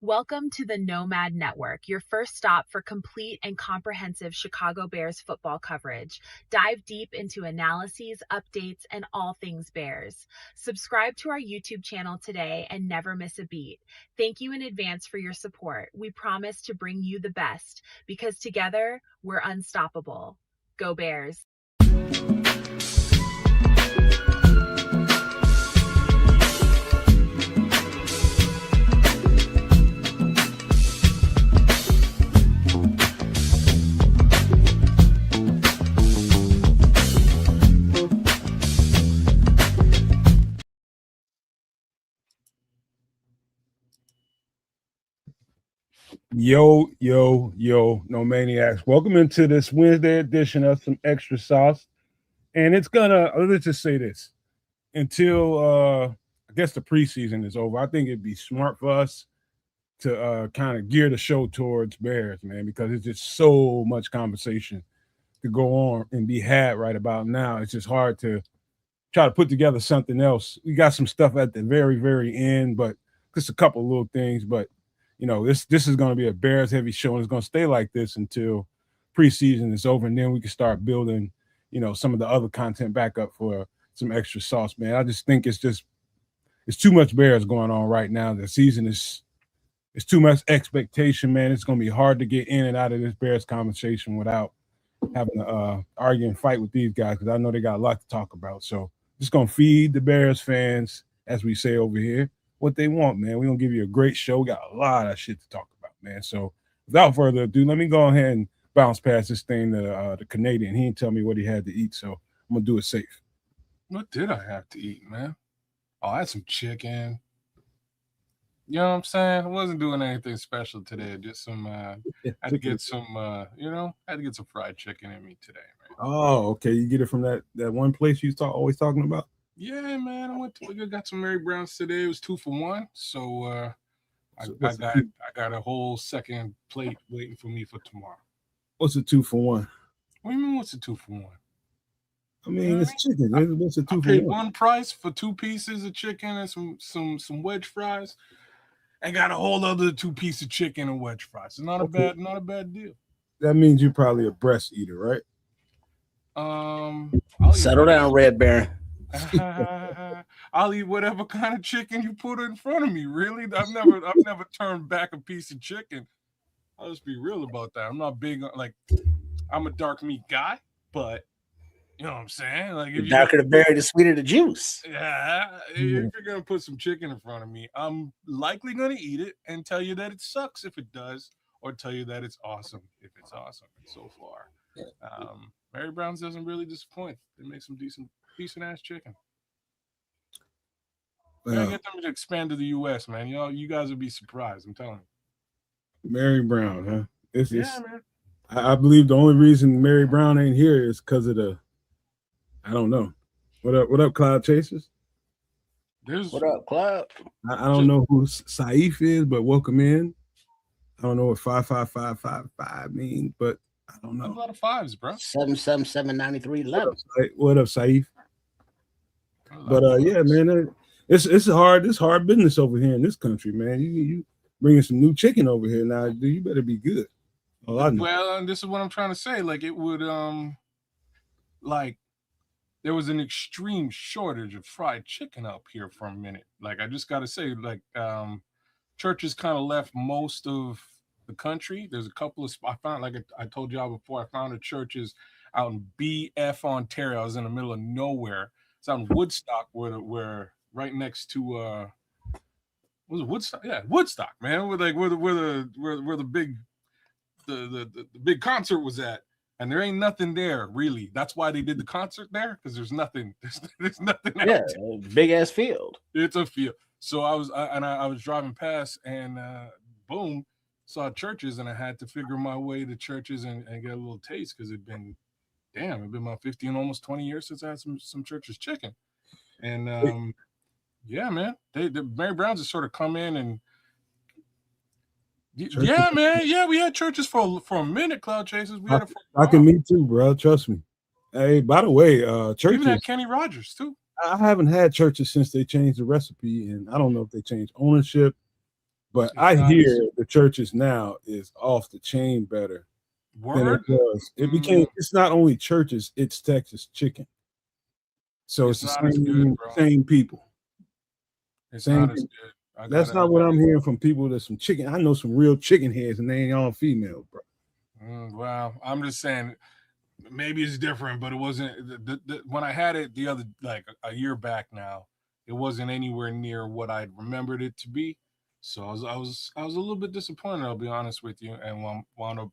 Welcome to the Nomad Network, your first stop for complete and comprehensive Chicago Bears football coverage. Dive deep into analyses, updates, and all things Bears. Subscribe to our YouTube channel today and never miss a beat. Thank you in advance for your support. We promise to bring you the best because together we're unstoppable. Go Bears! Yo, no maniacs. Welcome into this Wednesday edition of Some Extra Sauce. And it's gonna, let's just say this, until I guess the preseason is over, I think it'd be smart for us to kind of gear the show towards Bears, man, because it's just so much conversation to go on and be had right about now. It's just hard to try to put together something else. We got some stuff at the very, very end, but just a couple of little things, but this is going to be a Bears heavy show, and it's going to stay like this until preseason is over, and then we can start building, some of the other content back up for some extra sauce, man. I just think it's too much Bears going on right now. The season it's too much expectation, man. It's going to be hard to get in and out of this Bears conversation without having to argue and fight with these guys, because I know they got a lot to talk about. So just going to feed the Bears fans, as we say over here, what they want, man. We're going to give you a great show. We got a lot of shit to talk about, man. So without further ado, let me go ahead and bounce past this thing to the Canadian. He didn't tell me what he had to eat, so I'm going to do it safe. What did I have to eat, man? Oh, I had some chicken. You know what I'm saying? I wasn't doing anything special today. Just some, I had to get some, I had to get some fried chicken in me today, man. Oh, okay. You get it from that one place you always talking about? Yeah, man. I got some Mary Browns today. It was 2 for 1. So I got a whole second plate waiting for me for tomorrow. What's a 2 for 1? What do you mean what's a 2 for 1? I mean, it's chicken. What's a 2 for 1? I paid one price for 2 pieces of chicken and some wedge fries, and got a whole other 2 pieces of chicken and wedge fries. It's not a bad deal. That means you're probably a breast eater, right? Settle down, Red Baron. I'll eat whatever kind of chicken you put in front of me. Really, I've never turned back a piece of chicken. I'll just be real about that. I'm not big on, I'm a dark meat guy, but you know what I'm saying. Like, the darker the berry, the sweeter the juice. Yeah, if you're gonna put some chicken in front of me, I'm likely gonna eat it and tell you that it sucks if it does, or tell you that it's awesome if it's awesome. So far, Mary Brown's doesn't really disappoint. They make some decent ass chicken. Gotta get them to expand to the U.S., man. You guys would be surprised. I'm telling you. Mary Brown, huh? Man. I believe the only reason Mary Brown ain't here is because of I don't know. What up, Cloud Chasers? What up, Cloud? I don't know who Saif is, but welcome in. I don't know what 55555 means, but I don't know. That's a lot of fives, bro. 7779311. What up, Saif? But yeah, man, it's hard business over here in this country, man. You bringing some new chicken over here now, dude. You better be good. Well, and this is what I'm trying to say. Like, it would, there was an extreme shortage of fried chicken up here for a minute. Like, I just got to say, churches kind of left most of the country. There's a couple of spots. I found, like I told y'all before, I found a churches out in BF, Ontario. I was in the middle of nowhere. It's out in Woodstock, where right next to was it Woodstock? Yeah, Woodstock, man. Where the big concert was at. And there ain't nothing there, really. That's why they did the concert there, because there's nothing. There's nothing. Yeah, big ass field. It's a field. So I was driving past, and boom, saw churches, and I had to figure my way to churches and get a little taste, because it'd been about 15, almost 20 years since I had some churches chicken. And yeah, man, the Mary Browns have sort of come in and. Churches. Yeah, man. Yeah, we had churches for a minute, Cloud Chasers. We had it for I can meet too, bro. Trust me. Hey, by the way, churches. Even had Kenny Rogers too. I haven't had churches since they changed the recipe, and I don't know if they changed ownership. But It's I not hear the churches now is off the chain better than it word. was. It became. It's not only churches; it's Texas chicken. So it's It's the not as good, bro. same people. It's Same not as people. good. That's not what I'm hearing from people. That's some chicken. I know some real chicken heads, and they ain't all female, bro. Well, I'm just saying, maybe it's different, but it wasn't. When I had it the other, like a year back now, it wasn't anywhere near what I remembered it to be. So I was a little bit disappointed. I'll be honest with you, and wound up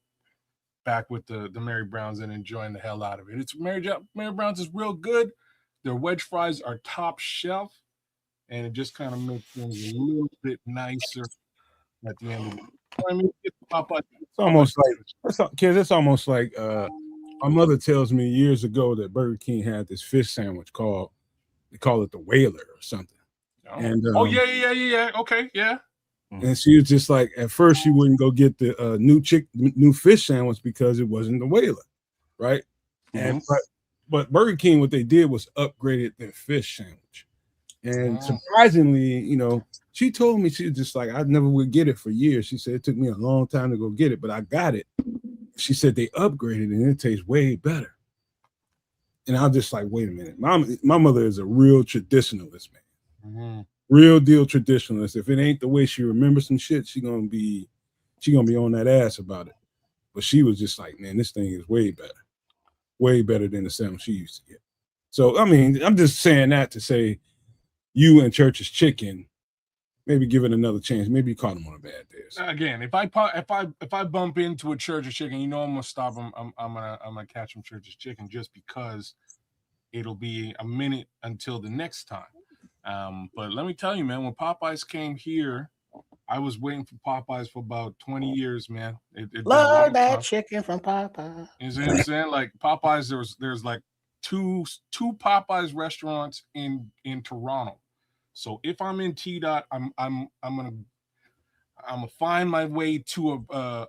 back with the Mary Browns and enjoying the hell out of it. It's Mary Browns is real good. Their wedge fries are top shelf, and it just kind of makes things a little bit nicer at the end of the day. I mean, it's almost like kids. It's almost like my mother tells me years ago that Burger King had this fish sandwich called they call it the Whaler or something. Oh. And Yeah. Okay, yeah. And she was just like, at first she wouldn't go get the new fish sandwich because it wasn't the Whaler, right? And but Burger King, what they did was upgraded their fish sandwich. And surprisingly, she told me, she was just like, I never would get it for years. She said it took me a long time to go get it, but I got it. She said they upgraded and it tastes way better. And I'm just like, wait a minute. My mother is a real traditionalist, man. Real deal traditionalist. If it ain't the way she remembers some shit, she gonna be on that ass about it. But she was just like, man, this thing is way better than the sandwich she used to get. So I mean, I'm just saying that to say, you and Church's Chicken, maybe give it another chance. Maybe you caught them on a bad day. Again, if I bump into a Church's Chicken, I'm gonna stop them. I'm gonna catch them Church's Chicken just because it'll be a minute until the next time. But let me tell you, man, when Popeyes came here, I was waiting for Popeyes for about 20 years, man. Love that chicken from Popeyes. You know what I'm saying? Like Popeyes, there's like two Popeyes restaurants in Toronto. So if I'm in T-Dot, I'm gonna find my way to a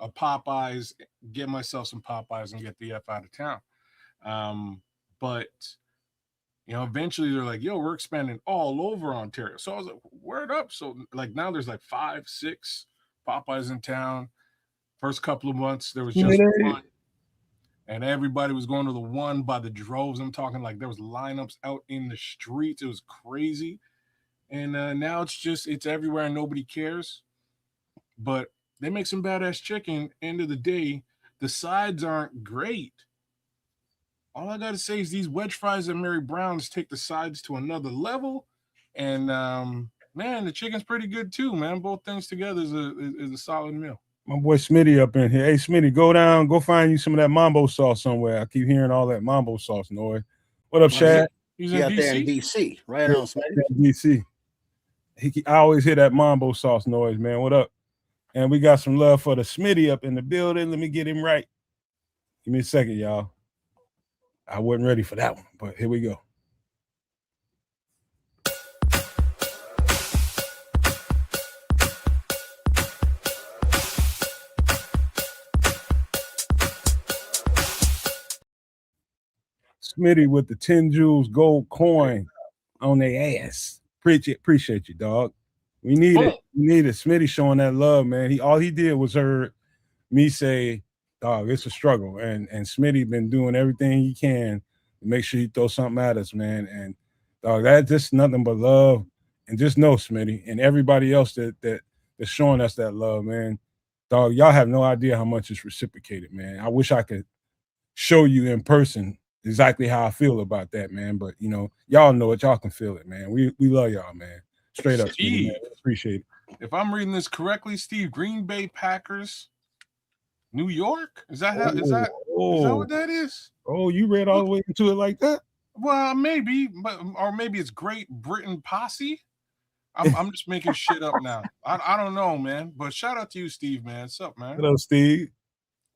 Popeyes, get myself some Popeyes, and get the F out of town. But eventually they're like, yo, we're expanding all over Ontario. So I was like, word up. So like now there's like 5, 6 Popeyes in town. First couple of months there was just one. And everybody was going to the one by the droves. I'm talking like there was lineups out in the streets. It was crazy. And now it's everywhere and nobody cares. But they make some badass chicken. End of the day, the sides aren't great. All I got to say is these wedge fries at Mary Brown's take the sides to another level. And, man, the chicken's pretty good too, man. Both things together is a solid meal. My boy Smitty up in here. Hey, Smitty, go find you some of that mambo sauce somewhere. I keep hearing all that mambo sauce noise. What up, Shad? He's out there in DC. Right on, Smitty. DC. I always hear that mambo sauce noise, man. What up? And we got some love for the Smitty up in the building. Let me get him right. Give me a second, y'all. I wasn't ready for that one, but here we go. Smitty with the 10 jewels gold coin on their ass. Appreciate you, dog. We need it. We need it. Smitty showing that love, man. All he did was heard me say, dog, it's a struggle. And Smitty been doing everything he can to make sure he throw something at us, man. And dog, that's just nothing but love. And just know, Smitty, and everybody else that's showing us that love, man. Dog, y'all have no idea how much it's reciprocated, man. I wish I could show you in person exactly how I feel about that, man. But y'all know it. Y'all can feel it, man. We love y'all, man. Straight up, Steve, man. Appreciate it. If I'm reading this correctly, Steve, Green Bay Packers, New York. Is that what that is? Oh, you read all the way into it like that? Well, maybe, or maybe it's Great Britain Posse. I'm just making shit up now. I don't know, man. But shout out to you, Steve, man. What's up, man? Hello, Steve.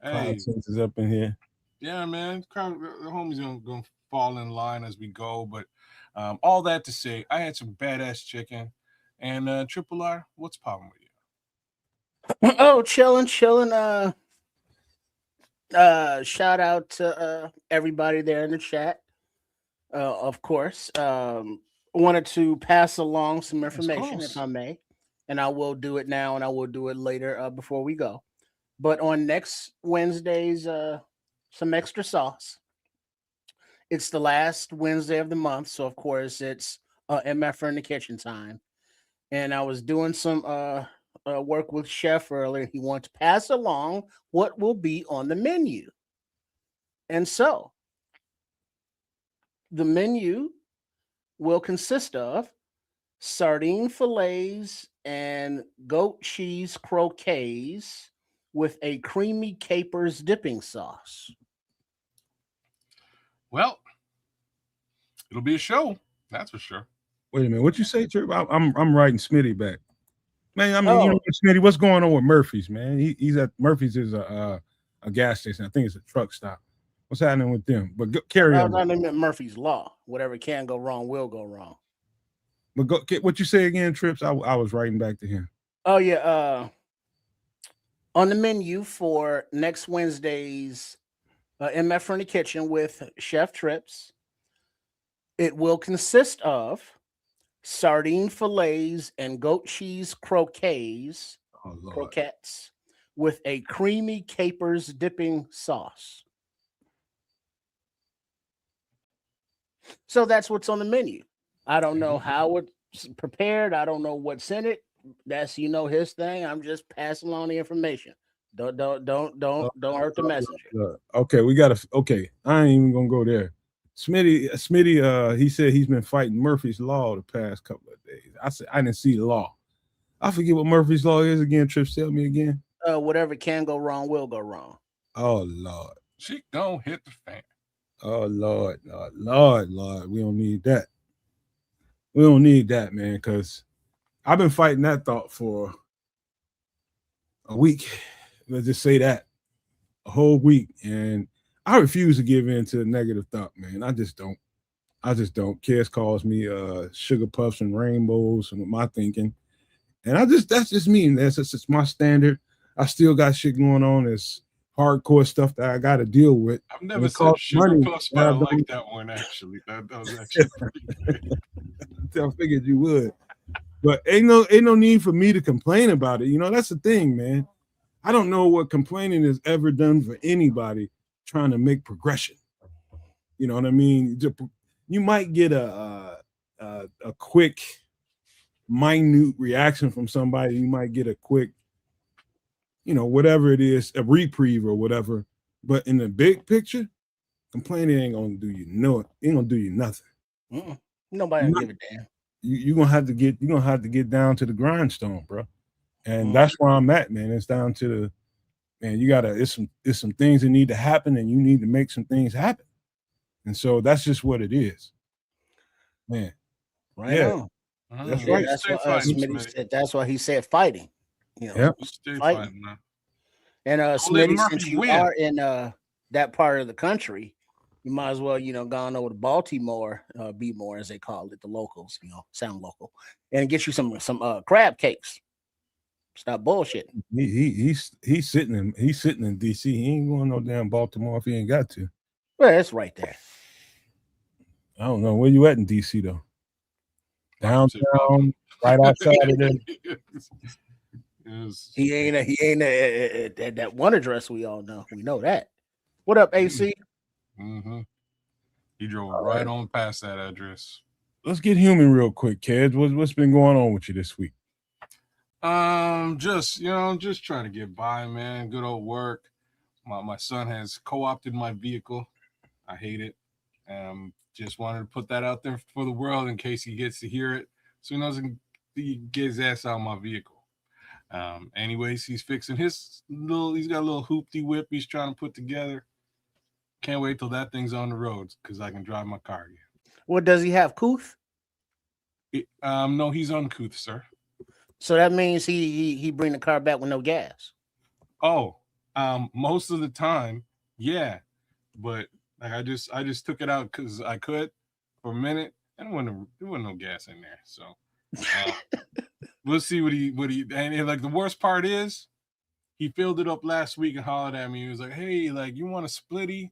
Hey, is up in here. Yeah, man. The homies gonna fall in line as we go. But all that to say, I had some badass chicken. And Triple R, what's the problem with you? Oh, chilling. Shout out to everybody there in the chat. Of course. Wanted to pass along some information, if I may. and I will do it now, and I will do it later before we go. But on next Wednesday's some extra sauce. It's the last Wednesday of the month, so of course it's MF in the kitchen time. And I was doing some work with Chef earlier. He wants to pass along what will be on the menu. And so the menu will consist of sardine fillets and goat cheese croquets with a creamy capers dipping sauce. Well, it'll be a show, that's for sure. Wait a minute, what you say, Trip? I'm writing Smitty back, man. I mean, Oh. you know, Smitty, what's going on with Murphy's, man? He's at Murphy's is a gas station. I think it's a truck stop. What's happening with them? But carry on. I meant Murphy's Law. Whatever can go wrong will go wrong. But what you say again, Trips? I was writing back to him. Oh yeah. On the menu for next Wednesday's MF from the Kitchen with Chef Trips, it will consist of sardine fillets and goat cheese croquets, croquettes with a creamy capers dipping sauce. So that's what's on the menu. I don't know how it's prepared. I don't know what's in it. That's his thing. I'm just passing along the information. Don't hurt the messenger. Okay, okay. I ain't even gonna go there. Smitty, he said he's been fighting Murphy's Law the past couple of days. I said I didn't see the law. I forget what Murphy's Law is again. Trips, tell me again. Whatever can go wrong will go wrong. Oh Lord, She don't hit the fan. oh Lord, Lord. We don't need that. We don't need that, man, because I've been fighting that thought for a week. Let's just say that. A whole week. And I refuse to give in to negative thought, man. I just don't. Kids calls me sugar puffs and rainbows and my thinking. And that's just me. That's just my standard. I still got shit going on. It's hardcore stuff that I got to deal with. I've never said sugar puffs, but I like that one actually. That was actually pretty good. I figured you would. But ain't no need for me to complain about it. You know, that's the thing, man. I don't know what complaining has ever done for anybody trying to make progression. You know what I mean? You might get a quick, minute reaction from somebody. You might get a quick, whatever it is, a reprieve or whatever. But in the big picture, complaining ain't gonna do you ain't gonna do you nothing. Nobody give a damn. You're gonna have to get down to the grindstone, bro. And that's where I'm at, man. It's down to it's some things that need to happen, and you need to make some things happen. And so that's just what it is, man. Right. Yeah. That's right. That's what Smitty said. That's why he said fighting. Stay fighting, man. And Smitty, since you are in that part of the country, you might as well, go on over to Baltimore, Be-more as they call it, the locals, sound local, and get you some crab cakes. Stop bullshitting. He's sitting in DC. He ain't going no damn Baltimore if he ain't got to. Well, it's right there. I don't know where you at in DC though. Downtown, right outside of there. He ain't at that one address we all know. We know that. What up, AC? Mm-hmm. He drove right on past that address. Let's get human real quick, kids. What's been going on with you this week? Just trying to get by, man. Good old work. My son has co-opted my vehicle. I hate it. Just wanted to put that out there for the world in case he gets to hear it, so he doesn't get his ass out of my vehicle. Anyways, he's fixing he's got a little hoopty whip he's trying to put together. Can't wait till that thing's on the roads because I can drive my car again. What does he have, couth? No, he's uncouth, sir. So that means he bring the car back with no gas. Oh, most of the time, yeah. But like I just took it out because I could for a minute, and there wasn't no gas in there. So we'll see what he and like the worst part is he filled it up last week and hollered at me. He was like, "Hey, like you want a splitty?"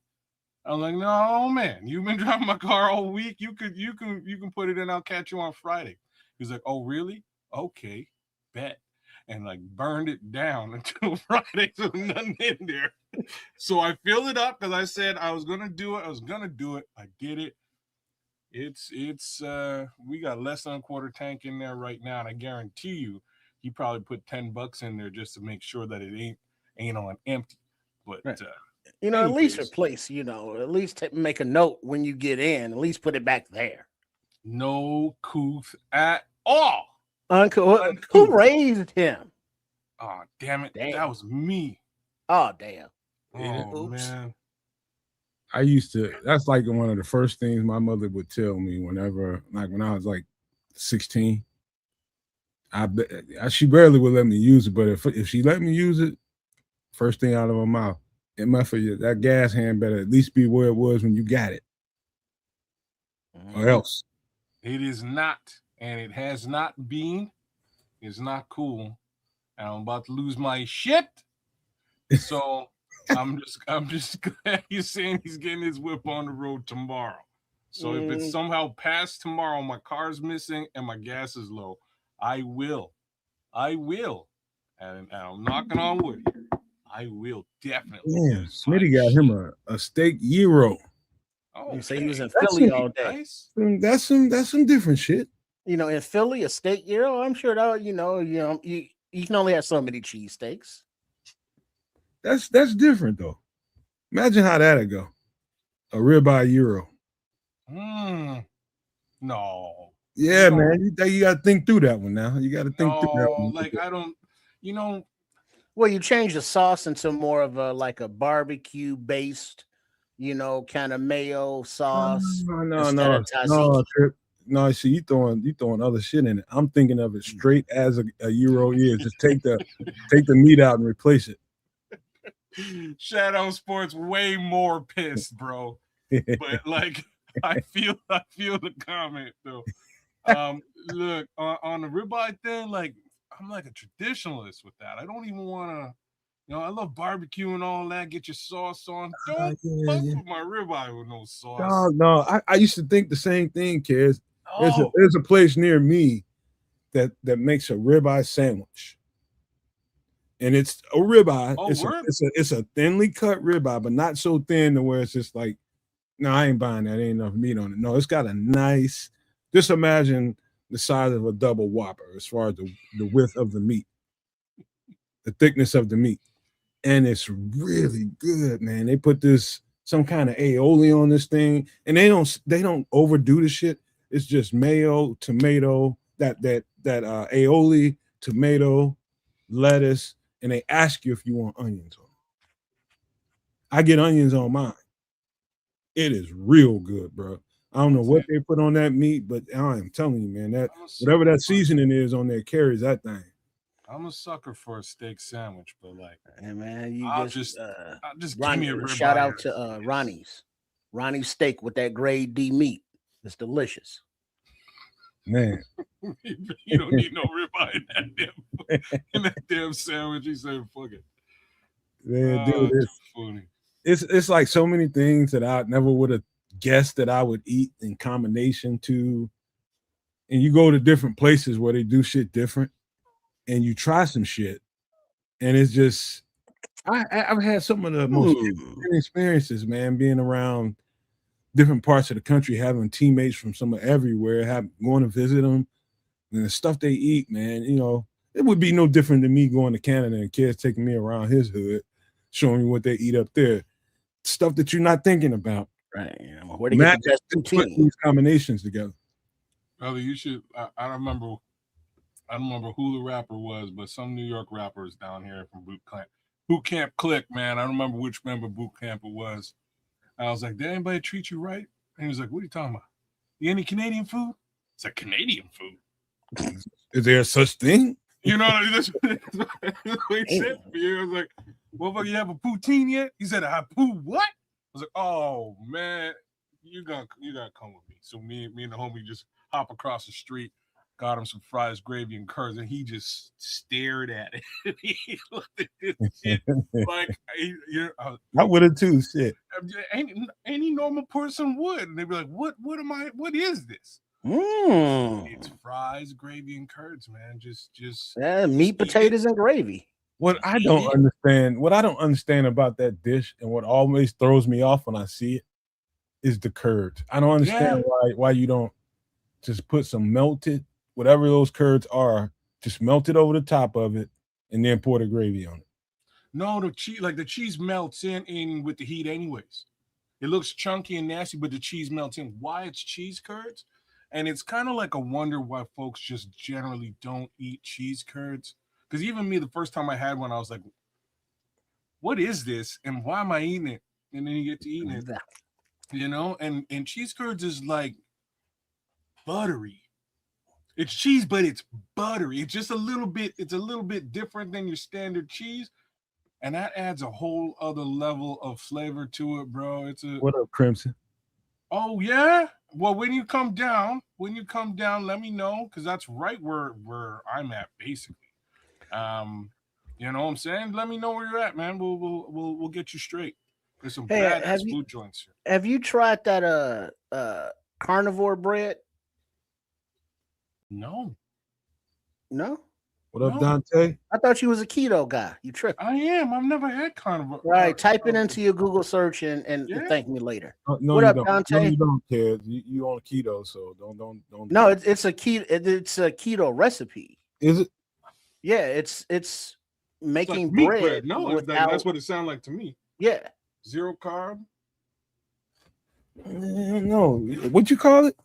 I'm like, "No, man, you've been driving my car all week. You can put it in. I'll catch you on Friday." He's like, "Oh, really? Okay, bet and like burned it down until Friday. So nothing in there. So I filled it up because I said I was gonna do it. I did it. It's we got less than a quarter tank in there right now, and I guarantee you he probably put $10 in there just to make sure that it ain't on empty. But right. At least anyways, replace, at least make a note when you get in, at least put it back there. no couth at all. Uncle, who raised him? Oh, damn it. Damn. That was me. Oh, damn. Oh, man. That's like one of the first things my mother would tell me whenever, like when I was like 16. She barely would let me use it, but if she let me use it, first thing out of her mouth, that gas hand better at least be where it was when you got it, or else. It is not, and it has not been. It's not cool, and I'm about to lose my shit. So I'm just glad you're saying he's getting his whip on the road tomorrow. So if it's somehow past tomorrow, my car's missing and my gas is low, I will, and I'm knocking on wood here. I will definitely. Yeah, Smitty got him a steak gyro. Oh, you say he was in Philly all day. Nice. That's some different shit. In Philly, a steak gyro. I'm sure that you can only have so many cheesesteaks. That's different though. Imagine how that'd go. A ribeye gyro. No. Yeah, man. You got to think through that one now. You got to think through that one. Like I don't. Well, you change the sauce into more of a barbecue based, kind of mayo sauce. No, Trip. No, see, you throwing other shit in it. I'm thinking of it straight as a gyro is. Just take the meat out and replace it. Shadow Sports way more pissed, bro. But like, I feel the comment though. Look on the ribeye thing, like I'm like a traditionalist with that. I don't even want to. I love barbecue and all that. Get your sauce on. Don't fuck with my ribeye with no sauce. No. I used to think the same thing, kids. There's a place near me that makes a ribeye sandwich, and it's a ribeye. It's a thinly cut ribeye, but not so thin to where it's just like, no, I ain't buying that. Ain't enough meat on it. No, it's got a nice. Just imagine the size of a double Whopper as far as the width of the meat, the thickness of the meat, and it's really good, man. They put some kind of aioli on this thing, and they don't overdo the shit. It's just mayo, tomato, that aioli, tomato, lettuce, and they ask you if you want onions on it. I get onions on mine. It is real good, bro. I don't know what they put on that meat, but I am telling you, man, that whatever that seasoning is on there carries that thing. I'm a sucker for a steak sandwich, but like, hey man, I'll just Ronnie, give me a ribeye. Shout out to Ronnie's steak with that grade D meat. It's delicious. Man, you don't need no ribeye in that damn sandwich. He said, "Fuck it." Man, dude, it's like so many things that I never would have guessed that I would eat in combination to. And you go to different places where they do shit different, and you try some shit, and it's just I've had some of the most experiences, man, being around different parts of the country, having teammates from somewhere everywhere, going to visit them, and the stuff they eat, man. It would be no different than me going to Canada and kids taking me around his hood, showing me what they eat up there, stuff that you're not thinking about. Right? Where to get the best put these combinations together. Brother, you should. I don't remember who the rapper was, but some New York rappers down here from Boot Camp Click, man. I don't remember which member Boot Camp it was. I was like, did anybody treat you right? And he was like, what are you talking about? You any Canadian food? It's like, Canadian food? Is there such thing? That's what he said to me. I was like, motherfucker, you have a poutine yet? He said, I poo what? I was like, oh, man, you gotta come with me. So me and the homie just hop across the street, got him some fries, gravy, and curds, and he just stared at it. He looked at this shit like, I would have too. Shit, any normal person would. And they'd be like, "What is this?" It's fries, gravy, and curds, man. Just meat, eat potatoes, and gravy. What I Eat don't it. understand, what I don't understand about that dish, and what always throws me off when I see it, is the curds. I don't understand Yeah. why you don't just put some melted, whatever those curds are, just melt it over the top of it, and then pour the gravy on it. No, the cheese melts in with the heat anyways. It looks chunky and nasty, but the cheese melts in. Why it's cheese curds? And it's kind of like a wonder why folks just generally don't eat cheese curds. Because even me, the first time I had one, I was like, what is this? And why am I eating it? And then you get to eating it, and cheese curds is like buttery. It's cheese, but it's buttery. It's a little bit different than your standard cheese. And that adds a whole other level of flavor to it, bro. What up, Crimson? Oh yeah. Well, when you come down, let me know because that's right where I'm at basically. You know what I'm saying? Let me know where you're at, man. We'll get you straight. There's some Hey, badass food joints here. have you tried that carnivore bread? No. No? What up, No. Dante? I thought you was a keto guy. You tripped. I am. I've never had carnivore. Right. Type it into your Google search and Yeah. thank me later. No, What you up, don't. Dante? No, you don't, kid. You on keto, so don't. No, it's a keto. It's a keto recipe. Is it? Yeah, it's It's making like meat bread. No, without, that's what it sounded like to me. Yeah, Zero carb. No. What you call it?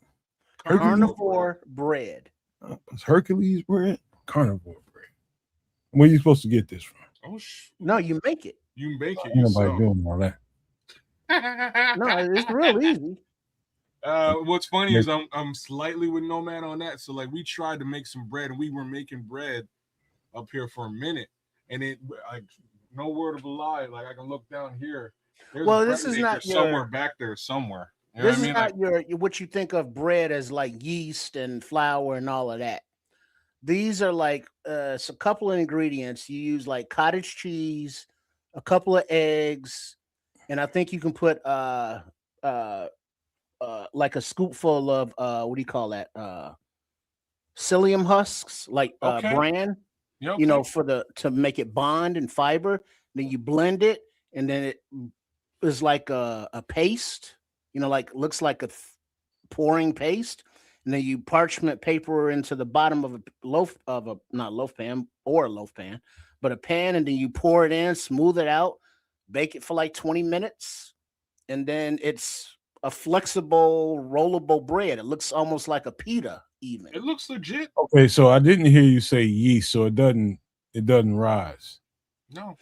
carnivore bread. It's Hercules bread? Carnivore bread. Where you supposed to get this from? Oh, No, you make it. You make it Ain't nobody yourself. doing all that. No, it's real easy. What's funny is I'm slightly with Nomad on that. So like we tried to make some bread and we were making bread up here for a minute, and it like no word of a lie. Like I can look down here. There's Well, bread this is maker not somewhere your. back there somewhere. You know This what I is mean? not Like, your what you think of bread as like yeast and flour and all of that. These are like it's a couple of ingredients. You use like cottage cheese, a couple of eggs, and I think you can put uh like a scoopful of what do you call that? Psyllium husks, like okay, bran, yeah, okay. for the to make it bond and fiber. Then you blend it, and then it is like a paste, like looks like a pouring paste. And then you parchment paper into the bottom of a loaf of a not loaf pan or a loaf pan, but a pan, and then you pour it in, smooth it out, bake it for like 20 minutes, and then it's a flexible, rollable bread. It looks almost like a pita, even. It looks legit. Okay, so I didn't hear you say yeast, so it doesn't rise. No,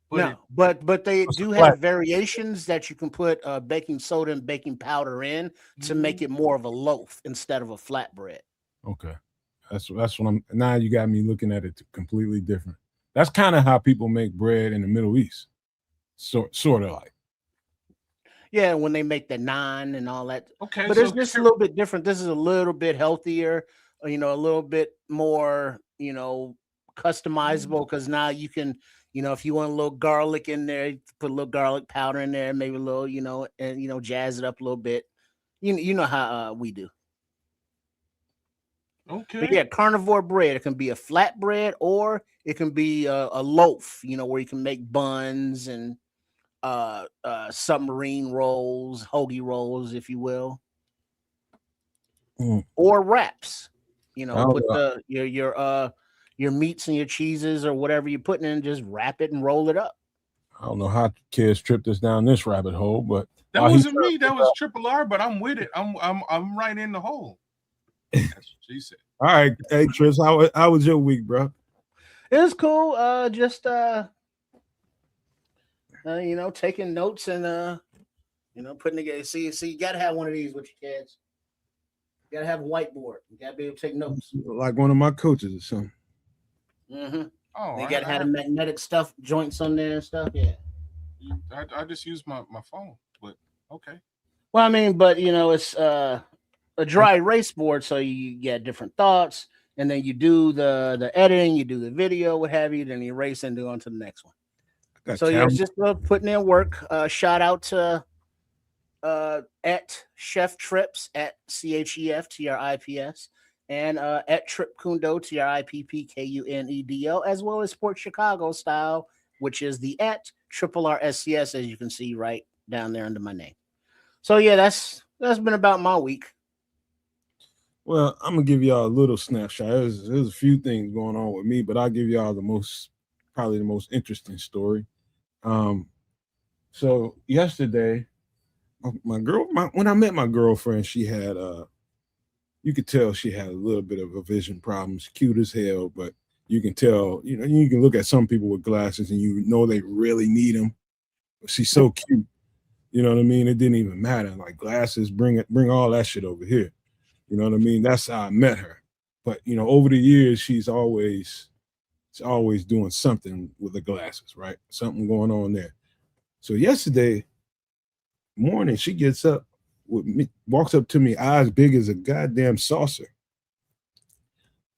No, but they It's a do flat. have variations that you can put baking soda and baking powder in to make it more of a loaf instead of a flatbread. Okay. That's what I'm now you got me looking at it completely different. That's kind of how people make bread in the Middle East. Sort of like. Yeah, when they make the naan and all that. okay. But So it's just a little bit different. This is a little bit healthier, a little bit more, customizable because now you can, if you want a little garlic in there, you put a little garlic powder in there, maybe a little, and jazz it up a little bit. You know how we do. okay. But yeah, carnivore bread. It can be a flat bread or it can be a loaf, where you can make buns and submarine rolls, hoagie rolls, if you will, or wraps. Put your meats and your cheeses or whatever you're putting in, just wrap it and roll it up. I don't know how kids tripped us down this rabbit hole, but That wasn't me. That was Triple R. But I'm with it. I'm right in the hole. That's what she said. All right, hey Tris, how was your week, bro? It was cool. Just taking notes and putting together. See, you gotta have one of these with your kids. You gotta have a whiteboard. You gotta be able to take notes. Like one of my coaches or something. Mm-hmm. Oh, They gotta have the magnetic stuff joints on there and stuff. Yeah. I just use my phone, but okay. Well, I mean, but it's a dry erase board, so you get different thoughts, and then you do the editing, you do the video, what have you, then you erase and do on to the next one. So yeah, it's just putting in work. Shout out to at Chef Trips at CHEFTRIPS and at Trip Kundo TRIPPKUNEDO, as well as Sports Chicago Style, which is the at triple RSCS, as you can see right down there under my name. So yeah, that's been about my week. Well, I'm gonna give y'all a little snapshot. There's a few things going on with me, but I'll give y'all probably the most interesting story. Um, so yesterday, when I met my girlfriend, she had you could tell she had a little bit of a vision problem. She's cute as hell, but you can tell, you can look at some people with glasses and you know they really need them. She's so cute, you know what I mean? It didn't even matter. Like glasses, bring all that shit over here. You know what I mean? That's how I met her. But over the years, she's always doing something with the glasses, right? Something going on there. So yesterday morning, she gets up with me, walks up to me, eyes big as a goddamn saucer.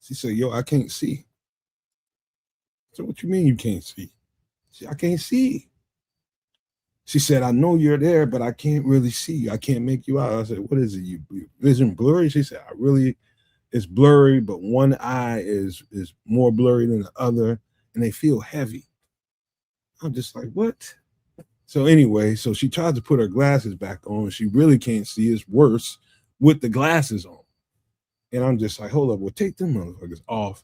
She said, "Yo, I can't see." So what you mean you can't see? She said, "I can't see." She said, "I know you're there, but I can't really see you. I can't make you out." I said, "What is it? You vision blurry?" She said, it's blurry, but one eye is more blurry than the other, and they feel heavy." I'm just like, what? So anyway, so she tried to put her glasses back on. She really can't see. It's worse with the glasses on. And I'm just like, hold up, well, take them motherfuckers off.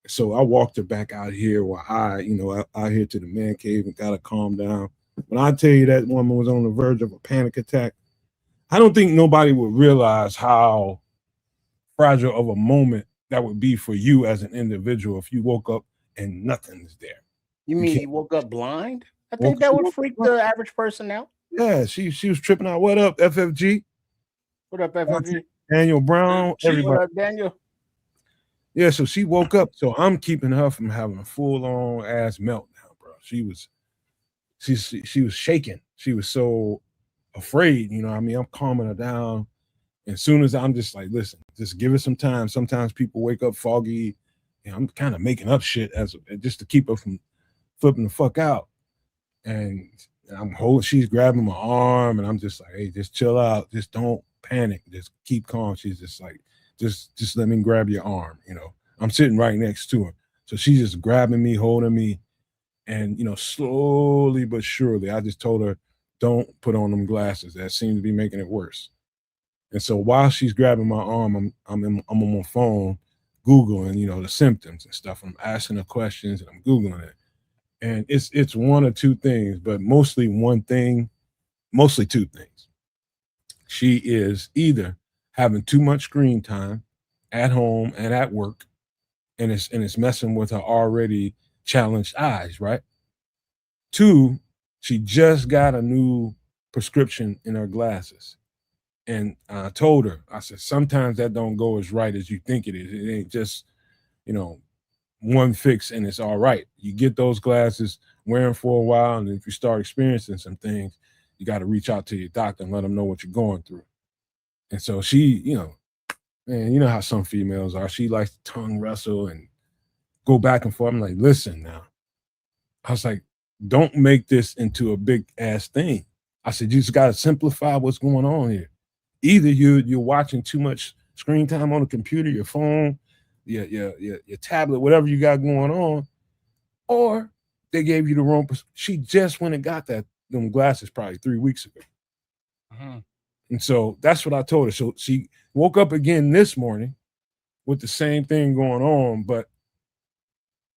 So I walked her back out here while out here to the man cave and got her calm down. When I tell you that woman was on the verge of a panic attack, I don't think nobody would realize how fragile of a moment that would be for you as an individual if you woke up and nothing is there. You mean you woke up blind? I think that would freak the average person out. Yeah, she was tripping out. What up, FFG? What up, FFG? Daniel Brown, everybody. What up, Daniel? Yeah, so she woke up. So I'm keeping her from having a full-on ass meltdown, bro. She was shaking. She was so afraid, I mean, I'm calming her down. And as soon as I'm just like, listen, just give it some time. Sometimes people wake up foggy. I'm kind of making up shit just to keep her from flipping the fuck out. And she's grabbing my arm, and I'm just like, hey, just chill out. Just don't panic. Just keep calm. She's just like, just let me grab your arm. I'm sitting right next to her. So she's just grabbing me, holding me. And, slowly but surely, I just told her, don't put on them glasses. That seems to be making it worse. And so while she's grabbing my arm, I'm on my phone, Googling, the symptoms and stuff. I'm asking her questions and I'm Googling it. And it's one or two things, but mostly two things. She is either having too much screen time at home and at work, and it's messing with her already challenged eyes, right? Two, she just got a new prescription in her glasses. And I told her, I said, sometimes that don't go as right as you think it is. It ain't just, one fix and it's all right. You get those glasses, wear them for a while, and if you start experiencing some things, you got to reach out to your doctor and let them know what you're going through. And so she, man, you know how some females are. She likes to tongue wrestle and go back and forth. I'm like, listen now. I was like, don't make this into a big ass thing. I said, you just got to simplify what's going on here. Either you're watching too much screen time on the computer, your phone, your tablet, whatever you got going on, or they gave you the wrong. She just went and got them glasses probably 3 weeks ago. Mm-hmm. And so that's what I told her. So she woke up again this morning with the same thing going on, but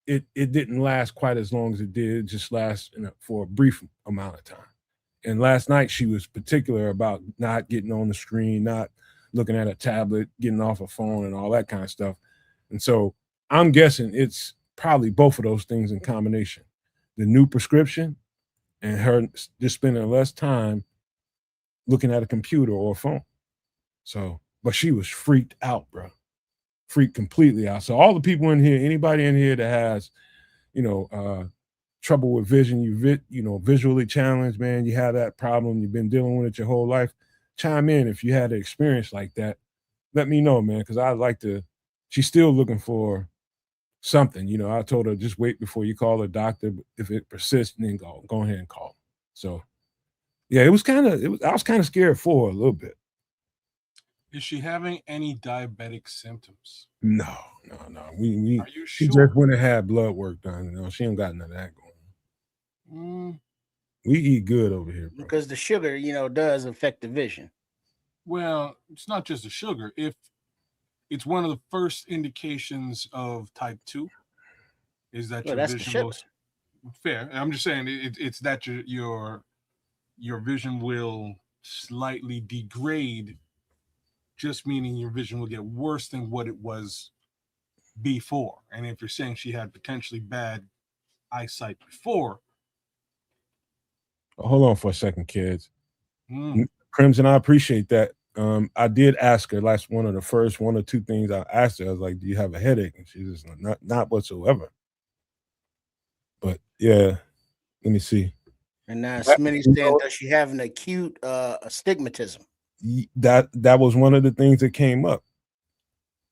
it didn't last quite as long as it did. It just lasted for a brief amount of time. And last night she was particular about not getting on the screen, not looking at a tablet, getting off a phone and all that kind of stuff. And so I'm guessing it's probably both of those things in combination. The new prescription and her just spending less time looking at a computer or a phone. So, but she was freaked out, bro. Freaked completely out. So all the people in here, anybody in here that has, trouble with vision, visually challenged, man, you have that problem, you've been dealing with it your whole life, chime in if you had an experience like that. Let me know, man, because I'd like to. She's still looking for something. I told her just wait before you call a doctor. If it persists, then go ahead and call. So, Yeah, I was kind of scared for her a little bit. Is she having any diabetic symptoms? No. Are you She sure? just went and had blood work done. She ain't got none of that going on. Mm, We eat good over here, bro. Because the sugar, does affect the vision. well, it's not just the sugar. If it's one of the first indications of type 2, is that Well, your that's the vision sugar. will fair. I'm just saying it's that your vision will slightly degrade, just meaning your vision will get worse than what it was before. And if you're saying she had potentially bad eyesight before, Hold on for a second, kids. mm, Crimson, I appreciate that. I did ask her. That's one of the first one or two things I asked her. I was like, "Do you have a headache?" And she's just like, not whatsoever. But yeah, let me see. And now That, Smitty's you saying, know, does she have an acute astigmatism? that was one of the things that came up,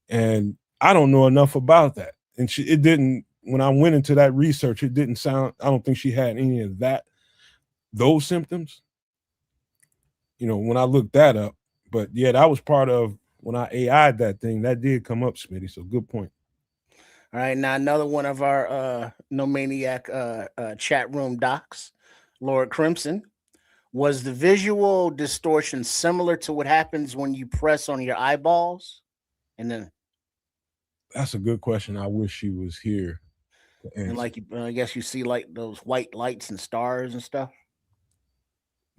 and I don't know enough about that. And it didn't. When I went into that research, it didn't sound. I don't think she had any of those symptoms. When I looked that up, but yeah, that was part of when I AI'd that thing. That did come up, Smitty. So good point. All right, now another one of our No Maniac chat room docs, Lord Crimson. Was the visual distortion similar to what happens when you press on your eyeballs? And then, That's a good question. I wish she was here to and answer. like, I guess you see like those white lights and stars and stuff.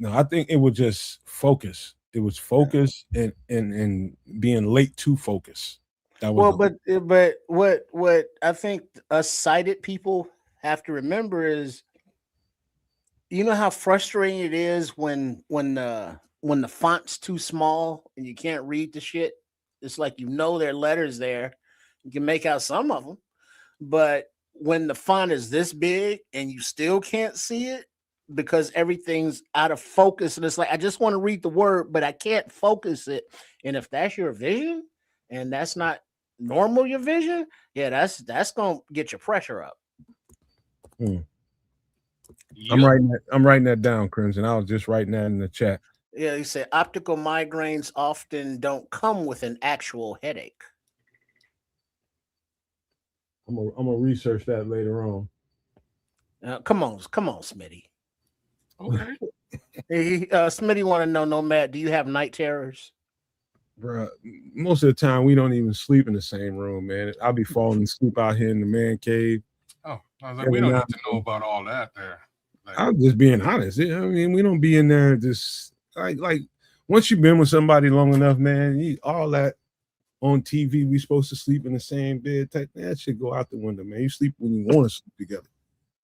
No, I think it was just focus. It was focus and being late to focus. That was Well, but what I think us sighted people have to remember is, how frustrating it is when the font's too small and you can't read the shit. It's like there are letters there, you can make out some of them, but when the font is this big and you still can't see it because everything's out of focus, and it's like I just want to read the word, but I can't focus it. And if that's your vision, and that's not normal, your vision, yeah, that's gonna get your pressure up. Hmm. yep. I'm writing that down, Crimson. I was just writing that in the chat. Yeah, you say optical migraines often don't come with an actual headache. I'm gonna research that later on. Come on, Smitty. Okay. Hey, Smitty want to know, Nomad, do you have night terrors? Bruh, most of the time we don't even sleep in the same room, man. I'll be falling asleep out here in the man cave. Oh, I was like, we Every don't now need to know about all that there. Like, I'm just being honest. I mean, we don't be in there just like once you've been with somebody long enough, man, all that on TV, we supposed to sleep in the same bed. That should go out the window, man. You sleep when you want to sleep together.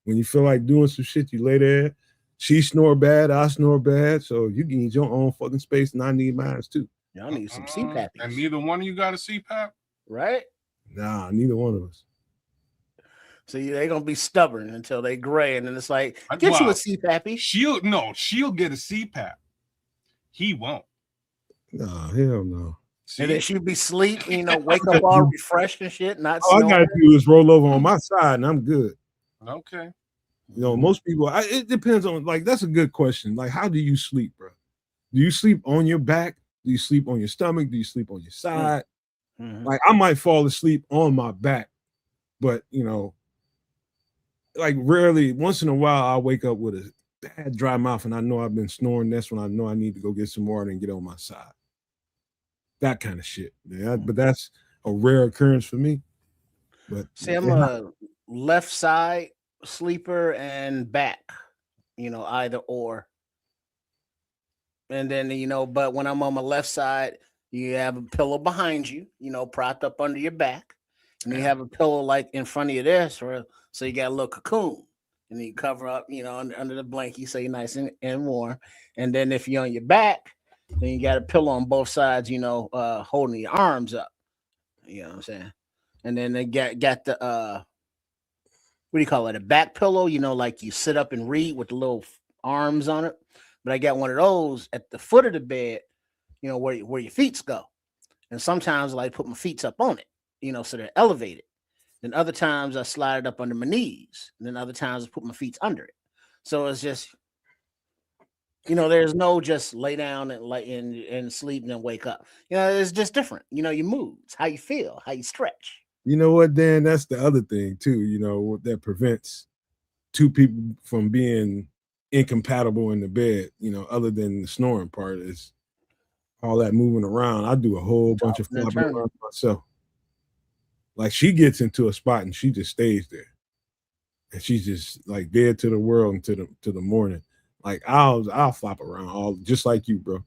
When you feel like doing some shit, you lay there. She snore bad, I snore bad. So you need your own fucking space, and I need mine too. Y'all need some and CPAPs, neither one of you got a CPAP? right? Nah, neither one of us. So they're gonna be stubborn until they gray, and then it's like, get you a CPAP. She'll get a CPAP. He won't. Nah, hell no. See? And then she'll be sleep, wake up all refreshed and shit, not All I snoring. gotta do is roll over on my side, and I'm good. Okay. Most people. It depends on. Like, that's a good question. Like, how do you sleep, bro? Do you sleep on your back? Do you sleep on your stomach? Do you sleep on your side? Mm-hmm. Like, I might fall asleep on my back, but like rarely. Once in a while, I wake up with a bad dry mouth, and I know I've been snoring. That's when I know I need to go get some water and get on my side. That kind of shit. Yeah, but that's a rare occurrence for me. But see, I'm a left side sleeper and back, either or. And then, but when I'm on my left side, you have a pillow behind you, propped up under your back. And you have a pillow like in front of you there. So you got a little cocoon. And you cover up, under the blanket so you're nice and warm. And then if you're on your back, then you got a pillow on both sides, holding your arms up. You know what I'm saying? And then they got the what do you call it? A back pillow, like you sit up and read with the little arms on it. But I got one of those at the foot of the bed, where your feet go. And sometimes I like put my feet up on it, so they're elevated. Then other times I slide it up under my knees. And then other times I put my feet under it. So it's just There's no just lay down and sleep and then wake up. It's just different. Your moods, how you feel, how you stretch. You know what, Dan? That's the other thing too. That prevents two people from being incompatible in the bed. Other than the snoring part is all that moving around. I do a whole bunch of Tossing and flopping turning. around myself. Like she gets into a spot and she just stays there, and she's just like dead to the world and to the morning. Like I'll flop around all just like you, bro.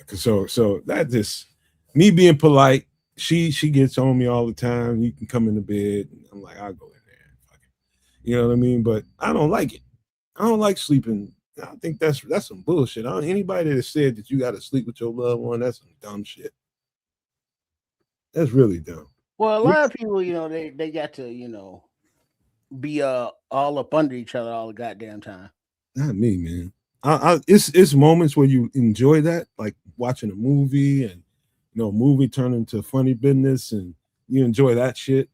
So that just me being polite. She gets on me all the time. You can come in the bed. I'm like, I'll go in there. Fuck it. You know what I mean? But I don't like it. I don't like sleeping. I think that's some bullshit. Anybody that said that you got to sleep with your loved one, that's some dumb shit. That's really dumb. Well, a lot of people, they got to, be all up under each other all the goddamn time. Not me, man. It's moments where you enjoy that, like watching a movie and a movie turn into funny business, and you enjoy that shit.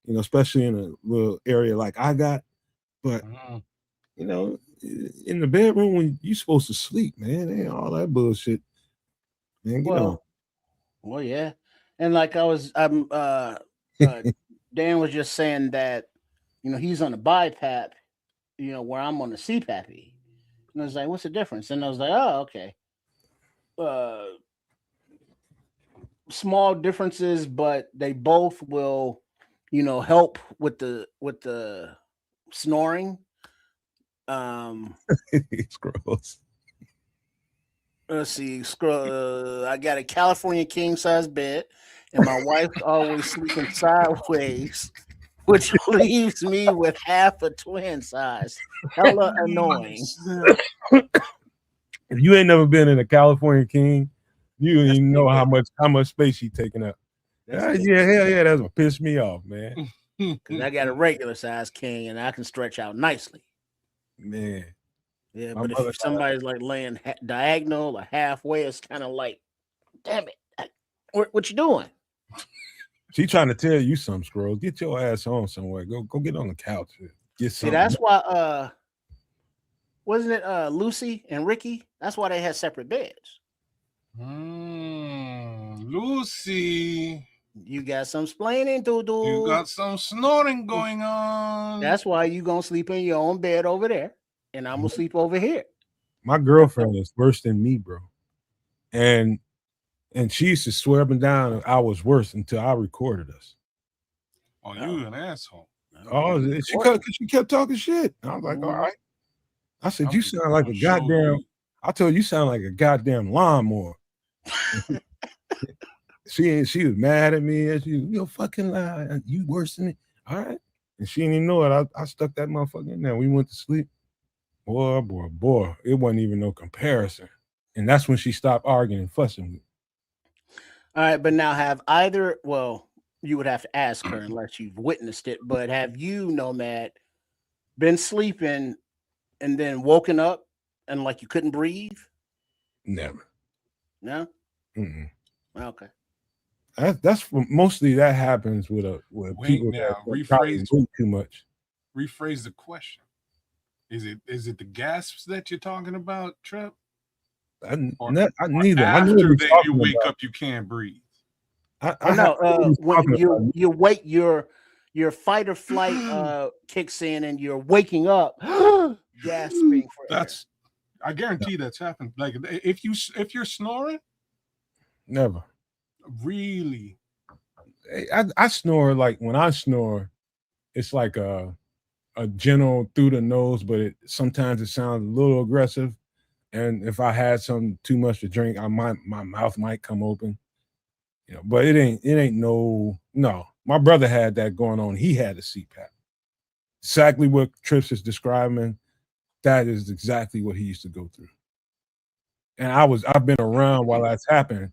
Especially in a little area like I got. But in the bedroom when you're supposed to sleep, man, ain't all that bullshit. Man, get on. Well, yeah, and like Dan was just saying that he's on the BiPAP, where I'm on the CPAP. And I was like, what's the difference? And I was like, oh, okay. Small differences, but they both will, help with the snoring. It's gross. Let's see. I got a California king size bed, and my wife's always sleeping sideways, which leaves me with half a twin size. Hella annoying. If you ain't never been in a California king, you don't even know how much space she taking up. Hell yeah, that's what pissed me off, man. Because I got a regular size king, and I can stretch out nicely. Man. Yeah, but if somebody's like laying diagonal or halfway, it's kind of like, damn it, what you doing? She trying to tell you something, Scrolls. Get your ass on somewhere. Go get on the couch. Get something. See, that's why wasn't it Lucy and Ricky? That's why they had separate beds. Lucy. You got some splaining to do. You got some snoring going on. That's why you gonna sleep in your own bed over there, and I'm gonna sleep over here. My girlfriend is worse than me, bro. And she used to swear up and down I was worse until I recorded us. Oh, you an asshole. Oh, she kept talking shit. I was like, all right. I said, you sound like a goddamn. I told you sound like a goddamn lawnmower. She was mad at me. And you fucking lie. You worse than me. All right. And she didn't even know it. I stuck that motherfucker in there. We went to sleep. Boy. It wasn't even no comparison. And that's when she stopped arguing and fussing with me. All right, but now you would have to ask her unless you've witnessed it, but have you, Nomad, been sleeping and then woken up and like you couldn't breathe? Never. No? Mm-mm. Okay. That's mostly that happens with people now, that rephrase too much. Rephrase the question. Is it the gasps that you're talking about, Trip? Neither. After you wake up, you can't breathe. When you wake, your fight or flight kicks in, and you're waking up, gasping for air. I guarantee that's happened. Like if you're snoring, never. Really? I snore like when I snore, it's like a gentle through the nose, but sometimes it sounds a little aggressive. And if I had something too much to drink, my mouth might come open. But it ain't no. My brother had that going on. He had a CPAP. Exactly what Trips is describing. That is exactly what he used to go through. And I've been around while that's happening.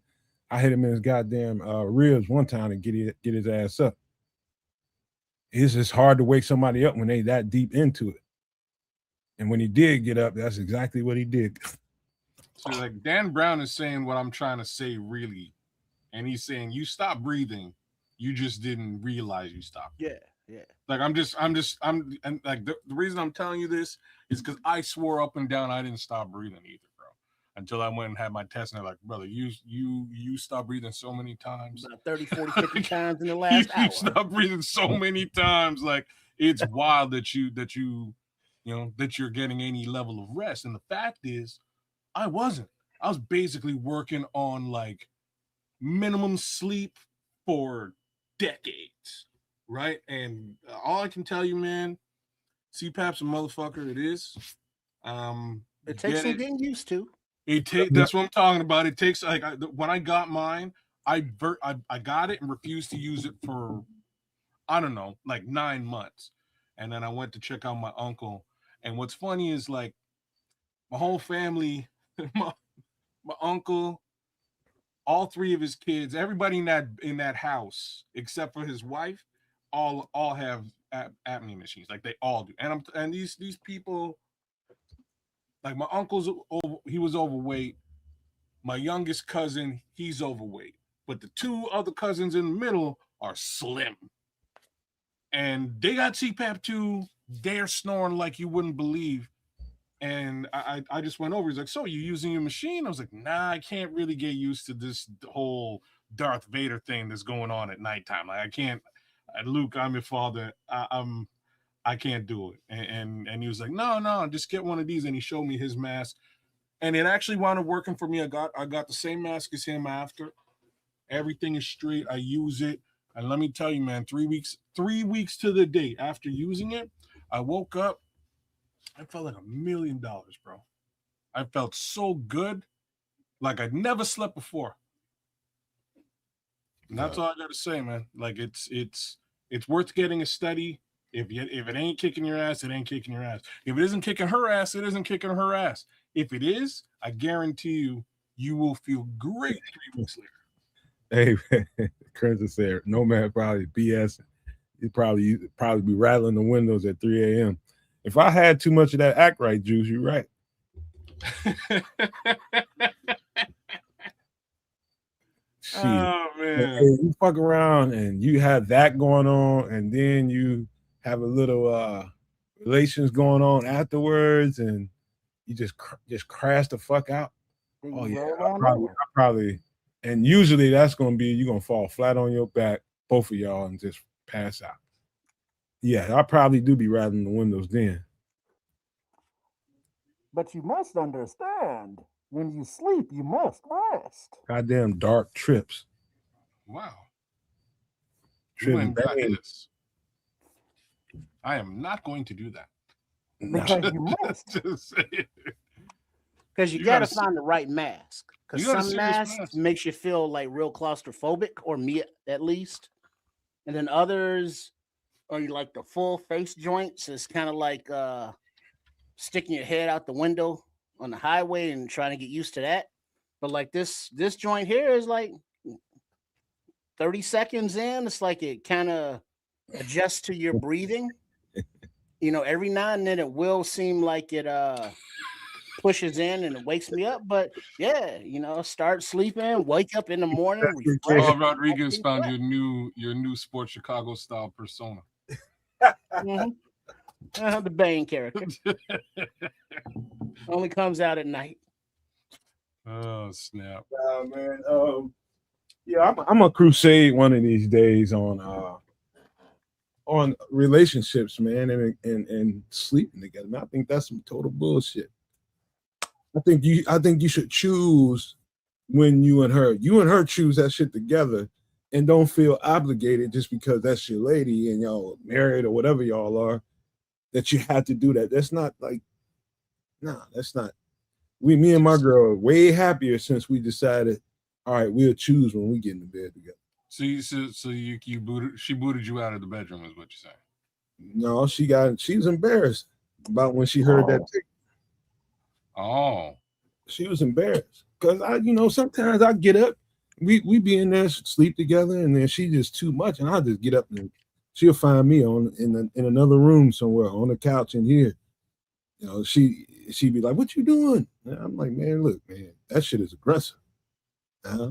I hit him in his goddamn ribs one time to get his ass up. It's just hard to wake somebody up when they that deep into it. And when he did get up, that's exactly what he did. So like Dan Brown is saying what I'm trying to say, really. And he's saying you stopped breathing. You just didn't realize you stopped. Yeah. Like I'm and like the reason I'm telling you this is because I swore up and down I didn't stop breathing either, bro. Until I went and had my test, and they're like, brother, you stopped breathing so many times. About 30, 40, 50 times in the you, last you hour. stopped breathing so many times. Like it's wild that you that you're getting any level of rest. And the fact is, I wasn't. I was basically working on like minimum sleep for decades, right? And all I can tell you, man, CPAP's a motherfucker. It is. It takes Get some it. getting used to. That's what I'm talking about. It takes like when I got mine, I got it and refused to use it for I don't know, like 9 months, and then I went to check out my uncle. And what's funny is like my whole family, my, my uncle, all three of his kids, everybody in that house except for his wife, all have apnea machines. Like they all do. And these people, like my uncle's he was overweight. My youngest cousin, he's overweight. But the two other cousins in the middle are slim. And they got CPAP too. They're snoring like you wouldn't believe. And I just went over. He's like, so you using your machine? I was like, nah, I can't really get used to this whole Darth Vader thing that's going on at nighttime. Like I can't. Luke, I'm your father. I can't do it. And he was like, no, just get one of these. And he showed me his mask, and it actually wound up working for me. I got the same mask as him after. Everything is straight. I use it, and let me tell you, man, 3 weeks to the day after using it, I woke up. I felt like $1 million, bro. I felt so good, like I'd never slept before. And that's all I gotta say, man. Like it's worth getting a study. If it ain't kicking your ass, it ain't kicking your ass. If it isn't kicking her ass, it isn't kicking her ass. If it is, I guarantee you will feel great 3 weeks later. Hey, Chris said, no man probably BS. He'd probably be rattling the windows at 3 a.m. If I had too much of that act right juice, you're right. Oh man, hey, you fuck around and you have that going on, and then you have a little relations going on afterwards, and you just crash the fuck out. Oh yeah, I probably, and usually that's gonna be you're gonna fall flat on your back, both of y'all, and just pass out. Yeah, I probably do be rattling the windows then. But you must understand, when you sleep, you must rest. Goddamn dark trips. Wow. Tripping. I am not going to do that. Because you must. Because you got to find the right mask. Because some masks makes you feel like real claustrophobic, or me at least. And then others are like the full face joints. It's kind of like sticking your head out the window on the highway and trying to get used to that. But like this joint here is like 30 seconds in, it's like it kind of adjusts to your breathing. Every now and then it will seem like it pushes in and it wakes me up. But yeah, start sleeping, wake up in the morning. Oh, Rodriguez found your new Sports Chicago style persona. Mm-hmm. The Bane character. Only comes out at night. Oh snap! Man. Yeah, I'm a crusade one of these days on relationships, man, and sleeping together. Man, I think that's some total bullshit. I think you should choose when you and her choose that shit together, and don't feel obligated just because that's your lady and y'all married or whatever y'all are, that you have to do that. That's not like, nah, that's not. Me and my girl are way happier since we decided, all right, we'll choose when we get in the bed together. So you booted, she booted you out of the bedroom, is what you're saying? No, she was embarrassed about when she heard that ticket. Oh, she was embarrassed because sometimes I get up, we be in there, sleep together, and then she just too much, and I just get up and she'll find me in another room somewhere on the couch in here. She'd be like, "What you doing?" And I'm like, "Man, look, man, that shit is aggressive.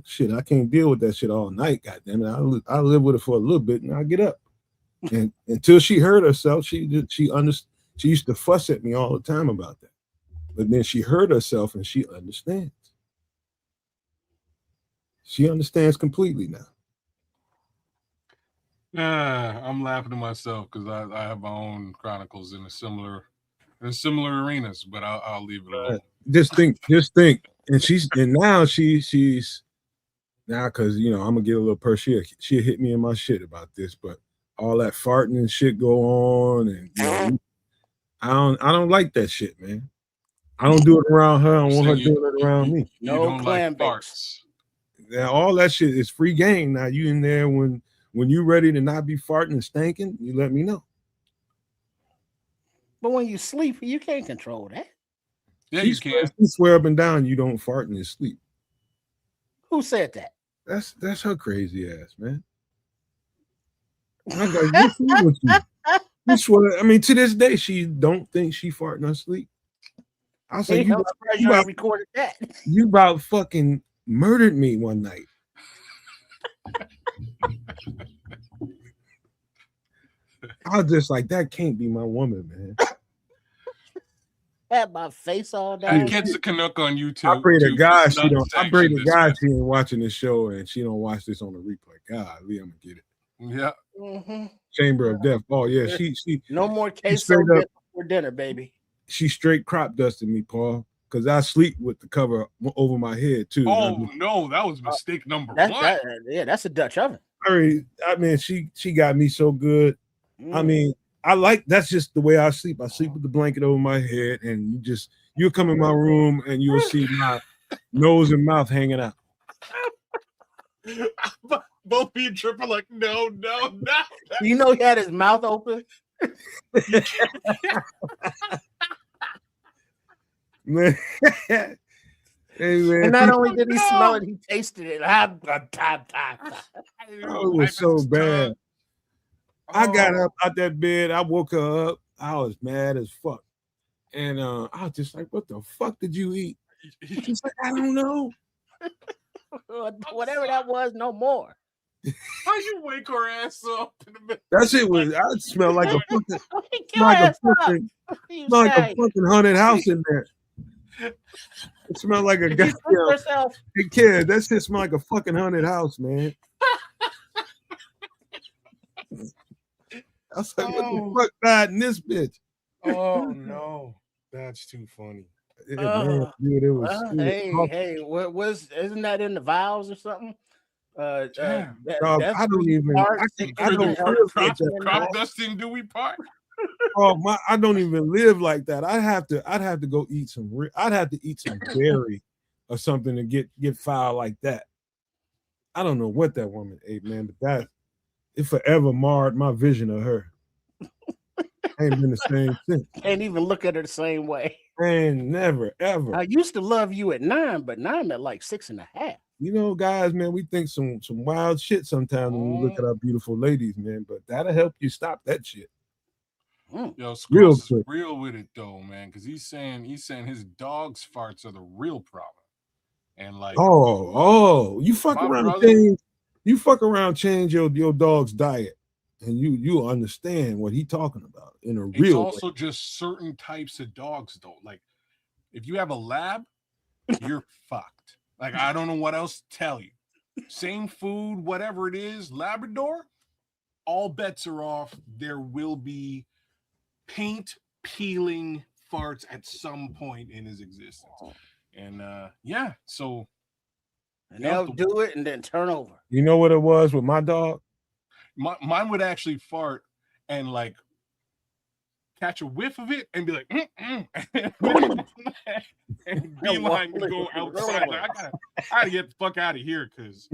Shit, I can't deal with that shit all night. Goddamn it, I live with it for a little bit, and I get up. And until she hurt herself, she used to fuss at me all the time about that. But then she hurt herself and she understands. She understands completely now. I'm laughing to myself because I have my own chronicles in similar arenas, but I'll leave it alone. Just think. And now she's now, because I'm gonna get a little personal. She'll hit me in my shit about this, but all that farting and shit go on, and I don't like that shit, man. I don't do it around her. I don't want her doing it around me. You don't like farts. Yeah, all that shit is free game. Now you in there when you ready to not be farting and stinking, you let me know. But when you sleep, you can't control that. Yeah, you can. She swear up and down you don't fart in your sleep. Who said that? That's her crazy ass, man. I got what's wrong with you? You swear, I mean, to this day, she don't think she fart in her sleep. I was like, I'm surprised you recorded that. You about fucking murdered me one night. I was just like, that can't be my woman, man. Had my face all I down. catch the Canuck on YouTube. I pray to God she don't. I pray to God she ain't watching this show and she don't watch this on the replay. God, Lee, I'm gonna get it. Yeah. Mm-hmm. Chamber of Death. Oh yeah, she. No more queso for dinner, baby. She straight crop dusted me, Paul, because I sleep with the cover over my head too. Oh no, that was mistake number one. That's a Dutch oven. I mean, she got me so good. I mean, that's just the way I sleep. I sleep with the blanket over my head, and you'll come in my room and you'll see my nose and mouth hanging out. Both being tripping like, no. You know he had his mouth open. Man. Hey, man. And not only did he smell it, he tasted it. It was so bad. I got up out that bed. I woke her up. I was mad as fuck. And I was just like, what the fuck did you eat? She's like, I don't know. Whatever that was, no more. How you wake her ass up in the middle? That shit was, I smelled like a fucking haunted house in there. It smelled like a goddamn. Hey, kid, that shit smelled like a fucking haunted house, man. I was like, what the fuck died in this bitch? Oh no, that's too funny. Man, dude, it was. Isn't that in the vows or something? I don't even. Crop dusting, do we part? I don't even live like that. I'd have to go eat some. I'd have to eat some berry or something to get foul like that. I don't know what that woman ate, man, but it forever marred my vision of her. I ain't been the same since. Can't even look at her the same way. Man, never, ever. I used to love you at 9, but now I'm at like 6.5. You know, guys, man, we think some wild shit sometimes when we look at our beautiful ladies, man, but that'll help you stop that shit. Yo, Squirrels is real with it though, man, because he's saying his dog's farts are the real problem. And like, you fuck around, change your dog's diet, and you understand what he's talking about in a real way. It's also just certain types of dogs though. Like, if you have a lab, you're fucked. Like, I don't know what else to tell you. Same food, whatever it is, Labrador, all bets are off. There will be paint peeling farts at some point in his existence. And so and they'll do it and then turn over. You know what it was with my dog? Mine would actually fart and like catch a whiff of it and be like, and beeline to go outside. Like, I gotta get the fuck out of here because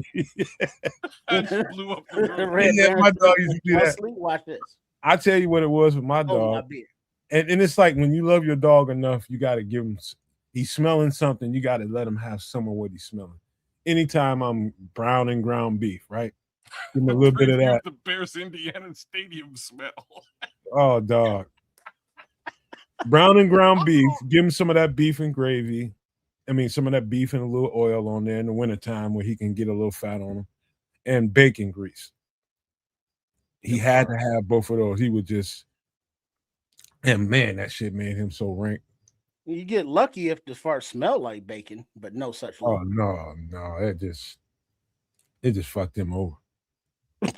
I just blew up the room. My dog used to do that. Watch this. I tell you what it was with my dog. And it's like when you love your dog enough, you got to give him. He's smelling something. You got to let him have some of what he's smelling. Anytime I'm brown and ground beef, right? Give him a little bit of that. The Bears Indiana Stadium smell. Oh, dog. Brown and ground beef. Give him some of that beef and gravy. I mean, some of that beef and a little oil on there in the wintertime where he can get a little fat on him. And bacon grease. he had to have both of those. He would just, and man, that shit made him so rank. You get lucky if the fart smelled like bacon, but no such luck. Oh no, it just fucked him over. It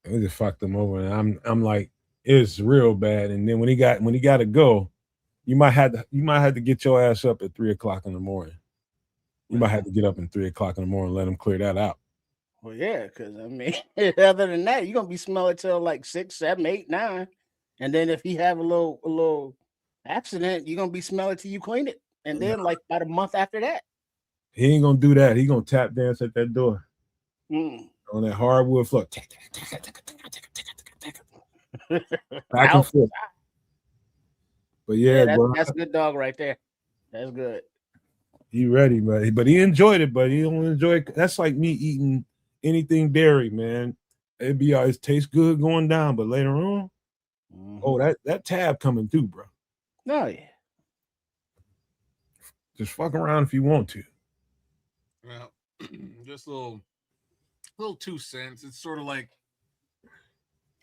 just fucked him over, and I'm like, it's real bad. And then when he got to go, you might have to get your ass up at 3:00 in the morning. You might have to get up at 3:00 in the morning and let him clear that out. Well, yeah, because I mean, other than that, you're gonna be smelling till like 6, 7, 8, 9, and then if he have a little accident, you're gonna be smelling till you clean it, and then like about a month after that, he ain't gonna do that. He gonna tap dance at that door on that hardwood floor. Back and forth. But yeah, that's a good dog right there. That's good. He ready, but he enjoyed it. But he don't enjoy it. That's like me eating anything dairy, man. It tastes good going down, but later on, oh, that tab coming through, bro. Oh yeah. Just fuck around if you want to. Well, just a little 2 cents. It's sort of like,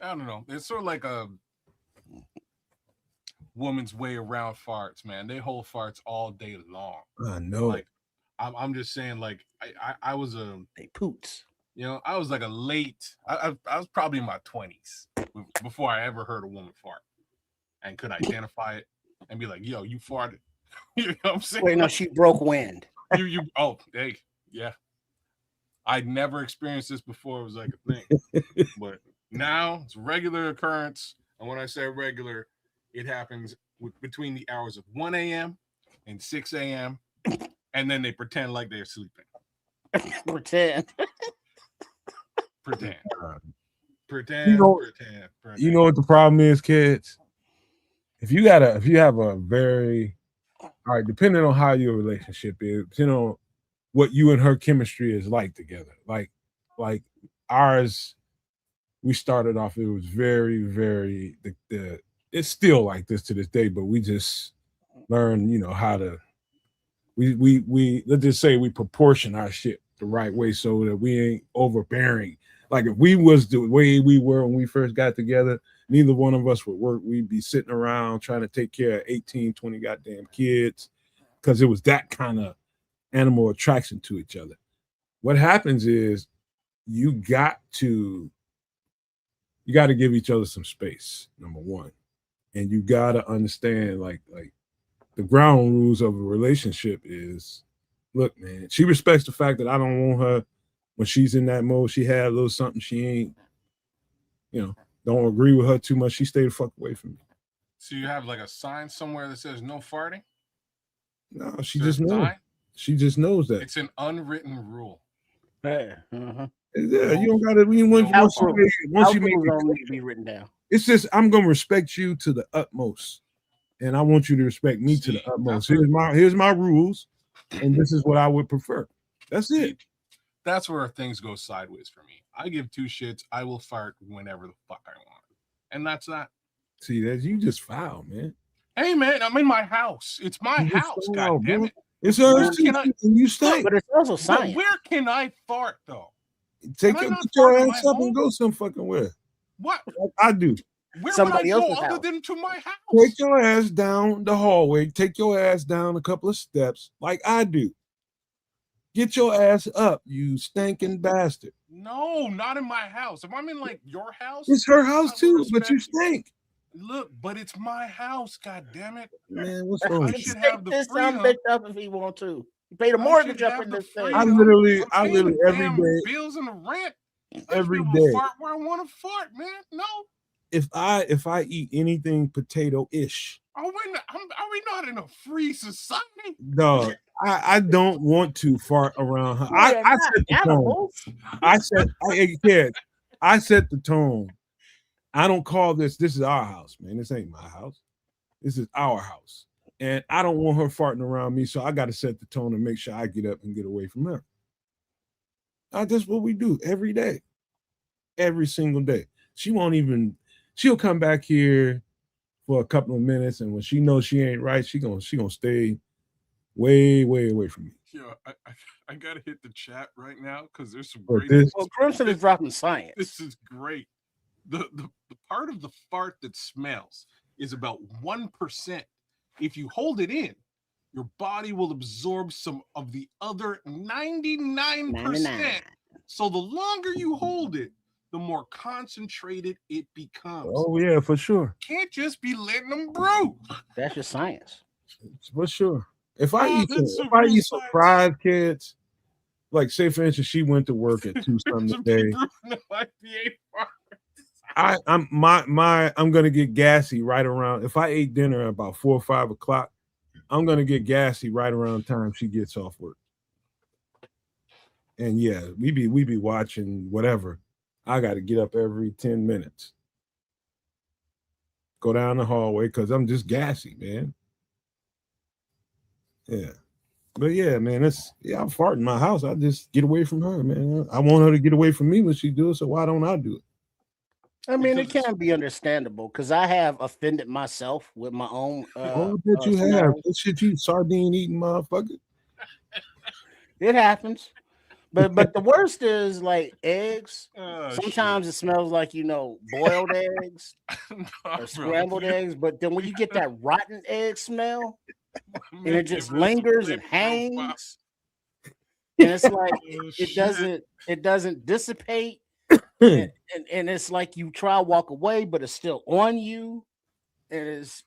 I don't know. It's sort of like a woman's way around farts, man. They hold farts all day long. I know. Like, I'm just saying, like, I was they poots. You know, I was like a late. I was probably in my 20s before I ever heard a woman fart and could identify it and be like, "Yo, you farted." You know what I'm saying? Wait, no, she broke wind. Oh, hey, yeah. I'd never experienced this before. It was like a thing, but now it's a regular occurrence. And when I say regular, it happens between the hours of 1 a.m. and 6 a.m. And then they pretend like they're sleeping. Pretend. You know what the problem is, kids? If you have a very, all right, depending on how your relationship is, depending on what you and her chemistry is like together, like ours, we started off, it was very, very, it's still like this to this day, but we just learned, how to, we let's just say we proportion our shit the right way so that we ain't overbearing. Like if we was the way we were when we first got together, neither one of us would work. We'd be sitting around trying to take care of 18, 20 goddamn kids because it was that kind of animal attraction to each other. What happens is you got to give each other some space, number one. And you got to understand like the ground rules of a relationship is, look, man, she respects the fact that I don't want her when she's in that mode. She had a little something she ain't, don't agree with her too much. She stay the fuck away from me. So you have like a sign somewhere that says no farting? No, she just knows. She just knows that. It's an unwritten rule. Yeah, yeah, you don't gotta. Once you make it be written down. It's just I'm gonna respect you to the utmost, and I want you to respect me to the utmost. Here's my rules, and this is what I would prefer. That's it. That's where things go sideways for me. I give 2 shits. I will fart whenever the fuck I want, and that's that. See, that you just foul, man. Hey, man, I'm in my house. It's my house. God damn it. It's yours too. And you stay. But it's also science. Where can I fart though? Get your ass up and go some fucking where. What? Like I do. Where would I go other than to my house? Take your ass down the hallway. Take your ass down a couple of steps like I do. Get your ass up, you stinking bastard. No, not in my house. If I'm in like your house, it's her house too, but you stink. Look, but it's my house. God damn it, man! What's wrong? I should have the freedom. Bitch up if he want to. You pay the mortgage up in this thing. I literally every day bills and the rent. Every day. Fart where I want to fart, man. No. If I eat anything potato-ish, are we not in a free society? Dog, I don't want to fart around her. I set the tone. I set the tone. I don't call this is our house, man. This ain't my house. This is our house. And I don't want her farting around me, so I got to set the tone and make sure I get up and get away from her. That's what we do every day. Every single day. She'll come back here for a couple of minutes, and when she knows she ain't right, she gonna stay way, way away from me. Yo, I gotta hit the chat right now because there's some great. Well, Crimson is dropping science. This is great. the part of the fart that smells is about 1%. If you hold it in, your body will absorb some of the other 99%. 99. So the longer you hold it, the more concentrated it becomes. Oh yeah, for sure. Can't just be letting them brew. That's your science. For sure. If I Oh, eat that's some if I real eat some science. fried kids, like say for instance, she went to work at 2 something Some be today. brewing the IPA fart. I'm gonna get gassy right around if I ate dinner about 4 or 5 o'clock, I'm gonna get gassy right around the time she gets off work. And yeah, we be watching whatever. I gotta get up every 10 minutes. Go down the hallway because I'm just gassy, man. Yeah. But yeah, man, I'm farting in my house. I just get away from her, man. I want her to get away from me when she do it, so why don't I do it? I mean, it Because can be understandable because I have offended myself with my own. Oh, that you have smells. that shit, you sardine eating motherfucker. It happens, but the worst is like eggs. oh, Sometimes it smells like boiled eggs shit. or Bro, scrambled eggs. But then when you get that rotten egg smell and man, it just give her some lingers and flavor profile. hangs, and it's like Oh, it shit. doesn't dissipate, Hmm. and it's like you try to walk away, but it's still on you. And it's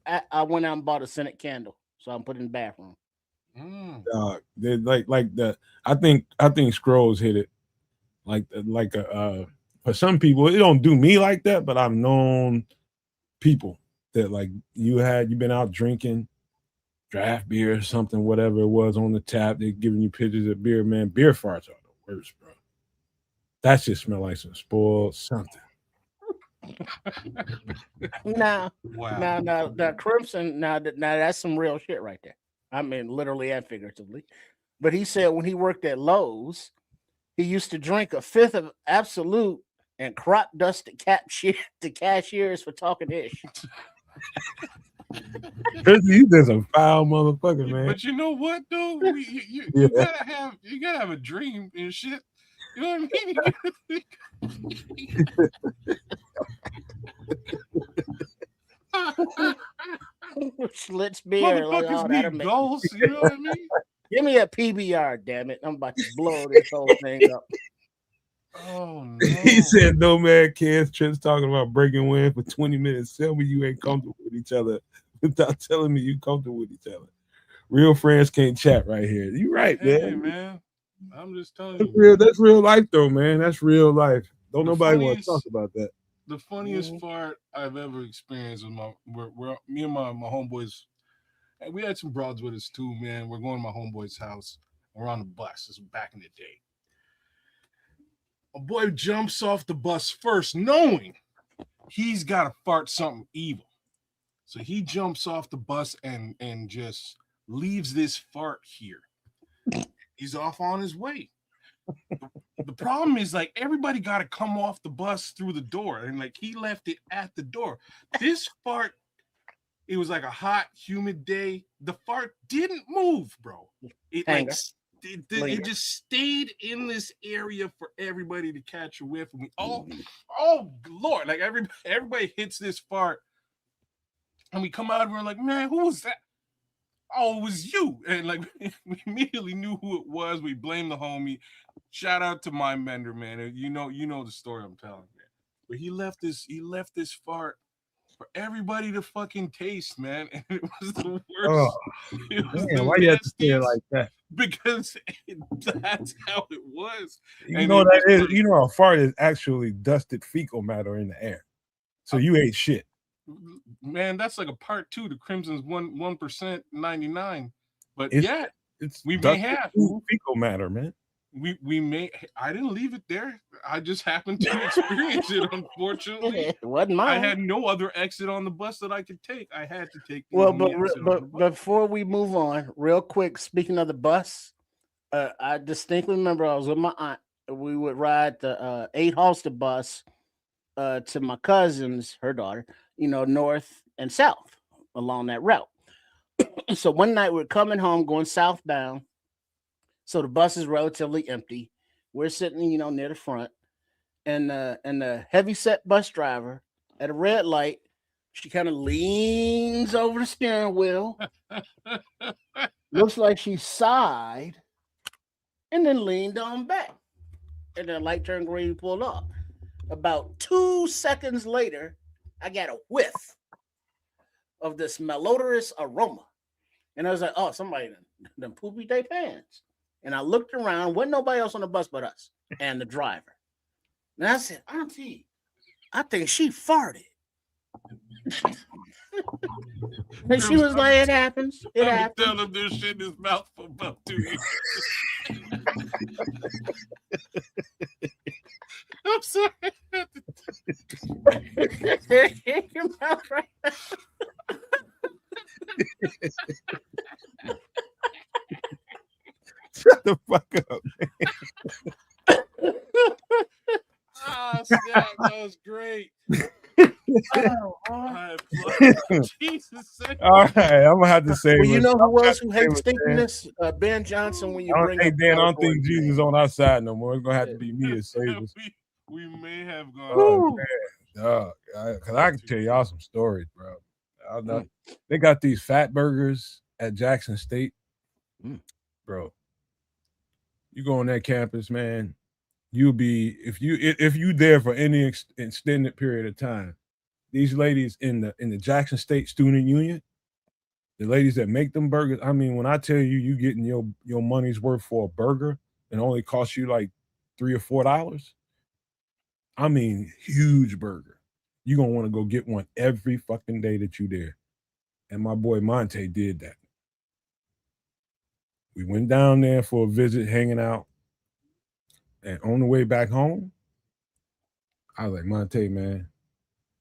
I went out and bought a scented candle, so I'm putting it in the bathroom. Dog, they like the I think Scrolls hit it like for some people it don't do me like that, but I've known people that like you've been out drinking draft beer or something, whatever it was on the tap, they're giving you pictures of beer, man. Beer farts are the worst, bro. That shit smell like some spoiled something. Now, Wow. now, Crimson. Now that's some real shit right there. I mean, literally and figuratively. But he said when he worked at Lowe's, he used to drink a fifth of Absolute and crop dust the cashiers for talking ish. He's just a foul motherfucker, man. But you know what though? You Yeah. you gotta have a dream and shit. You know what I mean? Schlitz beer, like Motherfuckers that'll need make. goals. You know what I mean? Give me a PBR, damn it! I'm about to blow this whole thing up. Oh no. He said Nomad Kids Trent's talking about breaking wind for 20 minutes. Tell me you ain't comfortable with each other without telling me you comfortable with each other. Real friends can't chat right here. You right, Hey man. man. I'm just telling That's you. real. That's real life, though, man. That's real life. Don't The nobody want to talk funniest about that. the funniest part I've ever experienced was we're me and my homeboys, and we had some broads with us too, man. We're going to my homeboy's house. We're on the bus. This was back in the day. A boy jumps off the bus first, knowing he's got to fart something evil. So he jumps off the bus and just leaves this fart here. He's off on his way. The problem is like everybody got to come off the bus through the door, and like he left it at the door. This fart, it was like a hot, humid day. The fart didn't move, bro. It like Hanger. it Linger. just stayed in this area for everybody to catch a whiff. And we oh Lord, like everybody hits this fart, and we come out and we're like, man, who was that? Oh, it was you. And like we immediately knew who it was. We blamed the homie. Shout out to my mender, man. You know the story I'm telling, man. But he left this fart for everybody to fucking taste, man. And it was the worst. Oh, It was man, the why you have to say it nastiest like that? because that's how it was. You And know it that was is. You know, a fart is actually dusted fecal matter in the air. So you ate shit. man, that's like a part 2 to Crimson's 1% 99. But It's yeah, it's we may dusted have. fecal matter, man. We may. I didn't leave it there. I just happened to experience it. Unfortunately, It wasn't I mine. had no other exit on the bus that I could take. I had to take the Well, only exit on the bus. before we move on, real quick, speaking of the bus, I distinctly remember I was with my aunt. We would ride the 8 Halster bus to my cousin's, her daughter, north and south along that route. So one night we're coming home going southbound. So the bus is relatively empty. We're sitting, near the front. and the heavyset bus driver at a red light, she kind of leans over the steering wheel, looks like she sighed, and then leaned on back. And the light turned green, pulled off. About 2 seconds later, I got a whiff of this malodorous aroma. And I was like, oh, somebody done poopy their pants. And I looked around, wasn't nobody else on the bus but us and the driver. And I said, Auntie, I think she farted. And she was like, it happens. It I've been happens. telling this shit in his mouth for about 2 years. I'm sorry. Your mouth right now. Shut the fuck up. Ah, snap. That was great. Jesus. All right, I'm gonna have to say. Well, you know who else who hates Dan. stinkiness? Ben Johnson. When you bring Hey up Dan, I don't cowboy think Jesus things. on our side no more. It's gonna have to be me as Savers. We may have gone. Oh man, dog. Cause I can tell y'all some stories, bro. I know. They got these fat burgers at Jackson State, bro. You go on that campus, man. You'll be if you there for any extended period of time. These ladies in the Jackson State Student Union, the ladies that make them burgers. I mean, when I tell you, you getting your money's worth for a burger and only costs you like $3 or $4. I mean, huge burger. You're gonna want to go get one every fucking day that you there. And my boy Monte did that. We went down there for a visit, hanging out. And on the way back home, I was like, Monte, man,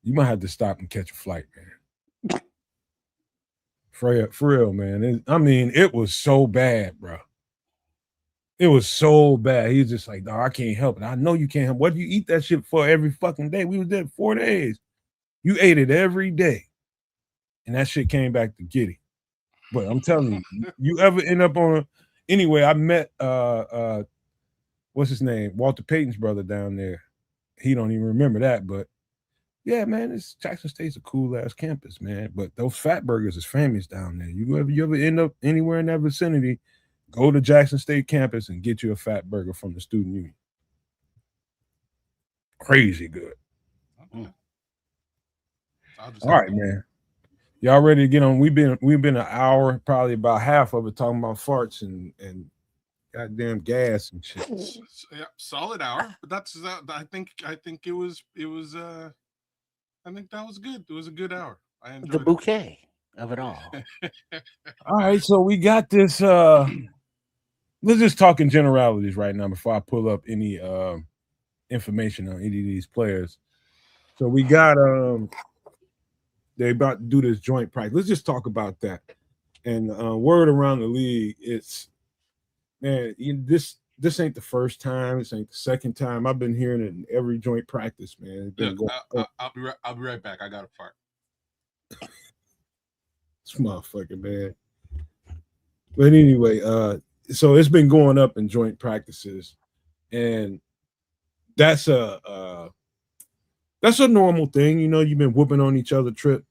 you might have to stop and catch a flight, man. For real, man. I mean, it was so bad, bro. It was so bad. He's just like, no, I can't help it. I know you can't help. What do you eat that shit for every fucking day? We was there 4 days. You ate it every day. And that shit came back to get it. But I'm telling you, you ever end up on anyway, I met what's his name? Walter Payton's brother down there. He don't even remember that, but yeah, man, it's Jackson State's a cool ass campus, man. But those fat burgers is famous down there. You ever end up anywhere in that vicinity, go to Jackson State campus and get you a fat burger from the student union. Crazy good. All right, man. Y'all ready to get on? We've been an hour, probably about half of it talking about farts and goddamn gas and shit. Yeah, solid hour, but that's I think it was I think that was good. It was a good hour. I enjoyed the bouquet of it all. All right, so we got this. Let's just talk in generalities right now before I pull up any information on any of these players. So we got they about to do this joint practice. Let's just talk about that. And word around the league, it's man, this ain't the first time. This ain't the second time. I've been hearing it in every joint practice, man. I'll be right back. I got a fart. This motherfucker, man. But anyway, so it's been going up in joint practices, and that's a normal thing. You know, you've been whooping on each other, Trip.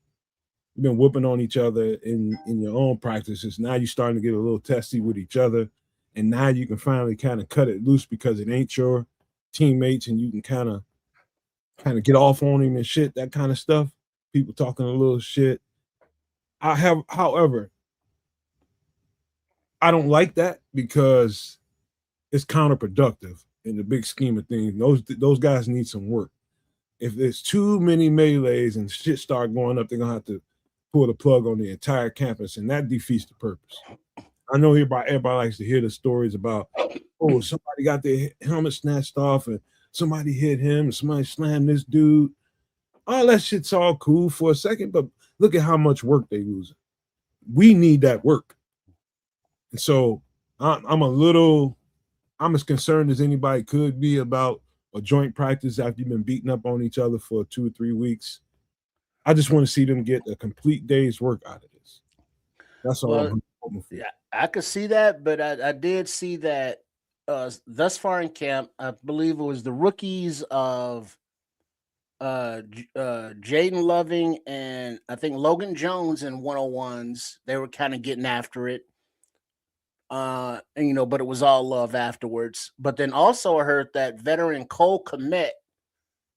You've been whooping on each other in your own practices. Now you're starting to get a little testy with each other. And now you can finally kind of cut it loose because it ain't your teammates, and you can kind of get off on him and shit, that kind of stuff. People talking a little shit. However, I don't like that because it's counterproductive in the big scheme of things. Those guys need some work. If there's too many melees and shit start going up, they're gonna have to pull the plug on the entire campus, and that defeats the purpose. I know everybody likes to hear the stories about, oh, somebody got their helmet snatched off and somebody hit him and somebody slammed this dude. All that shit's all cool for a second, but look at how much work they losing. We need that work. And so I'm as concerned as anybody could be about a joint practice after you've been beating up on each other for 2 or 3 weeks. I just want to see them get a complete day's work out of this. That's all I'm hoping for. Yeah, I could see that, but I did see that thus far in camp, I believe it was the rookies of Jaden Loving and I think Logan Jones in 101s. They were kind of getting after it. And, but it was all love afterwards. But then also I heard that veteran Cole Kmet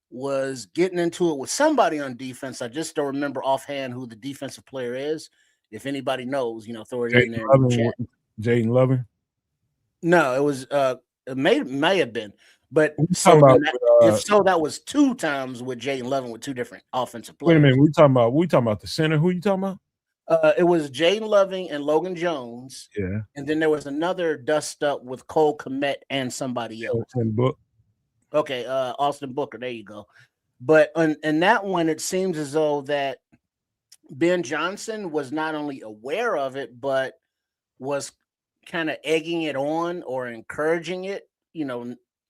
was getting into it with somebody on defense. I just don't remember offhand who the defensive player is. If anybody knows, throw it in there in the chat. Jaden Loving. No, it was it may have been, but so about, if so, that was 2 times with Jaden Loving with 2 different offensive players. Wait a minute, we talking about the center. Who you talking about? It was Jaden Loving and Logan Jones. Yeah, and then there was another dust up with Cole Kmet and somebody else. Okay, Austin Booker. There you go. But in that one, it seems as though that Ben Johnson was not only aware of it, but was kind of egging it on or encouraging it,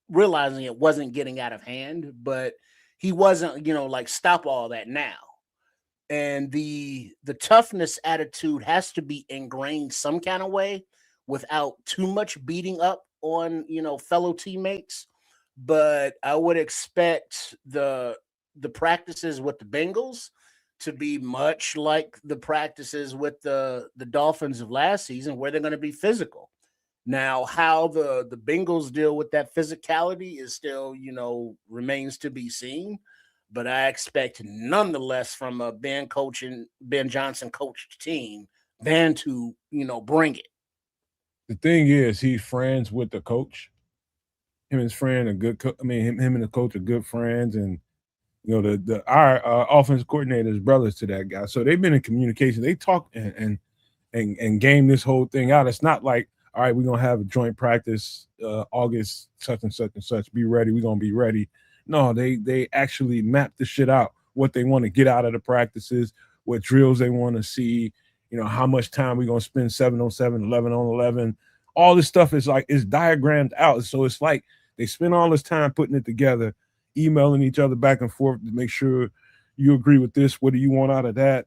realizing it wasn't getting out of hand, but he wasn't, like, stop all that now. And the toughness attitude has to be ingrained some kind of way without too much beating up on, fellow teammates. But I would expect the practices with the Bengals to be much like the practices with the Dolphins of last season, where they're going to be physical. Now, how the Bengals deal with that physicality is still, remains to be seen. But I expect nonetheless from a Ben Johnson coached team, Ben to, bring it. The thing is, he's friends with the coach. Him and his friend are good. Him and the coach are good friends, and our offensive coordinator is brothers to that guy. So they've been in communication. They talk and game this whole thing out. It's not like, all right, we're gonna have a joint practice August such and such and such. Be ready. We're gonna be ready. No, they actually map the shit out. What they want to get out of the practices, what drills they want to see. How much time we're gonna spend 7 on 7, 11 on 11. All this stuff is diagrammed out. So it's like they spend all this time putting it together, emailing each other back and forth to make sure you agree with this. What do you want out of that?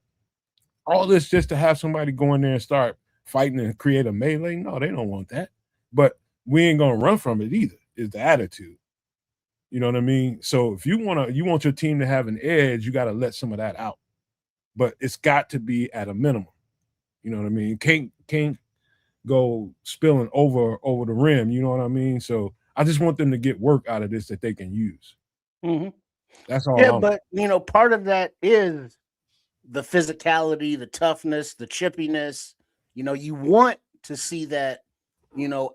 All this just to have somebody go in there and start fighting and create a melee. No, they don't want that. But we ain't gonna run from it either. Is the attitude. You know what I mean? So if you want your team to have an edge, you got to let some of that out. But it's got to be at a minimum. You know what I mean? You can't go spilling over the rim. You know what I mean? So I just want them to get work out of this that they can use. Mm-hmm. That's all. Yeah, but part of that is the physicality, the toughness, the chippiness. You want to see that.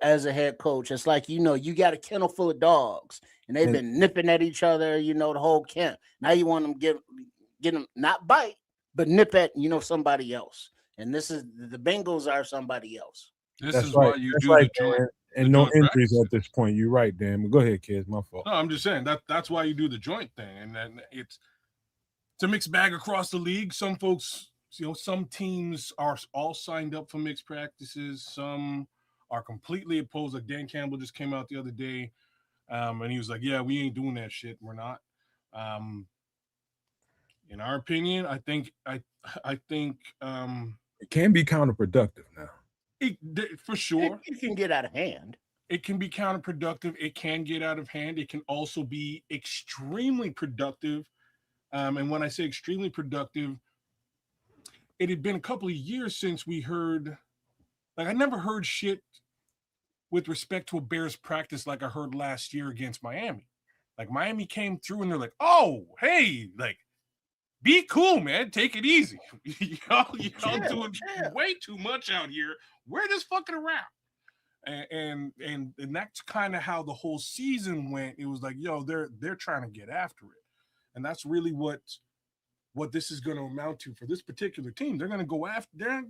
As a head coach, it's like you got a kennel full of dogs, and they've been nipping at each other. The whole camp. Now you want them get them not bite, but nip at somebody else. And this is the Bengals are somebody else. This is why you do the joint. And no injuries at this point. You're right, Dan. But go ahead, kids. My fault. No, I'm just saying that's why you do the joint thing, and then it's a mixed bag across the league. Some folks, some teams are all signed up for mixed practices. Some are completely opposed. Like Dan Campbell just came out the other day, and he was like, "Yeah, we ain't doing that shit. We're not." In our opinion, I think it can be counterproductive now. For sure, it can get out of hand. It can be counterproductive. It can get out of hand. It can also be extremely productive. And when I say extremely productive, it had been a couple of years since we heard, I never heard shit with respect to a Bears practice like I heard last year against Miami. Like Miami came through and they're like, "Oh, hey, be cool, man. Take it easy. y'all doing way too much out here. We're just fucking around." And that's kind of how the whole season went. It was like, yo, they're trying to get after it, and that's really what this is going to amount to for this particular team. They're going to go after. They're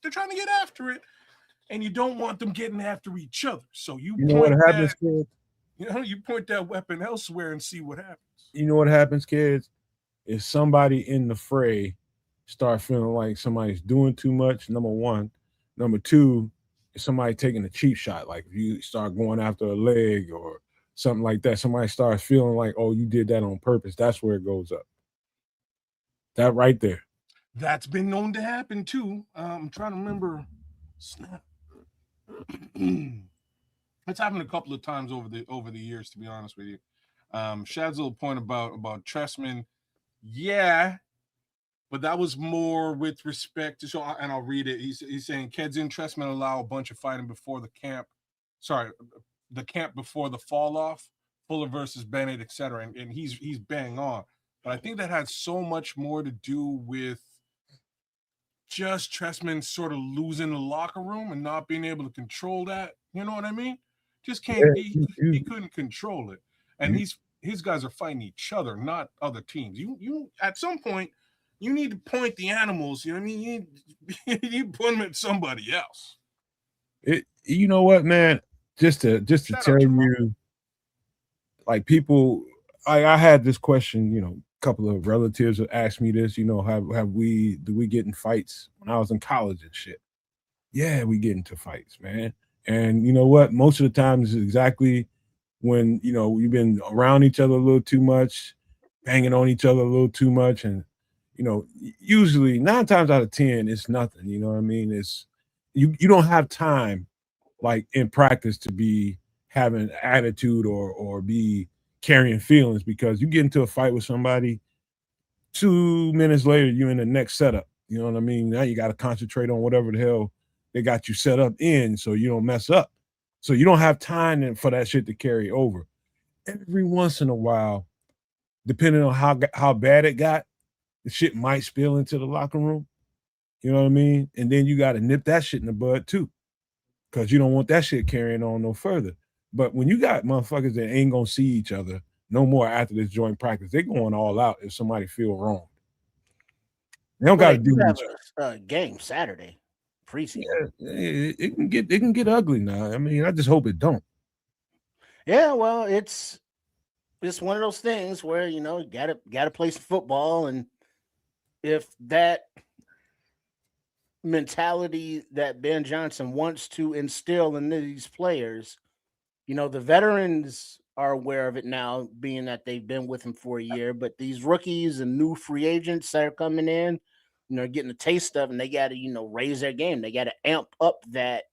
trying to get after it, and you don't want them getting after each other. So you know what happens, kids. You point that weapon elsewhere and see what happens. You know what happens, kids? If somebody in the fray start feeling like somebody's doing too much, number one. Number two, if somebody taking a cheap shot, like if you start going after a leg or something like that, somebody starts feeling like, oh, you did that on purpose. That's where it goes up. That right there. That's been known to happen too. I'm trying to remember. Snap. It's happened a couple of times over the years, to be honest with you. Shad's little point about Tressman, yeah, but that was more with respect to, and I'll read it. He's saying Keds and Tressman allow a bunch of fighting before the camp. Sorry, the camp before the fall off. Fuller versus Bennett, etc. And he's bang on. But I think that had so much more to do with just Tressman sort of losing the locker room and not being able to control that. You know what I mean? Just can't. He couldn't control it, and his guys are fighting each other, not other teams. You at some point you need to point the animals. You know what I mean? You put them at somebody else. You know what, man? Just to tell you, like people, I had this question. You know, a couple of relatives have asked me this. You know, do we get in fights when I was in college and shit? Yeah, we get into fights, man. And you know what? Most of the time is exactly when we've been around each other a little too much, banging on each other a little too much, and usually 9 times out of 10, it's nothing. You know what I mean? It's you don't have time like in practice to be having attitude or be carrying feelings because you get into a fight with somebody 2 minutes later, you're in the next setup. You know what I mean? Now you got to concentrate on whatever the hell they got you set up in so you don't mess up. So you don't have time for that shit to carry over. Every once in a while, depending on how bad it got, the shit might spill into the locker room. You know what I mean? And then you got to nip that shit in the bud too, because you don't want that shit carrying on no further. But when you got motherfuckers that ain't gonna see each other no more after this joint practice, they're going all out if somebody feel wrong. They don't got to do a game Saturday preseason. Yeah, it can get ugly now. I mean, I just hope it don't. Yeah, well, it's one of those things where you gotta play some football, and if that mentality that Ben Johnson wants to instill in these players, the veterans are aware of it now, being that they've been with him for a year. But these rookies and new free agents that are coming in, getting a taste of, and they got to, raise their game. They got to amp up that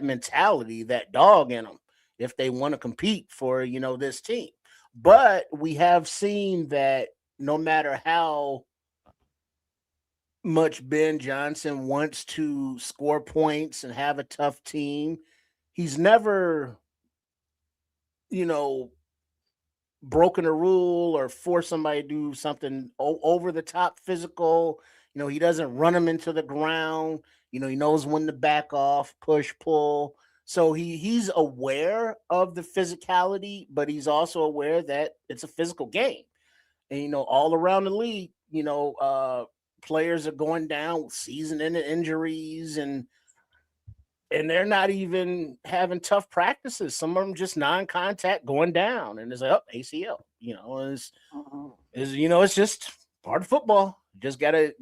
mentality, that dog in them, if they want to compete for, this team. But we have seen that no matter how much Ben Johnson wants to score points and have a tough team, he's never, broken a rule or forced somebody to do something over the top physical. He doesn't run them into the ground. He knows when to back off, push, pull. So he's aware of the physicality, but he's also aware that it's a physical game. And all around the league, players are going down with season-ending injuries, and they're not even having tough practices. Some of them just non-contact going down, and it's like, ACL. It's just part of football. Just gotta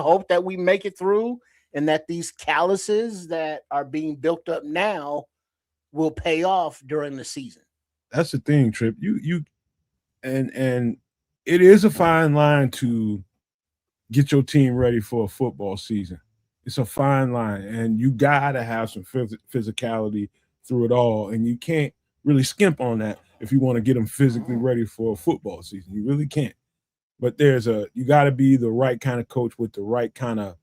hope that we make it through, and that these calluses that are being built up now will pay off during the season. That's the thing, Trip. And it is a fine line to get your team ready for a football season. It's a fine line, and you gotta have some physicality through it all, and you can't really skimp on that if you want to get them physically ready for a football season. You really can't. But you got to be the right kind of coach with the right kind of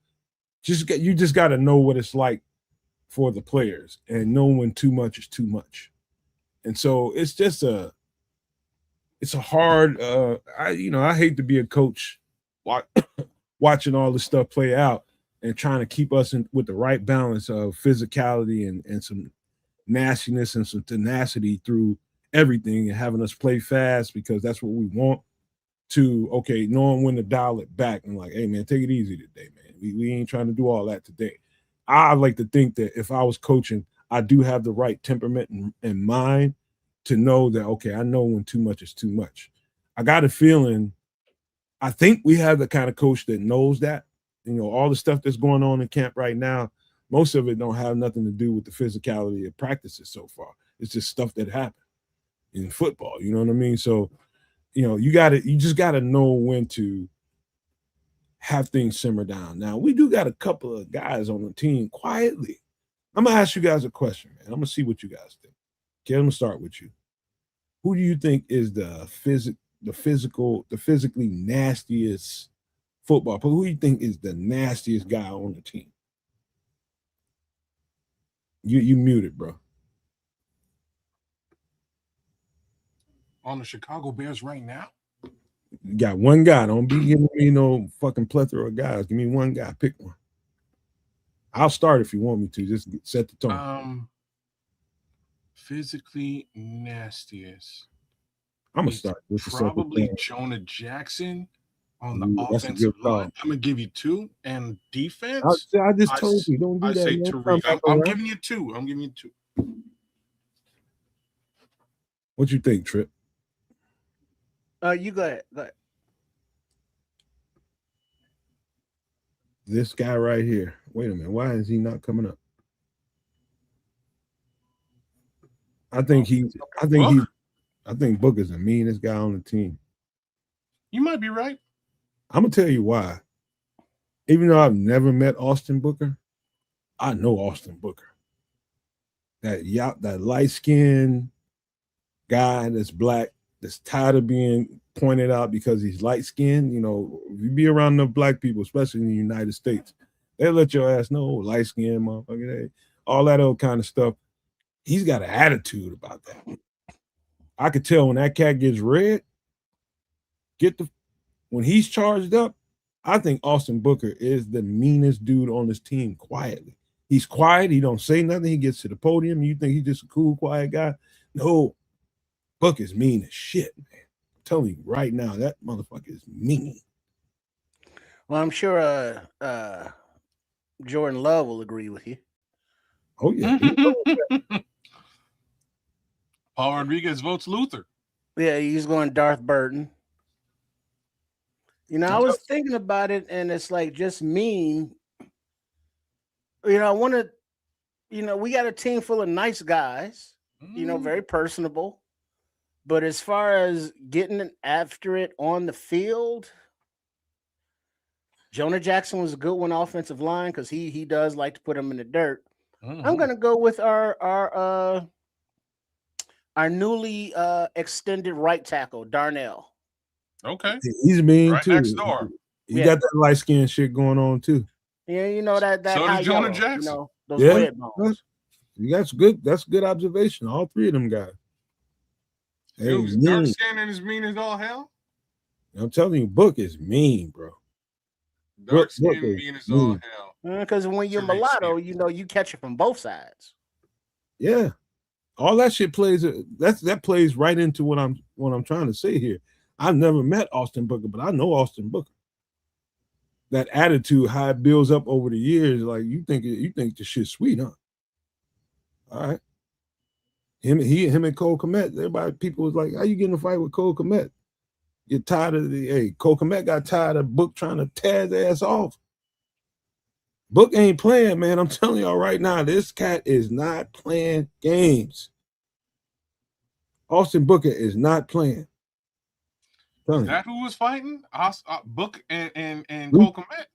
you just got to know what it's like for the players and know when too much is too much. And so it's just it's a hard. I hate to be a coach watching all this stuff play out and trying to keep us with the right balance of physicality and some nastiness and some tenacity through everything, and having us play fast because that's what we want, to knowing when to dial it back and like, hey man, take it easy today, man. We ain't trying to do all that today. I like to think that if I was coaching, I do have the right temperament and mind to know that, I know when too much is too much. I got a feeling, I think we have the kind of coach that knows that. All the stuff that's going on in camp right now, most of it don't have nothing to do with the physicality of practices so far. It's just stuff that happened in football. You know what I mean? So, you just gotta know when to have things simmer down. Now, we do got a couple of guys on the team quietly I'm gonna ask you guys a question, man. I'm gonna see what you guys think. Okay, I'm gonna start with you. Who do you think is the physically nastiest football player? Who do you think is the nastiest guy on the team? You muted, bro. On the Chicago Bears right now? You got one guy. Don't be giving me no fucking plethora of guys. Give me one guy. Pick one. I'll start if you want me to. Just set the tone. Physically nastiest. I'm gonna start with probably Jonah Jackson on the That's a offensive good call. line. I'm gonna give you 2. And defense, I just told you, don't do I that. say man. Tariq. I'm giving you 2. I'm giving you 2. What you think, Trip? You go ahead. Go ahead. This guy right here. Wait a minute. Why is he not coming up? I think Booker's the meanest guy on the team. You might be right. I'm gonna tell you why. Even though I've never met Austin Booker, I know Austin Booker. That light-skinned guy that's black, that's tired of being pointed out because he's light-skinned. You know, if you be around enough black people, especially in the United States, they'll let your ass know, light-skinned motherfucker, all that old kind of stuff. He's got an attitude about that. I could tell when that cat gets red, when he's charged up, I think Austin Booker is the meanest dude on this team quietly. He's quiet. He don't say nothing. He gets to the podium. You think he's just a cool, quiet guy? No. Booker's mean as shit, man. I'm telling you right now, that motherfucker is mean. Well, I'm sure Jordan Love will agree with you. Oh, yeah. Paul Rodriguez votes Luther. Yeah, he's going Darth Burton. You know, I was thinking about it, and it's like just mean. You know, I want to, we got a team full of nice guys, very personable. But as far as getting after it on the field, Jonah Jackson was a good one offensive line because he does like to put him in the dirt. I'm gonna go with our newly extended right tackle, Darnell. Okay. He's mean right too. Next door. He got that light skin shit going on too. Yeah, that so high does Jonah yellow, Jackson. those red bones. That's good. That's good observation. All 3 of them guys. Dude's dark skin and as mean as all hell. I'm telling you, Book is mean, bro. Dark skin mean as all hell. Because when you're mulatto, you catch it from both sides. Yeah, all that shit plays. That plays right into what I'm trying to say here. I've never met Austin Booker, but I know Austin Booker. That attitude, how it builds up over the years, like you think the shit's sweet, huh? All right. Him and Cole Kmet, people was like, how you getting in a fight with Cole Kmet? You're tired of Cole Kmet got tired of Book trying to tear his ass off. Book ain't playing, man. I'm telling y'all right now, this cat is not playing games. Austin Booker is not playing. Is that who was fighting? Book and Cole Kmet?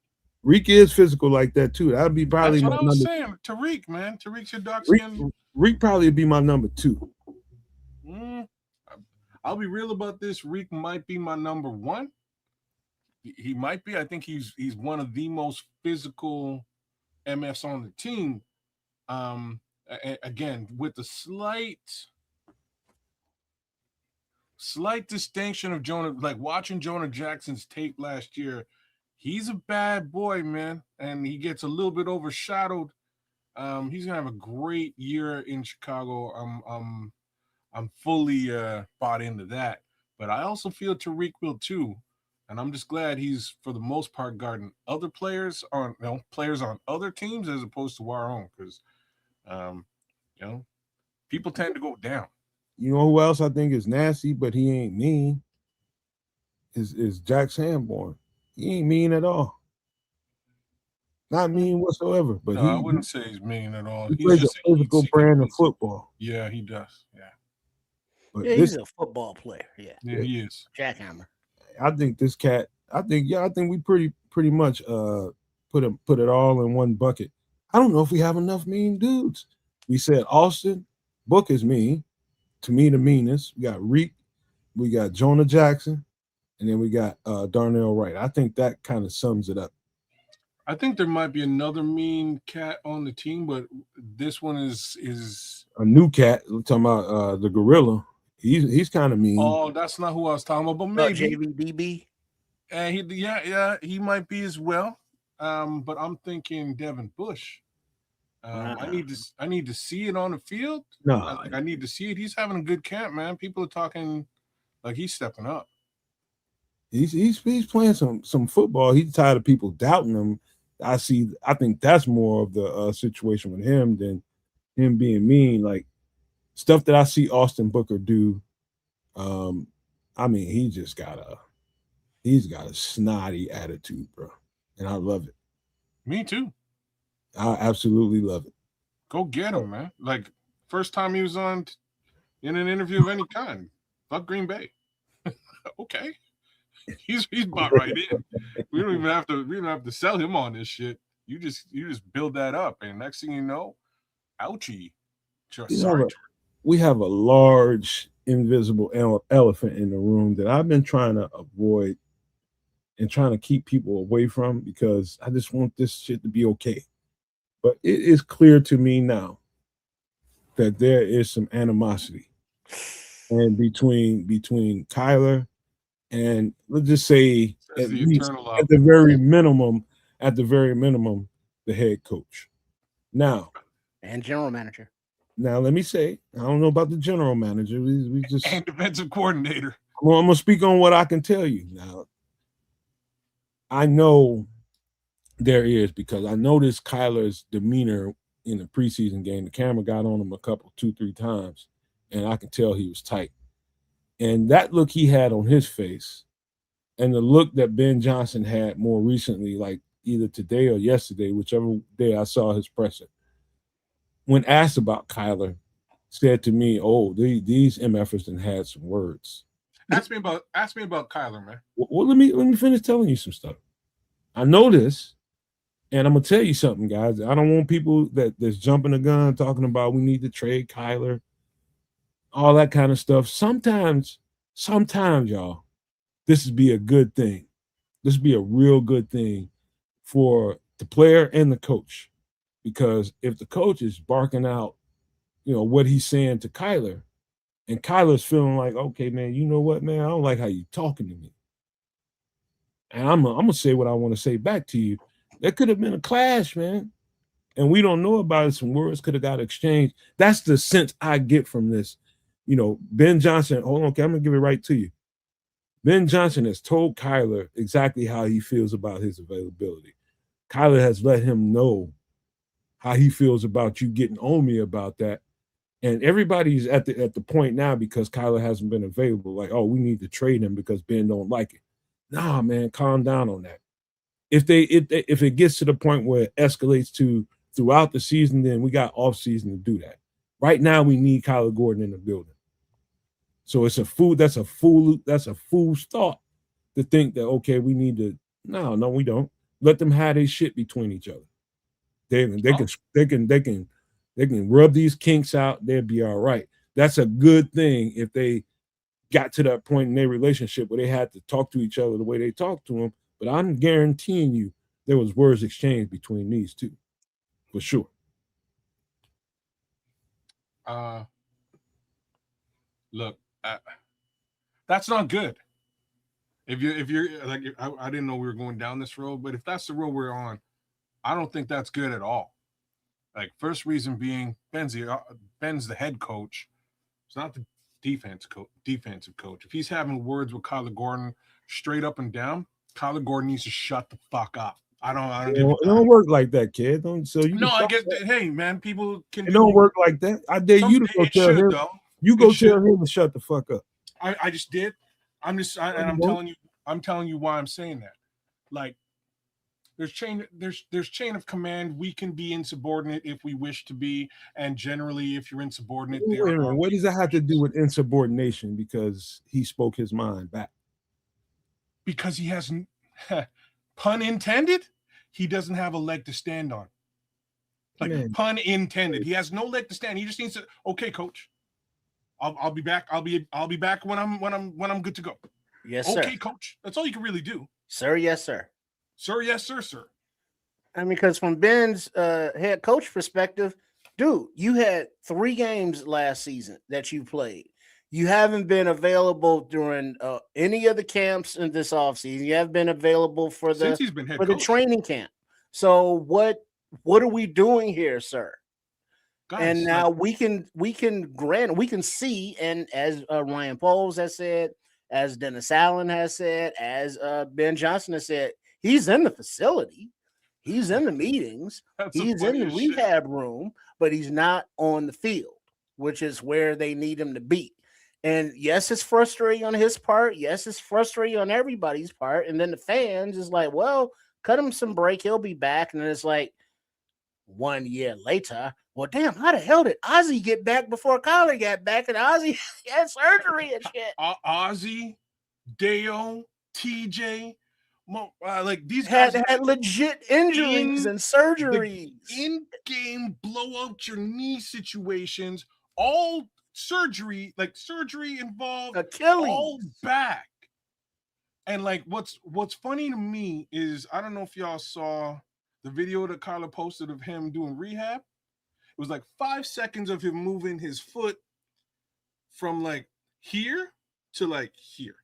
Reek is physical like that too. That'd be probably That's what I was saying. Tariq, man. Tariq's your dark skin. Reek probably be my number 2. I'll be real about this. Reek might be my number 1. He might be. I think he's one of the most physical MFs on the team. Again, with the slight distinction of Jonah, like watching Jonah Jackson's tape last year. He's a bad boy, man, and he gets a little bit overshadowed. He's gonna have a great year in Chicago. I'm fully bought into that, but I also feel Tariq will too, and I'm just glad he's for the most part guarding other players on players on other teams as opposed to our own, because people tend to go down. You know who else I think is nasty, but he ain't mean? Is Jack Sanborn. He ain't mean at all. Not mean whatsoever. But I wouldn't say he's mean at all. He plays a physical brand of football. Yeah, he does. Yeah. But he's a football player. Yeah, he is. Jackhammer. I think this cat. I think we pretty much put it all in one bucket. I don't know if we have enough mean dudes. We said Austin, Book is mean. To me, the meanest. We got Reek, we got Jonah Jackson, and then we got Darnell Wright. I think that kind of sums it up. I think there might be another mean cat on the team, but this one is. A new cat, we're talking about the gorilla. He's kind of mean. Oh, that's not who I was talking about, but maybe JVDB. He might be as well. But I'm thinking Devin Bush. I need to see it on the field. No, I need to see it. He's having a good camp, man. People are talking like he's stepping up. he's playing some football. He's tired of people doubting him. I think that's more of the situation with him than him being mean. Like stuff that I see Austin Booker do. I mean, he's got a snotty attitude, bro, and I love it. Me too. I absolutely love it. Go get him, man. Like first time he was on in an interview of any kind. Fuck Green Bay. Okay. He's bought right in. We don't have to sell him on this shit. You just build that up, and next thing you know, ouchie. We have a large invisible elephant in the room that I've been trying to avoid and trying to keep people away from because I just want this shit to be okay. But it is clear to me now that there is some animosity and between Kyler and let's just say at the very minimum, the head coach. Now and general manager. Now let me say, I don't know about the general manager. We just and defensive coordinator. Well, I'm gonna speak on what I can tell you. Now, I know there is because I noticed Kyler's demeanor in the preseason game. The camera got on him 2-3 times, and I can tell he was tight. And that look he had on his face, and the look that Ben Johnson had more recently, like either today or yesterday, whichever day I saw his presser, when asked about Kyler, said to me, "Oh, these MFers done had some words." Ask me about Kyler, man. Well, let me finish telling you some stuff. I know this, and I'm gonna tell you something, guys. I don't want people that's jumping the gun talking about we need to trade Kyler, all that kind of stuff. Sometimes, y'all, this would be a good thing. This would be a real good thing for the player and the coach. Because if the coach is barking out, what he's saying to Kyler, and Kyler's feeling like, okay, man, you know what, man, I don't like how you talking to me. And I'm gonna say what I want to say back to you. There could have been a clash, man. And we don't know about it. Some words could have got exchanged. That's the sense I get from this. Ben Johnson, hold on, okay, I'm gonna give it right to you. Ben Johnson has told Kyler exactly how he feels about his availability. Kyler has let him know how he feels about you getting on me about that. And everybody's at the point now because Kyler hasn't been available. Like, oh, we need to trade him because Ben don't like it. Nah, man, calm down on that. If it gets to the point where it escalates to throughout the season, then we got off season to do that. Right now, we need Kyler Gordon in the building. So that's a fool's thought to think that okay, we need to. No, we don't. Let them have their shit between each other. They can rub these kinks out. They'll be all right. That's a good thing if they got to that point in their relationship where they had to talk to each other the way they talked to them. But I'm guaranteeing you there was words exchanged between these two, for sure. Look, that's not good. If you're like, I didn't know we were going down this road, but if that's the road we're on, I don't think that's good at all. Like, first reason being, Ben's the head coach. It's not the defensive coach. If he's having words with Kyler Gordon straight up and down, Kyler Gordon needs to shut the fuck up. I don't work like that, kid. I guess. Hey, man, people can. It don't work like that. I dare you to go tell him. You go tell him to shut the fuck up. I just did. I'm telling you why I'm saying that. Like, there's chain of command. We can be insubordinate if we wish to be, and generally, if you're insubordinate, what does that have to do with insubordination? Because he spoke his mind back. Because he hasn't, pun intended, he doesn't have a leg to stand on. Like, Man. pun intended. He has no leg to stand. He just needs to. Okay, coach. I'll be back. I'll be back when I'm good to go. Yes, Okay, sir. coach. That's all you can really do. Sir, yes, sir. Sir, yes, sir, sir. I mean, because from Ben's head coach perspective, dude, you had 3 games last season that you played. You haven't been available during any of the camps in this offseason. You haven't been available for Since the he's been head coach. training camp. So what are we doing here, sir? Guys, and now we can see, and as Ryan Poles has said, as Dennis Allen has said, as Ben Johnson has said, he's in the facility, he's in the meetings, he's in the rehab room, but he's not on the field, which is where they need him to be. And yes, it's frustrating on his part. Yes, it's frustrating on everybody's part. And then the fans is like, well, cut him some break, he'll be back. And then it's like 1 year later, well, damn, how the hell did Ozzy get back before Kyler got back? And Ozzy had surgery and shit. Ozzy, Deo, TJ, like these guys had legit injuries and surgeries. In-game blow out your knee situations, all surgery involved, Achilles, all back. And like what's funny to me is, I don't know if y'all saw the video that Kyler posted of him doing rehab. It was like 5 seconds of him moving his foot from like here to like here.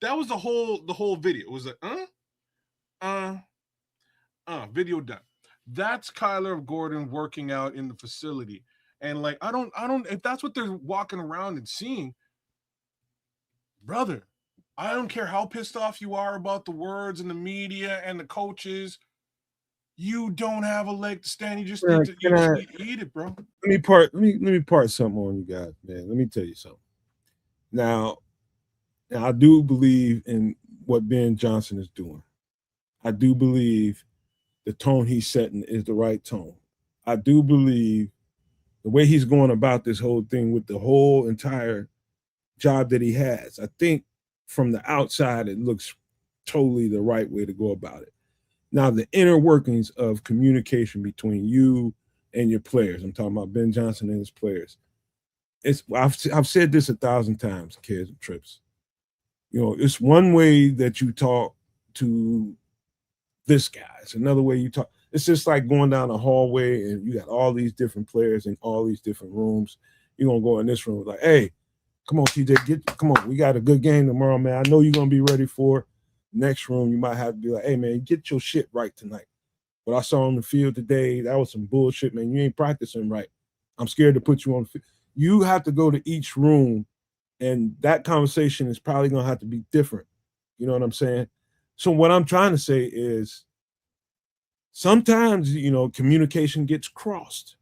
That was the whole video. It was like, video done. That's Kyler Gordon working out in the facility. And like, I don't, if that's what they're walking around and seeing, brother, I don't care how pissed off you are about the words and the media and the coaches. You don't have a leg to stand. You just need to eat it, bro. Let me part something on you guys, man. Let me tell you something. Now I do believe in what Ben Johnson is doing. I do believe the tone he's setting is the right tone. I do believe the way he's going about this whole thing with the whole entire job that he has. I think from the outside, it looks totally the right way to go about it. Now, the inner workings of communication between you and your players, I'm talking about Ben Johnson and his players. I've said this 1,000 times, kids and trips. You know, it's one way that you talk to this guy. It's another way you talk. It's just like going down a hallway and you got all these different players in all these different rooms. You're going to go in this room like, hey, come on, TJ, come on. We got a good game tomorrow, man. I know you're going to be ready for it. Next room, you might have to be like, hey, man, get your shit right tonight. What I saw on the field today, that was some bullshit, man. You ain't practicing right. I'm scared to put you on the field. You have to go to each room, and that conversation is probably going to have to be different. You know what I'm saying? So what I'm trying to say is sometimes, you know, communication gets crossed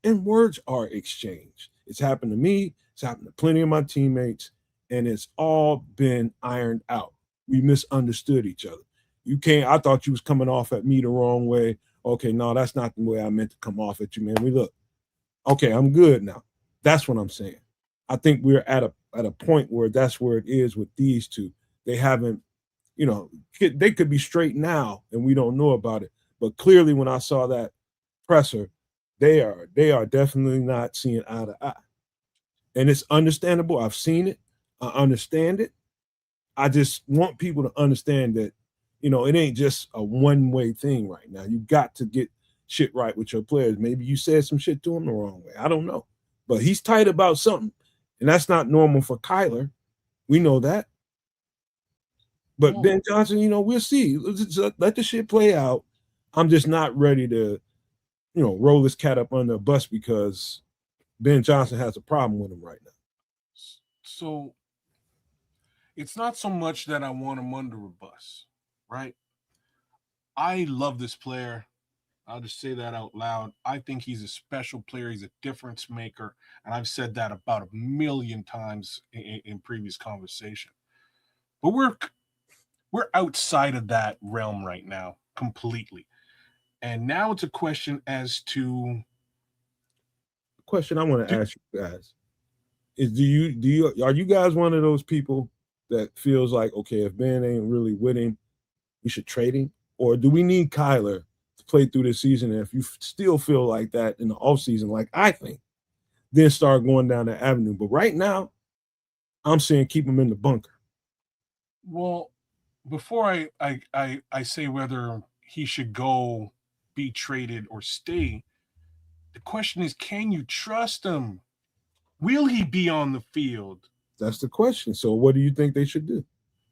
and words are exchanged. It's happened to me. It's happened to plenty of my teammates, and it's all been ironed out. We misunderstood each other. I thought you was coming off at me the wrong way. Okay, no, that's not the way I meant to come off at you, man. Okay, I'm good now. That's what I'm saying. I think we're at a point where that's where it is with these two. They haven't, you know, they could be straight now and we don't know about it. But clearly when I saw that presser, they are definitely not seeing eye to eye. And it's understandable. I've seen it. I understand it. I just want people to understand that, you know, it ain't just a one-way thing right now. You got to get shit right with your players. Maybe you said some shit to him the wrong way. I don't know. But he's tight about something. And that's not normal for Kyler. We know that. But Ben Johnson, you know, we'll see. Let the shit play out. I'm just not ready to, you know, roll this cat up under a bus because Ben Johnson has a problem with him right now. So it's not so much that I want him under a bus, right? I love this player. I'll just say that out loud. I think he's a special player. He's a difference maker. And I've said that about 1 million times in previous conversation. But we're outside of that realm right now completely. And now it's a question as to... The question I want to ask you guys is, are you guys one of those people that feels like, okay, if Ben ain't really with him, we should trade him? Or do we need Kyler to play through the season, and if you still feel like that in the offseason, like I think, then start going down that avenue. But right now, I'm saying keep him in the bunker. Well, before I say whether he should go, be traded, or stay, the question is, can you trust him? Will he be on the field? That's the question. So what do you think they should do?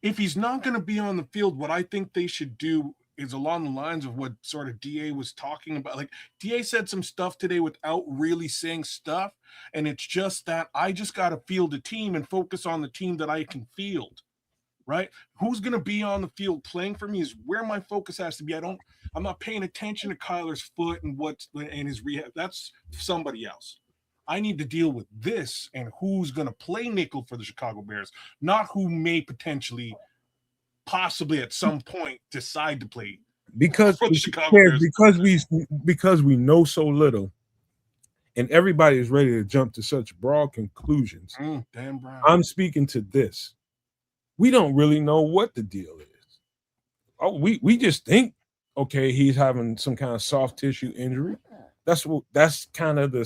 If he's not going to be on the field, what I think they should do is along the lines of what sort of DA was talking about. Like DA said some stuff today without really saying stuff. And it's just that I just got to field a team and focus on the team that I can field. Right? Who's going to be on the field playing for me is where my focus has to be. I'm not paying attention to Kyler's foot and what's in his rehab. That's somebody else. I need to deal with this and who's going to play nickel for the Chicago Bears, not who may potentially, possibly at some point decide to play Because for the Chicago Bears. because we know so little, and everybody is ready to jump to such broad conclusions. Dan Brown. I'm speaking to this. We don't really know what the deal is. Oh, we just think, okay, he's having some kind of soft tissue injury. That's kind of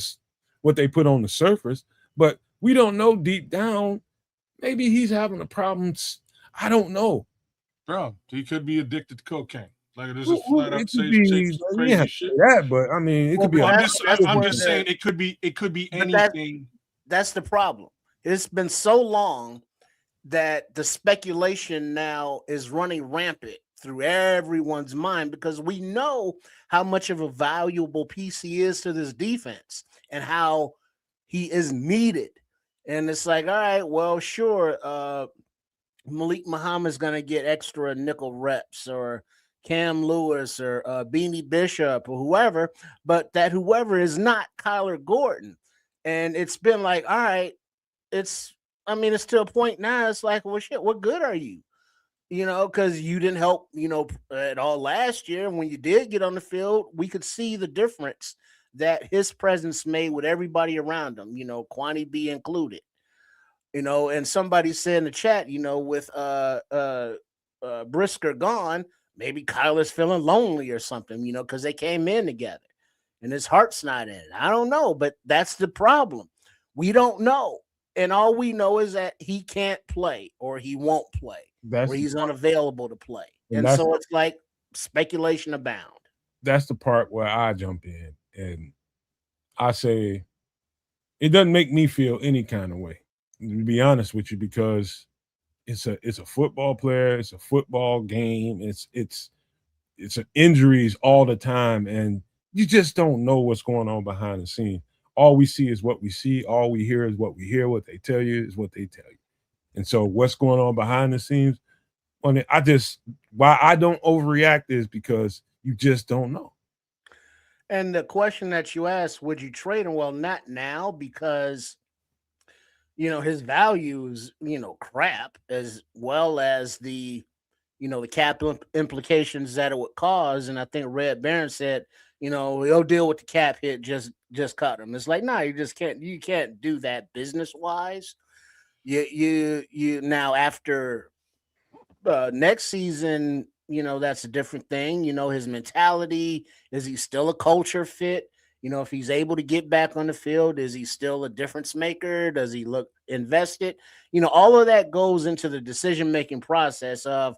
what they put on the surface, but we don't know deep down. Maybe he's having a problem. I don't know. Bro, he could be addicted to cocaine. Like there's a flat up say crazy shit. That, but I mean, it could be. I'm just saying it could be anything. That's the problem. It's been so long that the speculation now is running rampant through everyone's mind because we know how much of a valuable piece he is to this defense and how he is needed. And it's like, all right, well, sure, Malik Muhammad's going to get extra nickel reps, or Cam Lewis, or Beanie Bishop, or whoever, but that whoever is not Kyler Gordon. And it's been like, all right, it's to a point now. It's like, well, shit, what good are you? Because you didn't help, at all last year. When you did get on the field, we could see the difference that his presence made with everybody around him, Kwani B included. And somebody said in the chat, with Brisker gone, maybe Kyler's feeling lonely or something, because they came in together and his heart's not in it. I don't know, but that's the problem. We don't know. And all we know is that he can't play or he won't play or he's unavailable to play. And so it's like speculation abound. That's the part where I jump in and I say it doesn't make me feel any kind of way, to be honest with you, because it's a football player, it's a football game, it's injuries all the time, and you just don't know what's going on behind the scenes. All we see is what we see. All we hear is what we hear. What they tell you is what they tell you. And so what's going on behind the scenes, why I don't overreact is because you just don't know. And the question that you asked, would you trade him? Well, not now, because his value is, crap, as well as the cap implications that it would cause. And I think Red Baron said, he'll deal with the cap hit, just cut him. It's like, no, you can't do that business wise. You now after next season, that's a different thing. His mentality, is he still a culture fit? If he's able to get back on the field, is he still a difference maker? Does he look invested? All of that goes into the decision-making process of,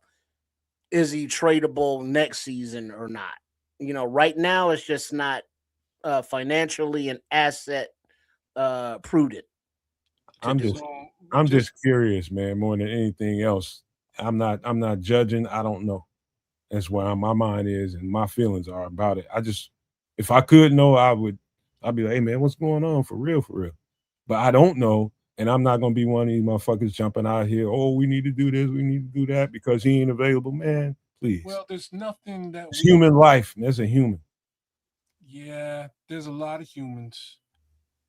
is he tradable next season or not? Right now it's just not financially and asset prudent. I'm just curious, man, more than anything else. I'm not judging. I don't know. That's where my mind is and my feelings are about it. If I could know, I'd be like, hey man, what's going on for real? But I don't know, and I'm not gonna be one of these motherfuckers jumping out here. Oh, we need to do this, we need to do that because he ain't available, man. Please. Well, there's nothing that it's human life. There's a human. Yeah, there's a lot of humans.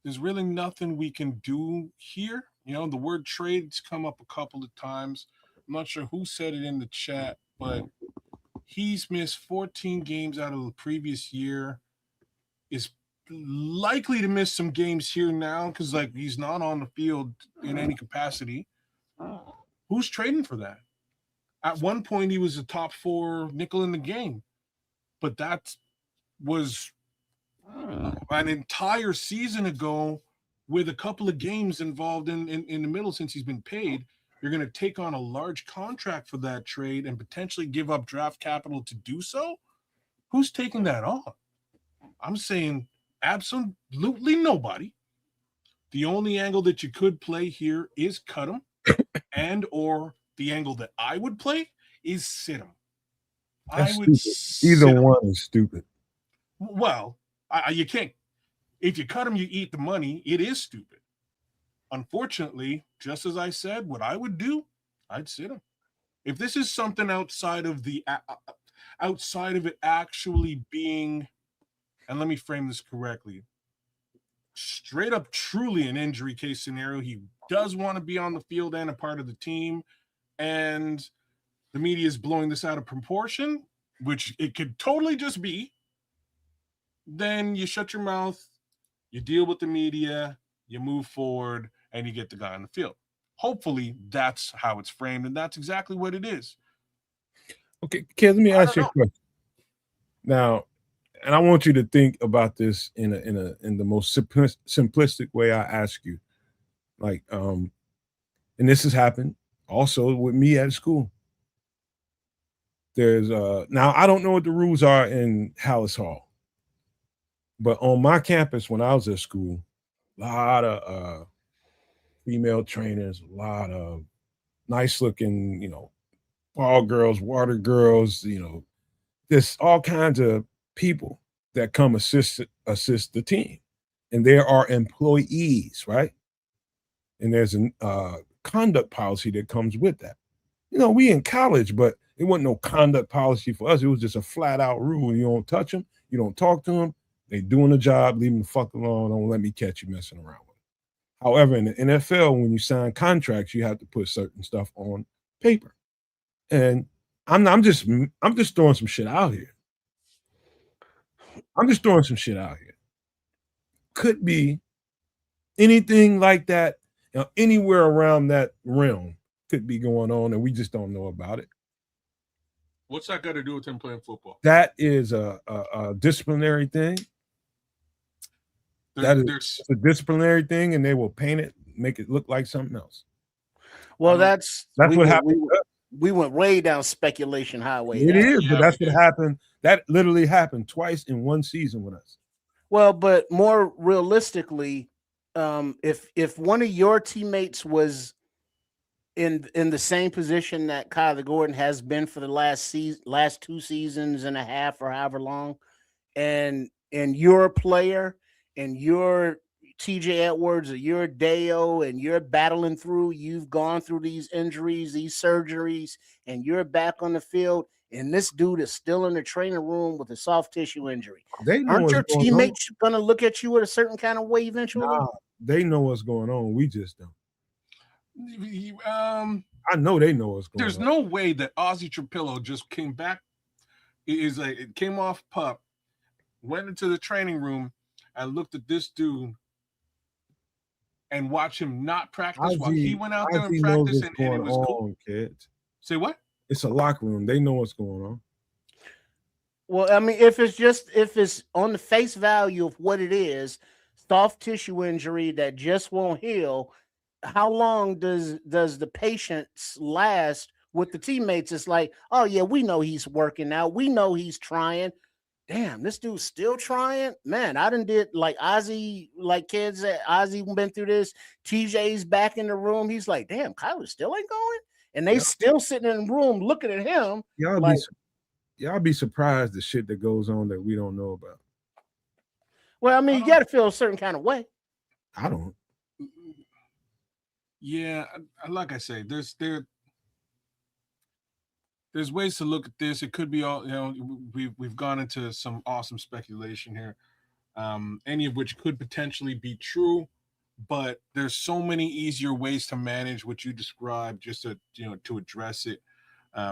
There's really nothing we can do here. The word trade's come up a couple of times. I'm not sure who said it in the chat, but he's missed 14 games out of the previous year. Is likely to miss some games here now because he's not on the field in any capacity. Who's trading for that? At one point, he was a top 4 nickel in the game, but that's was an entire season ago with a couple of games involved in the middle since he's been paid. You're going to take on a large contract for that trade and potentially give up draft capital to do so? Who's taking that on? I'm saying absolutely nobody. The only angle that you could play here is cut him, and or the angle that I would play is sit him. I That's would stupid. Either sit him. one is stupid. Well, you can't. If you cut him, you eat the money. It is stupid. Unfortunately, just as I said, what I would do, I'd sit him. If this is something outside of it actually being, and let me frame this correctly, straight up truly an injury case scenario, he does want to be on the field and a part of the team, and the media is blowing this out of proportion, which it could totally just be, then you shut your mouth, you deal with the media, you move forward, and you get the guy on the field. Hopefully that's how it's framed, and that's exactly what it is. Okay, kid, let me ask you a question. Now, and I want you to think about this in the most simplistic way I ask you. Like, and this has happened also with me at school. There's now I don't know what the rules are in Hallis Hall, but on my campus when I was at school, a lot of female trainers, a lot of nice looking, ball girls, water girls, there's all kinds of people that come assist the team, and there are employees, right? And there's a conduct policy that comes with that. We in college, but it wasn't no conduct policy for us. It was just a flat out rule. You don't touch them, you don't talk to them. They doing the job, leave them the fuck alone. Don't let me catch you messing around with them. However, in the NFL, when you sign contracts, you have to put certain stuff on paper. And I'm just throwing some shit out here. Could be anything like that, anywhere around that realm could be going on, and we just don't know about it. What's that got to do with him playing football? That is a disciplinary thing. It's a disciplinary thing, and they will paint it, make it look like something else. Well, that's what happened. We went way down speculation highway. It is, but that's what happened. That literally happened twice in one season with us. Well, but more realistically, if one of your teammates was in the same position that Kyler Gordon has been for the last 2 seasons and a half or however long, and you're a player and you're TJ Edwards or you're Deo and you're battling through, you've gone through these injuries, these surgeries, and you're back on the field, and this dude is still in the training room with a soft tissue injury. Aren't your teammates going to look at you with a certain kind of way eventually? Nah, they know what's going on. We just don't. I know they know what's going on. There's no way that Ozzie Trapillo just came back. It came off pup, went into the training room, and looked at this dude and watched him not practice while he went out there and practiced, and it was cool. Kids. Say what? It's a locker room. They know what's going on. Well, I mean, if it's on the face value of what it is, soft tissue injury that just won't heal, how long does the patience last with the teammates? It's like, oh yeah, we know he's working out, we know he's trying. Damn, this dude's still trying. Man, I done did like Ozzie, like kids that Ozzie been through this. TJ's back in the room. He's like, damn, Kyler still ain't going, and they still sitting in the room looking at him. Y'all be surprised the shit that goes on that we don't know about. Well, I mean, you got to feel a certain kind of way. I don't. Yeah, like I say, there's ways to look at this. It could be all, we've gone into some awesome speculation here, any of which could potentially be true, but there's so many easier ways to manage what you described, just to address it.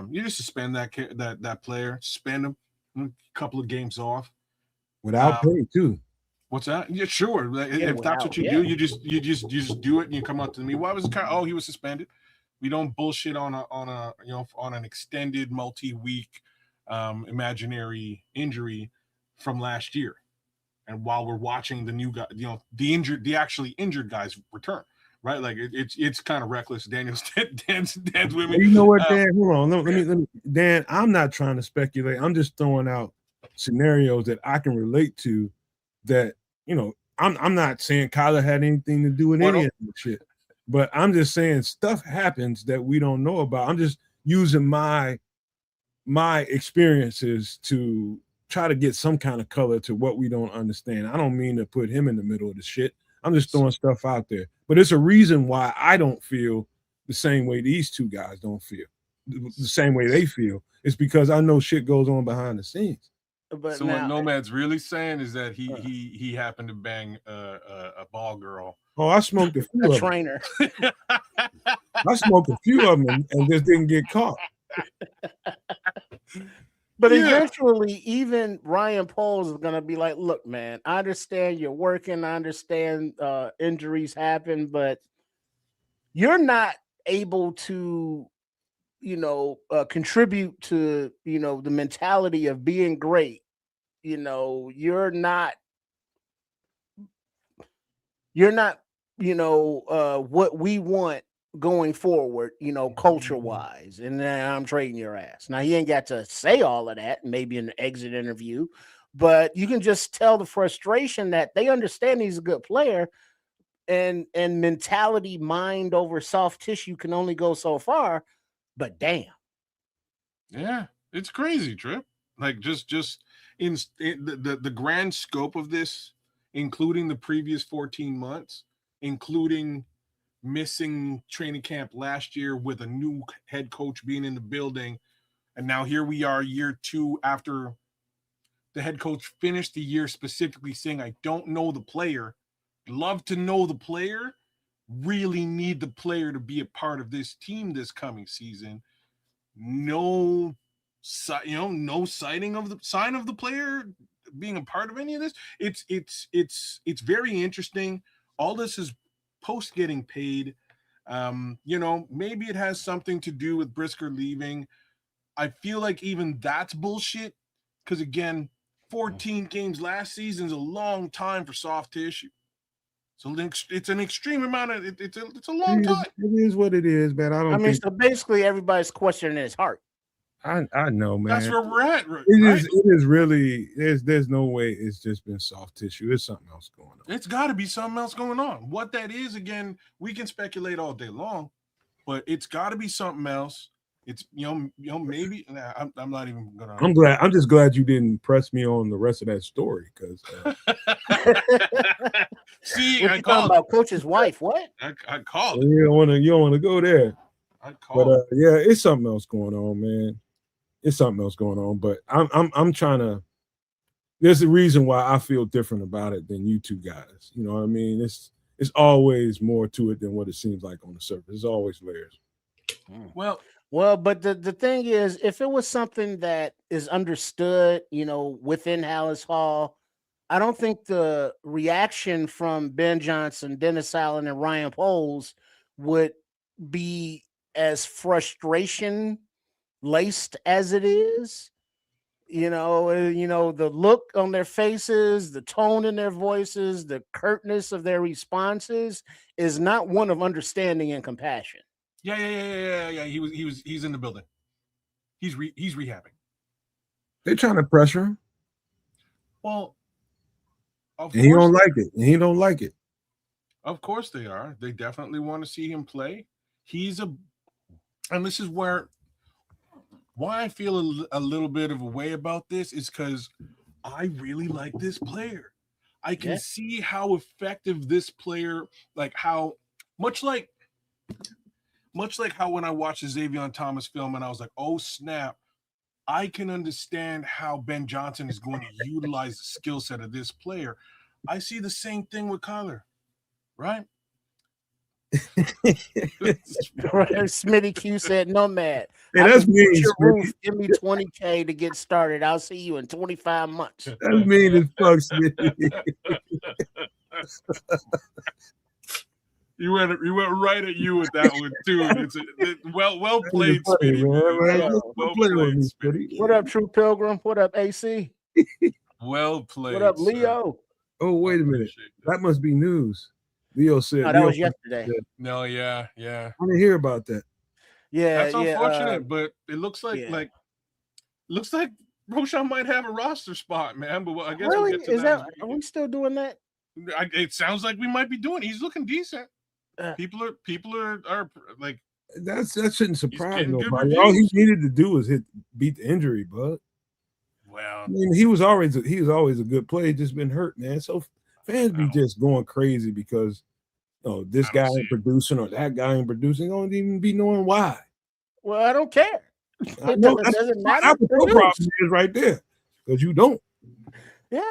You just suspend that player, suspend him, a couple of games off without pay too. What's that? Yeah, sure. If that's what you do, you just do it, and you come out to me. Why was it he was suspended? We don't bullshit on an extended multi-week imaginary injury from last year, and while we're watching the new guy, the actually injured guys return, right? Like it's kind of reckless. Dan's with me. You know what, Dan? Hold on. Let me. Dan, I'm not trying to speculate. I'm just throwing out scenarios that I can relate to. That I'm not saying Kyler had anything to do with any of that shit, but I'm just saying stuff happens that we don't know about. I'm just using my experiences to try to get some kind of color to what we don't understand. I don't mean to put him in the middle of the shit. I'm just throwing stuff out there. But it's a reason why I don't feel the same way these two guys don't feel. The same way they feel. It's because I know shit goes on behind the scenes. But so now, what Nomad's really saying is that he happened to bang a ball girl. Oh, I smoked a few of trainer. them. I smoked a few of them and just didn't get caught. But eventually, even Ryan Poles is going to be like, look, man, I understand you're working. I understand injuries happen, but you're not able to, contribute to, the mentality of being great. You're not, what we want going forward, culture wise, and then I'm trading your ass. Now he ain't got to say all of that, maybe in the exit interview, but you can just tell the frustration that they understand he's a good player, and mentality, mind over soft tissue can only go so far. But damn, yeah, it's crazy, Trip. Like just in the grand scope of this, including the previous 14 months, including missing training camp last year with a new head coach being in the building. And now here we are year 2 after the head coach finished the year specifically saying, I don't know the player, love to know the player, really need the player to be a part of this team this coming season. No sighting of the sign of the player being a part of any of this. It's very interesting. All this is post getting paid. Maybe it has something to do with Brisker leaving. I feel like even that's bullshit, because again, 14 games last season is a long time for soft tissue. So it's an extreme amount of it's a long time. It is what it is, man. I mean, so basically everybody's questioning his heart. I know, man. That's where we're at, right? It is really, there's no way it's just been soft tissue. There's something else going on. It's got to be something else going on. What that is, again, we can speculate all day long, but it's got to be something else. It's maybe I'm not even gonna. I'm just glad you didn't press me on the rest of that story, because see, what I you called talking about coach's wife. What? I called. You don't want to go there. I called. But yeah, it's something else going on, man. It's something else going on. But I'm trying to. There's a reason why I feel different about it than you two guys. You know what I mean? It's always more to it than what it seems like on the surface. There's always layers. Well, but the thing is, if it was something that is understood, within Hallis Hall, I don't think the reaction from Ben Johnson, Dennis Allen, and Ryan Poles would be as frustration laced as it is. The look on their faces, the tone in their voices, the curtness of their responses is not one of understanding and compassion. Yeah. He's in the building. He's rehabbing. They're trying to pressure him. Well, and he don't like it. And he don't like it. Of course they are. They definitely want to see him play. And this is why I feel a little bit of a way about this, is because I really like this player. I can see how effective this player, like how much like how when I watched the Xavier Thomas film and I was like, oh snap, I can understand how Ben Johnson is going to utilize the skill set of this player. I see the same thing with Kyler, right? Smitty Q said, "Nomad, hey, that's mean. Roof, give me $20K to get started. I'll see you in 25 months." That's mean as fuck, Smitty. You went right at you with that one too. Well played, Smitty. What up, True Pilgrim? What up, AC? Well played. What up, sir. Leo? Oh, wait a minute. Appreciate That must be news. Leo said. No, that Leo was yesterday. said, No, yeah. I didn't hear about that. Yeah, That's yeah. unfortunate, but it looks like yeah. looks like Roshan might have a roster spot, man. But I guess Really? we'll get to Is that. that? Are we still doing that? It sounds like we might be doing. He's looking decent. Uh, People are like That shouldn't surprise getting good nobody. All he reviews. needed to do was beat the injury, bud. well. I mean, he was always a good player. He's just been hurt, man. So fans be just going crazy because this guy ain't producing or that guy ain't producing. Don't even be knowing why. well, I don't care. I know It doesn't matter. That's what your problem is right there, because you don't. Yeah.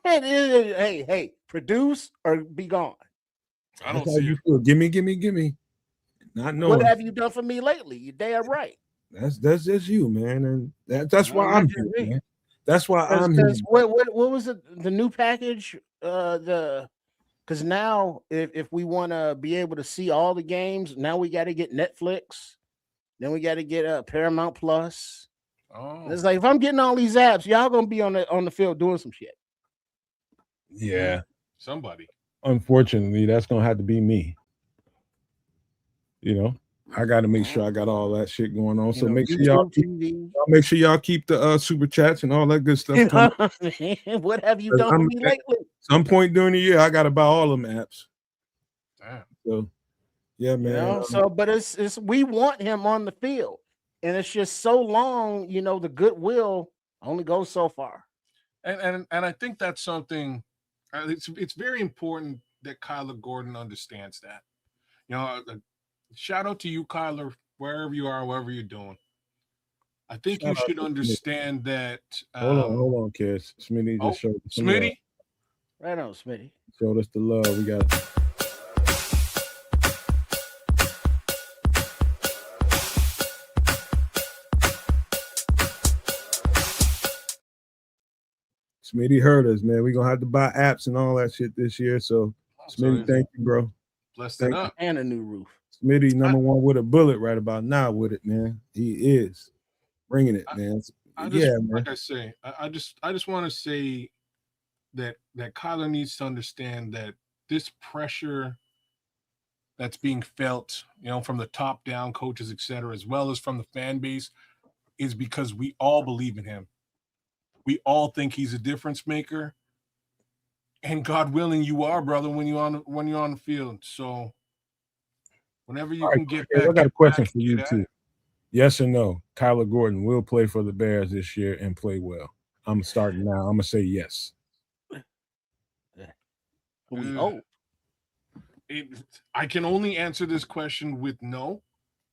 Hey, produce or be gone. I don't That's how see you it. feel. Gimme. Not knowing. What have you done for me lately? You damn right. That's just you, man, and that's why Not I'm just here, me. man. That's why I'm here. Because what was it? The new package? Because now if we want to be able to see all the games, now we got to get Netflix. Then we got to get Paramount Plus. Oh, It's like if I'm getting all these apps, y'all gonna be on the field doing some shit. Yeah. somebody. Unfortunately, that's gonna have to be me. I got to make sure I got all that shit going on. So make sure y'all keep the super chats and all that good stuff coming. What have you done for me lately? Some point during the year, I got to buy all them apps. Damn. So, yeah, man. But it's we want him on the field, and it's just so long. The goodwill only goes so far. And I think that's something. It's very important that Kyler Gordon understands that. Shout out to you, Kyler, wherever you are, whatever you're doing. I think you should understand that. Hold on, kids. Smitty just showed us some love. Smitty. Right on, Smitty. Showed us the love. We got. Smitty heard us, man. We're gonna have to buy apps and all that shit this year. So, Smitty, thank you, bro. Blessed it up. And a new roof. Smitty, number one with a bullet right about now with it, man. He is bringing it, man. Man. Like I say, I just want to say that Kyler needs to understand that this pressure that's being felt, from the top down, coaches, etc., as well as from the fan base, is because we all believe in him. We all think he's a difference maker, and God willing, you are, brother, when you're on the field. So, whenever you can get back, I got a question for you too. Yes or no? Kyler Gordon will play for the Bears this year and play well. I'm starting now. I'm gonna say yes. We hope. I can only answer this question with no.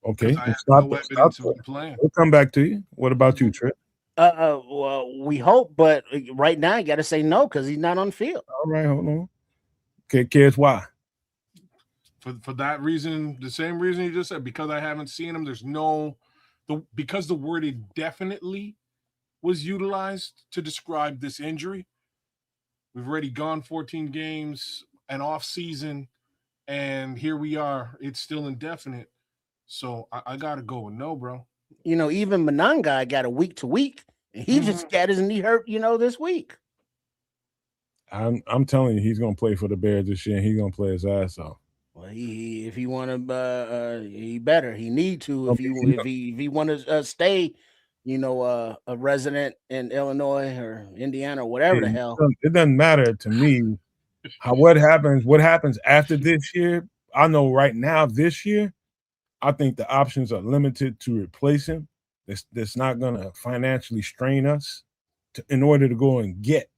Okay. I have no evidence of him playing. We'll come back to you. What about you, Trent? Well, we hope, but right now you got to say no because he's not on the field. All right, hold on. Okay, kids, why? For that reason, the same reason you just said, because I haven't seen him. There's because the word indefinitely was utilized to describe this injury. We've already gone 14 games, an off season, and here we are. It's still indefinite. So I gotta go with no, bro. Even Mananga got a week to week, and he just got his knee hurt, this week. I'm telling you, he's gonna play for the Bears this year, and he's gonna play his ass off. Well, if he want to, he better. He need to if he want to stay, a resident in Illinois or Indiana or whatever the hell. It doesn't matter to me. What happens after this year? I know right now, this year, I think the options are limited to replace him. That's not gonna financially strain us in order to go and get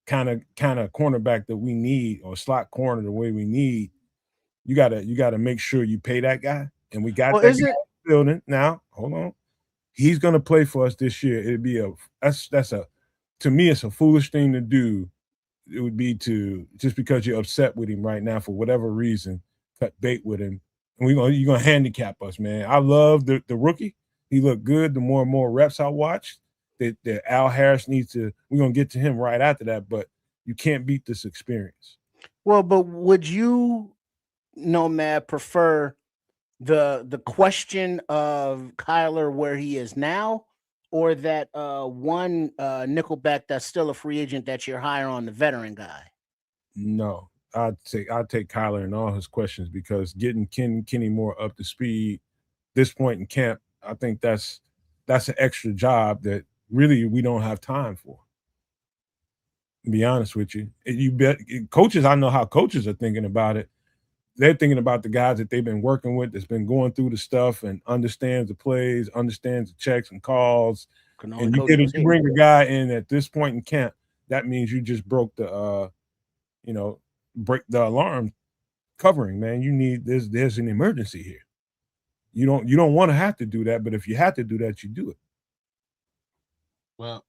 kind of cornerback that we need, or slot corner the way we need. You gotta make sure you pay that guy, and we got that guy in the building now. Hold on, he's gonna play for us this year. It'd be to me, it's a foolish thing to do. It would be to, just because you're upset with him right now for whatever reason, cut bait with him, and you're gonna handicap us, man. I love the rookie. He looked good. The more and more reps I watched, that Al Harris needs to. We're gonna get to him right after that, but you can't beat this experience. Well, but would you, Nomad, prefer the question of Kyler where he is now, or that one nickelback that's still a free agent that you're higher on the veteran guy? No, I'd take Kyler in all his questions because getting Kenny Moore up to speed this point in camp, I think that's an extra job that really we don't have time for. To be honest with you, you bet coaches. I know how coaches are thinking about it. They're thinking about the guys that they've been working with, that's been going through the stuff and understands the plays, understands the checks and calls. Can only And coach what's you here. bring a guy in at this point in camp, that means you just broke the you know, break the alarm covering, man. You need there's an emergency here. You don't want to have to do that, but if you have to do that, you do it. Well,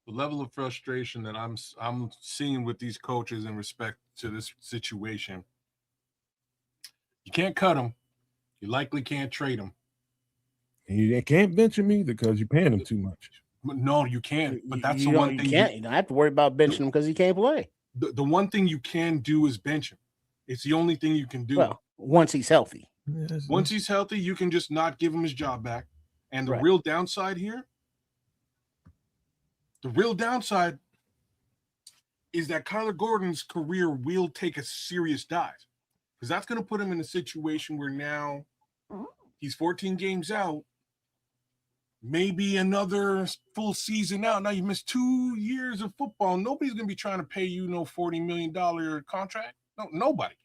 the level of frustration that I'm seeing with these coaches in respect to this situation, you can't cut them. You likely can't trade them. They can't bench him either because you're paying him too much. But no, you can't. But that's you the one thing you don't have to worry about benching him because he can't play. The one thing you can do is bench him. It's the only thing you can do. Well, once he's healthy. Once he's healthy, you can just not give him his job back. And the Right. real downside here, is that Kyler Gordon's career will take a serious dive because that's going to put him in a situation where now he's 14 games out, maybe another full season out. Now you missed 2 years of football. Nobody's going to be trying to pay you no $40 million contract. No, nobody.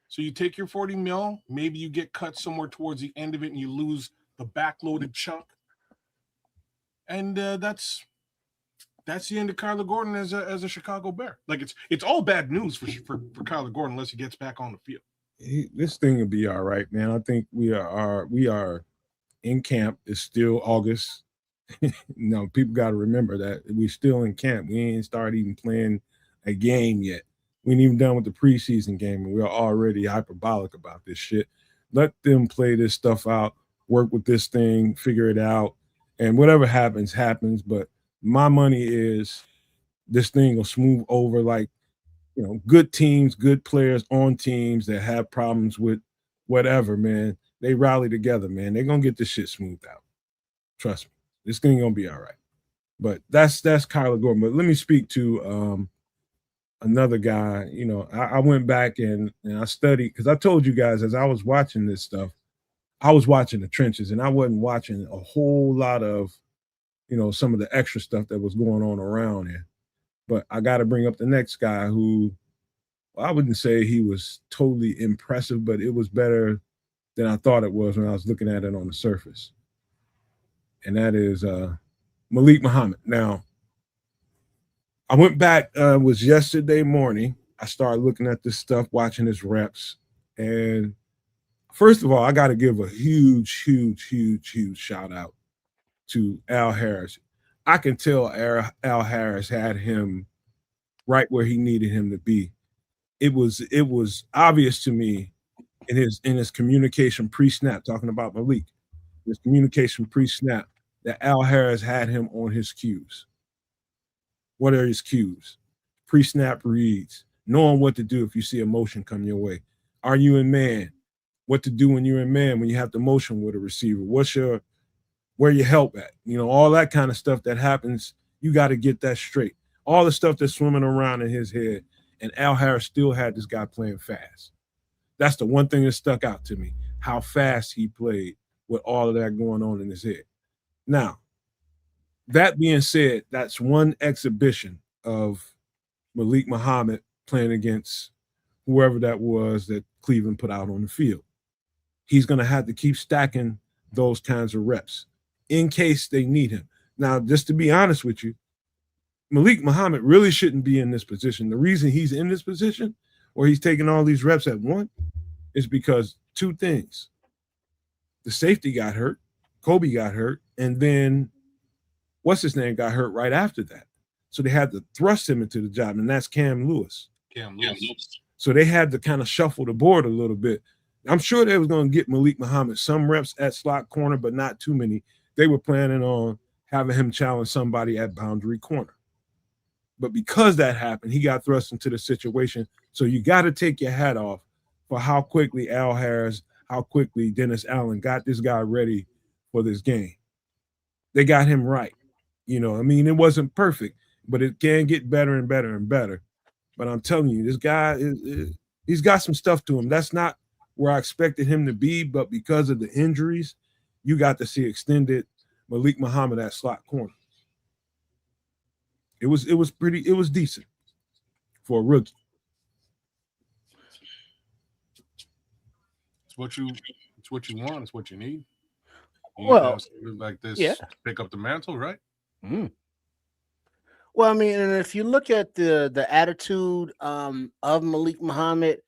So you take your 40 mil, maybe you get cut somewhere towards the end of it and you lose the backloaded chunk. And that's the end of Kyler Gordon as a Chicago Bear. Like it's all bad news for Kyler Gordon unless he gets back on the field. This thing will be all right, man. I think we are in camp. It's still August. No, people got to remember that we're still in camp. We ain't started even playing a game yet. We ain't even done with the preseason game, and we're already hyperbolic about this shit. Let them play this stuff out, work with this thing, figure it out, and whatever happens, happens. But my money is this thing will smooth over like, good teams, good players on teams that have problems with whatever, man. They rally together, man. They're going to get this shit smoothed out. Trust me. This thing going to be all right. But that's Kyler Gordon. But let me speak to another guy. I went back and I studied because I told you guys as I was watching this stuff, I was watching the trenches and I wasn't watching a whole lot of, some of the extra stuff that was going on around here. But I got to bring up the next guy who, well, I wouldn't say he was totally impressive, but it was better than I thought it was when I was looking at it on the surface. And that is Malik Muhammad. Now, I went back, it was yesterday morning. I started looking at this stuff, watching his reps. And first of all, I got to give a huge shout out to Al Harris. I can tell Al Harris had him right where he needed him to be. It was obvious to me in his communication pre-snap, talking about Malik, his communication pre-snap, that Al Harris had him on his cues. What are his cues? Pre-snap reads, knowing what to do if you see a motion come your way. Are you in man? What to do when you're in man, when you have to motion with a receiver? Where your help at? All that kind of stuff that happens, you got to get that straight. All the stuff that's swimming around in his head, and Al Harris still had this guy playing fast. That's the one thing that stuck out to me, how fast he played with all of that going on in his head. Now, that being said, that's one exhibition of Malik Muhammad playing against whoever that was that Cleveland put out on the field. He's going to have to keep stacking those kinds of reps in case they need him. Now, just to be honest with you, Malik Muhammad really shouldn't be in this position. The reason he's in this position or he's taking all these reps at once is because two things. The safety got hurt, Kobe got hurt, and then what's his name got hurt right after that. So they had to thrust him into the job, and that's Cam Lewis. So they had to kind of shuffle the board a little bit. I'm sure they was going to get Malik Muhammad some reps at slot corner, but not too many. They were planning on having him challenge somebody at boundary corner. But because that happened, he got thrust into the situation. So you got to take your hat off for how quickly Al Harris, how quickly Dennis Allen got this guy ready for this game. they got him right. I mean, it wasn't perfect, but it can get better and better and better. But I'm telling you, this guy he's got some stuff to him. That's not where I expected him to be, but because of the injuries, you got to see extended Malik Muhammad at slot corner. It was decent for a rookie. It's what you want. It's what you need. You need to Well, have somebody like yeah. this pick up the mantle, right? Mm. Well, I mean, and if you look at the attitude of Malik Muhammad,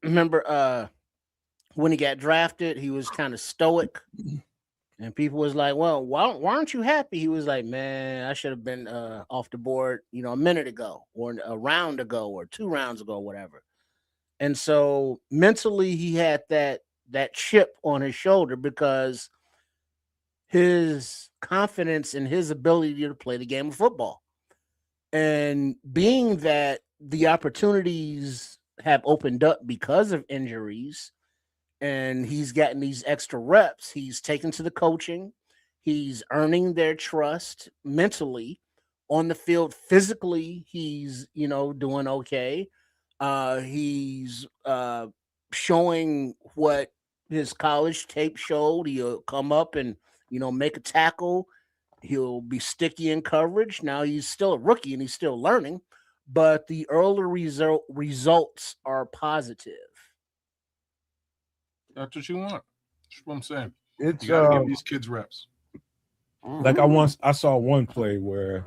remember when he got drafted, he was kind of stoic, and people was like, "Well, why aren't you happy?" He was like, "Man, I should have been off the board, a minute ago, or a round ago, or 2 rounds ago, whatever." And so mentally, he had that chip on his shoulder because his confidence in his ability to play the game of football. And being that the opportunities have opened up because of injuries and he's gotten these extra reps, he's taken to the coaching, he's earning their trust mentally on the field. Physically, he's, doing okay. He's showing what his college tape showed. He'll come up and, make a tackle. He'll be sticky in coverage. Now he's still a rookie and he's still learning, but the early results are positive. That's what you want. That's what I'm saying. It's You got to give these kids reps. like I saw one play where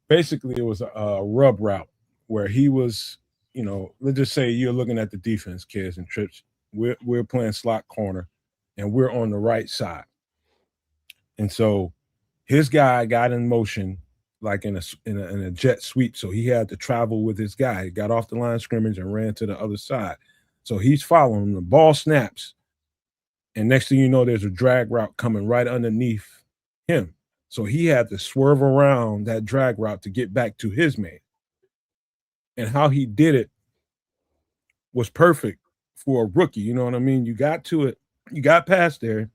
basically it was a rub route where he was, let's just say you're looking at the defense, kids and trips. We're playing slot corner, and we're on the right side, and so his guy got in motion like in a jet sweep, so he had to travel with his guy. He got off the line of scrimmage and ran to the other side. So he's following the ball snaps, and next thing you know, there's a drag route coming right underneath him. So he had to swerve around that drag route to get back to his man. And how he did it was perfect for a rookie. You know what I mean? You got to it, you got past there,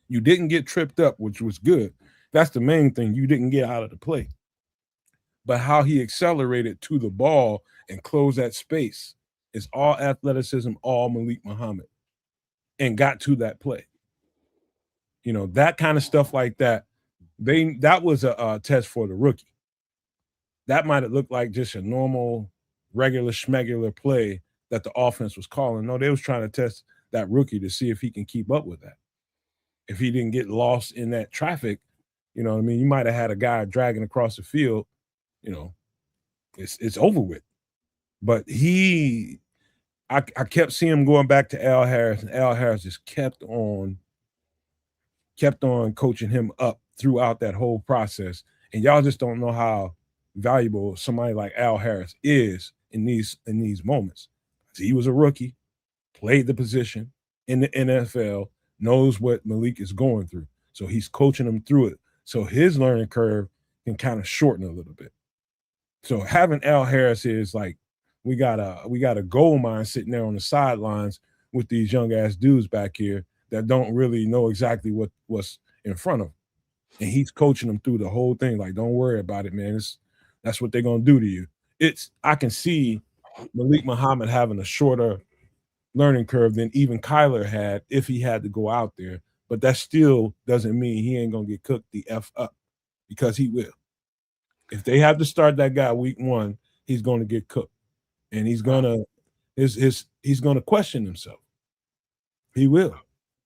you didn't get tripped up, which was good. That's the main thing. You didn't get out of the play. But how he accelerated to the ball and closed that space is all athleticism, all Malik Muhammad, and got to that play. That kind of stuff like that. That was a test for the rookie. That might have looked like just a normal, regular schmegular play that the offense was calling. No, they was trying to test that rookie to see if he can keep up with that. If he didn't get lost in that traffic, you know what I mean? You might have had a guy dragging across the field, it's over with. But I kept seeing him going back to Al Harris, and Al Harris just kept on coaching him up throughout that whole process. And y'all just don't know how valuable somebody like Al Harris is in these moments. He was a rookie, played the position in the NFL, knows what Malik is going through. So he's coaching him through it. So his learning curve can kind of shorten a little bit. So having Al Harris is like we got a gold mine sitting there on the sidelines with these young ass dudes back here that don't really know exactly what's in front of them. And he's coaching them through the whole thing. Like, don't worry about it, man. That's what they're gonna do to you. I can see Malik Muhammad having a shorter learning curve than even Kyler had if he had to go out there. But that still doesn't mean he ain't gonna get cooked the F up, because he will. If they have to start that guy week 1, he's gonna get cooked. And he's gonna he's gonna question himself. He will.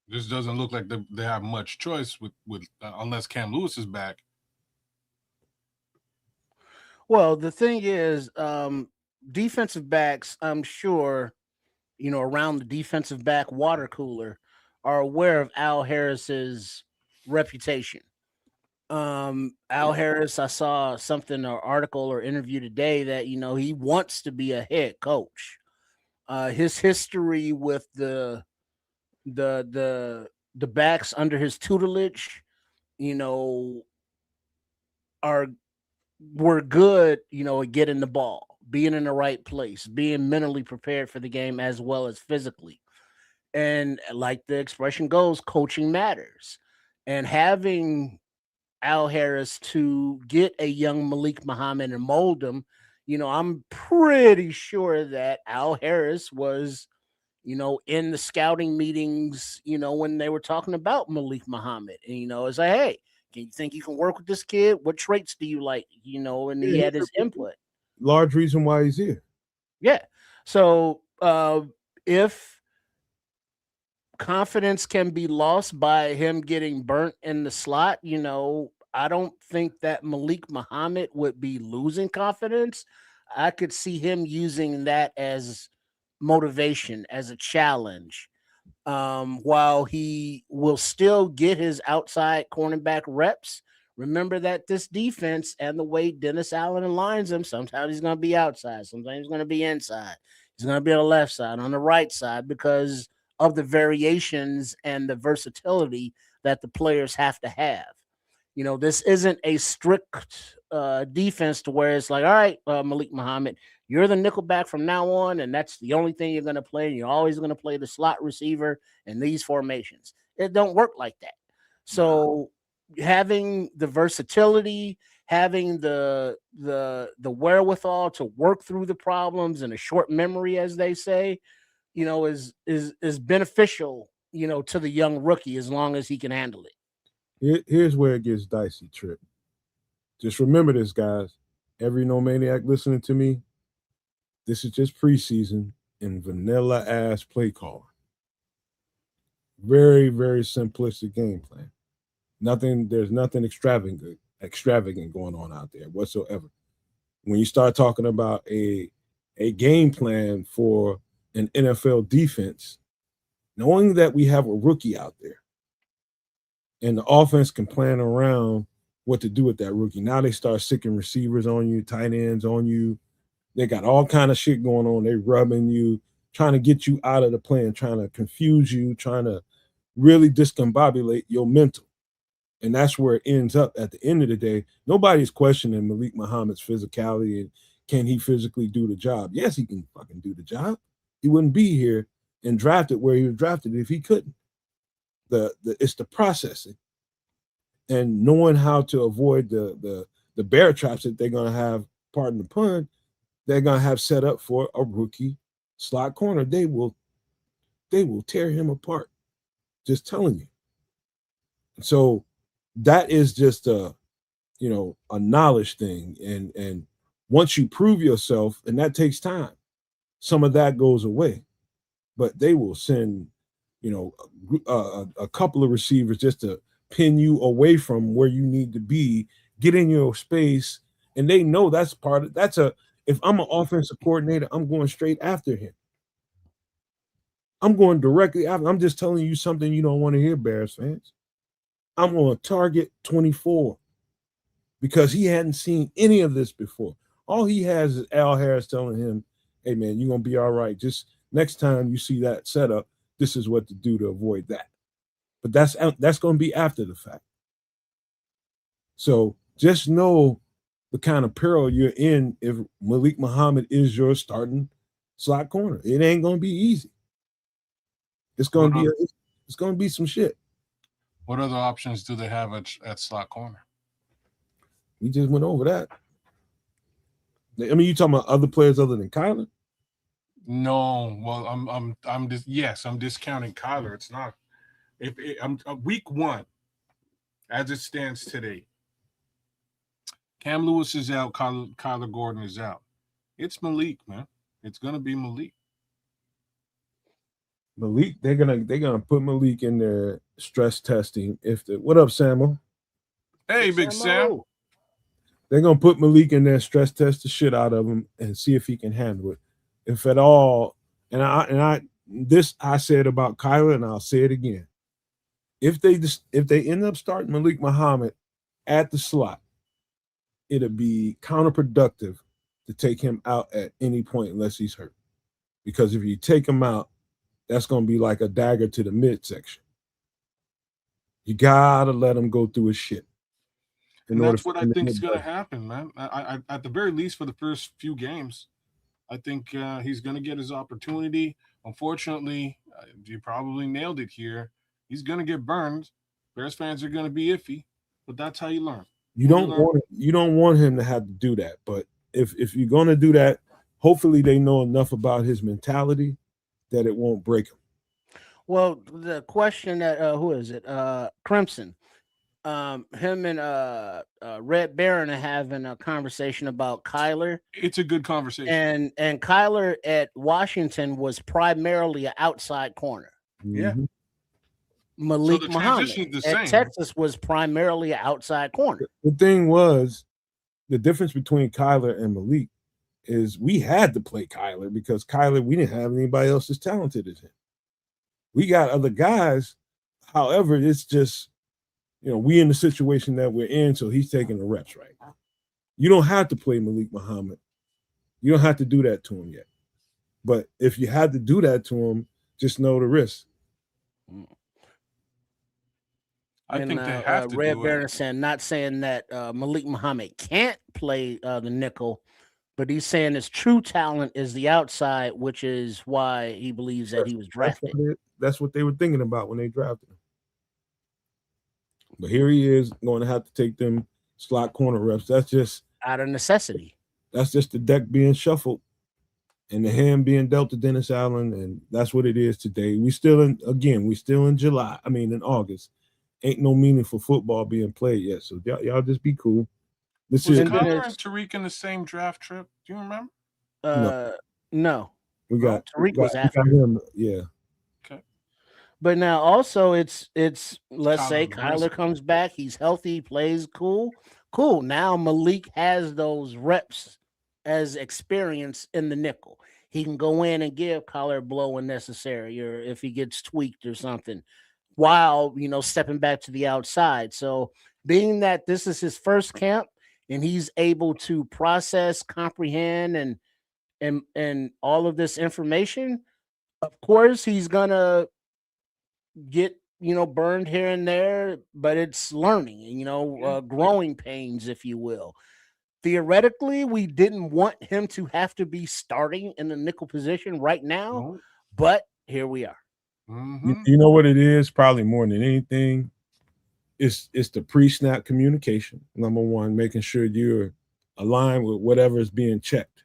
This doesn't look like they have much choice with unless Cam Lewis is back. Well, the thing is, defensive backs, I'm sure, around the defensive back water cooler are aware of Al Harris's reputation. Al Harris, I saw something or article or interview today that, he wants to be a head coach. His history with the backs under his tutelage, are were good, at getting the ball, being in the right place, being mentally prepared for the game as well as physically. And like the expression goes, coaching matters. And having Al Harris to get a young Malik Muhammad and mold him, I'm pretty sure that Al Harris was, in the scouting meetings, when they were talking about Malik Muhammad. And, it's like, hey, can you think you can work with this kid? What traits do you like? And Yeah, he he's had his a input. large reason why he's here. Yeah. So if confidence can be lost by him getting burnt in the slot, I don't think that Malik Muhammad would be losing confidence. I could see him using that as motivation, as a challenge, while he will still get his outside cornerback reps. Remember that this defense and the way Dennis Allen aligns him, sometimes he's going to be outside, sometimes he's going to be inside. He's going to be on the left side, on the right side, because of the variations and the versatility that the players have to have. This isn't a strict defense to where it's like, all right, Malik Muhammad, you're the nickelback from now on, and that's the only thing you're going to play. And you're always going to play the slot receiver in these formations. It don't work like that. So having the versatility, having the wherewithal to work through the problems and a short memory, as they say, is beneficial, to the young rookie as long as he can handle it. Here's where it gets dicey, Trip. Just remember this, guys. Every no maniac listening to me, this is just preseason and vanilla ass play calling. Very, very simplistic game plan. There's nothing extravagant going on out there whatsoever. When you start talking about a game plan for an NFL defense, knowing that we have a rookie out there and the offense can plan around what to do with that rookie. Now they start sicking receivers on you, tight ends on you. They got all kind of shit going on. They rubbing you, trying to get you out of the plan, trying to confuse you, trying to really discombobulate your mental. And that's where it ends up at the end of the day. Nobody's questioning Malik Muhammad's physicality and can he physically do the job? Yes, he can fucking do the job. He wouldn't be here and drafted where he was drafted if he couldn't. It's the processing and knowing how to avoid the bear traps that they're gonna have, pardon the pun, they're gonna have set up for a rookie slot corner. They will tear him apart. Just telling you. So that is just a knowledge thing, and once you prove yourself, and that takes time, some of that goes away. But they will send a couple of receivers just to pin you away from where you need to be, get in your space, and they know that's part of that's a. If I'm an offensive coordinator, I'm going straight after him. I'm going directly after. I'm just telling you something you don't want to hear, Bears fans. I'm going to target 24 because he hadn't seen any of this before. All he has is Al Harris telling him, "Hey man, you're gonna be all right. Just next time you see that setup, this is what to do to avoid that." But that's going to be after the fact. So just know the kind of peril you're in if Malik Muhammad is your starting slot corner. It ain't going to be easy. It's going to be some shit. What other options do they have at slot corner? We just went over that. I mean, you talking about other players other than Kyler? No, well, I'm just I'm discounting Kyler. It's not. I'm week one, as it stands today. Cam Lewis is out. Kyler Gordon is out. It's Malik, man. It's gonna be Malik. Malik, they're gonna put Malik in their stress testing. What up, Samuel? Hey, Big Sam. They're gonna put Malik in there, stress test the shit out of him, and see if he can handle it. If at all, I said about Kyler, and I'll say it again. If they end up starting Malik Muhammad at the slot, it'll be counterproductive to take him out at any point unless he's hurt. Because if you take him out, that's going to be like a dagger to the midsection. You gotta let him go through his shit. And that's what I think is going to happen, man. I at the very least for the first few games, I think he's going to get his opportunity. Unfortunately, you probably nailed it here. He's going to get burned Bears fans are going to be iffy, but that's how you learn. You don't want him to have to do that. But if you're going to do that, hopefully they know enough about his mentality that it won't break him. Well, the question that who is it? Crimson. Him and Red Baron are having a conversation about Kyler. It's a good conversation. And Kyler at Washington was primarily an outside corner. Yeah. Mhm. Malik So the Muhammad transition's the at same. Texas was primarily an outside corner. The thing was, the difference between Kyler and Malik is we had to play Kyler because Kyler, we didn't have anybody else as talented as him. We got other guys. However, it's just, we in the situation that we're in, so he's taking the reps right now. You don't have to play Malik Muhammad. You don't have to do that to him yet. But if you had to do that to him, just know the risk. I think they have to Red do Baron it. saying, not saying that Malik Muhammad can't play the nickel, but he's saying his true talent is the outside, which is why he believes that he was drafted. That's what they were thinking about when they drafted him. But here he is going to have to take them slot corner reps. That's just out of necessity. That's just the deck being shuffled and the hand being dealt to Dennis Allen, and that's what it is today. We still in July. I mean, in August. Ain't no meaningful football being played yet. So y'all just be cool. Was Kyler and Tariq in the same draft trip? Do you remember? No. We got Tariq was after him. Yeah. Okay. But now also it's let's Kyler say Kyler comes back, he's healthy, plays cool. Now Malik has those reps as experience in the nickel. He can go in and give Kyler a blow when necessary, or if he gets tweaked or something, while stepping back to the outside. So being that this is his first camp and he's able to process, comprehend, and all of this information, of course he's gonna get burned here and there, but it's learning and growing pains, if you will. Theoretically, we didn't want him to have to be starting in the nickel position right now, but here we are. Mm-hmm. You know what it is? Probably more than anything, it's the pre-snap communication. Number one, making sure you're aligned with whatever is being checked.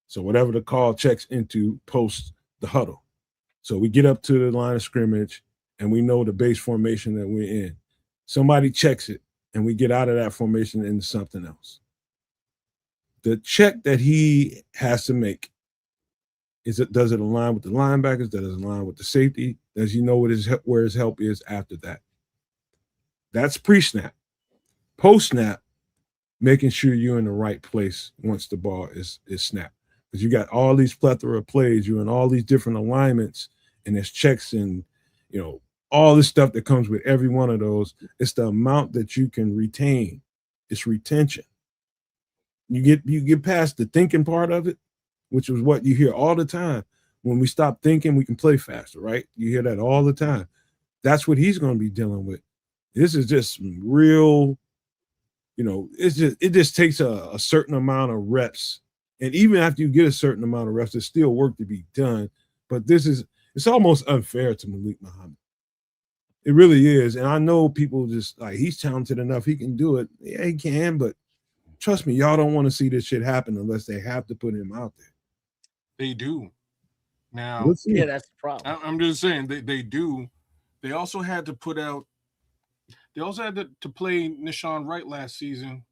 So whatever the call checks into post the huddle. So we get up to the line of scrimmage and we know the base formation that we're in. Somebody checks it and we get out of that formation into something else. The check that he has to make does it align with the linebackers? Does it align with the safety? Does he know where his help is after that? That's pre-snap. Post-snap, making sure you're in the right place once the ball is snapped. Because you got all these plethora of plays, you're in all these different alignments, and there's checks and all this stuff that comes with every one of those. It's the amount that you can retain. It's retention. You get past the thinking part of it, which is what you hear all the time. When we stop thinking, we can play faster, right? You hear that all the time. That's what he's going to be dealing with. This is just real, it just takes a certain amount of reps. And even after you get a certain amount of reps, there's still work to be done. But it's almost unfair to Malik Muhammad. It really is. And I know people just he's talented enough, he can do it. Yeah, he can, but trust me, y'all don't want to see this shit happen unless they have to put him out there. They do. Now, yeah, that's the problem. I'm just saying they do. They also had to put out. They also had to play Nishan Wright last season,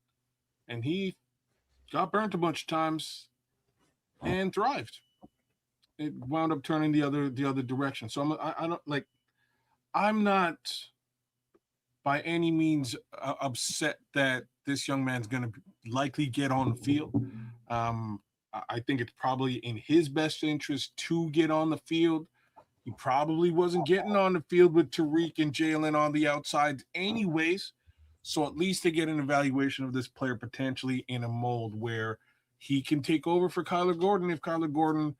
and he got burnt a bunch of times and thrived. It wound up turning the other direction. So I'm not by any means upset that this young man's going to likely get on the field. I think it's probably in his best interest to get on the field. He probably wasn't getting on the field with Tariq and Jalen on the outside anyways. So at least they get an evaluation of this player potentially in a mold where he can take over for Kyler Gordon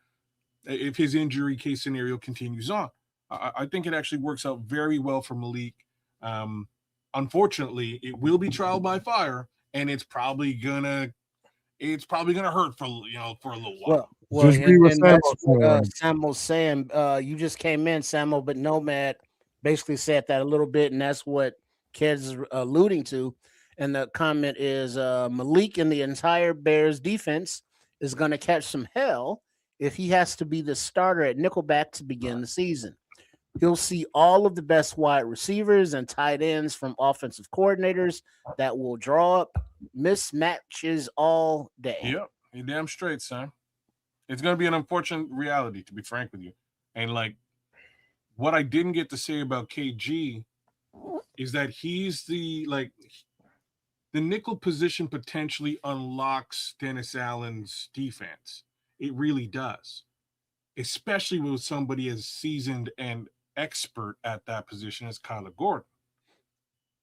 if his injury case scenario continues on. I think it actually works out very well for Malik. Unfortunately, it will be trial by fire, and it's probably gonna hurt for a little while. Well, and that's what Samuel's saying. You just came in, Samuel, but Nomad basically said that a little bit, and that's what Keds is alluding to. And the comment is Malik and the entire Bears defense is going to catch some hell if he has to be the starter at nickelback to begin the season. He'll see all of the best wide receivers and tight ends from offensive coordinators that will draw up mismatches all day. Yep, you're damn straight, son. It's gonna be an unfortunate reality, to be frank with you. And like, what I didn't get to say about KG is that he's the nickel position potentially unlocks Dennis Allen's defense. It really does, especially with somebody as seasoned and expert at that position as Kyler Gordon.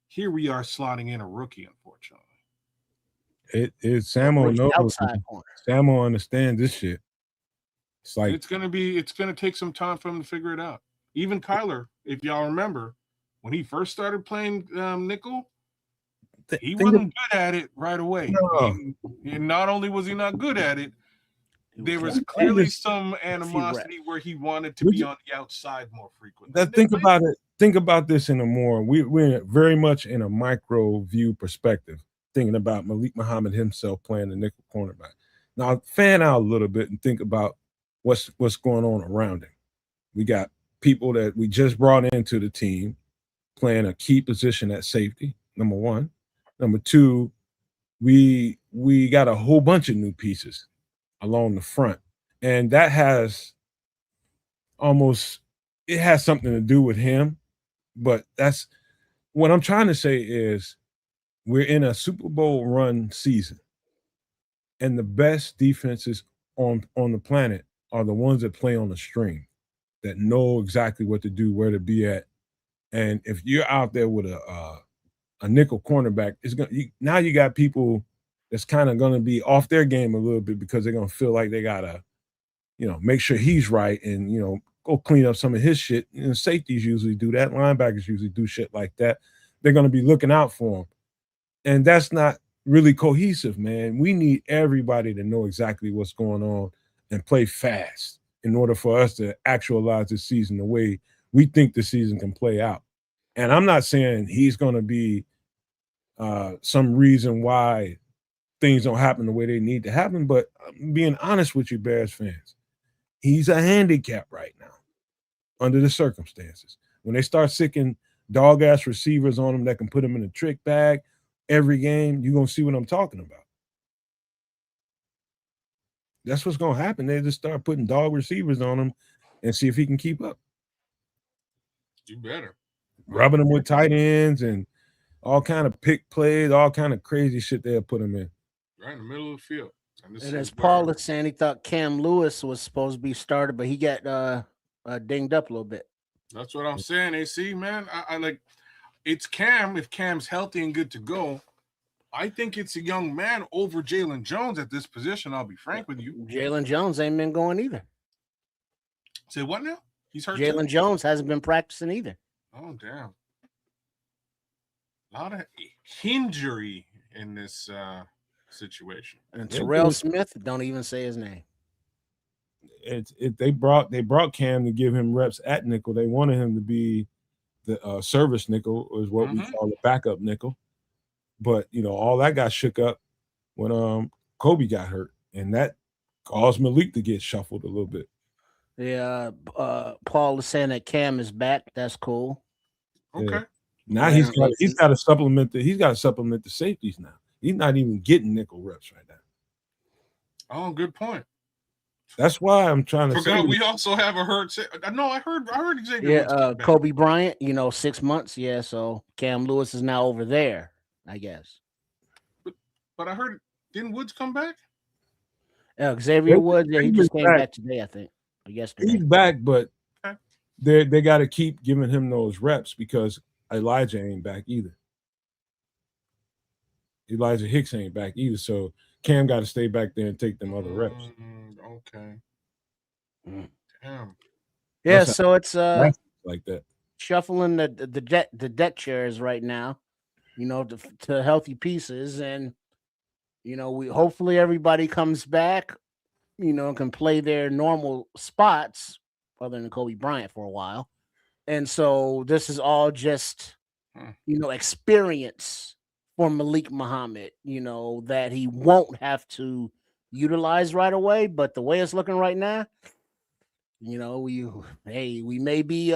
Here we are slotting in a rookie, unfortunately. It A Samo rookie knows. outside corner. Samo understands this shit. It's like It's gonna take some time for him to figure it out. Even Kyler, if y'all remember, when he first started playing nickel, he wasn't good at it right away. No. And not only was he not good at it, there was Just- clearly some animosity where he wanted to be on the outside more frequently. Think about it. Think about this in a more. We're very much in a micro view perspective, thinking about Malik Muhammad himself playing the nickel cornerback. Now, fan out a little bit and think about what's going on around him. We got people that we just brought into the team playing a key position at safety. Number one. Number two, we got a whole bunch of new pieces along the front, and that has it has something to do with him. But that's what I'm trying to say is we're in a Super Bowl run season, and the best defenses on the planet are the ones that play on the string, that know exactly what to do, where to be at. And if you're out there with a nickel cornerback, now you got people that's kind of going to be off their game a little bit because they're going to feel like they gotta, make sure he's right and go clean up some of his shit. And safeties usually do that. Linebackers usually do shit like that. They're going to be looking out for him, and that's not really cohesive, man. We need everybody to know exactly what's going on and play fast in order for us to actualize the season the way we think the season can play out. And I'm not saying he's going to be some reason why things don't happen the way they need to happen, but I'm being honest with you, Bears fans, he's a handicap right now under the circumstances. When they start sicking dog-ass receivers on him that can put him in a trick bag every game, you're going to see what I'm talking about. That's what's going to happen. They just start putting dog receivers on him and see if he can keep up. You better. Rubbing him with tight ends and all kind of pick plays, all kind of crazy shit they'll put him in. Right in the middle of the field. And as Paul is saying, he thought Cam Lewis was supposed to be started, but he got dinged up a little bit. That's what I'm saying, AC, man. I like it's Cam. If Cam's healthy and good to go, I think it's a young man over Jalen Jones at this position. I'll be frank with you. Jalen Jones ain't been going either. Say what now? He's hurt. Jalen Jones hasn't been practicing either. Oh, damn. A lot of injury in this situation. And Terrell Smith, don't even say his name. They brought Cam to give him reps at nickel. They wanted him to be the service nickel, is what we call the backup nickel. But all that got shook up when Kobe got hurt, and that caused Malik to get shuffled a little bit. Yeah, Paul is saying that Cam is back. That's cool. Okay. Yeah. Now he's got to supplement the safeties now. He's not even getting nickel reps right now. Oh, good point. That's why I'm trying to say we also have a hurt. No, I heard Xavier. Yeah, Kobe Bryant, 6 months. Yeah, so Cam Lewis is now over there, I guess. But I heard, didn't Woods come back? Xavier Woods, yeah, he just came back today, I think. Or yesterday. He's back, but they got to keep giving him those reps because Elijah ain't back either. Elijah Hicks ain't back either. So Cam got to stay back there and take them other reps. Okay. Damn. Yeah, so it's like that. Shuffling the deck chairs right now, to healthy pieces, and we hopefully everybody comes back, and can play their normal spots other than Kobe Bryant for a while. And so this is all just, experience for Malik Muhammad, that he won't have to utilize right away. But the way it's looking right now, we may be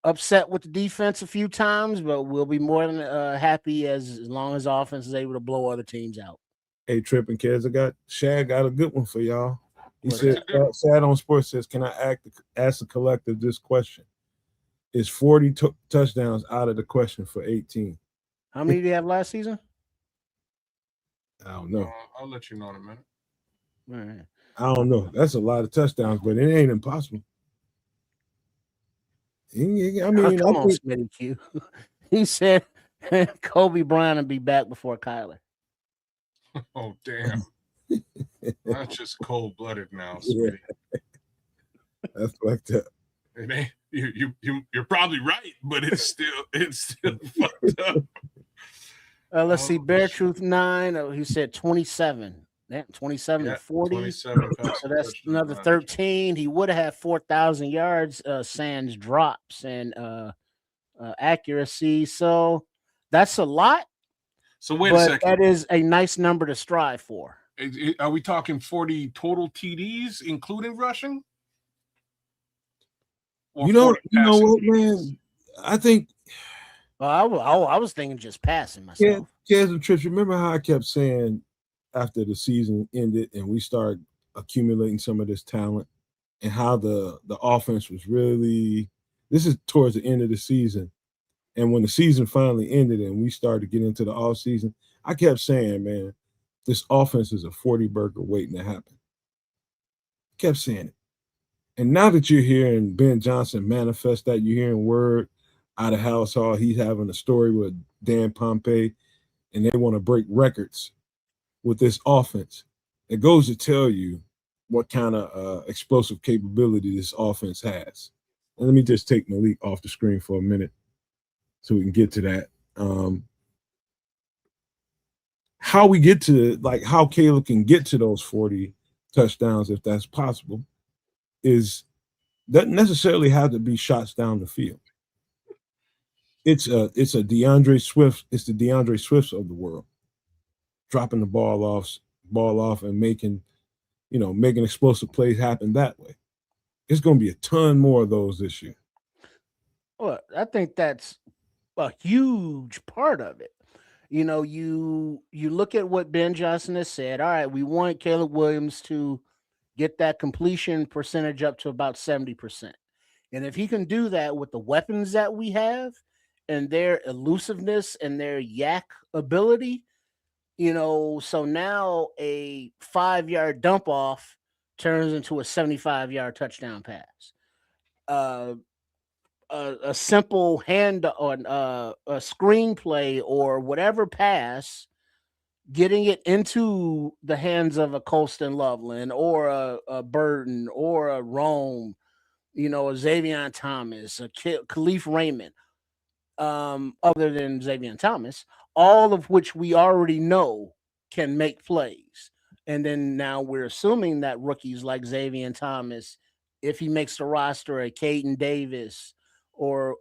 upset with the defense a few times, but we'll be more than happy as long as the offense is able to blow other teams out. Hey, Tripping Kids, Shad got a good one for y'all. He What's said, Sad on Sports says, can I ask the collective this question? Is 40 touchdowns out of the question for 18? How many did he have last season? I don't know. I'll let you know in a minute. All right. I don't know. That's a lot of touchdowns, but it ain't impossible. I mean, come on, Smitty Q. He said Kobe Bryant will be back before Kyler. Oh, damn. That's just cold-blooded now, yeah. Smitty. That's fucked up. It ain't, you're probably right, but it's still fucked up. Let's see. Bear Truth 9. He said 27. 27 and 40. 27 so that's another 13. He would have had 4,000 yards, sans drops and accuracy. So that's a lot. So wait a second. That is a nice number to strive for. Are we talking 40 total TDs, including rushing? You know what, man? I think. Well, I was thinking just passing myself. Kids and Trips, remember how I kept saying after the season ended and we started accumulating some of this talent and how the offense was really, this is towards the end of the season. And when the season finally ended and we started to get into the off season, I kept saying, man, this offense is a 40 burger waiting to happen. Kept saying it. And now that you're hearing Ben Johnson manifest that, you're hearing word out of House Hall, he's having a story with Dan Pompey, and they want to break records with this offense. It goes to tell you what kind of explosive capability this offense has. And let me just take Malik off the screen for a minute so we can get to that. How we get to, like, how Caleb can get to those 40 touchdowns, if that's possible, doesn't necessarily have to be shots down the field. It's a DeAndre Swift. It's the DeAndre Swifts of the world, dropping the ball off and making explosive plays happen that way. It's going to be a ton more of those this year. Well, I think that's a huge part of it. You look at what Ben Johnson has said. All right, we want Caleb Williams to get that completion percentage up to about 70%. And if he can do that with the weapons that we have and their elusiveness and their yak ability, so now a 5-yard dump off turns into a 75-yard touchdown pass. A simple hand on a screenplay or whatever pass, getting it into the hands of a Colston Loveland or a Burton or a Rome, a Xavier Thomas, a Khalif Raymond, other than Xavier Thomas, all of which we already know can make plays. And then now we're assuming that rookies like Xavier Thomas, if he makes the roster, a Caden Davis or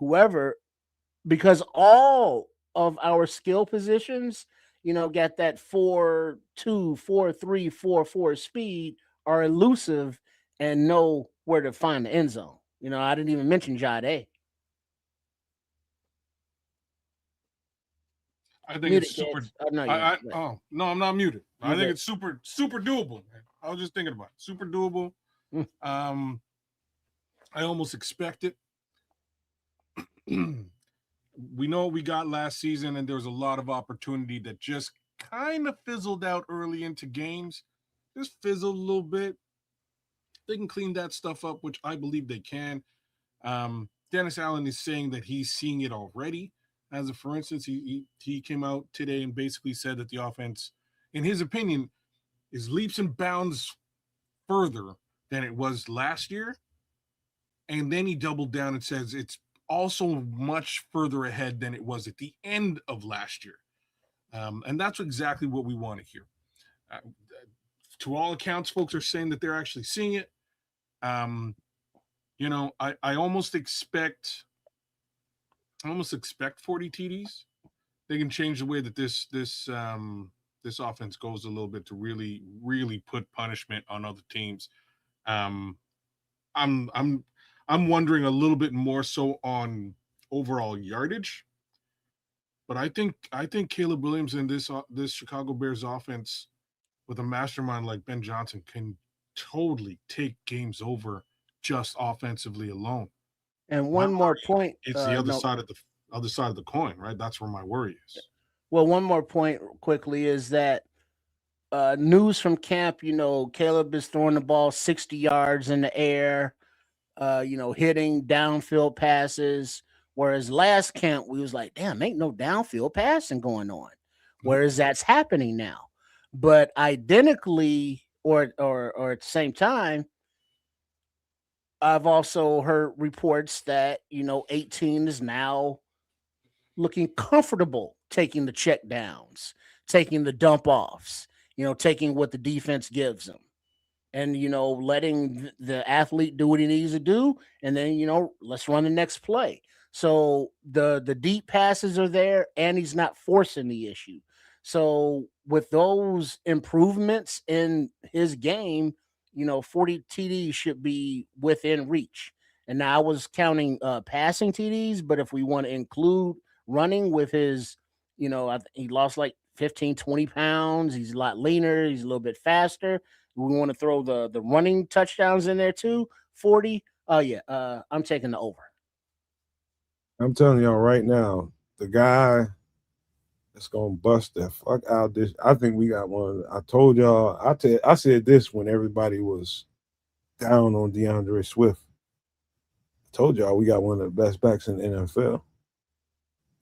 whoever, because all of our skill positions, got that 4-2, 4-3, 4-4 speed, are elusive and know where to find the end zone. I didn't even mention Jade. I think it's super. I'm not muted. I think it's super doable, man. I was just thinking about it. Super doable. I almost expect it. We know what we got last season, and there was a lot of opportunity that just kind of fizzled out early into games. Just fizzled a little bit. They can clean that stuff up, which I believe they can. Dennis Allen is saying that he's seeing it already. As a, for instance, he came out today and basically said that the offense, in his opinion, is leaps and bounds further than it was last year. And then he doubled down and says it's also much further ahead than it was at the end of last year. And that's exactly what we want to hear. To all accounts, folks are saying that they're actually seeing it. You know, I almost expect 40 TDs. They can change the way that this offense goes a little bit to really put punishment on other teams. Um, I'm I'm I'm wondering a little bit more so on overall yardage, but I think Caleb Williams and this Chicago Bears offense with a mastermind like Ben Johnson can totally take games over just offensively alone. And My one more worry, point, it's the other no, side of the coin, right? That's where my worry is. well, one more point quickly is that news from camp, Caleb is throwing the ball 60 yards in the air, hitting downfield passes. Whereas last camp, we was like, damn, ain't no downfield passing going on. Whereas that's happening now. But identically, or at the same time, I've also heard reports that, 18 is now looking comfortable taking the check downs, taking the dump offs, taking what the defense gives them, and letting the athlete do what he needs to do, and then let's run the next play. So the deep passes are there, and he's not forcing the issue. So with those improvements in his game, 40 TDs should be within reach. And now I was counting passing TDs, but if we want to include running with his, he lost like 15, 20 pounds. He's a lot leaner. He's a little bit faster. We want to throw the running touchdowns in there too. 40. Oh yeah. I'm taking the over. I'm telling y'all right now, the guy that's gonna bust the fuck out this. I think we got one. I told y'all. I said this when everybody was down on DeAndre Swift. I told y'all we got one of the best backs in the NFL.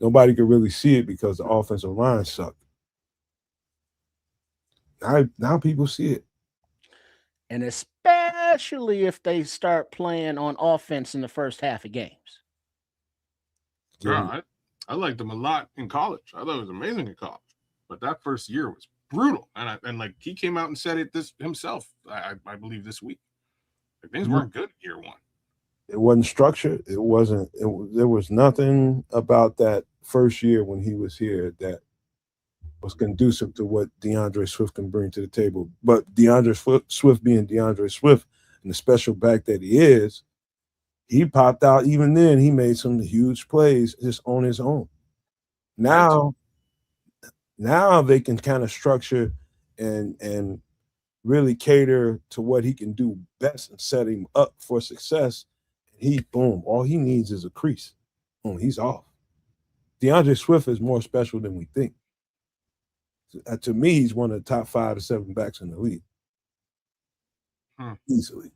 Nobody could really see it because the offensive line sucked. Now people see it. And especially if they start playing on offense in the first half of games. Yeah, I liked him a lot in college. I thought it was amazing in college, but that first year was brutal. And like he came out and said it this himself. I believe this week. Like, things weren't good year one. It wasn't structured. It wasn't. There was nothing about that first year when he was here that was conducive to what DeAndre Swift can bring to the table. But DeAndre Swift being DeAndre Swift and the special back that he is, he popped out. Even then, he made some huge plays just on his own. Now they can kind of structure and really cater to what he can do best and set him up for success. He boom, all he needs is a crease. Boom, he's off. DeAndre Swift is more special than we think. To me, he's one of the top 5 to 7 backs in the league. Easily.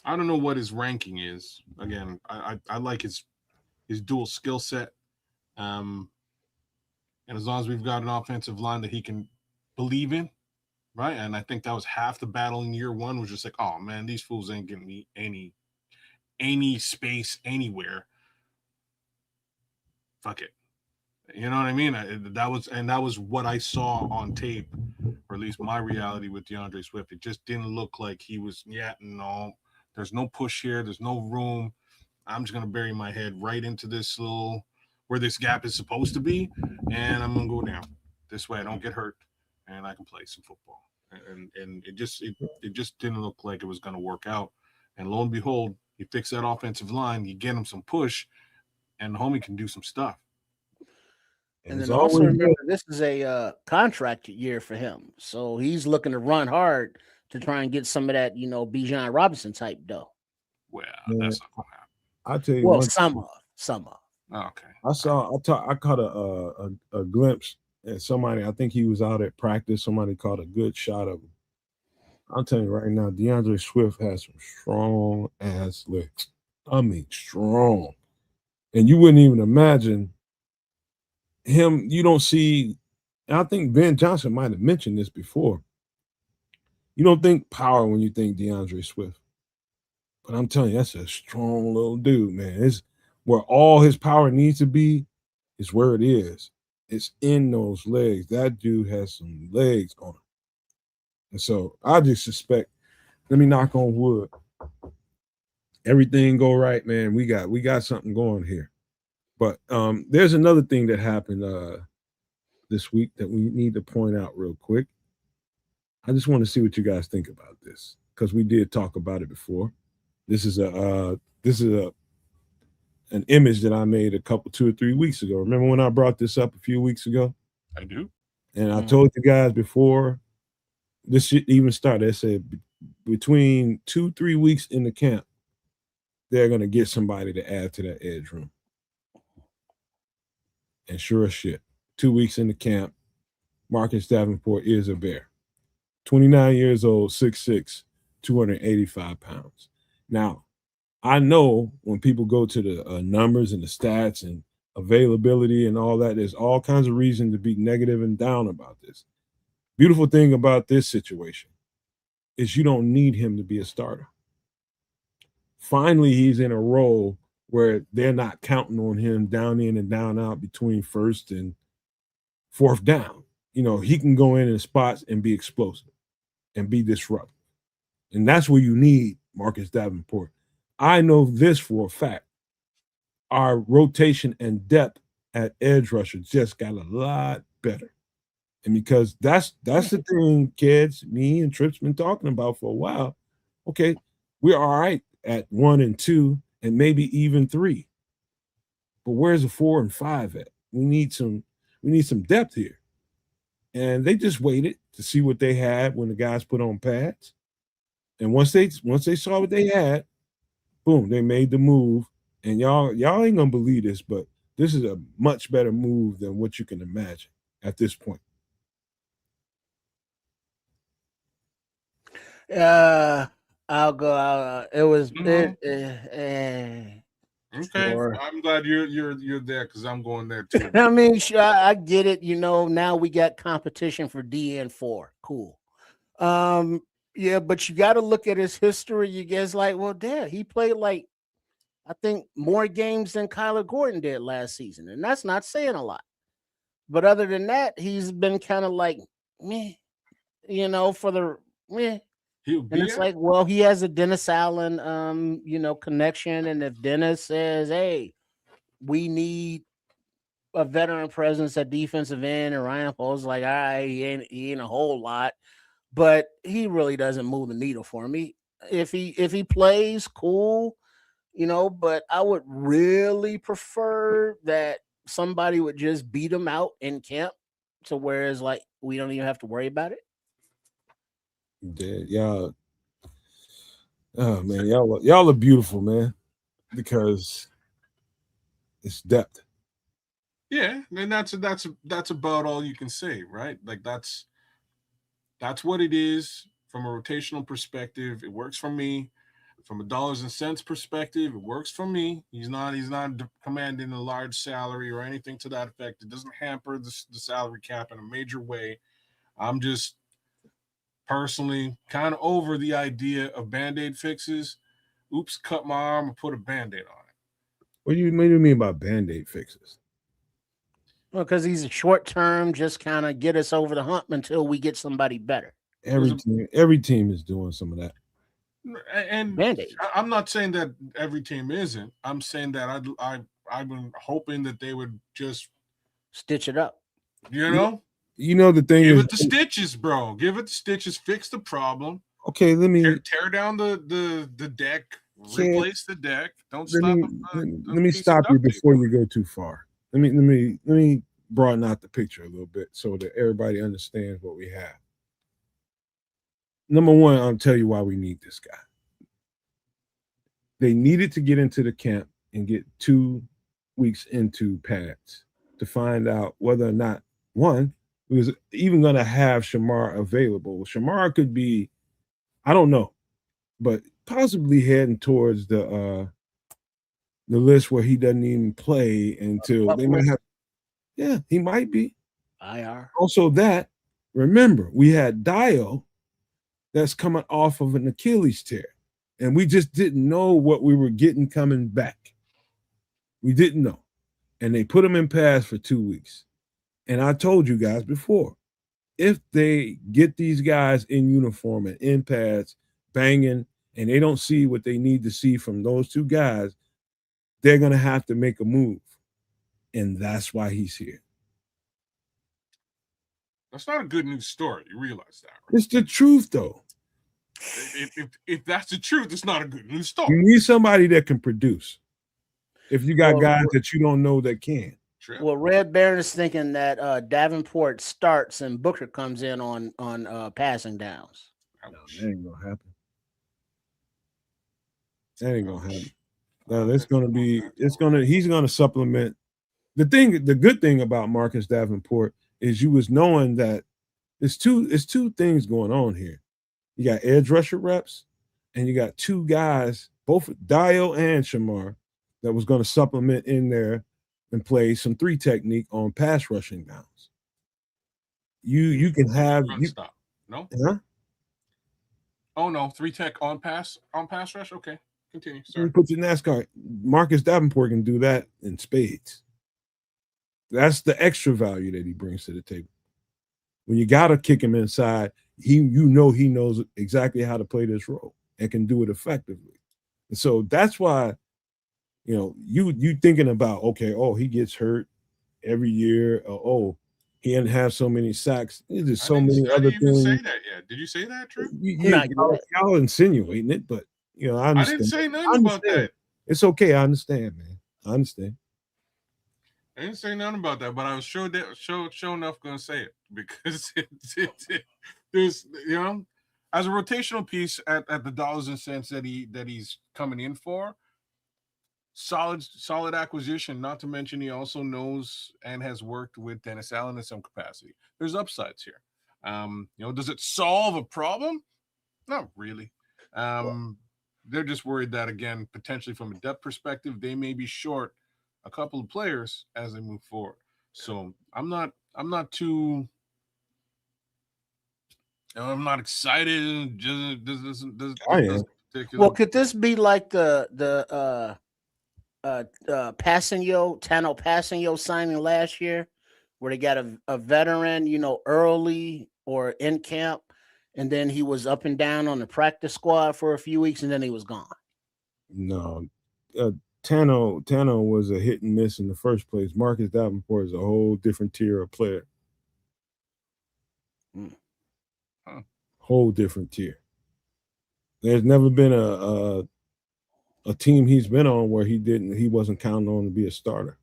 I don't know what his ranking is. Again, I like his dual skill set. And as long as we've got an offensive line that he can believe in, right? And I think that was half the battle in year one, was just like, oh man, these fools ain't giving me any space anywhere. Fuck it. You know what I mean? That was what I saw on tape, or at least my reality with DeAndre Swift. It just didn't look like he was. Yeah, no, there's no push here. There's no room. I'm just gonna bury my head right into this little where this gap is supposed to be, and I'm gonna go down this way. I don't get hurt, and I can play some football. And it just didn't look like it was gonna work out. And lo and behold, you fix that offensive line, you get him some push, and the homie can do some stuff. And then also remember, this is a contract year for him, so he's looking to run hard to try and get some of that, Bijan Robinson type dough. Well, that's not gonna happen. I'll tell you. Well, some of. Oh, okay. I caught a glimpse at somebody. I think he was out at practice. Somebody caught a good shot of him. I'm telling you right now, DeAndre Swift has some strong ass legs. I mean, strong, and you wouldn't even imagine him. You don't see. I think Ben Johnson might have mentioned this before. You don't think power when you think DeAndre Swift, but I'm telling you, that's a strong little dude, man. It's where all his power needs to be is where it is. It's in those legs. That dude has some legs on him. And so I just suspect, let me knock on wood. everything go right, man, we got something going here. But there's another thing that happened this week that we need to point out real quick. I just want to see what you guys think about this because we did talk about it before. This is an image that I made a couple 2 or 3 weeks ago. Remember when I brought this up a few weeks ago? I do. And I told you guys before this shit even started. I said between 2-3 weeks in the camp, they're gonna get somebody to add to that edge room. And sure as shit, 2 weeks in the camp, Marcus Davenport is a bear. 29 years old, 6'6", 285 pounds. Now, I know when people go to the numbers and the stats and availability and all that, there's all kinds of reason to be negative and down about this. Beautiful thing about this situation is you don't need him to be a starter. Finally, he's in a role where they're not counting on him down in and down out between first and fourth down. You know, he can go in spots and be explosive and be disruptive. And that's where you need Marcus Davenport. I know this for a fact. Our rotation and depth at edge rusher just got a lot better. And because that's the thing, kids, me and Tripp's been talking about for a while. Okay, we're all right at 1 and 2 and maybe even 3. But where's the 4 and 5 at? We need some depth here. And they just waited to see what they had when the guys put on pads. And once they saw what they had, boom, they made the move. And y'all ain't gonna believe this, but this is a much better move than what you can imagine at this point. I'll go. It was Okay, sure. I'm glad you're there because I'm going there too. I mean, sure, I get it. You know, now we got competition for DN4. Cool. Yeah, but you got to look at his history. You guys like, well, damn, he played like I think more games than Kyler Gordon did last season, and that's not saying a lot. But other than that, he's been kind of like meh, you know, for the meh. He'll And be it's at like, well, he has a Dennis Allen, connection, and if Dennis says, "Hey, we need a veteran presence at defensive end," and Ryan Poles like, "All right, he ain't a whole lot, but he really doesn't move the needle for me. If he plays, cool, But I would really prefer that somebody would just beat him out in camp, to whereas like we don't even have to worry about it." Y'all, oh man, y'all are beautiful, man, because it's depth. Yeah, and that's about all you can say, right? Like that's what it is from a rotational perspective. It works for me. From a dollars and cents perspective, it works for me. He's not commanding a large salary or anything to that effect. It doesn't hamper the salary cap in a major way. I'm just personally kind of over the idea of band-aid fixes. Oops, cut my arm and put a band-aid on it. What do you mean by band-aid fixes? Well, because he's a short term, just kind of get us over the hump until we get somebody better. Every team is doing some of that. And Band-Aid. I'm not saying that every team isn't. I'm saying that I've been hoping that they would just stitch it up. The thing give is, it the stitches, bro. Give it the stitches. Fix the problem. Okay, let me tear down the deck. Replace the deck. Don't stop. Let me stop you before you go too far. Let me broaden out the picture a little bit so that everybody understands what we have. Number one, I'll tell you why we need this guy. They needed to get into the camp and get 2 weeks into pads to find out whether or not, one, we was even going to have Shamar available. Shamar could be, I don't know, but possibly heading towards the list where he doesn't even play until they might have. Yeah, he might be. IR. Also, remember, we had Dio that's coming off of an Achilles tear, and we just didn't know what we were getting coming back. We didn't know, and they put him in pads for 2 weeks. And I told you guys before, if they get these guys in uniform and in pads, banging and they don't see what they need to see from those two guys, they're going to have to make a move. And that's why he's here. That's not a good news story. You realize that, right? It's the truth, though. If that's the truth, it's not a good news story. You need somebody that can produce. If you got guys that you don't know that can. True. Well, Red Baron is thinking that Davenport starts and Booker comes in on passing downs. No, that ain't gonna happen. That ain't gonna happen. No, it's gonna be. He's gonna supplement. The good thing about Marcus Davenport is you was knowing that it's two things going on here. You got edge rusher reps, and you got two guys, both Dio and Shamar, that was going to supplement in there and play some 3 technique on pass rushing downs. You can have stop. No? Huh? Oh no, 3 tech on pass rush. Okay, continue. Sorry. Put your NASCAR. Marcus Davenport can do that in spades. That's the extra value that he brings to the table. When you gotta kick him inside, he knows exactly how to play this role and can do it effectively. And so that's why, you thinking about, okay, he gets hurt every year. He didn't have so many sacks. There's so many other things. I didn't say that yet. Did you say that, True? Y'all insinuating it, but I understand. I didn't say nothing about that. It's okay. I understand, man. I understand. I didn't say nothing about that, but I was sure enough going to say it because there's as a rotational piece at the dollars and cents that he's coming in for. Solid acquisition. Not to mention he also knows and has worked with Dennis Allen in some capacity. There's upsides here. Does it solve a problem? Not really. They're just worried that, again, potentially from a depth perspective, they may be short a couple of players as they move forward. So I'm not excited. Well, could this be like the Tano Passanio signing last year, where they got a veteran, early or in camp, and then he was up and down on the practice squad for a few weeks, and then he was gone? No, Tano was a hit and miss in the first place. Marcus Davenport is a whole different tier of player. Whole different tier. There's never been a team he's been on where he wasn't counted on to be a starter.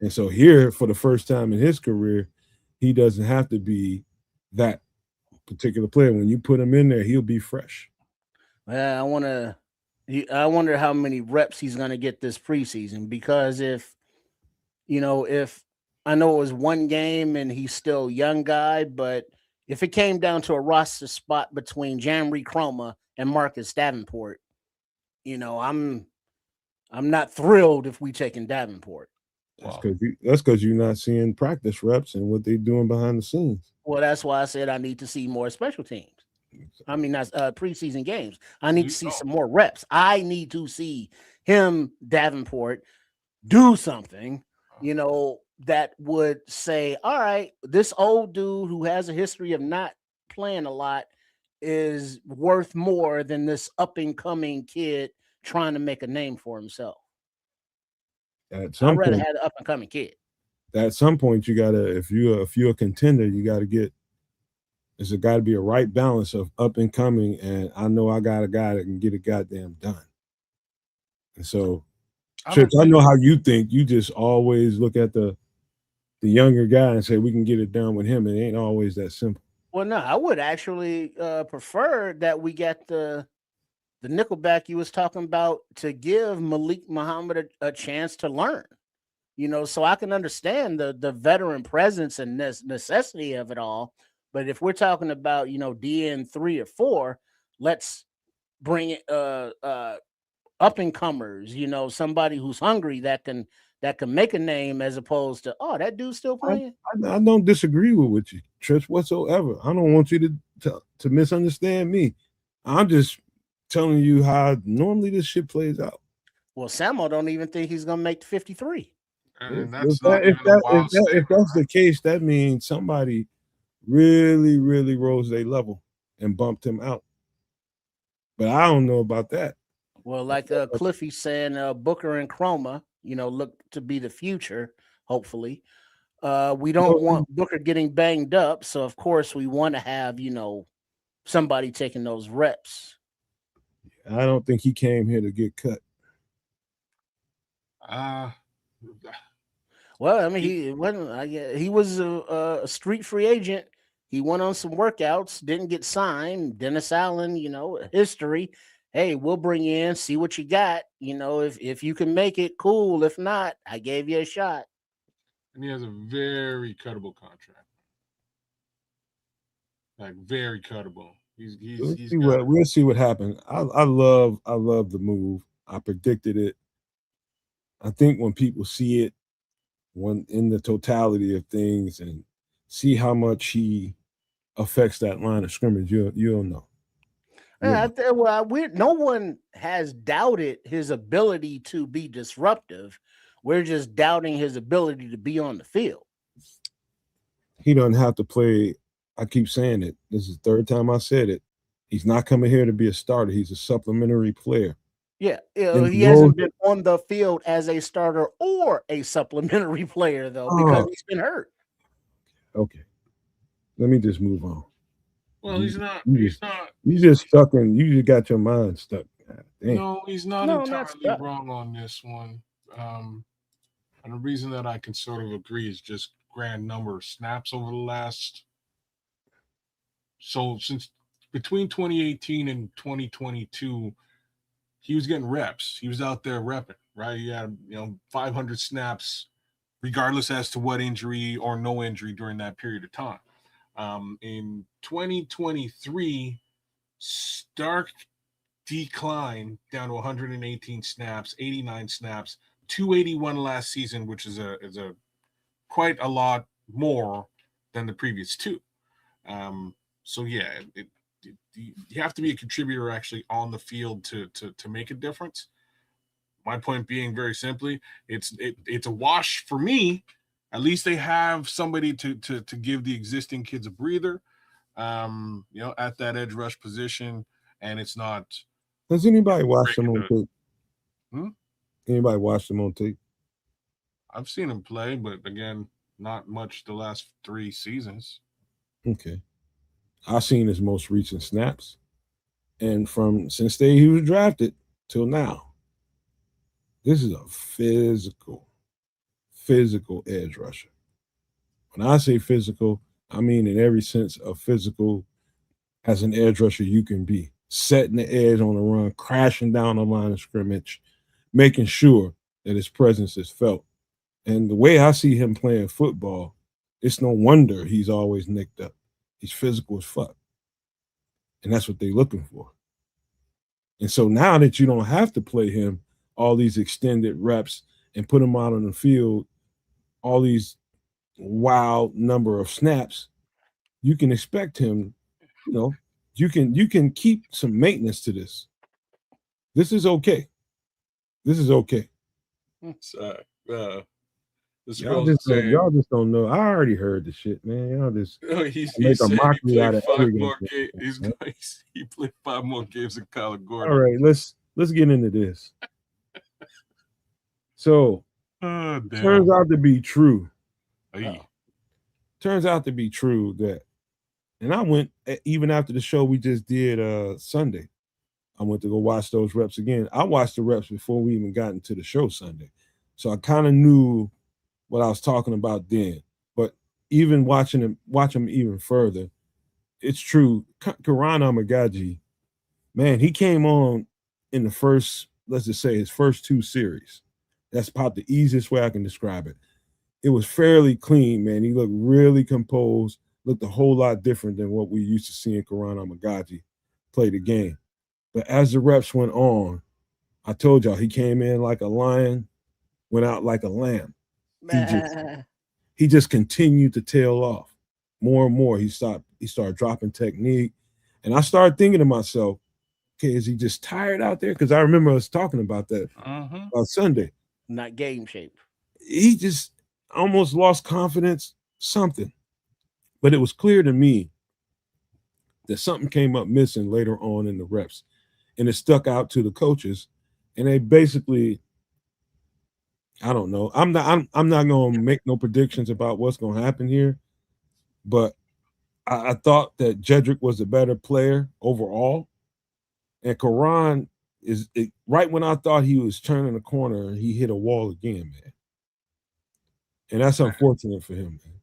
And so here, for the first time in his career, he doesn't have to be that particular player. When you put him in there, he'll be fresh. Well, I wonder how many reps he's going to get this preseason, because if I know it was one game and he's still a young guy, but if it came down to a roster spot between Jamri Chroma and Marcus Davenport, I'm not thrilled if we taking Davenport. That's because you're not seeing practice reps and what they're doing behind the scenes. Well, that's why I said I need to see more special teams. I mean, that's preseason games. I need to see some more reps. I need to see him, Davenport, do something, that would say, all right, this old dude who has a history of not playing a lot is worth more than this up and coming kid trying to make a name for himself. I'd rather have an up and coming kid. At some point, you gotta, if you're a contender, you gotta get. There's got to be a right balance of up and coming, and I know I got a guy that can get it goddamn done. And so, Trips, I know how you think. You just always look at the younger guy and say we can get it done with him. It ain't always that simple. Well, no, I would actually prefer that we get the nickelback you was talking about to give Malik Muhammad a chance to learn. So I can understand the veteran presence and necessity of it all. But if we're talking about, DN 3 or 4, let's bring it up and comers, somebody who's hungry that can make a name, as opposed to, that dude's still playing. I don't disagree with you, Trish, whatsoever. I don't want you to misunderstand me. I'm just telling you how normally this shit plays out. Well, Samo don't even think he's gonna make the 53. And if that's the case, that means somebody really, really rose their level and bumped him out. But I don't know about that. Well, like Cliffy saying, Booker and Chroma, look to be the future. Hopefully, we don't want Booker getting banged up, so of course we want to have somebody taking those reps. I don't think he came here to get cut. Well, I mean, he wasn't. He was a street free agent. He went on some workouts, didn't get signed. Dennis Allen, history. Hey, we'll bring you in, see what you got. If you can make it, cool. If not, I gave you a shot. And he has a very cuttable contract. Like very cuttable. We'll see what happens. I love the move. I predicted it. I think when people see it, when in the totality of things and see how much he affects that line of scrimmage, you'll know. No one has doubted his ability to be disruptive. We're just doubting his ability to be on the field. He doesn't have to play. I keep saying it. This is the third time I said it. He's not coming here to be a starter. He's a supplementary player. Yeah, he hasn't been on the field as a starter or a supplementary player, though, because he's been hurt. Okay. Let me just move on. Well, he's not. You just stuck in. You just got your mind stuck. No, he's not entirely wrong on this one. And the reason that I can sort of agree is just grand number of snaps over the last. So since between 2018 and 2022, he was getting reps. He was out there repping, right? He had 500 snaps, regardless as to what injury or no injury during that period of time. In 2023, stark decline down to 118 snaps, 89 snaps, 281 last season, which is a quite a lot more than the previous two. So yeah, you have to be a contributor actually on the field to make a difference. My point being, very simply, it's a wash for me. At least they have somebody to give the existing kids a breather, at that edge rush position, and it's not. Has anybody watched them on tape? Anybody watched them on tape? I've seen him play, but again, not much the last 3 seasons. Okay. I've seen his most recent snaps. And since he was drafted till now, this is a physical edge rusher. When I say physical, I mean in every sense of physical as an edge rusher you can be. Setting the edge on the run, crashing down the line of scrimmage, making sure that his presence is felt. And the way I see him playing football, it's no wonder he's always nicked up. He's physical as fuck. And that's what they're looking for. And so now that you don't have to play him all these extended reps and put him out on the field, all these wild number of snaps, you can expect him, you can keep some maintenance to this. This is okay. Y'all just don't know. I already heard the shit, man. Y'all just make a mockery out of everything. He played 5 more games in college. All right, let's get into this. So, turns out to be true. Turns out to be true that, and I went even after the show we just did Sunday. I went to go watch those reps again. I watched the reps before we even got into the show Sunday, so I kind of knew what I was talking about then. But even watch him even further, it's true. Karan Amagaji, man, he came on in the first, let's just say his first 2 series. That's about the easiest way I can describe it. It was fairly clean, man. He looked really composed, looked a whole lot different than what we used to seeing Karan Amagaji play the game. But as the reps went on, I told y'all he came in like a lion, went out like a lamb. He just continued to tail off more and more. He started dropping technique, and I started thinking to myself, okay, is he just tired out there? Because I remember us talking about that on Sunday. Not game shape. He just almost lost confidence, something. But it was clear to me that something came up missing later on in the reps, and it stuck out to the coaches, and they basically, I don't know. I'm not going to make no predictions about what's going to happen here, but I thought that Jedrick was a better player overall, and Karan right when I thought he was turning the corner, he hit a wall again, man, and that's unfortunate for him, man.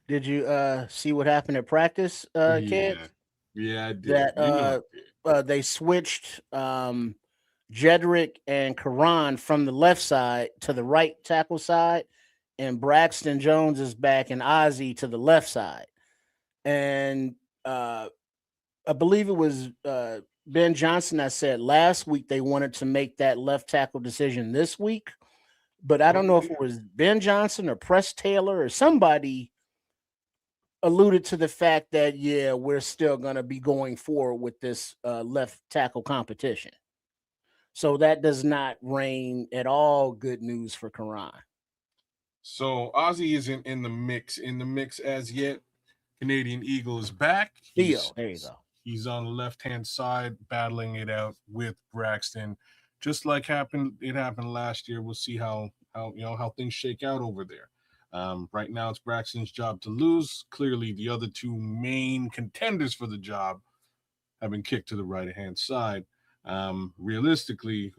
Did you see what happened at practice, Yeah, kids? yeah, I did. That I did. they switched Jedrick and Karan from the left side to the right tackle side, and Braxton Jones is back and Ozzie to the left side. And I believe it was Ben Johnson that said last week they wanted to make that left tackle decision this week, but I don't know if it was Ben Johnson or Press Taylor or somebody alluded to the fact that we're still going to be going forward with this left tackle competition. So that does not reign at all good news for Karan. So Ozzy isn't in the mix. In the mix as yet. Canadian Eagle is back. Theo, there you go. He's on the left-hand side, battling it out with Braxton, just like it happened last year. We'll see how things shake out over there. Right now, it's Braxton's job to lose. Clearly, the other two main contenders for the job have been kicked to the right-hand side. Realistically,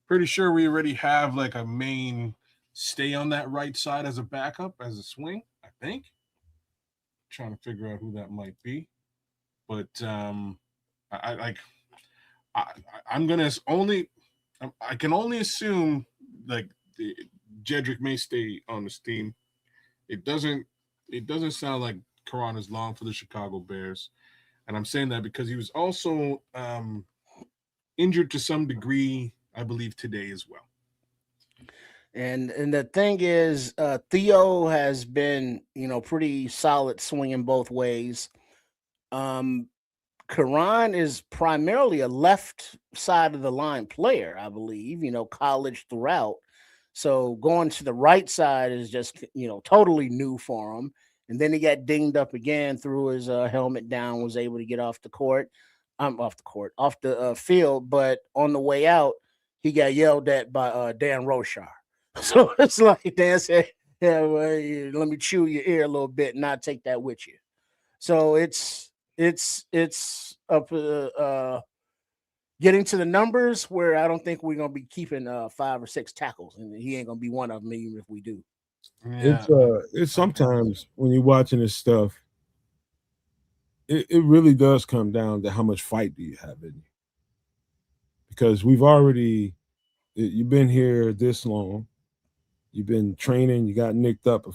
pretty sure we already have like a main stay on that right side as a backup, as a swing, I think. Trying to figure out who that might be. But I can only assume like Jedrick may stay on this team. It doesn't sound like Karan is long for the Chicago Bears, and I'm saying that because he was also injured to some degree, I believe, today as well. And the thing is, Theo has been pretty solid swinging both ways. Karan is primarily a left side of the line player, I believe, college throughout. So going to the right side is just, totally new for him. And then he got dinged up again, threw his helmet down, was able to get off the field. But on the way out, he got yelled at by Dan Roshar. So it's like Dan said, let me chew your ear a little bit and not take that with you. So it's up getting to the numbers where I don't think we're gonna be keeping 5 or 6 tackles, and he ain't gonna be one of them even if we do. Yeah. It's sometimes when you're watching this stuff, it really does come down to how much fight do you have in you. Because you've been here this long, you've been training, you got nicked up a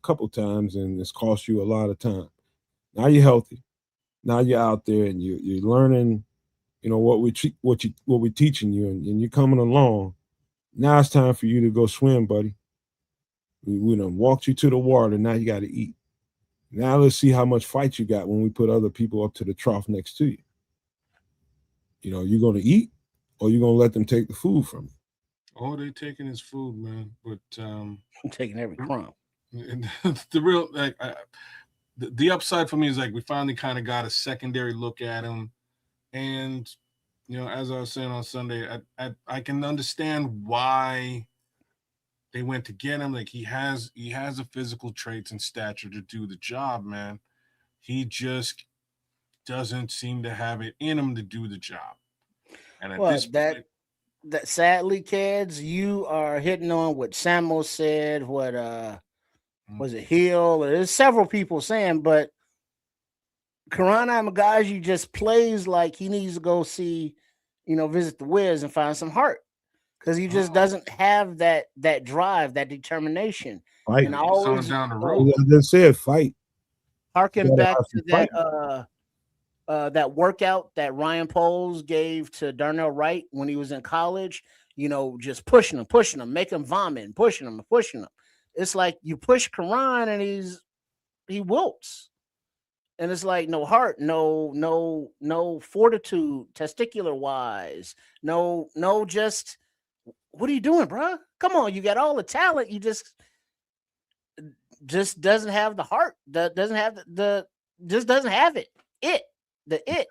couple times, and it's cost you a lot of time. Now you're healthy. Now you're out there and you're learning, what we're teaching you, and you're coming along. Now it's time for you to go swim, buddy. We done walked you to the water. Now you got to eat. Now let's see how much fight you got when we put other people up to the trough next to you. You're going to eat, or you're going to let them take the food from you. Oh, they taking his food, man. But I'm taking every crumb. The real the upside for me is like we finally kind of got a secondary look at him, and as I was saying on Sunday, I can understand why they went to get him. Like he has the physical traits and stature to do the job, man. He just doesn't seem to have it in him to do the job. And at this point, that sadly, kids, you are hitting on what Samo said, what was it Hill? There's several people saying, but Karan Amagaji just plays like he needs to go see, visit the Wiz and find some heart. Because he just doesn't have that drive, that determination. Fight. And I always down the road. I just said fight. Harken back to that workout that Ryan Poles gave to Darnell Wright when he was in college, just pushing him, make him vomit, pushing him. It's like you push Karan and he wilts. And it's like no heart, no fortitude, testicular wise, no, just what are you doing, bro? Come on, you got all the talent, you just doesn't have the heart, that doesn't have just doesn't have it. The it.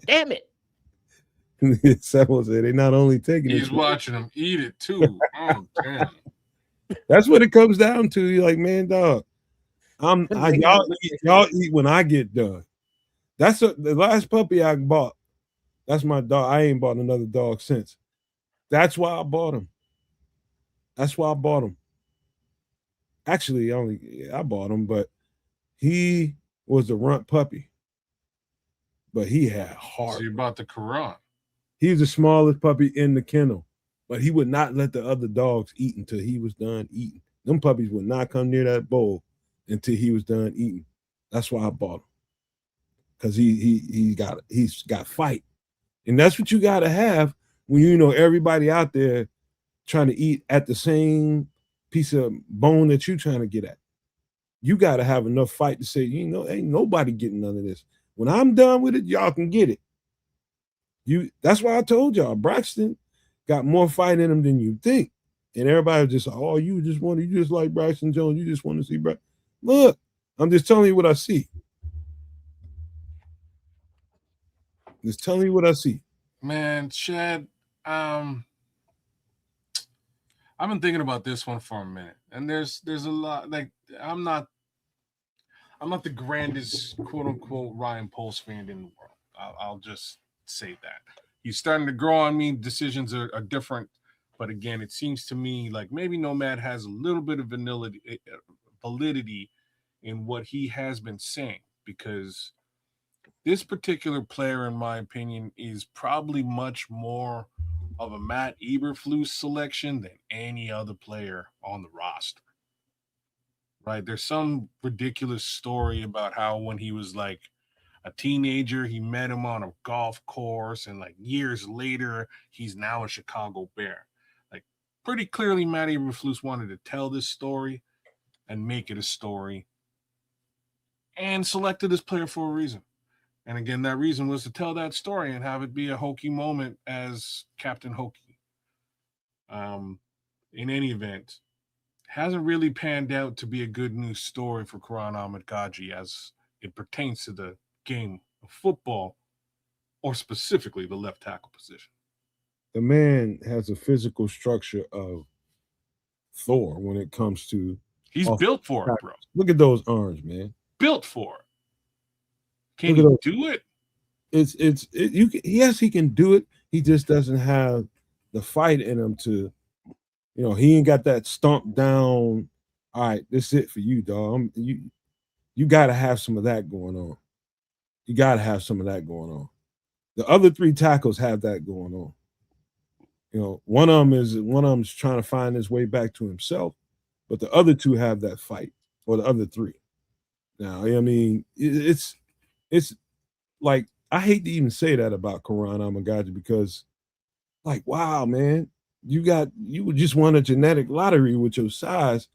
Damn it. Someone said they're not only taking He's it. watching him eat it too. Oh damn! That's what it comes down to. You're like, man, dog. Y'all eat when I get done. The last puppy I bought. That's my dog. I ain't bought another dog since. That's why I bought him. That's why I bought him. Actually, I bought him, but he was a runt puppy. But he had heart. So you bought the Quran. He's the smallest puppy in the kennel, but he would not let the other dogs eat until he was done eating. Them puppies would not come near that bowl until he was done eating. That's why I bought him, because he's got fight, and that's what you got to have when you know everybody out there trying to eat at the same piece of bone that you're trying to get at. You got to have enough fight to say, ain't nobody getting none of this. When I'm done with it, y'all can get it. That's why I told y'all Braxton got more fight in him than you think. And everybody was just like, oh, you just like Braxton Jones. You just want to see Braxton. Look, I'm just telling you what I see. Just telling you what I see. Man, Chad, I've been thinking about this one for a minute, and there's a lot. Like I'm not the grandest quote unquote Ryan Poles fan in the world. I'll just say that he's starting to grow on me. Decisions are different, but again, it seems to me like maybe Nomad has a little bit of validity in what he has been saying, because this particular player, in my opinion, is probably much more of a Matt Eberflus selection than any other player on the roster. Right? There's some ridiculous story about how when he was like a teenager, he met him on a golf course, and like years later, he's now a Chicago Bear. Like pretty clearly, Matt Eberflus wanted to tell this story and make it a story, and selected this player for a reason. And again, that reason was to tell that story and have it be a Hokie moment as Captain Hokie. In any event, hasn't really panned out to be a good news story for Quran Ahmed Gaji as it pertains to the game of football, or specifically the left tackle position. The man has a physical structure of Thor when it comes to. He's built for it, bro. Look at those arms, man. Built for it. Can he do it? Yes, he can do it. He just doesn't have the fight in him to, he ain't got that stomp down. All right, this is it for you, dog. You got to have some of that going on. You got to have some of that going on. The other three tackles have that going on. One of them's trying to find his way back to himself, but the other two have that fight, or the other three. Now, I mean, it's like, I hate to even say that about Quran Amagaji, because, like, wow, man, you just won a genetic lottery with your size,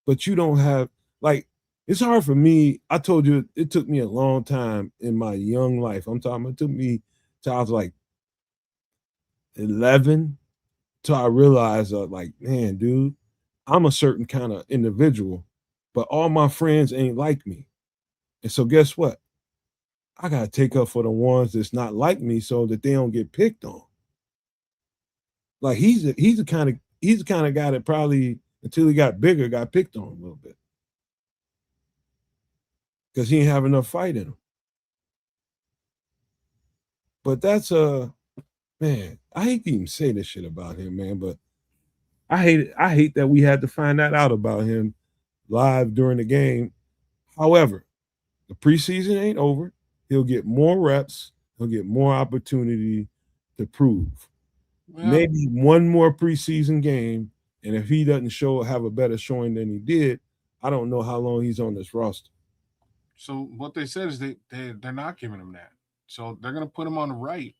but you don't have, like, it's hard for me. I told you it took me a long time in my young life. I'm talking, it took me till I was like 11 till I realized, like, man, dude, I'm a certain kind of individual, but all my friends ain't like me. And so guess what? I got to take up for the ones that's not like me so that they don't get picked on. Like he's the kind of guy that probably, until he got bigger, got picked on a little bit, because he didn't have enough fight in him. But that's man, I hate to even say this shit about him, man, but I hate it. I hate that we had to find that out about him live during the game. However, the preseason ain't over. He'll get more reps. He'll get more opportunity to prove. Well, maybe one more preseason game, and if he doesn't have a better showing than he did, I don't know how long he's on this roster. So what they said is they're not giving him that. So they're going to put him on the right.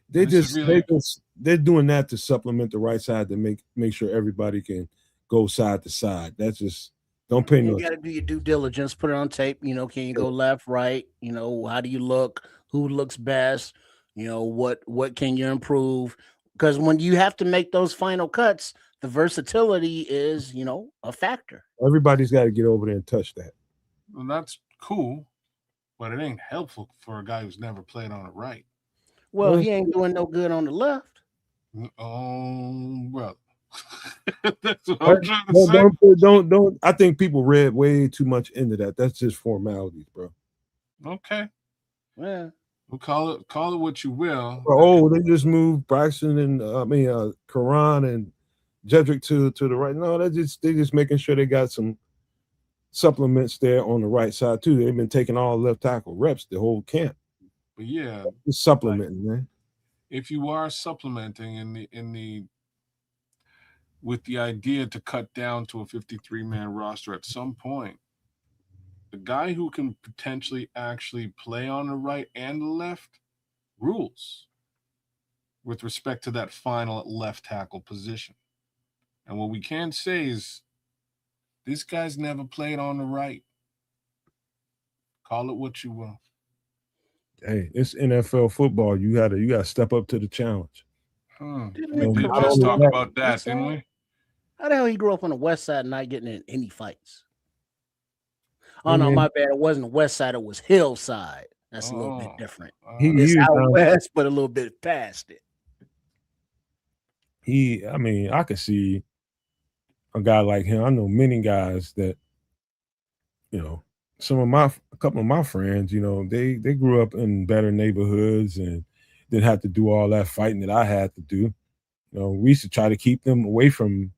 They're doing that to supplement the right side, to make sure everybody can go side to side. That's just, don't pay no. You got to do your due diligence. Put it on tape. Can you go left, right? How do you look? Who looks best? What can you improve? Because when you have to make those final cuts, the versatility is, a factor. Everybody's got to get over there and touch that. Well, that's cool, but it ain't helpful for a guy who's never played on the right. Well, Well, he ain't doing no good on the left. Brother. That's what I'm trying to say. don't. I think people read way too much into that. That's just formalities, bro. Okay. Yeah. We'll call it what you will. Oh, they just moved Braxton and Karan and Jedrick to the right. No, they just making sure they got some supplements there on the right side too. They've been taking all left tackle reps the whole camp. But yeah, Just supplementing, man. if you are supplementing with the idea to cut down to a 53-man roster at some point, the guy who can potentially actually play on the right and the left rules with respect to that final left tackle position. And what we can say is this guy's never played on the right. Call it what you will. Hey, it's NFL football. You gotta step up to the challenge. Didn't We they And did not grow up just only talk on that, about the west that, didn't side? we? How the hell he grew up on the west side and not getting in any fights? Oh I no, mean, my bad. It wasn't the west side, it was hillside. That's a little bit Oh, different. he It's was out down. west, but a little bit past it. I mean, I could see a guy like him. I know many guys that you know. A couple of my friends, they grew up in better neighborhoods and didn't have to do all that fighting that I had to do. We used to try to keep them away from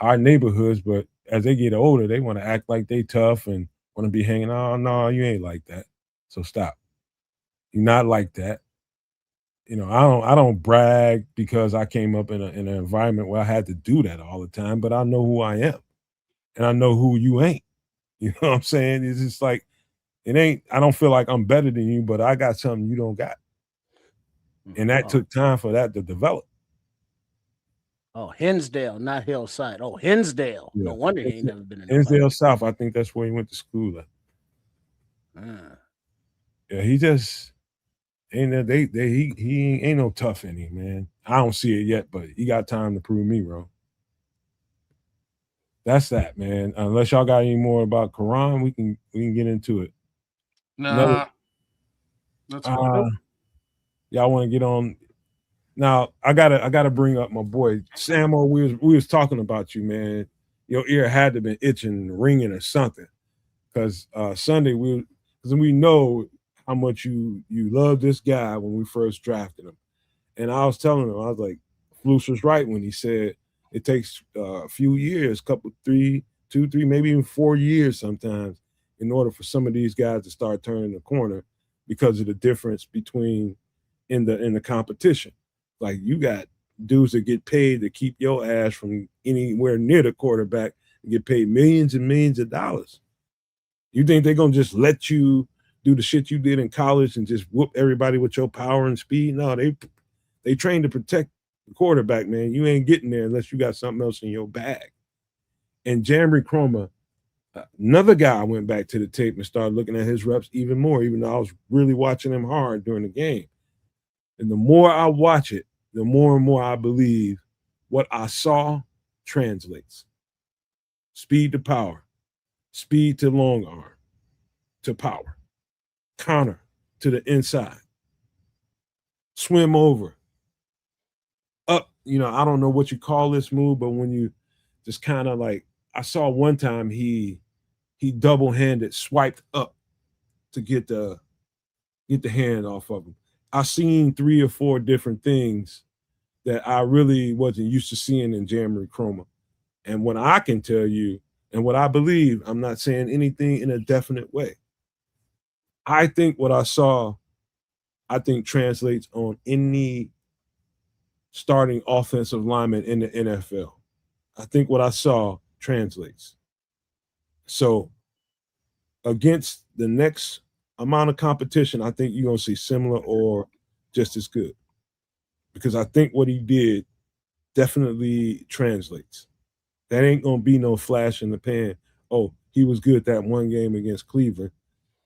our neighborhoods, but as they get older, they want to act like they tough and want to be hanging. Oh no, you ain't like that. So stop. You're not like that. I don't brag because I came up in an environment where I had to do that all the time, but I know who I am and I know who you ain't. You know what I'm saying? It's just like it ain't. I don't feel like I'm better than you, but I got something you don't got, and that Oh, took time for that to develop. oh, Hinsdale, not Hillside. Oh, Hinsdale. Yeah, No wonder he ain't never been in a fight. Hinsdale South. I think that's where he went to school at. Ah. Yeah, he just ain't that he ain't no tough in him, man. I don't see it yet, but he got time to prove me wrong. That's that, man. Unless y'all got any more about Quran, we can get into it. Another, nah, let's go. uh, Nope. y'all want to get on now? I gotta bring up my boy Samo. We was talking about you, man. Your ear had to been itching, ringing, or something. Because Sunday because we know how much you love this guy when we first drafted him. And I was telling him, I was like, Flus was right when he said it takes a few years, couple, 3, 2, 3, maybe even 4 years sometimes, in order for some of these guys to start turning the corner because of the difference between in the competition. Like you got dudes that get paid to keep your ass from anywhere near the quarterback and get paid millions and millions of dollars. You think they're gonna just let you do the shit you did in college and just whoop everybody with your power and speed? No, they train to protect the quarterback, man. You ain't getting there unless you got something else in your bag. And Jamry Chroma, another guy, I went back to the tape and started looking at his reps even more, even though I was really watching him hard during the game. And the more I watch it, the more and more I believe what I saw translates. Speed to power, speed to long arm, to power, counter to the inside, swim over, up. I don't know what you call this move, but when you just kind of like, I saw one time he double handed swiped up to get the hand off of him. I seen 3 or 4 different things that I really wasn't used to seeing in Jammer Chroma. And what I can tell you and what I believe, I'm not saying anything in a definite way. I think what I saw, I think translates on any starting offensive lineman in the NFL. I think what I saw translates. So against the next amount of competition, I think you're gonna see similar or just as good. Because I think what he did definitely translates. That ain't gonna be no flash in the pan. Oh, he was good that one game against Cleveland.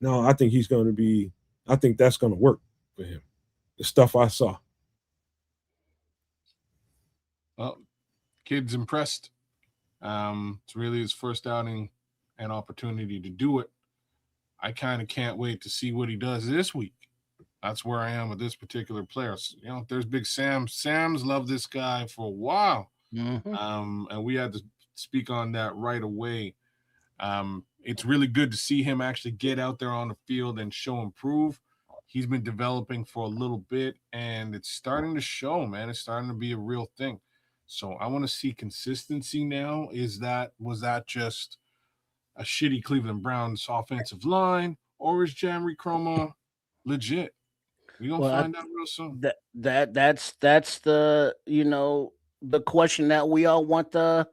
No, I think I think that's gonna work for him. The stuff I saw. Well, kid's impressed. It's really his first outing and opportunity to do it. I kind of can't wait to see what he does this week. That's where I am with this particular player. So, there's Big Sam. Sam's loved this guy for a while, Mhm. and we had to speak on that right away. It's really good to see him actually get out there on the field and show and prove. He's been developing for a little bit, and it's starting to show, man. It's starting to be a real thing. So I want to see consistency now. Was that just a shitty Cleveland Browns offensive line, or is Jamry Chroma legit? We gonna Well, find out real soon. that's the the question that we all want the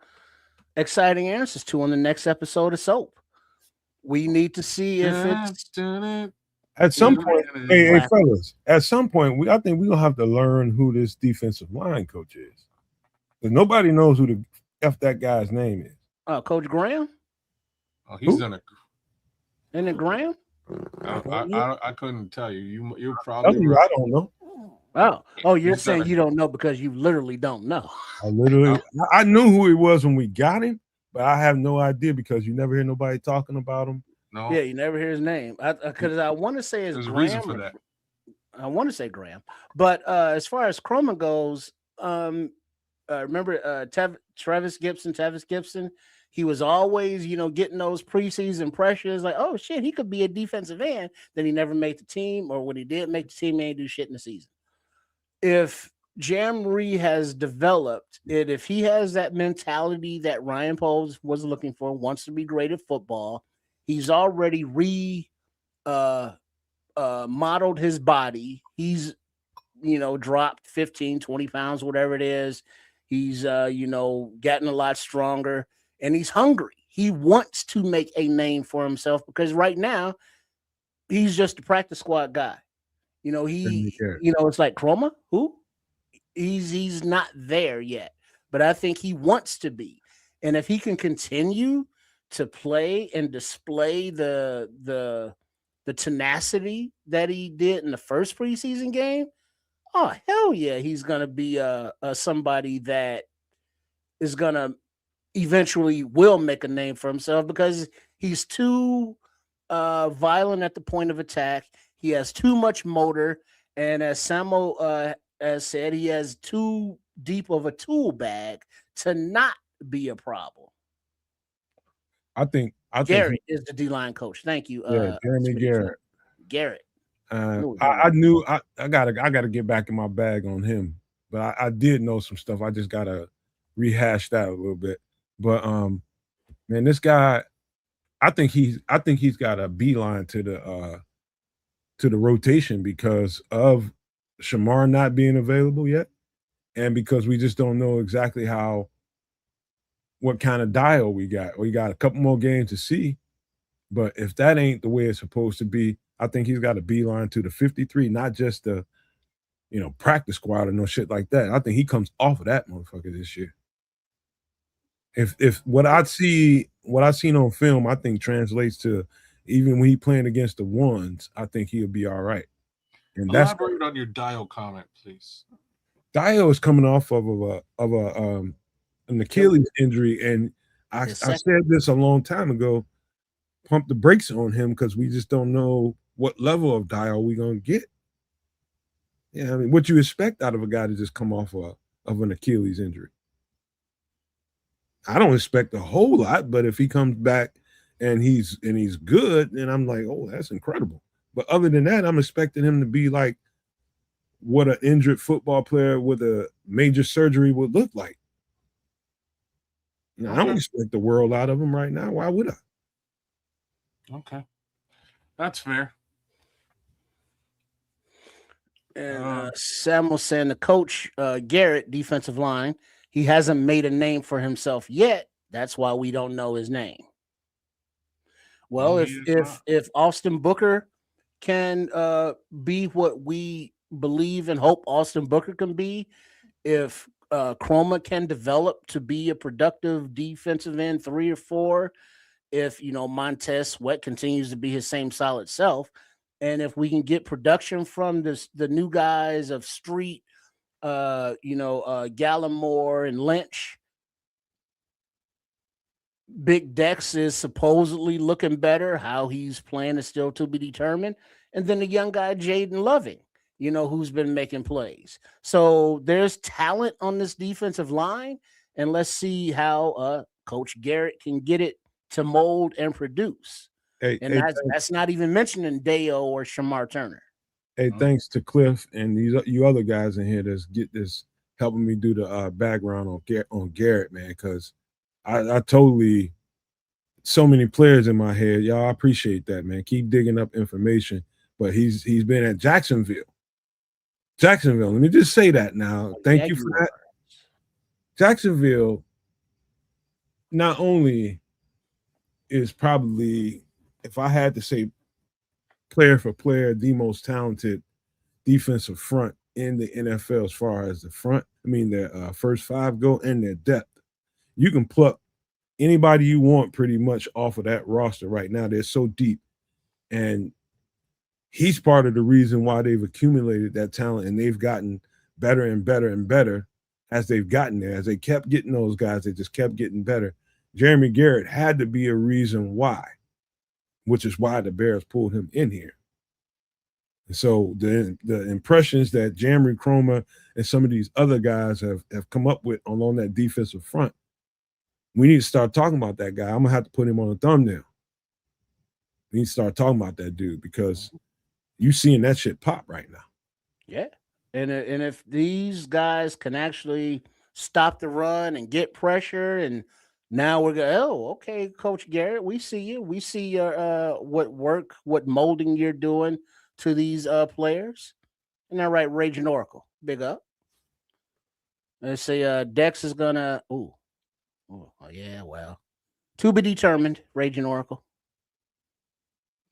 exciting answers to on the next episode of Soap. We need to see if it's At some point, hey, Classic. fellas, at some point, I think we're gonna have to learn who this defensive line coach is. Because nobody knows who the F that guy's name is. Coach Graham. Oh, he's Who? done a. Isn't it Graham? I couldn't tell you. You're Tell probably you, right. I don't know. Oh, you're He's done saying you don't know because you literally don't know. I knew who he was when we got him, but I have no idea because you never hear nobody talking about him. No. Yeah, you never hear his name. Because I want to say it's There's a Graham. reason for that. I want to say Graham, but as far as Chroma goes, remember Tavis Gibson? He was always, getting those preseason pressures like, oh shit, he could be a defensive end. Then he never made the team, or when he did make the team, he ain't do shit in the season. If Jamree has developed it, if he has that mentality that Ryan Poles was looking for, wants to be great at football, he's already modeled his body. He's dropped 15, 20 pounds, whatever it is. He's gotten a lot stronger, and he's hungry. He wants to make a name for himself because right now he's just a practice squad guy. It's like Chroma, who? He's not there yet, but I think he wants to be. And if he can continue to play and display the tenacity that he did in the first preseason game, oh hell yeah, he's gonna be somebody that is gonna eventually will make a name for himself because he's too violent at the point of attack. He has too much motor, and as Samo has said, he has too deep of a tool bag to not be a problem. I think Garrett is the D-line coach. Thank you. Jeremy Garrett. Garrett. I knew I gotta get back in my bag on him, but I did know some stuff. I just gotta rehash that a little bit. But man, this guy, I think he's got a beeline to the rotation because of Shamar not being available yet, and because we just don't know exactly what kind of dial we got. We got a couple more games to see, but if that ain't the way it's supposed to be, I think he's got a beeline to the 53, not just the practice squad or no shit like that. I think he comes off of that motherfucker this year. If what I seen on film, I think translates to even when he playing against the ones, I think he'll be all right. And Elaborate on your Dio comment, please. Dio is coming off of an Achilles injury, and I said this a long time ago. Pump the brakes on him because we just don't know what level of Dio we're gonna get. Yeah, I mean, what you expect out of a guy to just come off of an Achilles injury? I don't expect a whole lot, but if he comes back and he's good, then I'm like, oh, that's incredible. But other than that, I'm expecting him to be like what an injured football player with a major surgery would look like. I don't expect the world out of him right now. Why would I? Okay, that's fair. And Sam was saying the coach, Garrett, defensive line, he hasn't made a name for himself yet. That's why we don't know his name. Well, if Austin Booker can be what we believe and hope Austin Booker can be, if Chroma can develop to be a productive defensive end 3 or 4, if Montez Sweat continues to be his same solid self, and if we can get production from the new guys of Street, Gallimore and Lynch, Big Dex is supposedly looking better. How he's playing is still to be determined. And then the young guy, Jaden Loving, who's been making plays. So there's talent on this defensive line. And let's see how Coach Garrett can get it to mold and produce. Hey, And hey, that's not even mentioning Deo or Shamar Turner. hey, thanks to Cliff and you other guys in here that's get this helping me do the background on Garrett, man, because I totally so many players in my head. Y'all, I appreciate that, man. Keep digging up information. But he's been at Jacksonville. Jacksonville. Let me just say that now. Thank you for that. Jacksonville not only is probably, if I had to say player for player, the most talented defensive front in the NFL as far as the front. I mean, their first five go and their depth. You can pluck anybody you want pretty much off of that roster right now. They're so deep. And he's part of the reason why they've accumulated that talent and they've gotten better and better and better as they've gotten there. As they kept getting those guys, they just kept getting better. Jeremy Garrett had to be a reason why, which is why the Bears pulled him in here. And so the impressions that Jeremy Cromer and some of these other guys have come up with along that defensive front, we need to start talking about that guy. I'm going to have to put him on a thumbnail. We need to start talking about that dude because you seeing that shit pop right now. Yeah. And if these guys can actually stop the run and get pressure, and now we're going, oh, okay, Coach Garrett, we see you. We see your what molding you're doing to these players. And all right, Raging Oracle, big up. Let's say Dex is gonna. Oh, yeah, well, to be determined. Raging Oracle.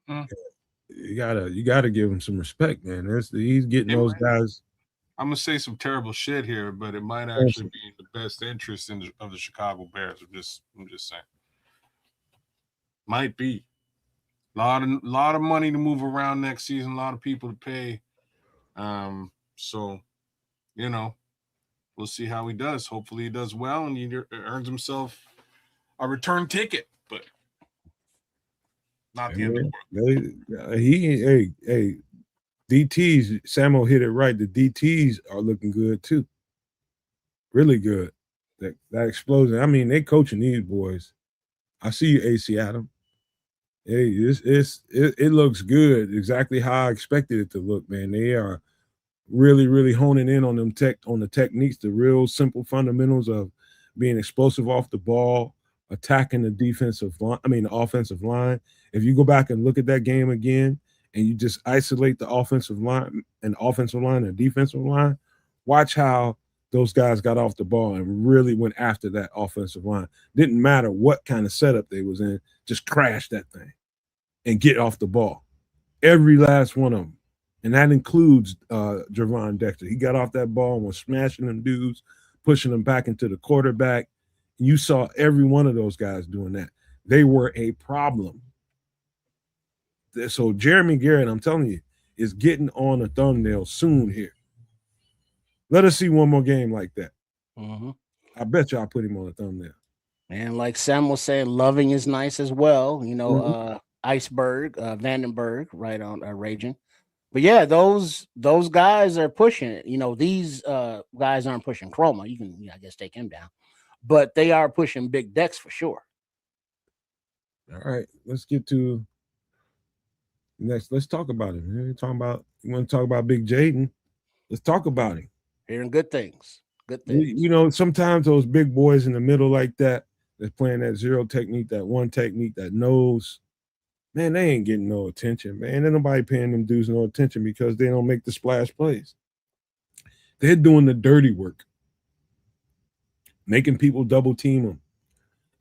You gotta give him some respect, man. He's getting those guys. I'm gonna say some terrible shit here, but it might actually be in the best interest of the Chicago Bears. I'm just saying, might be lot of money to move around next season, a lot of people to pay. So we'll see how he does. Hopefully, he does well and he earns himself a return ticket, but not the end of the world. Hey, DTs, Samo hit it right. The DTs are looking good too. Really good. That explosion. I mean, they coaching these boys. I see you, AC Adam. Hey, it looks good. Exactly how I expected it to look, man. They are really, really honing in on the techniques, the real simple fundamentals of being explosive off the ball, attacking the the offensive line. If you go back and look at that game again, and you just isolate the offensive line and defensive line, watch how those guys got off the ball and really went after that offensive line. Didn't matter what kind of setup they was in, just crash that thing and get off the ball. Every last one of them. And that includes Javon Dexter. He got off that ball and was smashing them dudes, pushing them back into the quarterback. You saw every one of those guys doing that. They were a problem. So Jeremy Garrett, I'm telling you, is getting on a thumbnail soon here. Let us see one more game like that. Mm-hmm. I bet y'all put him on a thumbnail. And like Sam was saying, Loving is nice as well. Iceberg, Vandenberg, right on Raging. But yeah, those guys are pushing it. These guys aren't pushing Chroma. You can, I guess, take him down. But they are pushing Big Dex for sure. All right, let's get to next. Let's talk about him. You want to talk about Big Jaden? Let's talk about him. Hearing good things. Good things. Sometimes those big boys in the middle like that, that's playing that zero technique, that one technique, that nose, man, they ain't getting no attention, man. Ain't nobody paying them dudes no attention because they don't make the splash plays. They're doing the dirty work, making people double team them.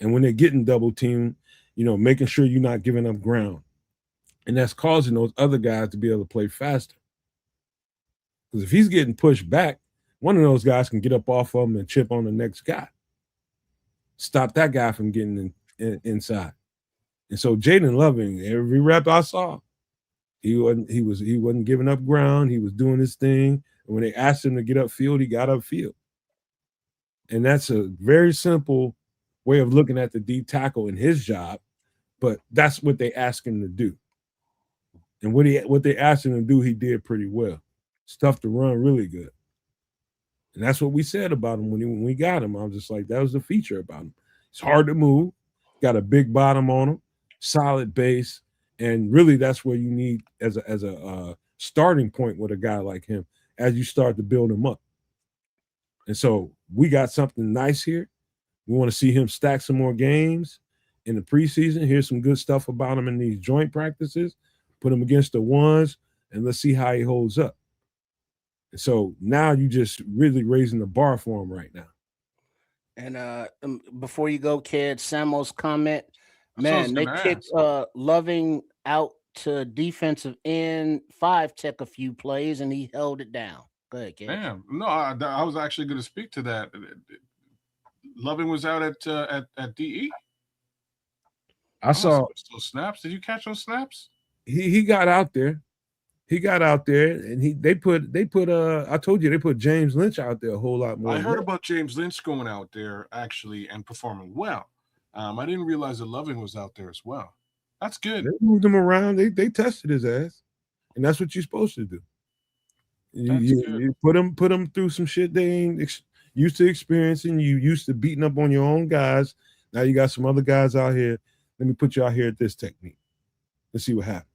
And when they're getting double teamed, making sure you're not giving up ground. And that's causing those other guys to be able to play faster. Because if he's getting pushed back, one of those guys can get up off of him and chip on the next guy. Stop that guy from getting inside. And so Jaden Loving, every rep I saw, he wasn't giving up ground. He was doing his thing. And when they asked him to get upfield, he got upfield. And that's a very simple way of looking at the D tackle in his job, but that's what they asked him to do. And what they asked him to do, he did pretty well. It's tough to run really good. And that's what we said about him when we got him. I was just like, that was the feature about him. It's hard to move, got a big bottom on him, solid base, and really that's where you need as a starting point with a guy like him as you start to build him up. And so we got something nice here. We want to see him stack some more games in the preseason. Here's some good stuff about him in these joint practices. Put him against the ones, and let's see how he holds up. And so now you just really raising the bar for him right now. And before you go, kid, Samuel's comment, That's what I was man, they gonna kicked ask. Loving out to defensive end 5 tech a few plays and he held it down. Go ahead, kid. Damn. No, I was actually going to speak to that. Loving was out at DE. I saw those snaps. Did you catch those snaps? he got out there. He got out there, and they put I told you they put James Lynch out there a whole lot more. I heard about James Lynch going out there actually and performing well. I didn't realize that Loving was out there as well. That's good. They moved him around. They tested his ass, and that's what you're supposed to do. You put him through some shit they ain't used to experiencing. You used to beating up on your own guys. Now you got some other guys out here. Let me put you out here at this technique. Let's see what happens.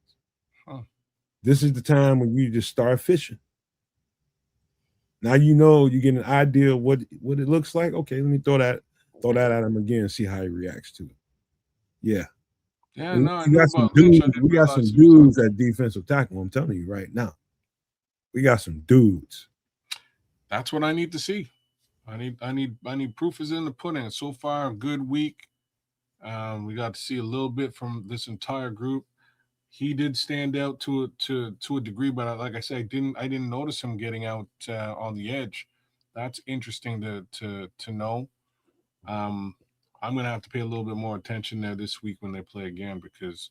Huh. This is the time when you just start fishing. Now you get an idea of what it looks like. Okay, let me throw that at him again and see how he reacts to it. Yeah. Yeah, no, we got some dudes at defensive tackle. I'm telling you right now. We got some dudes. That's what I need to see. I need proof is in the pudding. So far, a good week. We got to see a little bit from this entire group. He did stand out to a degree, but like I said, I didn't notice him getting out on the edge. That's interesting to know. I'm gonna have to pay a little bit more attention there this week when they play again because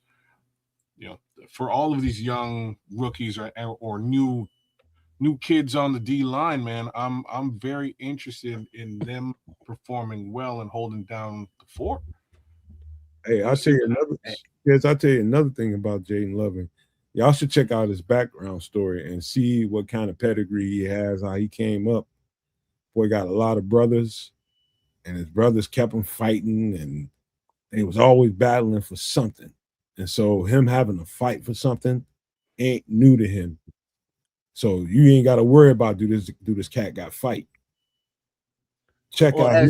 for all of these young rookies or new kids on the D line, man, I'm very interested in them performing well and holding down the fort. Hey, I'll tell you another thing about Jaden Loving. Y'all should check out his background story and see what kind of pedigree he has, how he came up. Boy got a lot of brothers, and his brothers kept him fighting, and he was always battling for something. And so him having to fight for something ain't new to him. So you ain't got to worry about do this cat got fight. Check out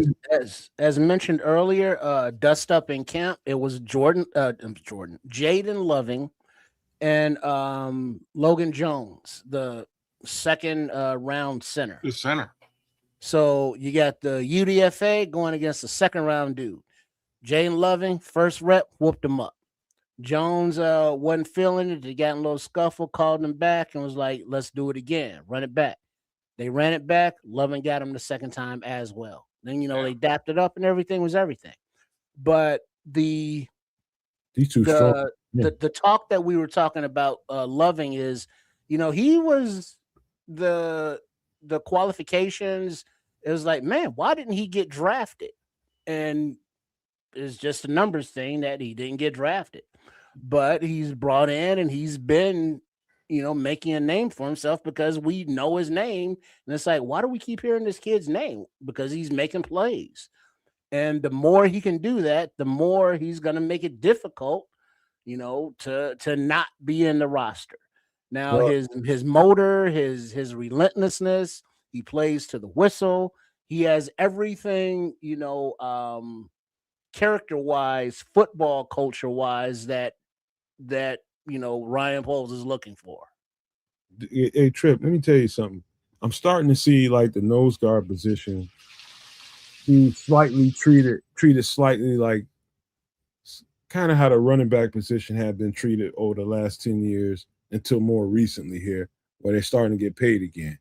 as mentioned earlier, dust up in camp. It was Jaden Loving and Logan Jones, the second round center. The center. So you got the UDFA going against the second round dude. Jaden Loving, first rep, whooped him up. Jones wasn't feeling it. They got in a little scuffle, called him back, and was like, let's do it again. Run it back. They ran it back. Loving got him the second time as well. Then, they dapped it up and everything was everything. But the talk that we were talking about Loving is, he was the qualifications. It was like, man, why didn't he get drafted? And it's just a numbers thing that he didn't get drafted. But he's brought in and he's been making a name for himself because we know his name. And it's like, why do we keep hearing this kid's name? Because he's making plays. And the more he can do that, the more he's going to make it difficult, to not be in the roster. Now, his motor, his relentlessness, he plays to the whistle. He has everything, character-wise, football culture-wise that Ryan Poles is looking for. Hey, Trip, let me tell you something. I'm starting to see like the nose guard position be slightly treated slightly like kind of how the running back position had been treated over the last 10 years until more recently here, where they're starting to get paid again,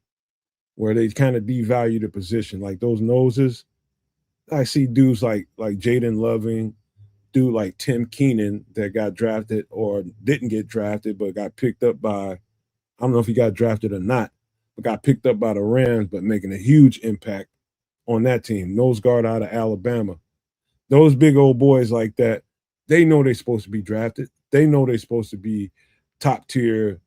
where they kind of devalue the position. Like those noses, I see dudes like Jaden Loving, dude like Tim Keenan that got drafted or didn't get drafted but got picked up by, I don't know if he got drafted or not, but got picked up by the Rams, but making a huge impact on that team. Nose guard out of Alabama. Those big old boys like that, they know they're supposed to be drafted. They know they're supposed to be top tier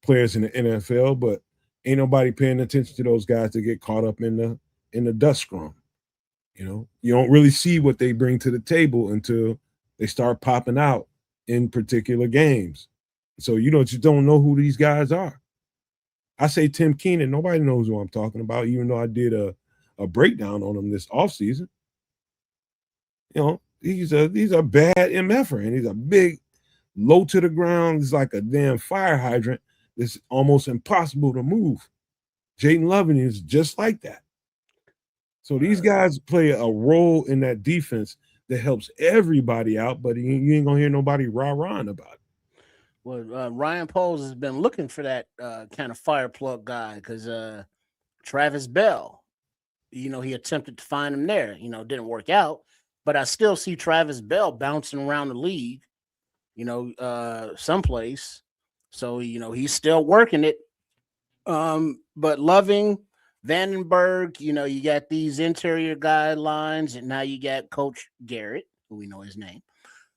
players in the NFL, but ain't nobody paying attention to those guys that get caught up in the dust storm. You don't really see what they bring to the table until they start popping out in particular games. So just don't know who these guys are. I say Tim Keenan, nobody knows who I'm talking about, even though I did a breakdown on him this offseason. He's a bad MFer, and he's a big, low to the ground. He's like a damn fire hydrant. It's almost impossible to move. Jaden Loving is just like that. So these guys play a role in that defense that helps everybody out, but you ain't gonna hear nobody rah-rahing about it. Well, Ryan Poles has been looking for that kind of fire plug guy because Travis Bell, he attempted to find him there. Didn't work out, but I still see Travis Bell bouncing around the league, someplace. So, he's still working it. But Loving, Vandenberg, you got these interior guidelines, and now you got Coach Garrett, who we know his name.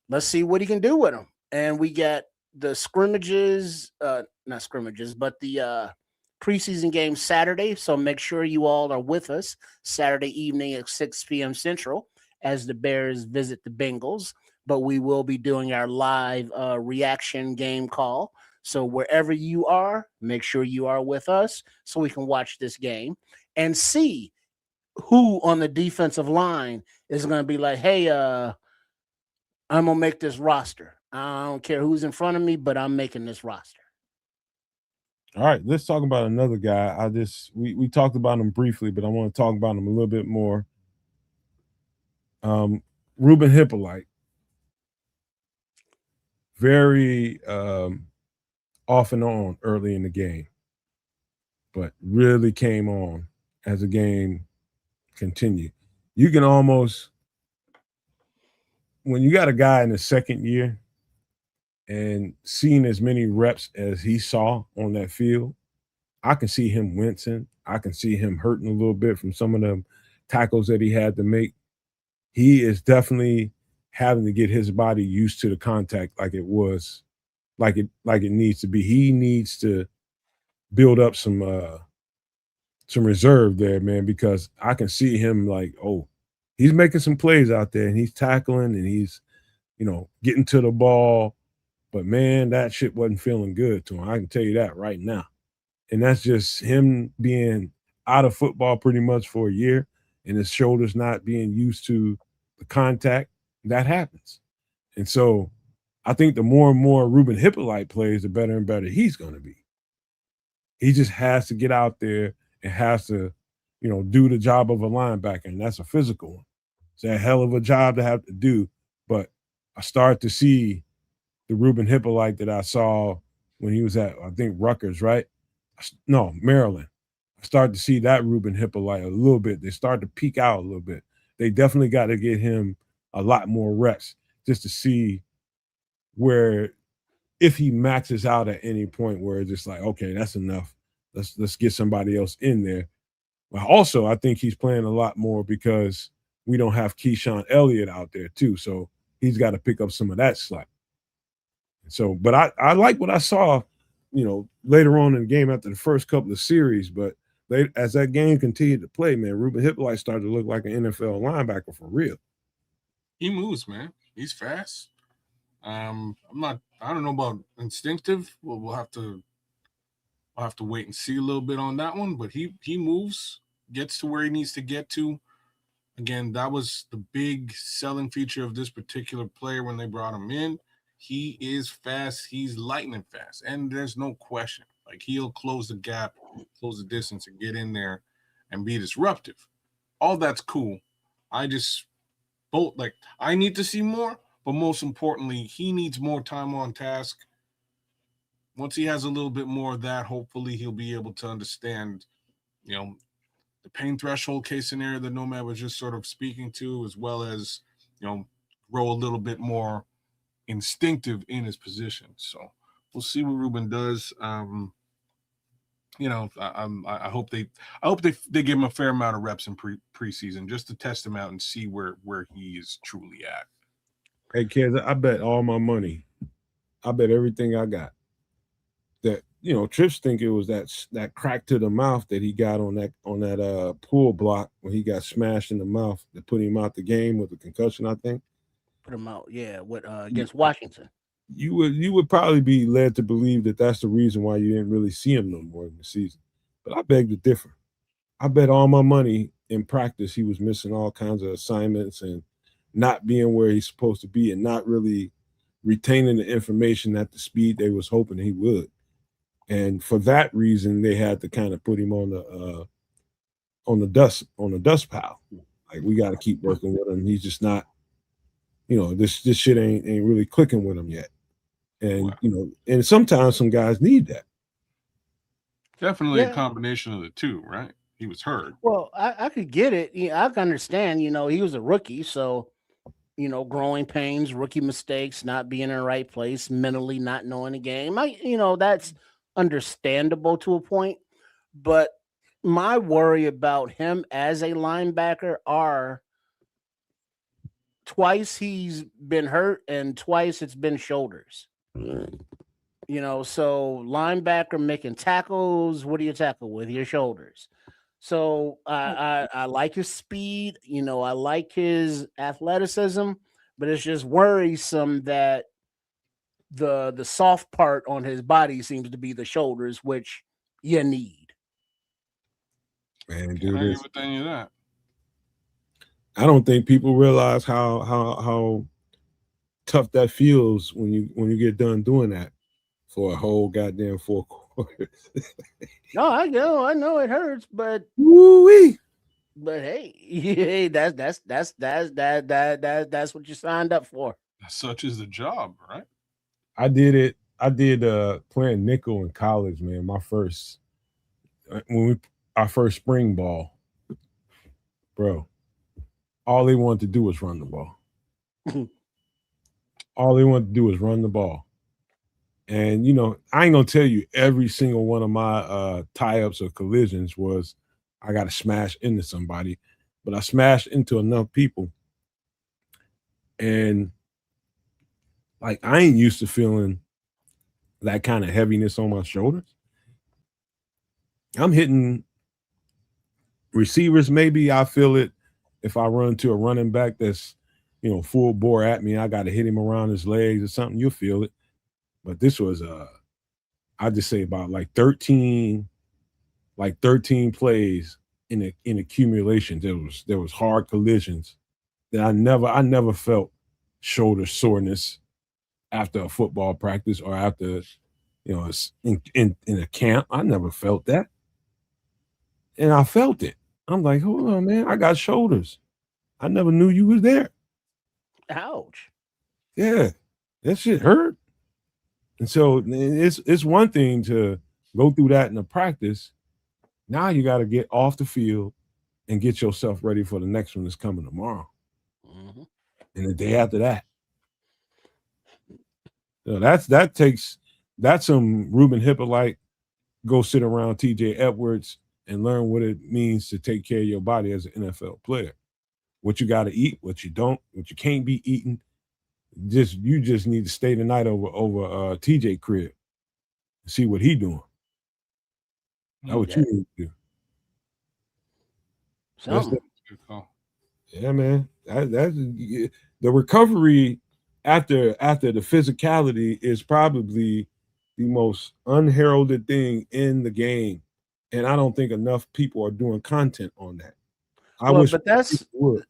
Let's see what he can do with him. And we got the scrimmages, not scrimmages, but the preseason game Saturday. So make sure you all are with us Saturday evening at 6 p.m. Central as the Bears visit the Bengals. But we will be doing our live reaction game call. So wherever you are, make sure you are with us so we can watch this game and see who on the defensive line is going to be like, hey, I'm going to make this roster. I don't care who's in front of me, but I'm making this roster. All right, let's talk about another guy. We talked about him briefly, but I want to talk about him a little bit more. Ruben Hippolyte. Very off and on early in the game, but really came on as the game continued. You can almost, when you got a guy in the second year and seeing as many reps as he saw on that field, I can see him wincing. I can see him hurting a little bit from some of the tackles that he had to make. He is definitely having to get his body used to the contact like it was, like it needs to be. He needs to build up some reserve there, man, because I can see him like, oh, he's making some plays out there and he's tackling and he's, getting to the ball. But man, that shit wasn't feeling good to him. I can tell you that right now. And that's just him being out of football pretty much for a year and his shoulders not being used to the contact. That happens. And so I think the more and more Ruben Hippolyte plays, the better and better he's going to be. He just has to get out there and has to, do the job of a linebacker, and that's a physical one. It's a hell of a job to have to do, but I start to see the Ruben Hippolyte that I saw when he was at, I think, Rutgers, right? No, Maryland. I started to see that Ruben Hippolyte a little bit. They started to peak out a little bit. They definitely got to get him a lot more reps just to see where, if he maxes out at any point where it's just like, okay, that's enough. Let's get somebody else in there. But also, I think he's playing a lot more because we don't have Keyshawn Elliott out there too. So he's got to pick up some of that slack. So, but I like what I saw, later on in the game after the first couple of series. But as that game continued to play, man, Ruben Hippolyte started to look like an NFL linebacker for real. He moves, man. He's fast. I don't know about instinctive. We'll have to wait and see a little bit on that one. But he moves, gets to where he needs to get to. Again, that was the big selling feature of this particular player when they brought him in. He is fast. He's lightning fast. And there's no question. Like, he'll close the gap, close the distance, and get in there and be disruptive. All that's cool. I need to see more, but most importantly, he needs more time on task. Once he has a little bit more of that, hopefully he'll be able to understand, the pain threshold case scenario that Nomad was just sort of speaking to, as well as, grow a little bit more instinctive in his position. So we'll see what Ruben does. I hope they give him a fair amount of reps in preseason just to test him out and see where he is truly at. Hey kids, I bet all my money. I bet everything I got that Trips think it was that crack to the mouth that he got on that pull block when he got smashed in the mouth that put him out the game with a concussion. I think Put him out, yeah, with you, against Washington. you would probably be led to believe that that's the reason why you didn't really see him no more in the season. But I beg to differ. I bet all my money in practice he was missing all kinds of assignments and not being where he's supposed to be and not really retaining the information at the speed they was hoping he would. And for that reason, they had to kind of put him on the dust pile. Like we got to keep working with him. He's just not, this shit ain't really clicking with him yet. And and sometimes some guys need that. Definitely a Yeah. combination of the two, right? He was hurt. Well, I could get it. Yeah, I can understand. He was a rookie, so growing pains, rookie mistakes, not being in the right place, mentally not knowing the game. That's understandable to a point. But my worry about him as a linebacker are twice he's been hurt and twice it's been shoulders. So linebacker making tackles, what do you tackle with? Your shoulders. So I like his speed, I like his athleticism, but it's just worrisome that the soft part on his body seems to be the shoulders, which you need. Man, Can't dude, argue with any of that. I don't think people realize how tough that feels when you get done doing that for a whole goddamn 4 quarters. No, I know it hurts, but Woo-wee. hey, hey, that's what you signed up for. Such is the job, right? I did it. I did playing nickel in college, man. My first when we our first spring ball, bro. All they wanted to do was run the ball. All they wanted to do was run the ball. And I ain't gonna tell you every single one of my tie-ups or collisions was I got to smash into somebody, but I smashed into enough people, and like I ain't used to feeling that kind of heaviness on my shoulders. I'm hitting receivers. Maybe I feel it if I run to a running back that's full bore at me. I got to hit him around his legs or something. You'll feel it. But this was I just say about like 13 plays in accumulation. There was hard collisions that I never felt shoulder soreness after a football practice or after in a camp. I never felt that, and I felt it. I'm like, hold on, man, I got shoulders. I never knew you was there. Ouch. Yeah, that shit hurt. And so it's one thing to go through that in the practice. Now you got to get off the field and get yourself ready for the next one that's coming tomorrow Mm-hmm. and the day after that. So that's some Ruben Hippolyte. Go sit around T.J. Edwards and learn what it means to take care of your body as an NFL player. What you got to eat, what you don't, what you can't be eating. You just need to stay the night over TJ crib and see what he doing. That's what you need to do. Something. Good call. Yeah, man. That's the recovery after the physicality is probably the most unheralded thing in the game, and I don't think enough people are doing content on that. I Well, wish but people would.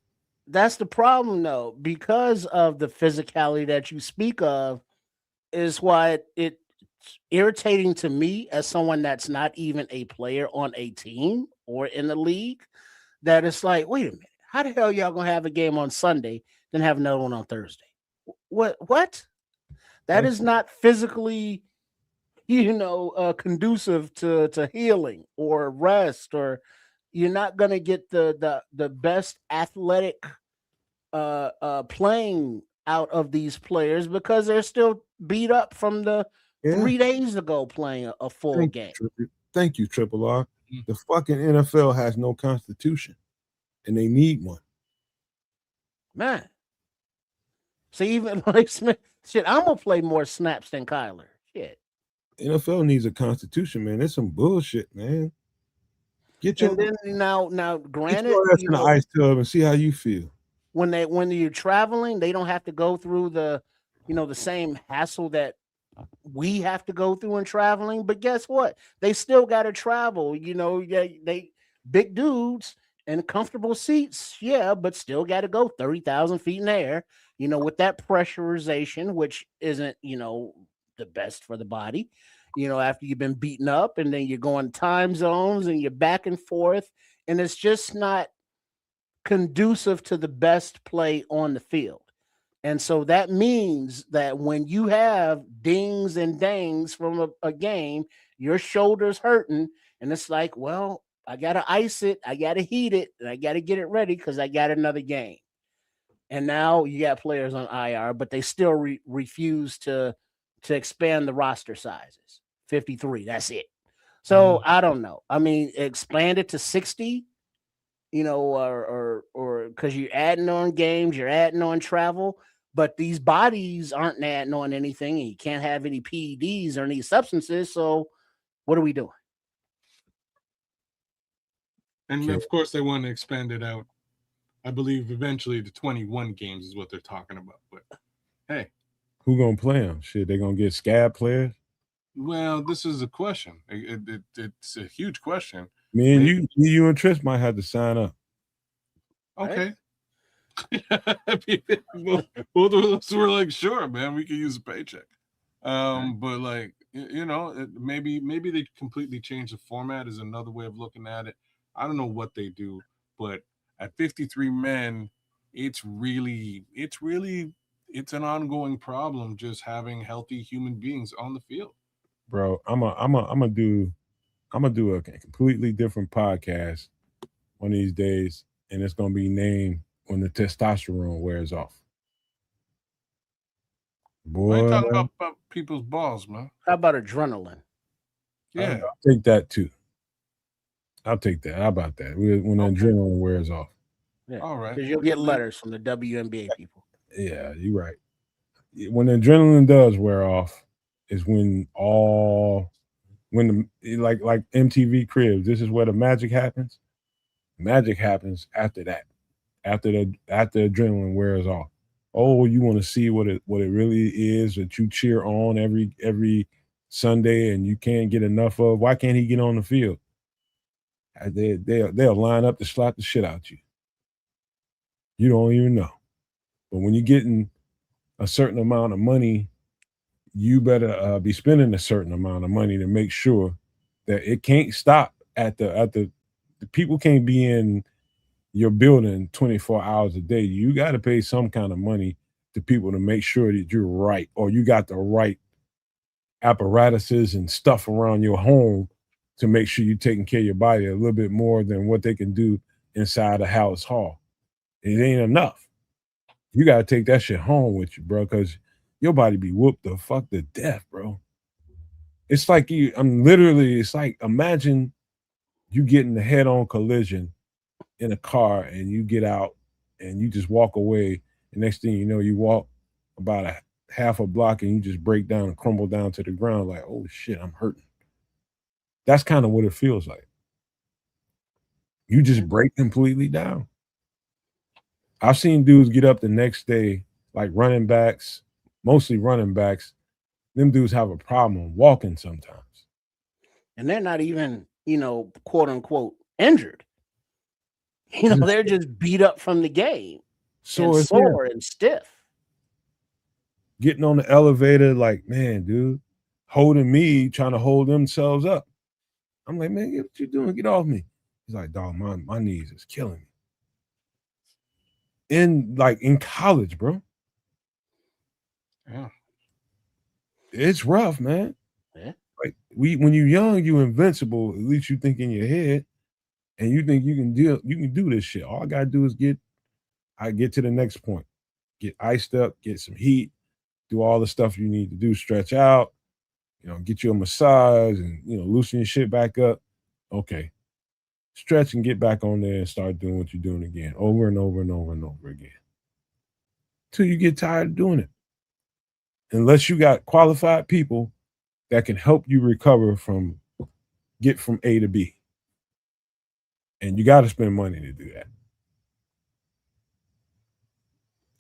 that's the problem though, because of the physicality that you speak of, is why it's irritating to me as someone that's not even a player on a team or in the league. That it's like, wait a minute, how the hell y'all gonna have a game on Sunday, then have another one on Thursday? What? That That's is not physically, conducive to healing or rest, or you're not gonna get the best athletic playing out of these players because they're still beat up from the yeah. 3 days ago playing a full Thank you, game. Trippy. Thank you, Triple R. Mm. The fucking NFL has no constitution, and they need one. Man. So even like Smith, shit, I'm gonna play more snaps than Kyler. Shit. NFL needs a constitution, man. It's some bullshit, man. Get your And then now, get granted, your ass in the ice tub and see how you feel. when you're traveling, they don't have to go through the the same hassle that we have to go through in traveling. But guess what? They still got to travel. Yeah, they big dudes and comfortable seats, yeah, but still got to go 30,000 feet in the air. With that pressurization, which isn't the best for the body. After you've been beaten up, and then you're going time zones and you're back and forth, and it's just not conducive to the best play on the field. And so that means that when you have dings and dangs from a game, your shoulder's hurting, and it's like, well, I gotta ice it, I gotta heat it, and I gotta get it ready because I got another game. And now you got players on IR, but they still refuse to expand the roster sizes. 53, that's it. So I don't know. I mean, expand it to 60, or because you're adding on games, you're adding on travel, but these bodies aren't adding on anything, and you can't have any PEDs or any substances. So what are we doing? And of course, they want to expand it out. I believe eventually to 21 games is what they're talking about. But hey, who gonna play them? Shit, they gonna get scab players. Well, this is a question. It's a huge question. Me and you and Trish might have to sign up. Okay. Both of us were like, sure, man, we could use a paycheck. But like, maybe they completely change the format is another way of looking at it. I don't know what they do, but at 53 men, it's an ongoing problem just having healthy human beings on the field. Bro, I'm gonna do a completely different podcast one of these days, and it's gonna be named When the Testosterone Wears Off. Boy, I ain't talking about people's balls, man. How about adrenaline? Yeah, I'll take that too. I'll take that. How about that? When the adrenaline wears off. Yeah. All right. Because you'll get letters from the WNBA people. Yeah, you're right. When the adrenaline does wear off, is when like MTV Cribs. This is where the magic happens. Magic happens after that. After the adrenaline wears off. Oh, you want to see what it really is that you cheer on every Sunday and you can't get enough of. Why can't he get on the field? They'll line up to slap the shit out you. You don't even know. But when you're getting a certain amount of money, you better be spending a certain amount of money to make sure that it can't stop at the people can't be in your building 24 hours a day. You got to pay some kind of money to people to make sure that you're right, or you got the right apparatuses and stuff around your home to make sure you're taking care of your body a little bit more than what they can do inside a house hall. It ain't enough. You got to take that shit home with you, bro, because your body be whooped the fuck to death, bro. It's like it's like, imagine you getting a head-on collision in a car and you get out and you just walk away. And next thing you know, you walk about a half a block and you just break down and crumble down to the ground like, oh shit, I'm hurting. That's kind of what it feels like. You just break completely down. I've seen dudes get up the next day, like running backs, mostly running backs. Them dudes have a problem walking sometimes. And they're not even, quote unquote, injured. They're just beat up from the game. So and sore and stiff. Getting on the elevator, like, man, dude, holding me, trying to hold themselves up. I'm like, man, what you doing? Get off me. He's like, dog, my knees is killing me. In college, bro. Yeah. It's rough, man. Yeah. Like when you're young, you're invincible. At least you think in your head, and you think you can do this shit. All I gotta do is get to the next point. Get iced up, get some heat, do all the stuff you need to do, stretch out, get you a massage and loosen your shit back up. Okay, stretch and get back on there and start doing what you're doing again, over and over and over and over again, till you get tired of doing it. Unless you got qualified people that can help you recover get from A to B, and you got to spend money to do that.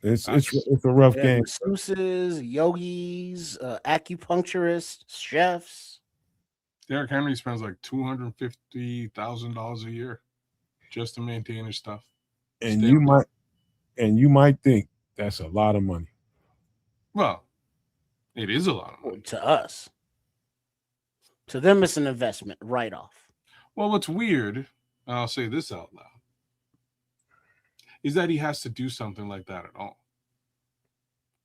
It's a rough Yeah, game. masseuses, yogis, acupuncturists, chefs. Derrick Henry spends like $250,000 a year just to maintain his stuff. And Stay you on might and you might think that's a lot of money. Well, it is a lot of money. To us. To them, it's an investment right off. Well, what's weird, and I'll say this out loud, is that he has to do something like that at all.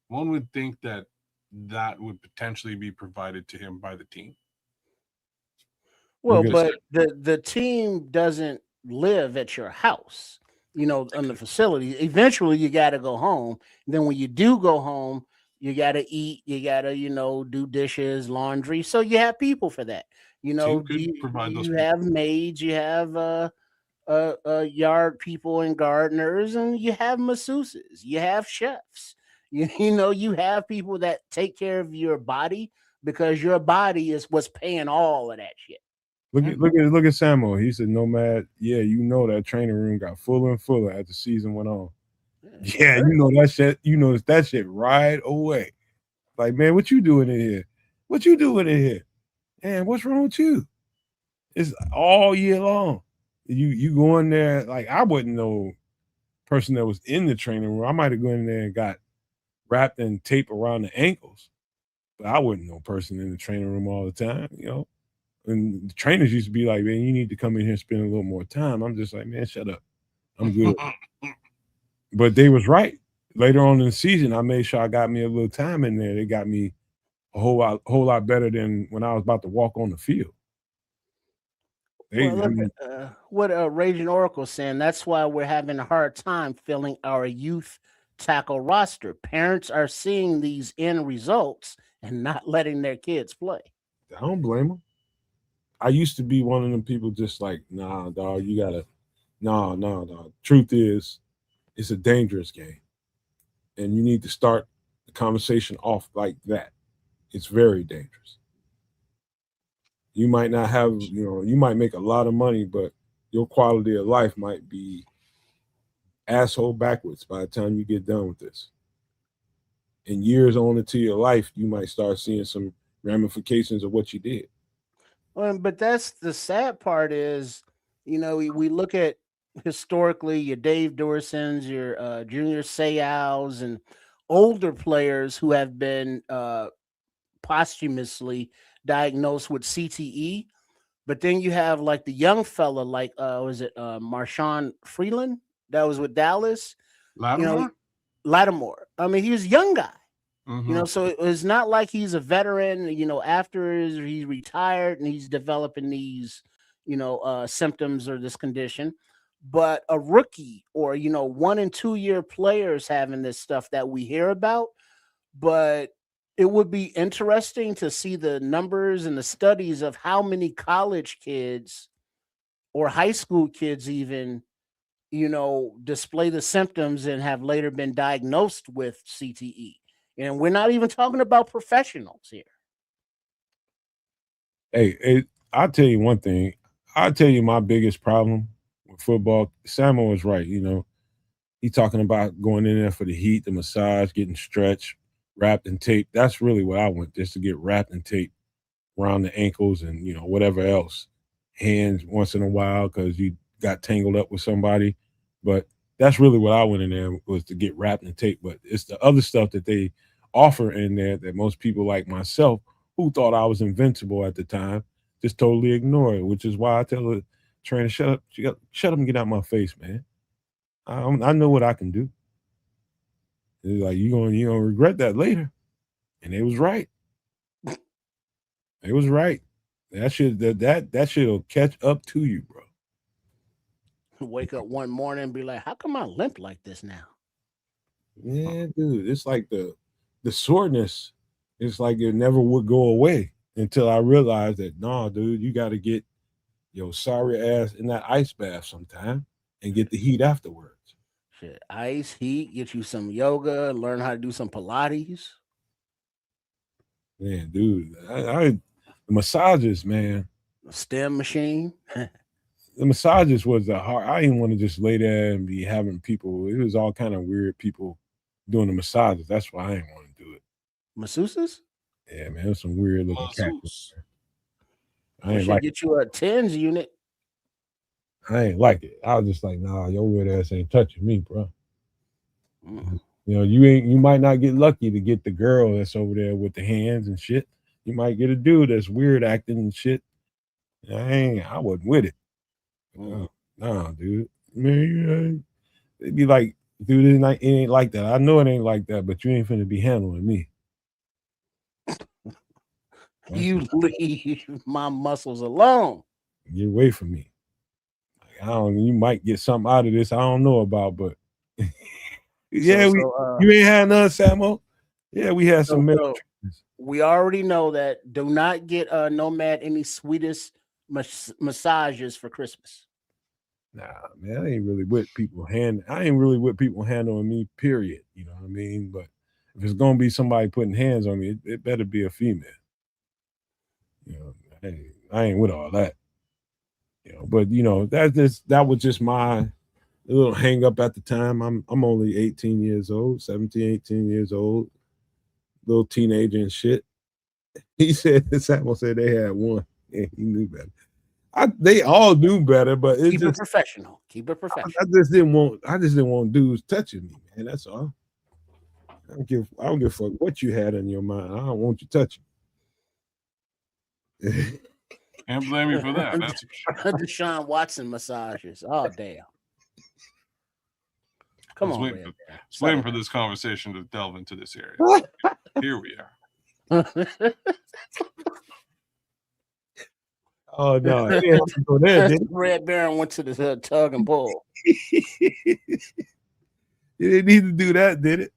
One would think that would potentially be provided to him by the team. Well, Look but the team doesn't live at your house, on the facility. Eventually, you got to go home. Then when you do go home, you got to eat. You got to, do dishes, laundry. So you have people for that. Team Do could you, provide those you people. have maids, you have yard people and gardeners, and you have masseuses, you have chefs. You have people that take care of your body because your body is what's paying all of that shit. Look at Samuel. He said, "Nomad, yeah, that training room got fuller and fuller as the season went on. Yeah, that shit. You noticed that shit right away. Like, man, what you doing in here? What you doing in here? Man, what's wrong with you? It's all year long. You go in there like I wasn't no person that was in the training room. I might have gone in there and got wrapped in tape around the ankles, but I wasn't no person in the training room all the time. And the trainers used to be like, man, you need to come in here and spend a little more time. I'm just like, man, shut up. I'm good. But they was right. Later on in the season, I made sure I got me a little time in there. They got me a whole lot better than when I was about to walk on the field. Well, look at what Raging Oracle saying. That's why we're having a hard time filling our youth tackle roster. Parents are seeing these end results and not letting their kids play. I don't blame them. I used to be one of them people just like, nah, dog, you gotta, nah, dog. Truth is, it's a dangerous game. And you need to start the conversation off like that. It's very dangerous. You might not have, you might make a lot of money, but your quality of life might be asshole backwards by the time you get done with this. And years on into your life, you might start seeing some ramifications of what you did. But that's the sad part is, we look at historically your Dave Dorsons, your Junior Seaus, and older players who have been posthumously diagnosed with CTE. But then you have like the young fella, like was it Marshawn Freeland that was with Dallas? Lattimore? Lattimore. I mean, he was a young guy. Mm-hmm. So it's not like he's a veteran, after he's retired and he's developing these, symptoms or this condition. But a rookie or, 1 and 2 year players having this stuff that we hear about. But it would be interesting to see the numbers and the studies of how many college kids or high school kids even, display the symptoms and have later been diagnosed with CTE. And we're not even talking about professionals here. Hey, I'll tell you one thing. I'll tell you my biggest problem with football. Samuel was right. He's talking about going in there for the heat, the massage, getting stretched, wrapped in tape. That's really what I went, just to get wrapped in tape around the ankles and whatever else. Hands once in a while because you got tangled up with somebody. But that's really what I went in there was to get wrapped in tape. But it's the other stuff that they offer in there that most people like myself who thought I was invincible at the time just totally ignore it, which is why I tell the trainer, shut up and get out my face, man. I know what I can do. It's like you're gonna regret that later. And it was right. It was right. That shit'll catch up to you, bro. Wake up one morning and be like, how come I limp like this now? Yeah, dude. It's like the soreness, it's like it never would go away. until I realized that no, dude, you got to get your sorry ass in that ice bath sometime and get the heat afterwards. Shit, ice, heat, get you some yoga, learn how to do some Pilates. Man, dude, the massages, man, A stem machine. the massages was the hard. I didn't want to just lay there and be having people. It was all kind of weird people doing the massages. That's why I didn't want to do it. Masseuses? Yeah, man, there's some weird looking cats. Zeus. I We ain't should like. get you a tens unit. I ain't like it. I was just like, nah, your weird ass ain't touching me, bro. Mm. You know, you might not get lucky to get the girl that's over there with the hands and shit. You might get a dude that's weird acting and shit. I wasn't with it. Mm. Nah, dude. Man, it'd be like, dude, it ain't like that. I know it ain't like that, but you ain't finna be handling me. You leave my muscles alone. Get away from me. Like, I don't. You might get something out of this I don't know about, but yeah, you ain't had none, Samo. Yeah, we had some. We already know that. Do not get Nomad any sweetest massages for Christmas. Nah, man, I ain't really with people I ain't really with people handling me. Period. You know what I mean? But if it's gonna be somebody putting hands on me, it better be a female. You know, I ain't with all that. You know, but you know that was just my little hang up at the time. I'm only 18 years old, 17, 18 years old, little teenager and shit. He said Samuel said they had one. Yeah, he knew better. They all knew better, but Keep it professional. Keep it professional. I just didn't want dudes touching me, man. That's all. I don't give a fuck what you had in your mind. I don't want you touching. Can't blame me for that. That's for sure. Deshaun Watson massages. Oh damn. Come on, I was waiting for this conversation to delve into this area. Here we are. Oh no, it didn't have to go there, did it? Red Baron went to the tug and pull. You didn't need to do that, did it?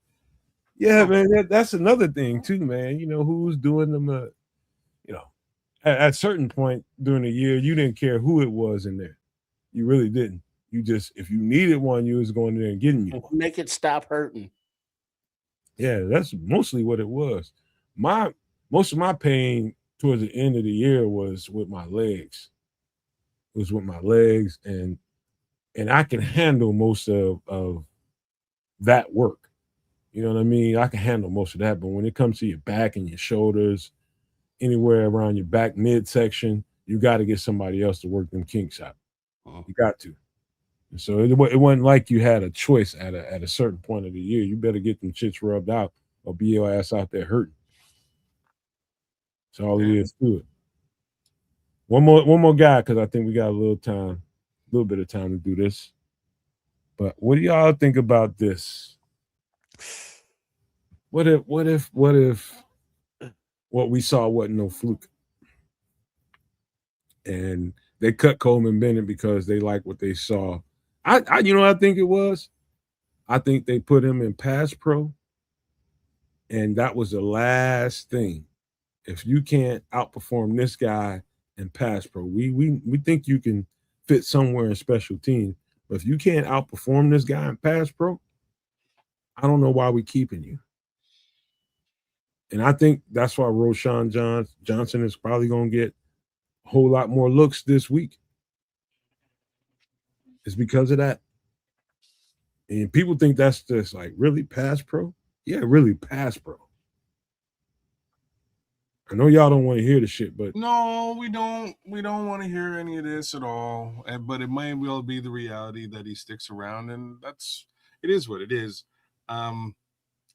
Yeah, man. That's another thing too, man. You know who's doing them? You know, at a certain point during the year, you didn't care who it was in there. You really didn't. You just, if you needed one, you was going there and getting you one. Make it stop hurting. Yeah, that's mostly what it was. Most of my pain towards the end of the year was with my legs. It was with my legs, and I can handle most of that work. You know what I mean? I can handle most of that, but when it comes to your back and your shoulders, anywhere around your back midsection, you got to get somebody else to work them kinks out. You got to. And so it wasn't like you had a choice at a certain point of the year. You better get them shits rubbed out or be your ass out there hurting. That's all it is to it. One more guy, because I think we got a little bit of time to do this. But what do y'all think about this? What if what we saw wasn't no fluke? And they cut Coleman Bennett because they like what they saw. I you know what I think it was? I think they put him in pass pro, and that was the last thing. If you can't outperform this guy in pass pro, we think you can fit somewhere in special teams, but if you can't outperform this guy in pass pro, I don't know why we keeping you. And I think that's why Roshan Johnson is probably going to get a whole lot more looks this week. It's because of that. And people think that's just like really pass pro. Yeah, really pass pro. I know y'all don't want to hear the shit, but no, we don't want to hear any of this at all. But it may well be the reality that he sticks around, and it is what it is. I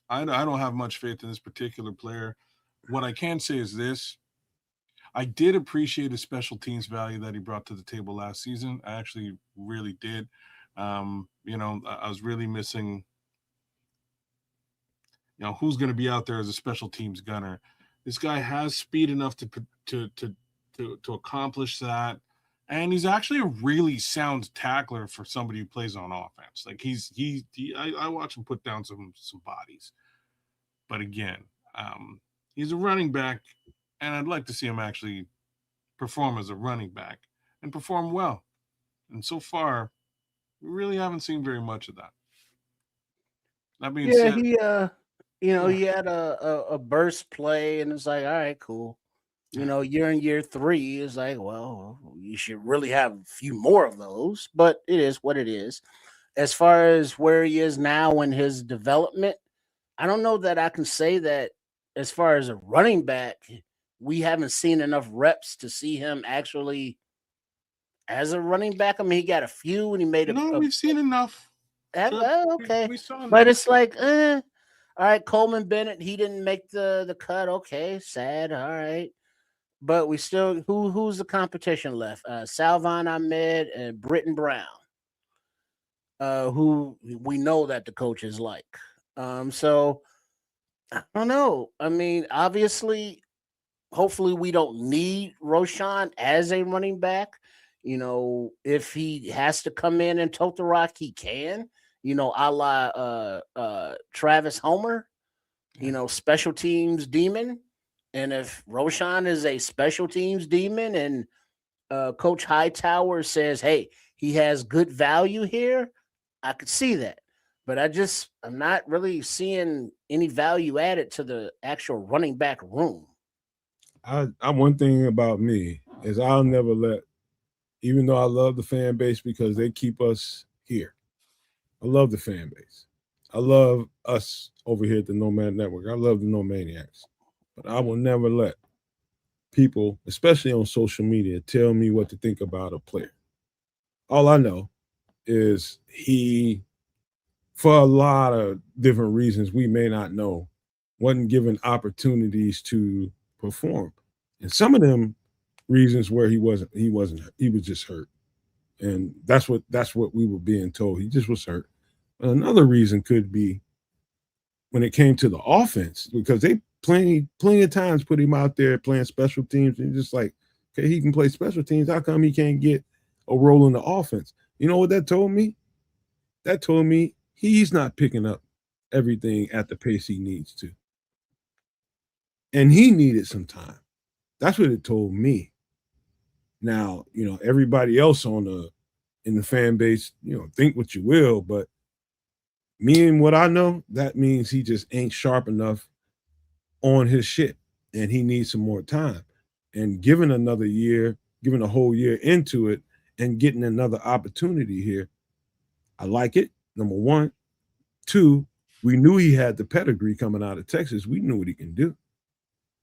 don't have much faith in this particular player. What I can say is this: I did appreciate his special teams value that he brought to the table last season. I actually really did. I was really missing. Who's going to be out there as a special teams gunner? This guy has speed enough to accomplish that, and he's actually a really sound tackler for somebody who plays on offense. Like I watch him put down some bodies, but again, he's a running back and I'd like to see him actually perform as a running back and perform well. And so far, we really haven't seen very much of that. That being Yeah, said, he yeah, he had a burst play, and it's like, all right, cool. Year in year three is like, well, you should really have a few more of those, but it is what it is. As far as where he is now in his development, I don't know that I can say that as far as a running back, we haven't seen enough reps to see him actually as a running back. I mean, he got a few and he made no, we've seen enough. Trip, okay. we saw But enough. it's like, all right, Coleman Bennett, he didn't make the cut. Okay, sad. All right. But we still who's the competition left? Salvon Ahmed and Britton Brown, who we know that the coaches like. So I don't know. I mean, obviously, hopefully we don't need Roshan as a running back. If he has to come in and tote the rock, he can. A la Travis Homer, special teams demon. And if Roshan is a special teams demon and Coach Hightower says, hey, he has good value here, I could see that. But I'm not really seeing any value added to the actual running back room. I one thing about me is I'll never let, even though I love the fan base because they keep us here. I love the fan base. I love us over here at the Nomad Network. I love the No Maniacs. But I will never let people, especially on social media, tell me what to think about a player. All I know is he, for a lot of different reasons we may not know, wasn't given opportunities to perform. And some of them reasons where he was just hurt. And that's what we were being told. He just was hurt. Another reason could be when it came to the offense, because they plenty of times put him out there playing special teams, and just like, okay, he can play special teams. How come he can't get a role in the offense? You know what that told me? That told me he's not picking up everything at the pace he needs to. And he needed some time. That's what it told me. Now, everybody else in the fan base, think what you will, but me and what I know, that means he just ain't sharp enough on his shit and he needs some more time. And given another year, given a whole year into it and getting another opportunity here, I like it. Number one. Two, we knew he had the pedigree coming out of Texas. We knew what he can do.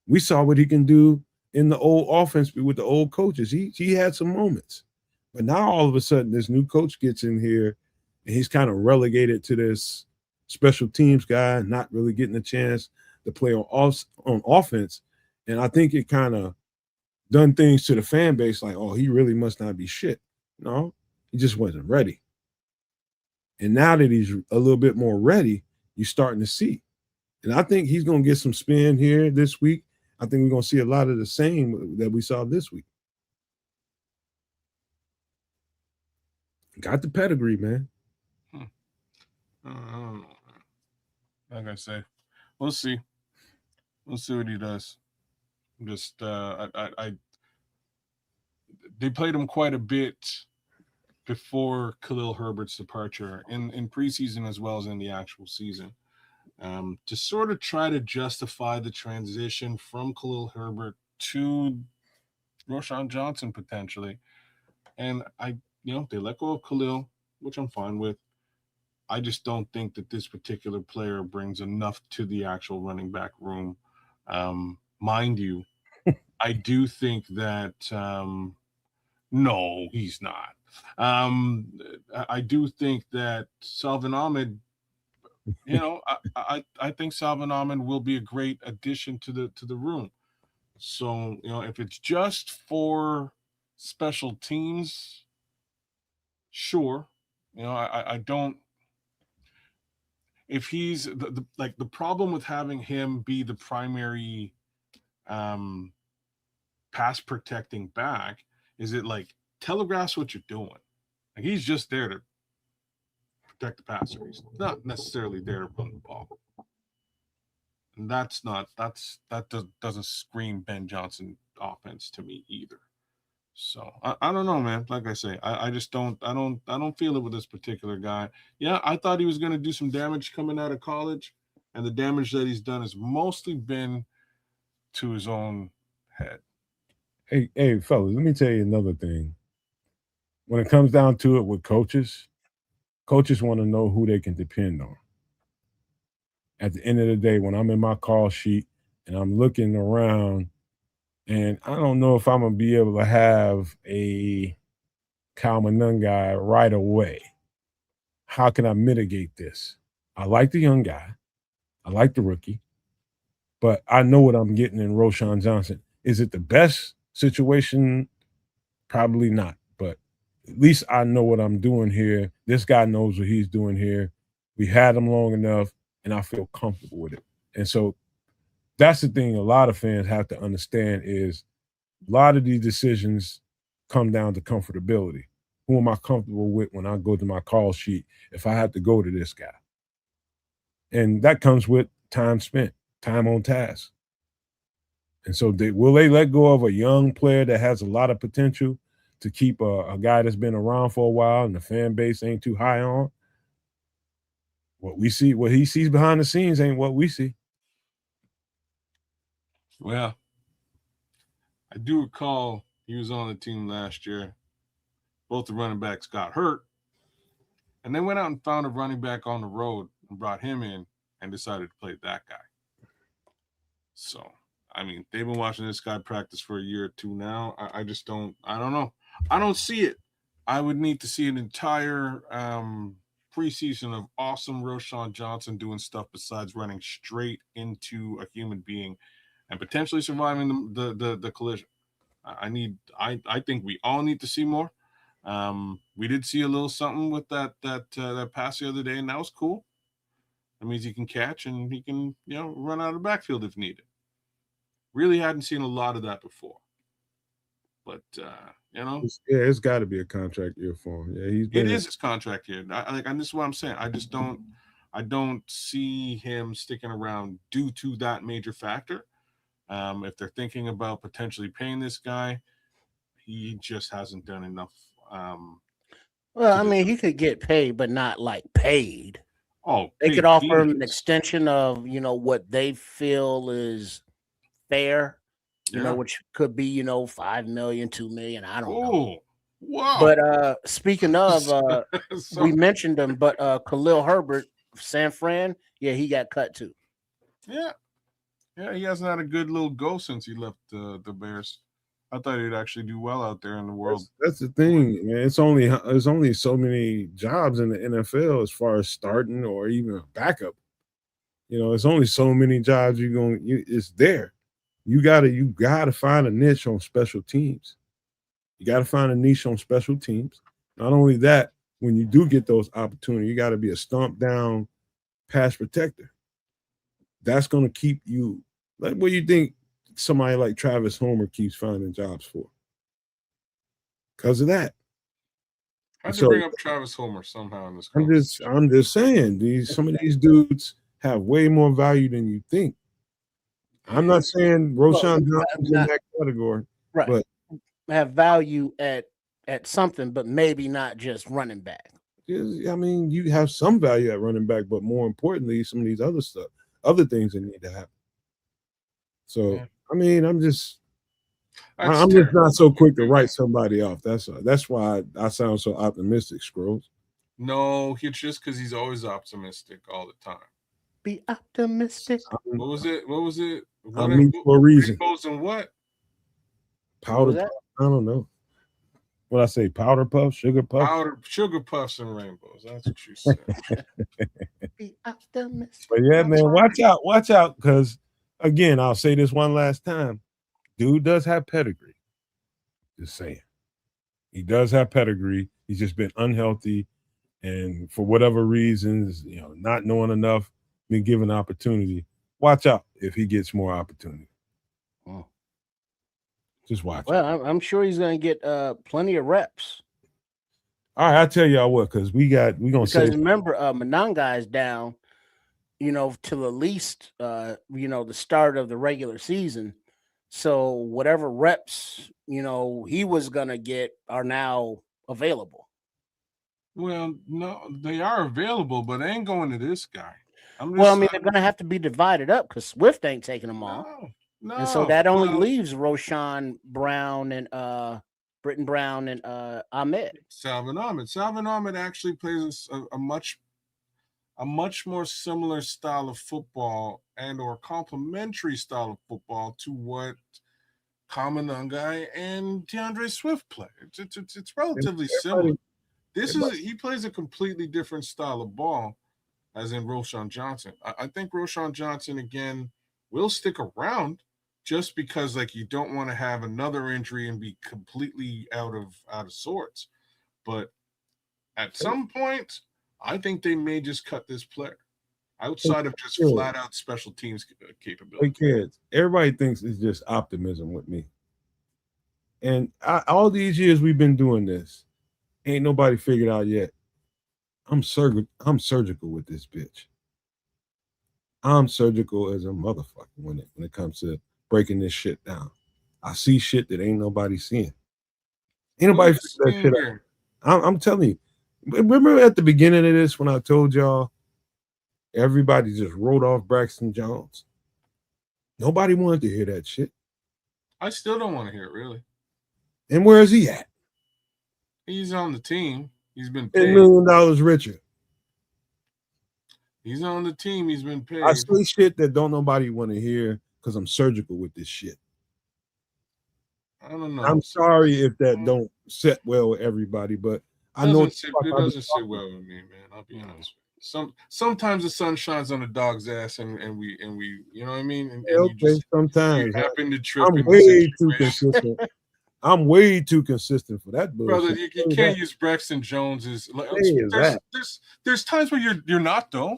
We saw what he can do in the old offense with the old coaches. He had some moments. But now all of a sudden this new coach gets in here and he's kind of relegated to this special teams guy, not really getting a chance to play on offense. And I think it kind of done things to the fan base like, oh, he really must not be shit. No, he just wasn't ready. And now that he's a little bit more ready, you're starting to see. And I think he's going to get some spin here this week. I think we're going to see a lot of the same that we saw this week. Got the pedigree, man. Like I say, we'll see. We'll see what he does. Just, they played him quite a bit before Khalil Herbert's departure in preseason as well as in the actual season, to sort of try to justify the transition from Khalil Herbert to Roshan Johnson potentially. And they let go of Khalil, which I'm fine with. I just don't think that this particular player brings enough to the actual running back room. Mind you, I do think that no, he's not. I do think that Salvin Ahmed, I think Salvin Ahmed will be a great addition to the room. So, if it's just for special teams, sure. I don't. If he's the problem with having him be the primary um pass protecting back is it like telegraphs what you're doing. Like he's just there to protect the passer. He's not necessarily there to run the ball. And doesn't scream Ben Johnson offense to me either. So I don't know, man. Like I say, I just don't feel it with this particular guy. Yeah, I thought he was going to do some damage coming out of college, and the damage that he's done has mostly been to his own head. Hey, fellas, let me tell you another thing. When it comes down to it with coaches want to know who they can depend on. At the end of the day, when I'm in my call sheet and I'm looking around, and I don't know if I'm gonna be able to have a Kalmanung guy right away. How can I mitigate this? I like the young guy. I like the rookie, but I know what I'm getting in Roshan Johnson. Is it the best situation? Probably not, but at least I know what I'm doing here. This guy knows what he's doing here. We had him long enough, and I feel comfortable with it. And so that's the thing a lot of fans have to understand is a lot of these decisions come down to comfortability. Who am I comfortable with when I go to my call sheet if I have to go to this guy? And that comes with time spent, time on task. And so will they let go of a young player that has a lot of potential to keep a guy that's been around for a while and the fan base ain't too high on? What we see, what he sees behind the scenes ain't what we see. Well, I do recall he was on the team last year. Both the running backs got hurt, and they went out and found a running back on the road and brought him in and decided to play that guy. So, I mean, they've been watching this guy practice for a year or two now. I don't know. I don't see it. I would need to see an entire preseason of awesome Roshan Johnson doing stuff besides running straight into a human being and potentially surviving the collision. I think we all need to see more. We did see a little something with that pass the other day, and that was cool. That means he can catch and he can, run out of the backfield if needed. Really hadn't seen a lot of that before. But it's got to be a contract year for him. Yeah, it is his contract year. And this is what I'm saying. I don't see him sticking around due to that major factor. If they're thinking about potentially paying this guy, he just hasn't done enough. Well, I mean, he could get paid, but not like paid. Oh, they could offer him an extension of what they feel is fair. Which could be 5 million, 2 million. I don't know. Wow. But speaking of, we mentioned him, but Khalil Herbert, San Fran, yeah, he got cut too. Yeah, he hasn't had a good little go since he left the Bears. I thought he'd actually do well out there in the world. That's the thing, man. It's only so many jobs in the NFL as far as starting or even a backup. It's only so many jobs it's there. You gotta find a niche on special teams. You gotta find a niche on special teams. Not only that, when you do get those opportunities, you gotta be a stomp down pass protector. That's gonna keep you. Like, what do you think somebody like Travis Homer keeps finding jobs for? Because of that. How'd you bring up Travis Homer somehow in this conversation? I'm just saying, some of these dudes have way more value than you think. I'm not saying Roshan Johnson's in that category, right? But have value at something, but maybe not just running back. I mean, you have some value at running back, but more importantly, some of these other things that need to happen. So, I mean, I'm just not so quick to write somebody off. That's why I sound so optimistic, Scrolls. No, it's just because he's always optimistic all the time. Be optimistic. What was it? I mean, for a reason. Rainbows and what? Powder. I don't know. What I say? Powder puff, sugar puff. Sugar puffs and rainbows. That's what you said. Be optimistic. But yeah, man, watch out, because again, I'll say this one last time. Dude does have pedigree. Just saying, he does have pedigree. He's just been unhealthy, and for whatever reasons, not knowing enough, been given opportunity. Watch out if he gets more opportunity. Oh. Just watch. Well, I'm sure he's going to get plenty of reps. All right, I'll tell y'all what, because we're gonna say. Because remember, Mananga is down. till at least the start of the regular season. So whatever reps, he was gonna get are now available. Well, no, they are available, but they ain't going to this guy. I'm Well, I just mean, they're gonna have to be divided up because Swift ain't taking them all. no, And so no. that only Well, leaves Roshan Brown and Britton Brown and Ahmed. Salvin Ahmed. Salvin Ahmed actually plays a much more similar style of football and or complementary style of football to what Kamanungai and DeAndre Swift play. It's relatively similar. Everybody, He plays a completely different style of ball, as in Roshan Johnson. I think Roshan Johnson again will stick around just because like you don't want to have another injury and be completely out of sorts. But at some point, I think they may just cut this player outside of just flat out special teams hey capability. kids, everybody thinks it's just optimism with me. And all these years we've been doing this, ain't nobody figured out yet. I'm surgical with this bitch. I'm surgical as a motherfucker when it comes to breaking this shit down. I see shit that ain't nobody seeing. Ain't What are nobody you figured that seeing shit out. here? I'm telling you. Remember at the beginning of this when I told y'all everybody just wrote off Braxton Jones? Nobody wanted to hear that shit. I still don't want to hear it really. And where is he at? He's on the team. He's been $10 paid. million richer. He's on the team. He's been I paid. say shit that don't nobody want to hear because I'm surgical with this shit. I don't know. I'm sorry if that don't set well with everybody, but I know It doesn't sit well with me, man. I'll be honest. Sometimes the sun shines on a dog's ass, and we you know what I mean, and you okay, just you sometimes happen to trip I'm in the way too situation. consistent. I'm way too consistent for that Brother, bullshit. you can't use Braxton Jones as like Hey, is that? there's times where you're not though.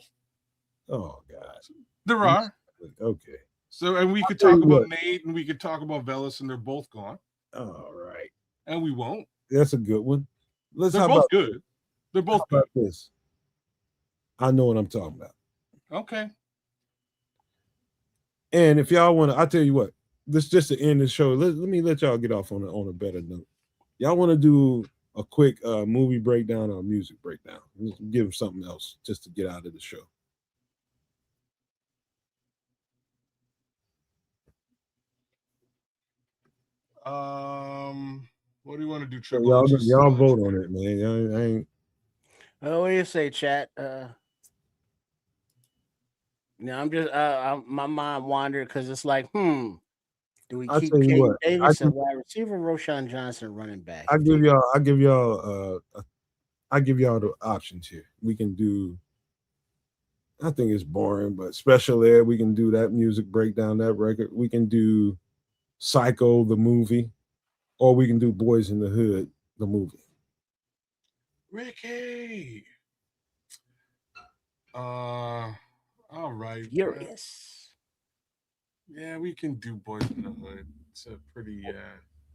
Oh God. There are. Okay. So and we I'll could tell talk you about what. Nate and we could talk about Velas and they're both gone. All right. And we won't. That's a good one. They're How both about good. They're how both good. about this? I know what I'm talking about. Okay. And if y'all want to, I'll tell you what. This just to end the show. Let me let y'all get off on a better note. Y'all want to do a quick movie breakdown or music breakdown? Let's give them something else just to get out of the show. What do you want to do? So Triple H is y'all still vote injured. on it, man. Y'all ain't. What do you say, chat? I'm just my mind wandered because it's like, do we I'll keep tell you Caden what. Davis at wide receiver, Roshan Johnson running back? I give y'all the options here. We can do. I think it's boring, but special ed. We can do that music breakdown, that record. We can do Psycho the movie, or we can do Boys in the Hood the movie. Ricky. All right. Furious. Yeah, we can do Boys in the Hood. It's a pretty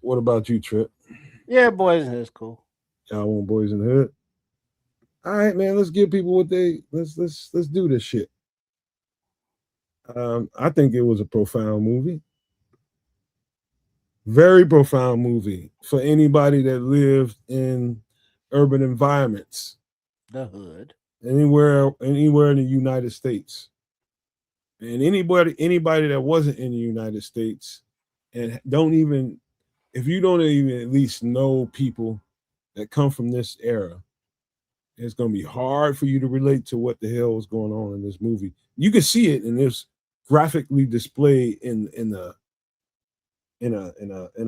What about you, Trip? Yeah, boys, that's cool. Y'all want Boys in the Hood? All right, man. Let's give people what they let's do this shit. I think it was a profound movie. Very profound movie for anybody that lived in urban environments, The hood. anywhere in the United States. And anybody that wasn't in the United States and don't even if you don't even at least know people that come from this era, it's going to be hard for you to relate to what the hell was going on in this movie. You can see it in this graphically displayed in a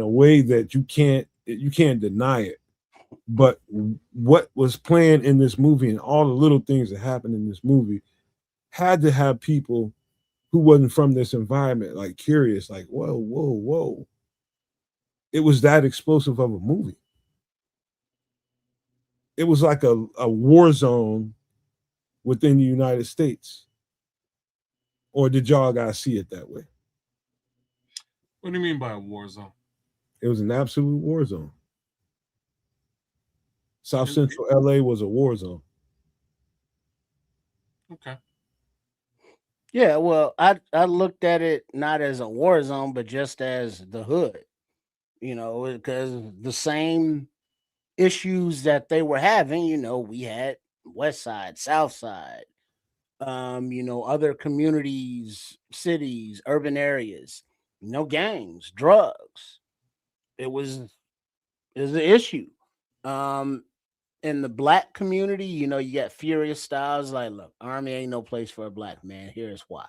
way that you can't deny it. But what was planned in this movie and all the little things that happened in this movie had to have people who wasn't from this environment like curious, like whoa. It was that explosive of a movie. It was like a war zone within the United States. Or did y'all guys see it that way? What do you mean by a war zone? It was an absolute war zone. South Central LA was a war zone. Okay. Yeah, well, I looked at it not as a war zone, but just as the hood. Because the same issues that they were having, we had West Side, South Side, other communities, cities, urban areas, gangs, drugs. It was is an issue. Um, in the black community, you got furious styles like, look, army ain't no place for a black man. Here's why.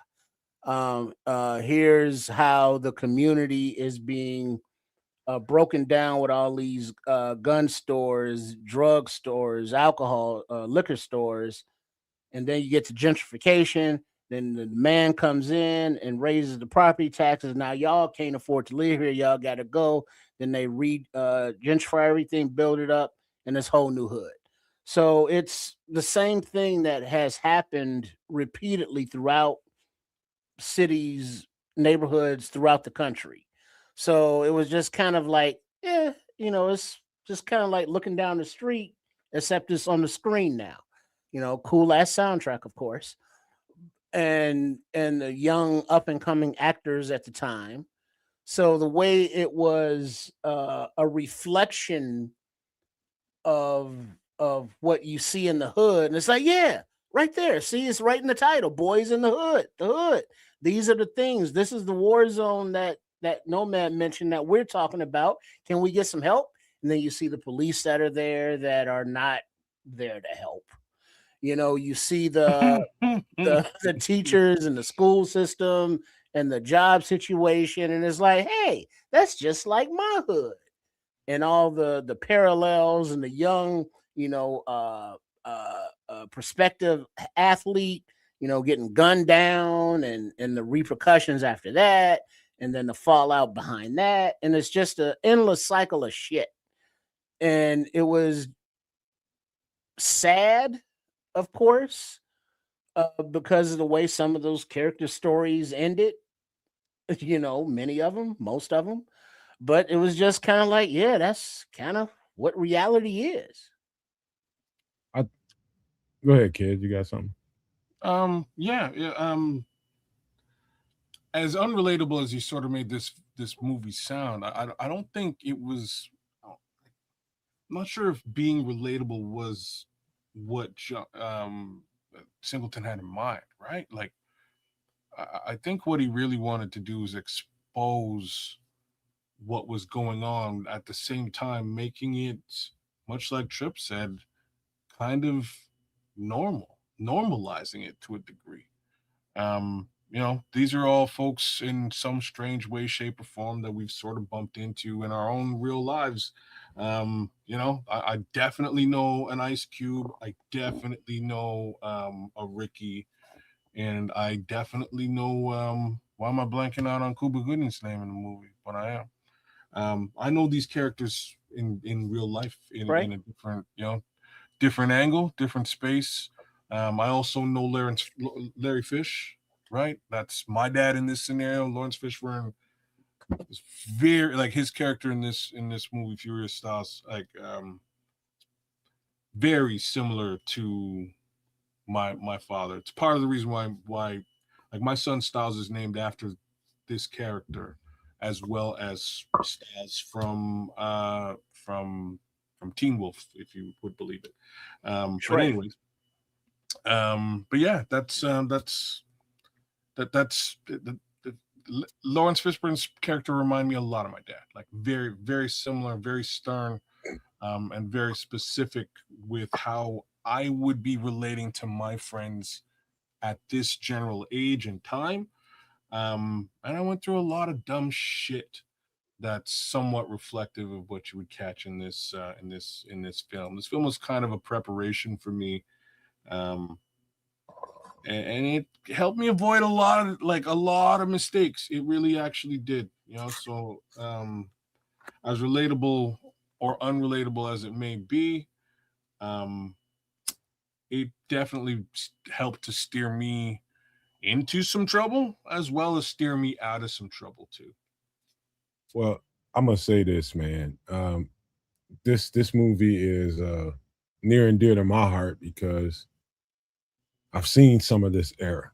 Here's how the community is being broken down with all these gun stores, drug stores, alcohol, liquor stores, and then you get to gentrification. Then the man comes in and raises the property taxes. Now y'all can't afford to live here. Y'all got to go. Then they gentrify everything, build it up, and this whole new hood. So it's the same thing that has happened repeatedly throughout cities, neighborhoods throughout the country. So it was just kind of like, it's just kind of like looking down the street, except it's on the screen now. Cool ass soundtrack, of course, and the young up and coming actors at the time. So the way it was a reflection of of what you see in the hood, and it's like, yeah, right there. See, it's right in the title, Boys in the Hood. The hood. These are the things. This is the war zone that Nomad mentioned that we're talking about. Can we get some help? And then you see the police that are there that are not there to help. You see the teachers and the school system and the job situation, and it's like, hey, that's just like my hood, and all the parallels and the young, prospective athlete, getting gunned down, and the repercussions after that, and then the fallout behind that, and it's just an endless cycle of shit. And it was sad, of course, because of the way some of those character stories ended. Many of them, most of them, but it was just kind of like, yeah, that's kind of what reality is. I Go ahead, kid. You got something? Yeah, yeah. As unrelatable as you sort of made this movie sound, I don't think it was. I'm not sure if being relatable was what Singleton had in mind, right? Like, I think what he really wanted to do is expose what was going on at the same time, making it, much like Trip said, kind of normalizing it to a degree. These are all folks in some strange way, shape, or form that we've sort of bumped into in our own real lives. I definitely know an Ice Cube. I definitely know a Ricky, and I definitely know. Why am I blanking out on Cuba Gooding's name in the movie? But I am. I know these characters in real life in Right. a different angle, different space. I also know Larry Fish, right? That's my dad in this scenario. Lawrence Fishburne is very like his character in this movie, Furious Styles, like very similar to my father. It's part of the reason why like my son Styles is named after this character, as well as Styles from Teen Wolf, if you would believe it. But Shredder. anyways, but yeah, that's Lawrence Fishburne's character remind me a lot of my dad. Like very very similar, very stern, and very specific with how I would be relating to my friends at this general age and time. And I went through a lot of dumb shit that's somewhat reflective of what you would catch in this film. This film was kind of a preparation for me, um, and it helped me avoid a lot of mistakes. It really actually did, So as relatable or unrelatable as it may be, um, it definitely helped to steer me into some trouble as well as steer me out of some trouble too. Well, I'm gonna say this, man. This movie is near and dear to my heart because I've seen some of this era.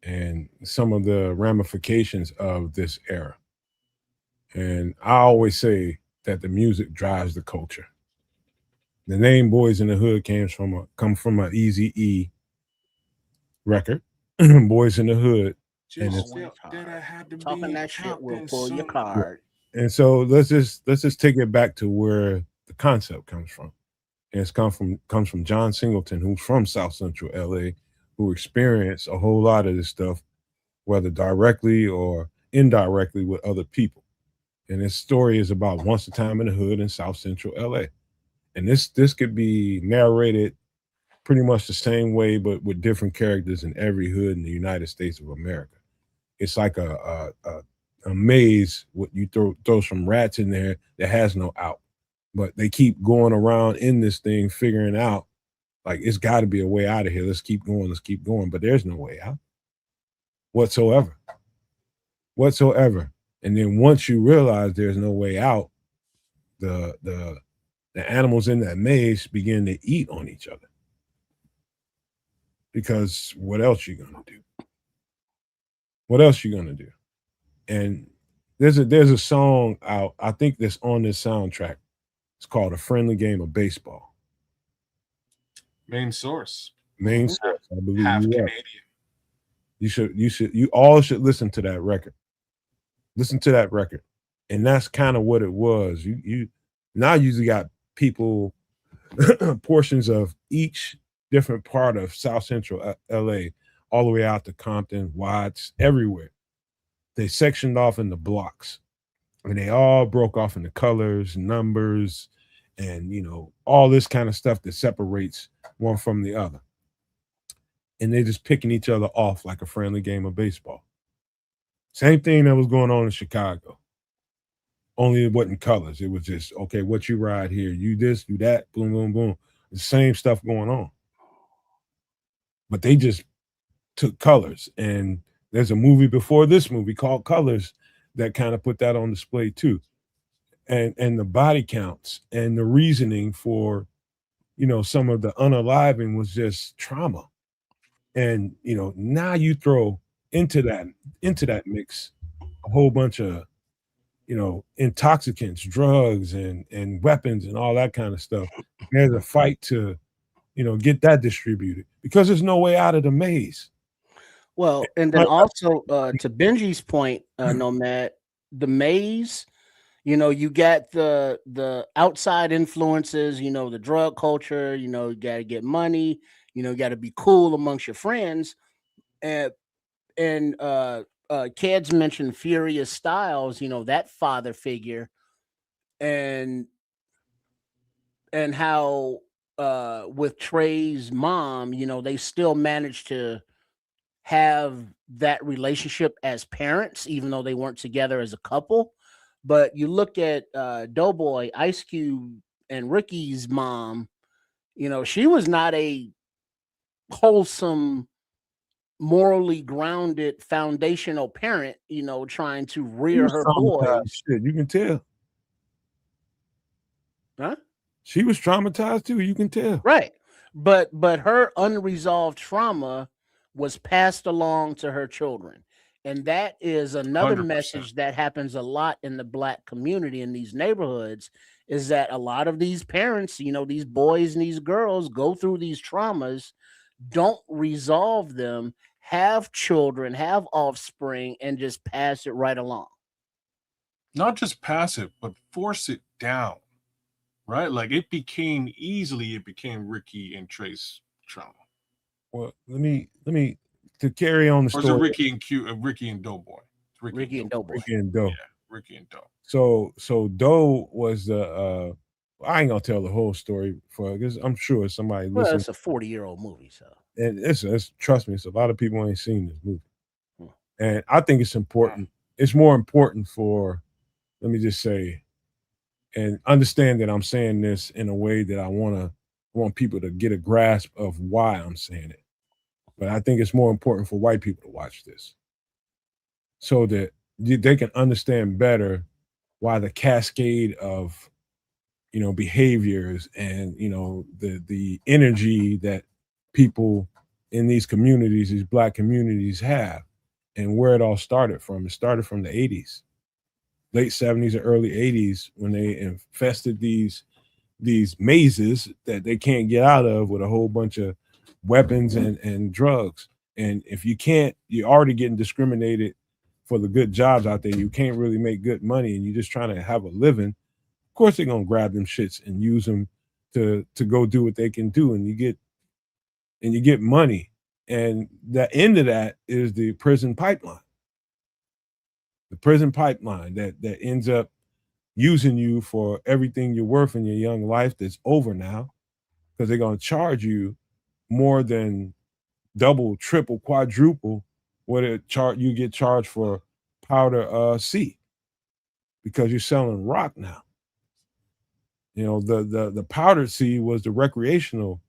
and some of the ramifications of this era. And I always say that the music drives the culture. The name Boys in the Hood come from a Easy E record, Boys in the Hood, and Just it's Always felt that I hard. had to Talking be that shit will Compton, pull your son. card. and so let's just take it back to where the concept comes from. And it's comes from John Singleton, who's from South Central LA, who experienced a whole lot of this stuff, whether directly or indirectly with other people. And this story is about once a time in the hood in South Central LA. And this could be narrated pretty much the same way, but with different characters in every hood in the United States of America. It's like a maze. What you throw some rats in there that has no out, but they keep going around in this thing, figuring out like it's got to be a way out of here. Let's keep going. Let's keep going. But there's no way out whatsoever, whatsoever. And then once you realize there's no way out, the animals in that maze begin to eat on each other because what else you gonna do? What else you gonna do? And there's a song out, I think that's on this soundtrack. It's called A Friendly Game of Baseball. Main source. Main Mhm. source, I believe Half you are. Canadian. You all should listen to that record. Listen to that record. And that's kind of what it was. You now usually got people portions of each different part of South Central LA, all the way out to Compton, Watts, everywhere. They sectioned off into blocks, and they all broke off into colors, numbers, and all this kind of stuff that separates one from the other. And they're just picking each other off like a friendly game of baseball. Same thing that was going on in Chicago. Only it wasn't colors. It was just, okay, what you ride here, you this, you that, boom, boom, boom. The same stuff going on. But they just took colors. And there's a movie before this movie called Colors that kind of put that on display too. And the body counts and the reasoning for some of the unaliving was just trauma. And now you throw into that mix a whole bunch of intoxicants, drugs, and weapons and all that kind of stuff. There's a fight to get that distributed because there's no way out of the maze. Well, and then also to Benji's point, Nomad, the maze, you got the outside influences, the drug culture, you got to get money, you got to be cool amongst your friends, and kids mentioned Furious Styles, that father figure, and how with Trey's mom, they still managed to have that relationship as parents, even though they weren't together as a couple. But you look at Doughboy, Ice Cube, and Ricky's mom, she was not a wholesome, morally grounded, foundational parent, trying to She rear was her traumatized. boys. Shit, you can tell. Huh? She was traumatized too. You can tell. Right. But her unresolved trauma was passed along to her children. And that is another 100%. message that happens a lot in the black community in these neighborhoods, is that a lot of these parents, these boys and these girls go through these traumas, don't resolve them, have children, have offspring, and just pass it right along. Not just pass it, but force it down. Right? Like it became Ricky and Trace trauma. Well, let me to carry on the Or is it story. Ricky and Doughboy? It's Ricky and Doughboy. Ricky and Doe. Yeah, Ricky and Doe. So Doe was the I ain't gonna tell the whole story because I'm sure somebody Well, listening, it's a 40-year-old movie, so. and it's trust me, it's a lot of people ain't seen this movie. Hmm. And I think it's important. It's more important for, let me just say, and understand that I'm saying this in a way that I want people to get a grasp of why I'm saying it. But I think it's more important for white people to watch this so that they can understand better why the cascade of behaviors and the energy that people in these communities, these black communities have, and where it all started from. It started from the 80s, late 70s or early 80s, when they infested these mazes that they can't get out of with a whole bunch of weapons and drugs. And if you can't, you're already getting discriminated for the good jobs out there. You can't really make good money, and you're just trying to have a living. Of course, they're gonna grab them shits and use them to go do what they can do, and you get money. And the end of that is the prison pipeline. The prison pipeline that ends up using you for everything you're worth in your young life that's over now, because they're going to charge you more than double, triple, quadruple what you get charged for powder C, because you're selling rock now. You know, the powder C was the recreational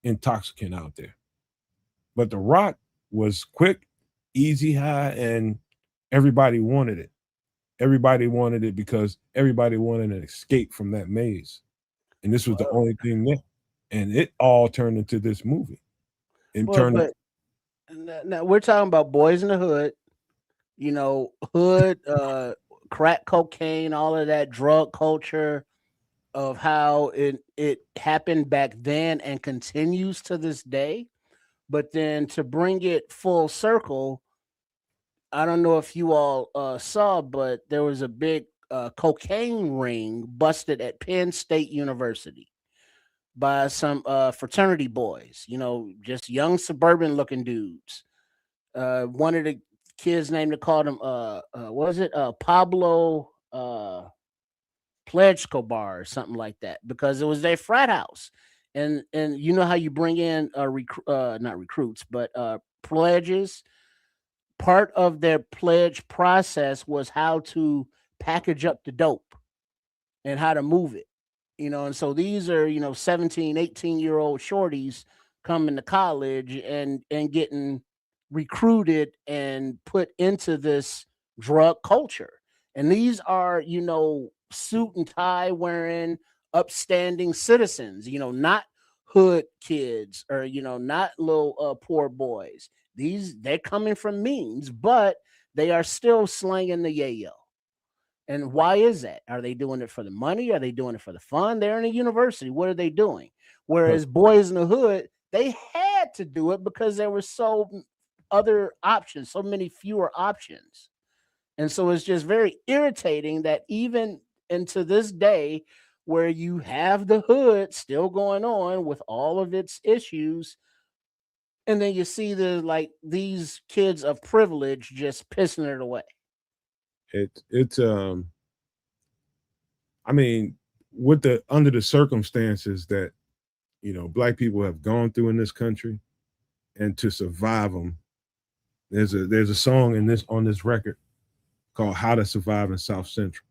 intoxicant out there, but the rock was quick, easy high, and everybody wanted it. Everybody wanted it because everybody wanted an escape from that maze. And this was the only thing there. And it all turned into this movie. And Well, turned but now we're talking about Boys in the Hood, hood, crack cocaine, all of that drug culture of how it happened back then and continues to this day. But then to bring it full circle, I don't know if you all saw, but there was a big cocaine ring busted at Penn State University by some fraternity boys, just young suburban looking dudes. One of the kids named they called him what was it? Pablo Pledgecobar or something like that, because it was their frat house. And you know how you bring in not recruits, but pledges. Part of their pledge process was how to package up the dope and how to move it. And so these are 17, 18-year-old shorties coming to college and getting recruited and put into this drug culture. And these are suit and tie wearing upstanding citizens, not hood kids or not little poor boys. They're coming from means, but they are still slanging the yayo. And why is that? Are they doing it for the money? Are they doing it for the fun? They're in a university. What are they doing? Whereas Boys in the Hood, they had to do it because there were other options, so many fewer options. And so it's just very irritating that even into this day, where you have the hood still going on with all of its issues, and then you see these kids of privilege just pissing it away. it's I mean, with the under the circumstances that black people have gone through in this country, and to survive them, there's a song on this record called "How to Survive in South Central."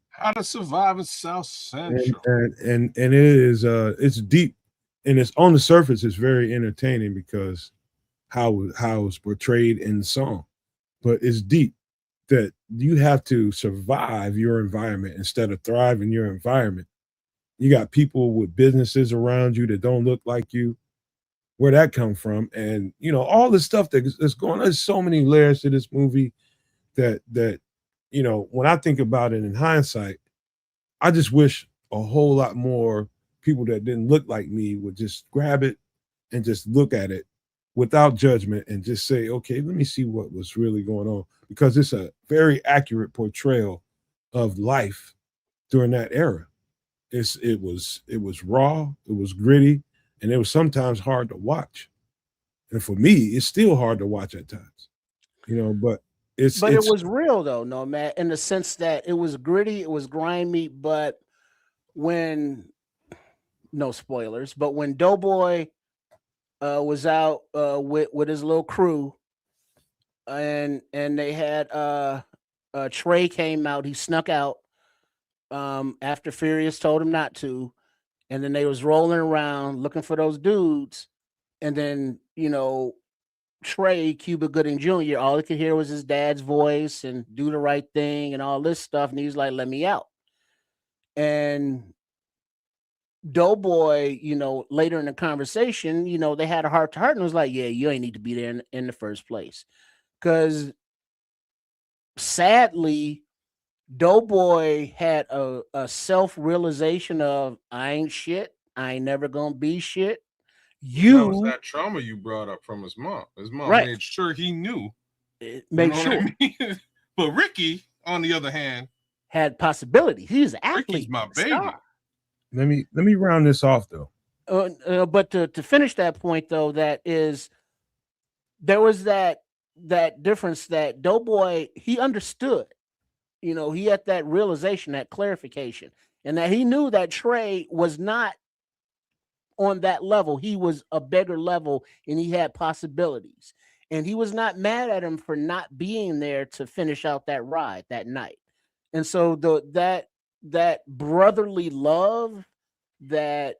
How to Survive in South and Central. and it is it's deep, and it's on the surface it's very entertaining because how it's portrayed in the song, but it's deep, that you have to survive your environment instead of thrive in your environment. You got people with businesses around you that don't look like you. Where that come from? And all the stuff that's going on. There's so many layers to this movie that when I think about it in hindsight, I just wish a whole lot more people that didn't look like me would just grab it and just look at it without judgment and just say, okay, let me see what was really going on, because it's a very accurate portrayal of life during that era. It was raw, it was gritty, and it was sometimes hard to watch. And for me, it's still hard to watch at times. But But it it's was real though, no man, in the sense that it was gritty, it was grimy, but when no spoilers, but when Doughboy was out with his little crew, and they had Trey came out, he snuck out after Furious told him not to, and then they was rolling around looking for those dudes, and then Trey, Cuba Gooding Jr., all he could hear was his dad's voice and do the right thing and all this stuff. And he was like, let me out. And Doughboy, later in the conversation, they had a heart to heart and was like, yeah, you ain't need to be there in the first place. Because sadly, Doughboy had a self-realization of, I ain't shit. I ain't never gonna be shit. That was You that trauma you brought up from his mom. His mom right. made sure he knew. You Make know sure what I mean? But Ricky, on the other hand, had possibilities. He's an Ricky's athlete, my baby. star. Let me round this off though. But to finish that point though, there was that difference that Doughboy, he understood. He had that realization, that clarification, and that he knew that Trey was not on that level. He was a better level and he had possibilities. And he was not mad at him for not being there to finish out that ride that night. And so that brotherly love that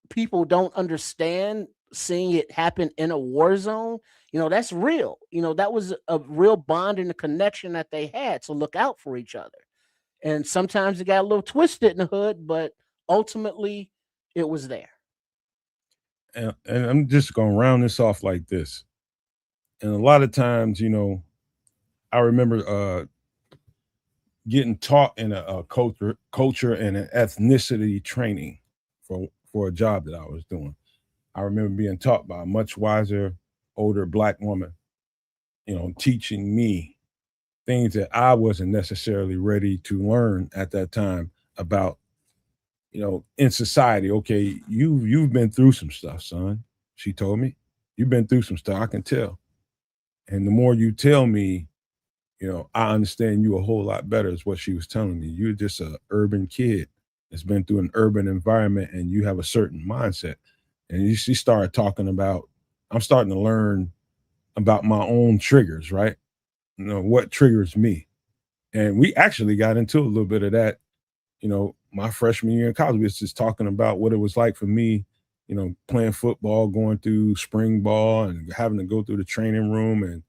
people don't understand, seeing it happen in a war zone, that's real. That was a real bond and a connection that they had to look out for each other. And sometimes it got a little twisted in the hood, but ultimately it was there. And I'm just gonna round this off like this. And a lot of times, I remember getting taught in a culture and an ethnicity training for a job that I was doing. I remember being taught by a much wiser, older black woman, teaching me things that I wasn't necessarily ready to learn at that time about, in society. Okay, you've been through some stuff, son. She told me, you've been through some stuff. I can tell. And the more you tell me, I understand you a whole lot better, is what she was telling me. You're just an urban kid that's been through an urban environment and you have a certain mindset. And she started talking about, I'm starting to learn about my own triggers, right? What triggers me. And we actually got into a little bit of that, my freshman year in college. We was just talking about what it was like for me, playing football, going through spring ball and having to go through the training room and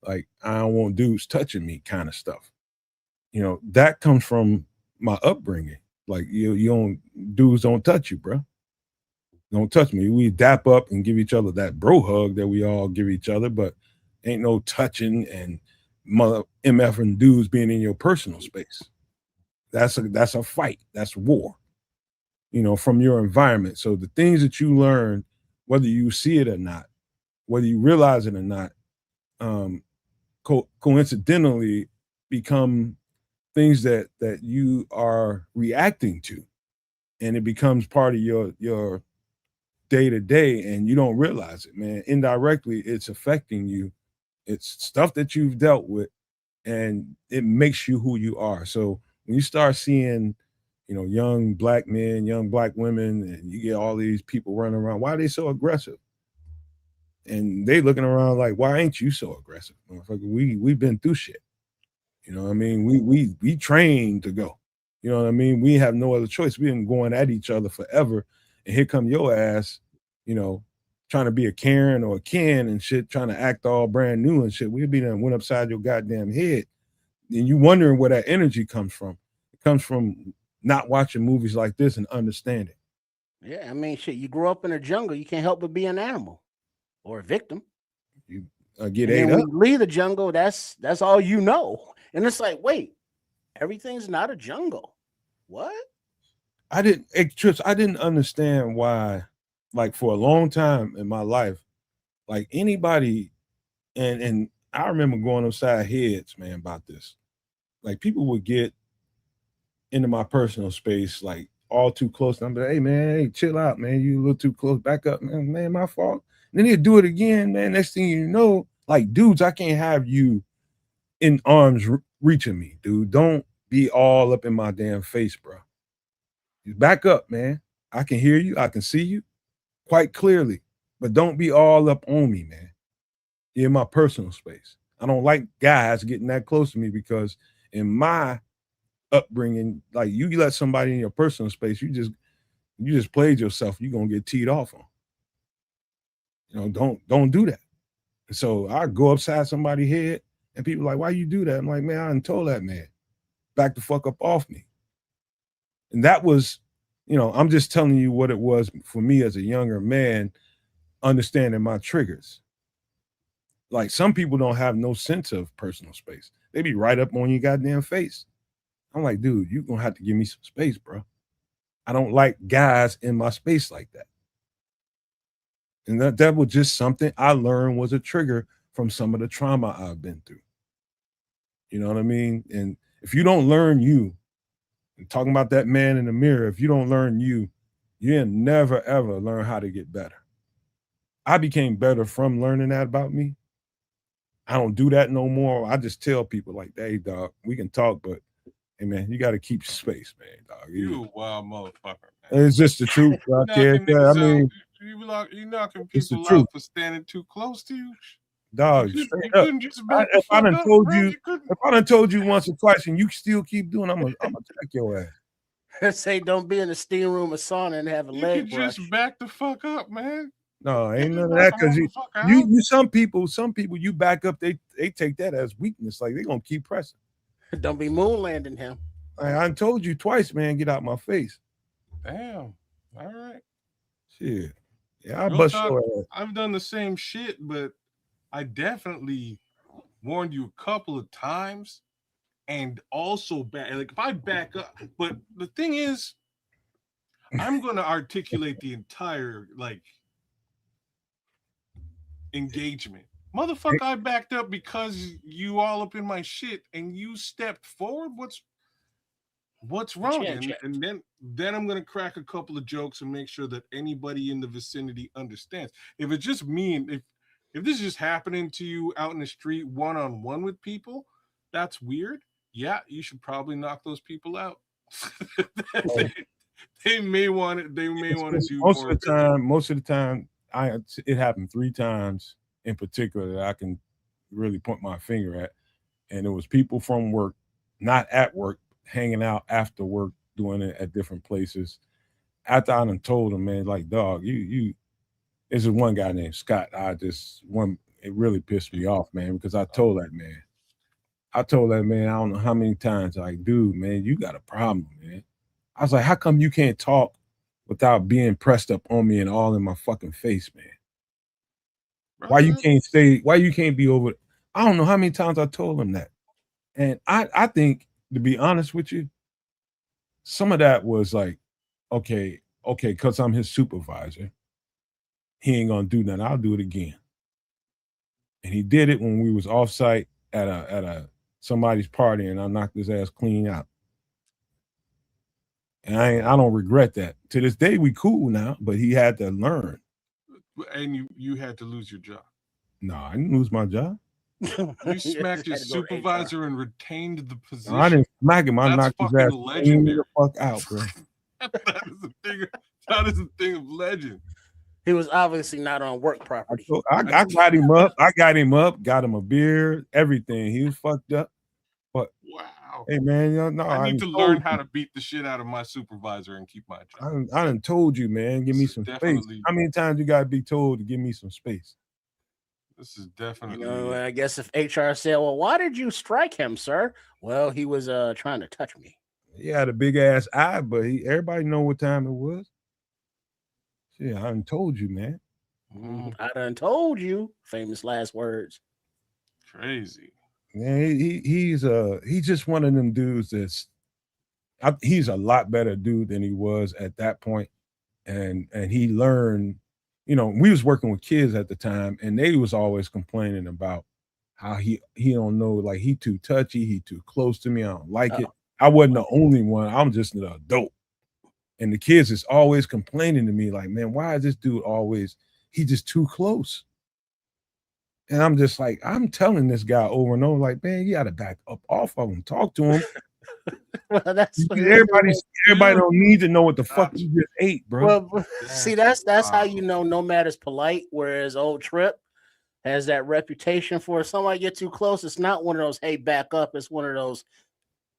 like, I don't want dudes touching me kind of stuff. That comes from my upbringing. Like, you don't, dudes don't touch you, bro. Don't touch me. We dap up and give each other that bro hug that we all give each other, but ain't no touching and mother MF and dudes being in your personal space. That's a fight. That's war, from your environment. So the things that you learn, whether you see it or not, whether you realize it or not, um, coincidentally become things that you are reacting to, and it becomes part of your day to day, and you don't realize it, man. Indirectly, it's affecting you. It's stuff that you've dealt with, and it makes you who you are. So when you start seeing, young black men, young black women, and you get all these people running around, why are they so aggressive? And they looking around like, why ain't you so aggressive, motherfucker? We've been through shit. You know what I mean? We trained to go. You know what I mean? We have no other choice. We've been going at each other forever. And here come your ass, trying to be a Karen or a Ken and shit, trying to act all brand new and shit. We'd be done went upside your goddamn head. And you wondering where that energy comes from. It comes from not watching movies like this and understanding. Yeah, I mean, shit. You grew up in a jungle, you can't help but be an animal or a victim. You get And then ate when up. you leave the jungle, that's all you know. And it's like, wait, everything's not a jungle. What? I didn't understand why, like for a long time in my life, like anybody, and I remember going upside heads, man, about this. Like people would get into my personal space, like all too close. And I'm like, hey man, hey, chill out, man. You a little too close. Back up, man, my fault. And then he'd do it again, man. Next thing you know, like dudes, I can't have you in arms reaching me, dude. Don't be all up in my damn face, bro. Back up, man. I can hear you. I can see you quite clearly, but don't be all up on me, man. You're in my personal space. I don't like guys getting that close to me because in my upbringing, like you let somebody in your personal space, you just played yourself. You're gonna get teed off on. Don't do that. And so I go upside somebody's head, and people are like, why you do that? I'm like, man, I done told that man, back the fuck up off me. And that was I'm just telling you what it was for me as a younger man, understanding my triggers. Like some people don't have no sense of personal space. They be right up on your goddamn face. I'm like, dude, you gonna have to give me some space, bro. I don't like guys in my space like that. And that was just something I learned was a trigger from some of the trauma I've been through. You know what I mean? And if you don't learn you, and talking about that man in the mirror, if you don't learn you, you'll never ever learn how to get better. I became better from learning that about me. I don't do that no more. I just tell people like, hey, dog, we can talk, but hey man, you gotta keep space, man, dog. You a wild motherfucker, man. It's just the truth, You I can't. knocking I niggas out. mean, You knocking it's the people truth, out for standing too close to you. dog. Straight You up. couldn't just back the If I fuck done up, told bro. you, You couldn't. if I done told you once or twice, and you still keep doing, I'm gonna check your ass. Say don't be in the steam room or sauna and have a You could leg brush. just back the fuck up, man. No, You ain't just none of knock that a because motherfucker you out. you some people you back up, they take that as weakness, like they gonna keep pressing. Don't be moon landing him. I done told you twice, man, get out my face. Damn. All right. Shit, yeah, I Real bust talk. your ass. I've done the same shit, but I definitely warned you a couple of times, and also back. Like if I back up, but the thing is, I'm going to articulate the entire like engagement. Motherfucker, I backed up because you all up in my shit and you stepped forward. What's wrong? Chin check. And then I'm gonna crack a couple of jokes and make sure that anybody in the vicinity understands. If it's just me and if this is just happening to you out in the street one on one with people, that's weird. Yeah, you should probably knock those people out. they, they may want it. They may want to do more. Most of the time, it happened 3 times in particular that I can really point my finger at, and it was people from work, not at work, hanging out after work, doing it at different places. After I done told them, man, like, dog, you. This is one guy named Scott. It really pissed me off, man, because I told that man, I don't know how many times, like, dude, man, you got a problem, man. I was like, how come you can't talk without being pressed up on me and all in my fucking face, man? Why you can't be over? I don't know how many times I told him that. And I think, to be honest with you, some of that was like, okay, because I'm his supervisor, he ain't gonna do nothing. I'll do it again. And he did it when we was offsite at a somebody's party, and I knocked his ass clean out. And I don't regret that. To this day, we cool now, but he had to learn. And you had to lose your job. No, I didn't lose my job. You smacked your supervisor and retained the position. No, I didn't smack him. I knocked his ass legendary. the fuck out, bro. That is a thing of legend. He was obviously not on work property. I got him up. I got him up. Got him a beer. Everything. He was fucked up. But wow. Hey man, I need to learn how to beat the shit out of my supervisor and keep my job. I done told you, man. Give me some space. How many times you gotta be told to give me some space? This is definitely. I guess if HR said, "Well, why did you strike him, sir?" Well, he was trying to touch me. He had a big ass eye, but everybody know what time it was. Yeah, I done told you, man. I done told you. Famous last words. Crazy. Man, he's just one of them dudes he's a lot better dude than he was at that point. And he learned, we was working with kids at the time, and they was always complaining about how he don't know, like he too touchy, he too close to me. I don't like it. I wasn't the only one. I'm just an adult. And the kids is always complaining to me, like, man, why is this dude he just too close? And I'm just like, I'm telling this guy over and over, like, man, you gotta back up off of him, talk to him. Well, everybody don't need to know what the fuck you just ate, bro. Well, see, that's how you know Nomad is polite, whereas old Trip has that reputation for if somebody get too close, it's not one of those, hey, back up. It's one of those,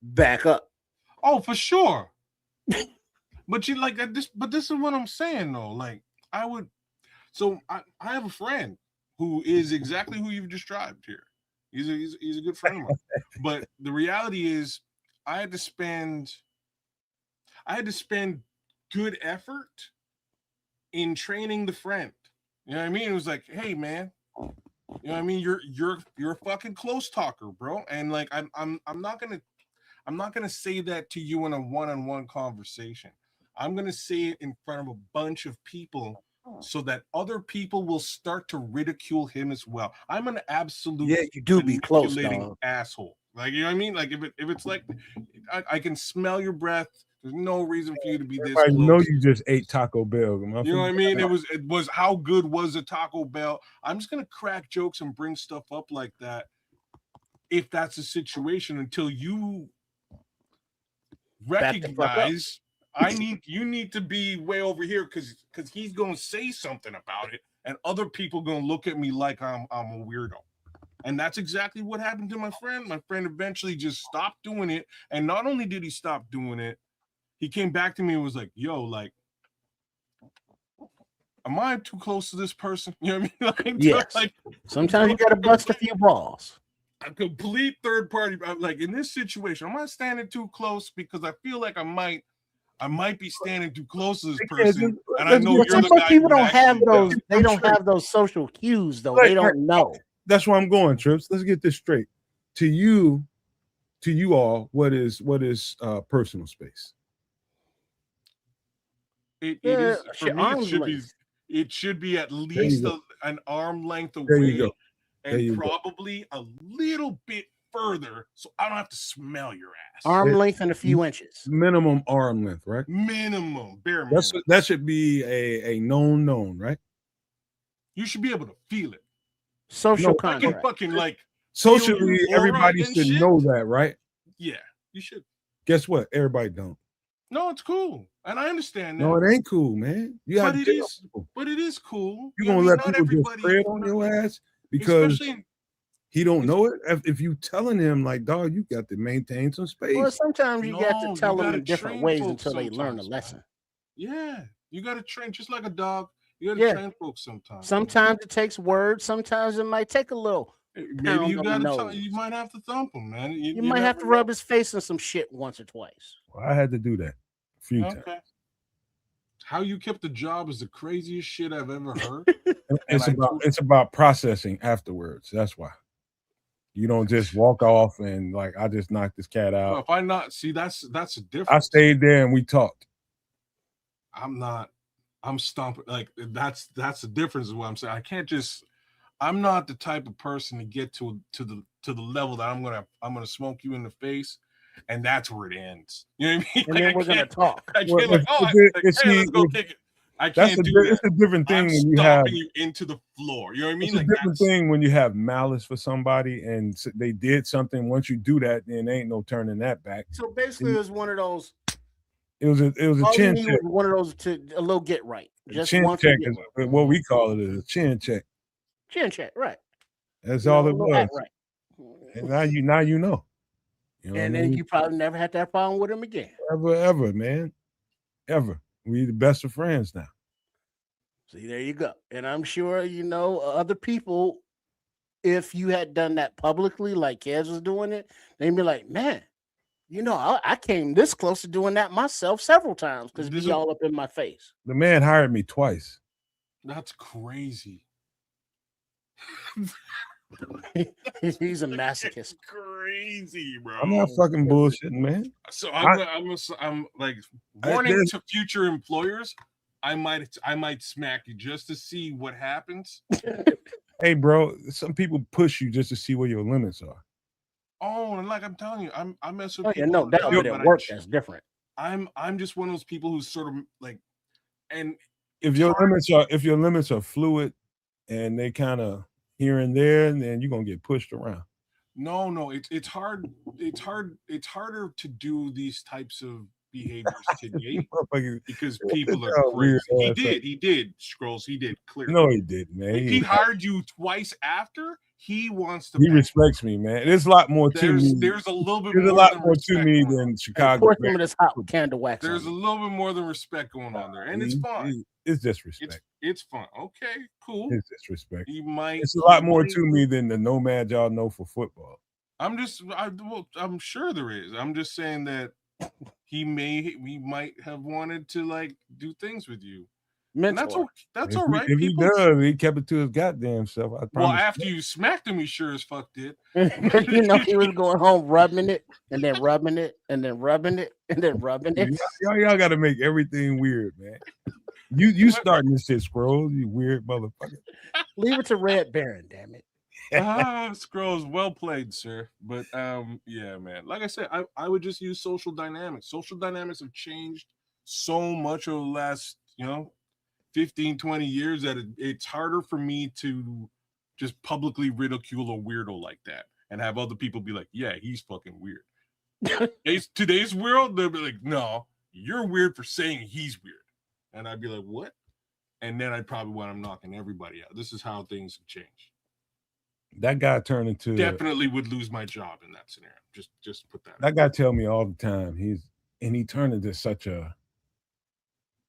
back up. Oh, for sure. But you like this, but this is what I'm saying though. Like I have a friend who is exactly who you've described here. He's a good friend of mine. But the reality is I had to spend good effort in training the friend. You know what I mean? It was like, hey man, you know what I mean? You're a fucking close talker, bro. And like I'm not gonna say that to you in a one-on-one conversation. I'm gonna say it in front of a bunch of people so that other people will start to ridicule him as well. I'm an absolute you do be close, manipulating dog. asshole. Like, you know what I mean? Like if it's like I can smell your breath. There's no reason for you to be this I close. know you just ate Taco Bell. You know what I mean? It was how good was a Taco Bell? I'm just gonna crack jokes and bring stuff up like that if that's the situation until you recognize you need to be way over here because he's gonna say something about it and other people gonna look at me like I'm a weirdo. And that's exactly what happened to my friend. My friend eventually just stopped doing it. And not only did he stop doing it, he came back to me and was like, yo, like, am I too close to this person? You know what I mean? Like, yes. like, sometimes you gotta bust a few balls. A complete third party. Like in this situation, am I standing too close? Because I feel like I might be standing too close to this person. And I know you're the guy. People don't have those, they don't have those social cues though. They don't know. That's where I'm going, Trips. Let's get this straight. To you all, what is personal space? It is for me. It should be at least an arm length away, and probably a little bit further, so I don't have to smell your ass. Arm length and a few inches. Minimum arm length, right? Minimum, bare minimum. That should be a known, right? You should be able to feel it. Social contract. Fucking like socially, everybody should know that, right? Yeah, you should. Guess what? Everybody don't. No, it's cool, and I understand that. No, it ain't cool, man. But it is cool. You gonna let people just tread on your ass because he don't know it? If you telling him like, dog, you got to maintain some space. Well, sometimes you got to tell them in different ways until they learn a lesson. Yeah, you got to train just like a dog. You got to train folks sometimes. Sometimes it takes words. Sometimes it might take a little. Maybe you might have to thump him, man. You might have to rub his face in some shit once or twice. Well, I had to do that a few times. How you kept the job is the craziest shit I've ever heard. It's about processing afterwards. That's why. You don't just walk off and like I just knocked this cat out. Well, if I not see that's a difference. I stayed there and we talked. I'm stomping like that's the difference is what I'm saying. I can't just. I'm not the type of person to get to the level that I'm gonna smoke you in the face, and that's where it ends. You know what I mean? And then we're gonna talk. I can't let's go kick it. I can't do that. It's a different thing when you have you into the floor. You know what I mean? It's a different thing when you have malice for somebody and they did something. Once you do that, then there ain't no turning that back. So basically, it was one of those. It was a chin check. One of those to a little get right. Just chin check is what we call it, is a chin check. Chin check, right? That's all it was. Right. And now you know. You know and then you probably never had that problem with him again. Ever, man. Ever. We the best of friends now. See, there you go. And I'm sure other people, if you had done that publicly, like Kez was doing it, they'd be like, man, I came this close to doing that myself several times because be all up in my face. The man hired me twice. That's crazy. He's a masochist. Crazy, bro. I'm not fucking bullshitting, man. So I'm like warning to future employers. I might smack you just to see what happens. Hey, bro, some people push you just to see where your limits are. Oh, and like I'm telling you, I mess with people. Yeah, no doubt, but at work that's different. I'm just one of those people who's sort of like, and if your limits are fluid and they kind of here and there, and then you're gonna get pushed around. No, it's hard. It's harder to do these types of behaviors today because people are crazy. He did, Scrolls. He did clearly. No, he didn't, man. He hired you twice after. He wants to. He respects me, man. There's a lot more to me. There's a little bit. There's a lot more to me than Chicago. Pour some of this hot candle wax. There's a little bit more than respect going on there, and it's fun. It's disrespect. It's fun. Okay, cool. It's disrespect. It's a lot more to me than the nomad y'all know for football. I'm sure there is. I'm just saying that he might have wanted to like do things with you. Mentor. And that's If all he, right. if he does, he kept it to his goddamn self. I Well, promise. after you smacked him, he sure as fuck did. You know, he was going home rubbing it and then rubbing it and then rubbing it and then rubbing it. Y'all got to make everything weird, man. You starting this shit, Scrolls, you weird motherfucker. Leave it to Red Baron, damn it. Scrolls, well played, sir. But yeah, man. Like I said, I would just use social dynamics. Social dynamics have changed so much over the last, 15, 20 years that it's harder for me to just publicly ridicule a weirdo like that and have other people be like, yeah, he's fucking weird. Today's world, they'll be like, no, you're weird for saying he's weird. And I'd be like, what? And then I'd probably want him knocking everybody out. This is how things have changed. That guy turned into Definitely would lose my job in that scenario. Just put that. That guy tell me all the time. He turned into such a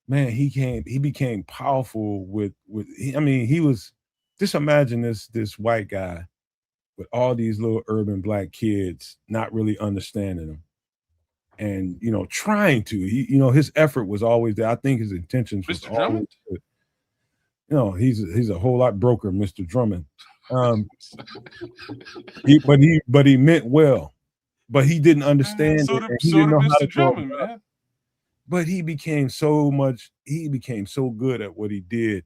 man. He became powerful he was just imagine this white guy with all these little urban black kids not really understanding him. And trying to, his effort was always there. I think his intentions was Mr. Drummond? always good. He's a whole lot broker, Mr. Drummond. But he meant well, but he didn't understand So it. did He didn't know how to Mr. Drummond, man. But he became so good at what he did,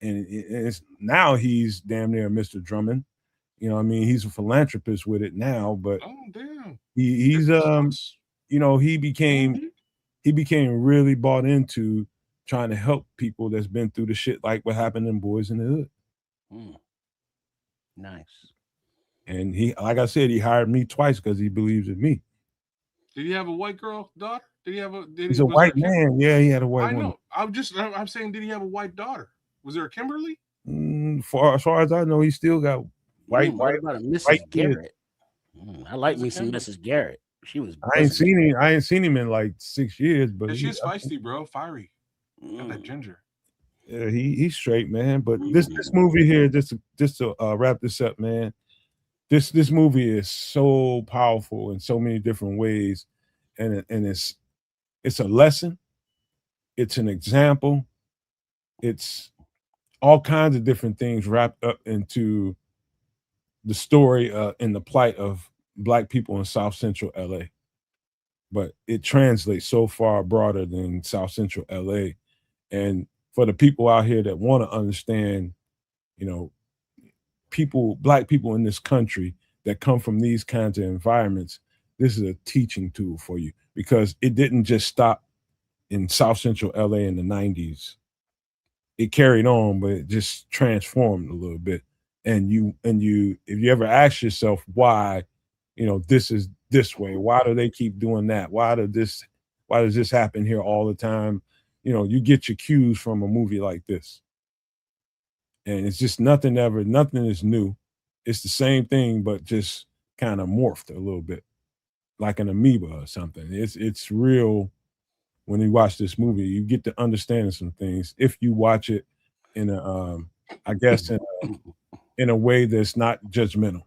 and now he's damn near Mr. Drummond. He's a philanthropist with it now, but oh damn, he's he became really bought into trying to help people that's been through the shit like what happened in Boys in the Hood. Nice. And he, like I said, he hired me twice because he believes in me. Did he have a white girl daughter? He's a white man. Yeah, he had a white woman. I know. I'm saying, did he have a white daughter? Was there a Kimberly? As far as I know, he still got white. What about a Mrs. white Garrett? I like me some Mrs. Garrett. She was. I ain't seen him in like 6 years, but she's feisty, bro. Fiery. Got that ginger. Yeah, he's straight, man. But this movie here, just to wrap this up, man. This movie is so powerful in so many different ways, and it's a lesson, it's an example, it's all kinds of different things wrapped up into the story and the plight of Black people in South Central LA. But it translates so far broader than South Central LA. And for the people out here that want to understand, Black people in this country that come from these kinds of environments, this is a teaching tool for you, because it didn't just stop in South Central LA in the 90s. It carried on, but it just transformed a little bit. And if you ever ask yourself why, this is this way, why do they keep doing that? Why does this happen here all the time? You get your cues from a movie like this. And it's just nothing is new. It's the same thing, but just kind of morphed a little bit, like an amoeba or something. It's real. When you watch this movie, you get to understand some things if you watch it in a way that's not judgmental.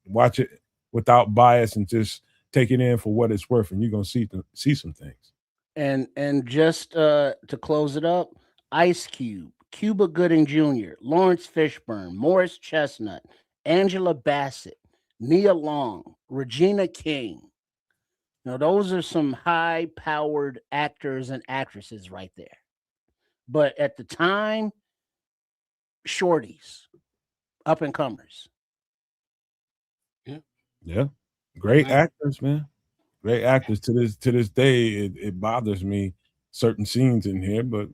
Watch it without bias and just take it in for what it's worth, and you're gonna see some things. And just to close it up, Ice Cube, Cuba Gooding Jr., Lawrence Fishburne, Morris Chestnut, Angela Bassett, Nia Long, Regina King. Now, those are some high-powered actors and actresses right there. But at the time, shorties, up-and-comers. Yeah. Great actors, man. Great actors. To this day, it bothers me, certain scenes in here, but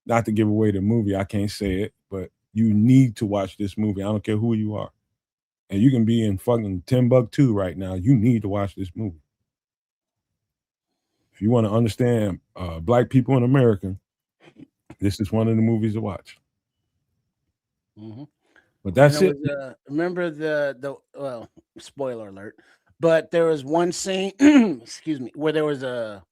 not to give away the movie, I can't say it, but you need to watch this movie. I don't care who you are. And you can be in fucking Timbuktu right now. You need to watch this movie. If you want to understand Black people in America, this is one of the movies to watch. Mm-hmm. But that's it. Remember well, spoiler alert, but there was one scene, excuse me, where there was a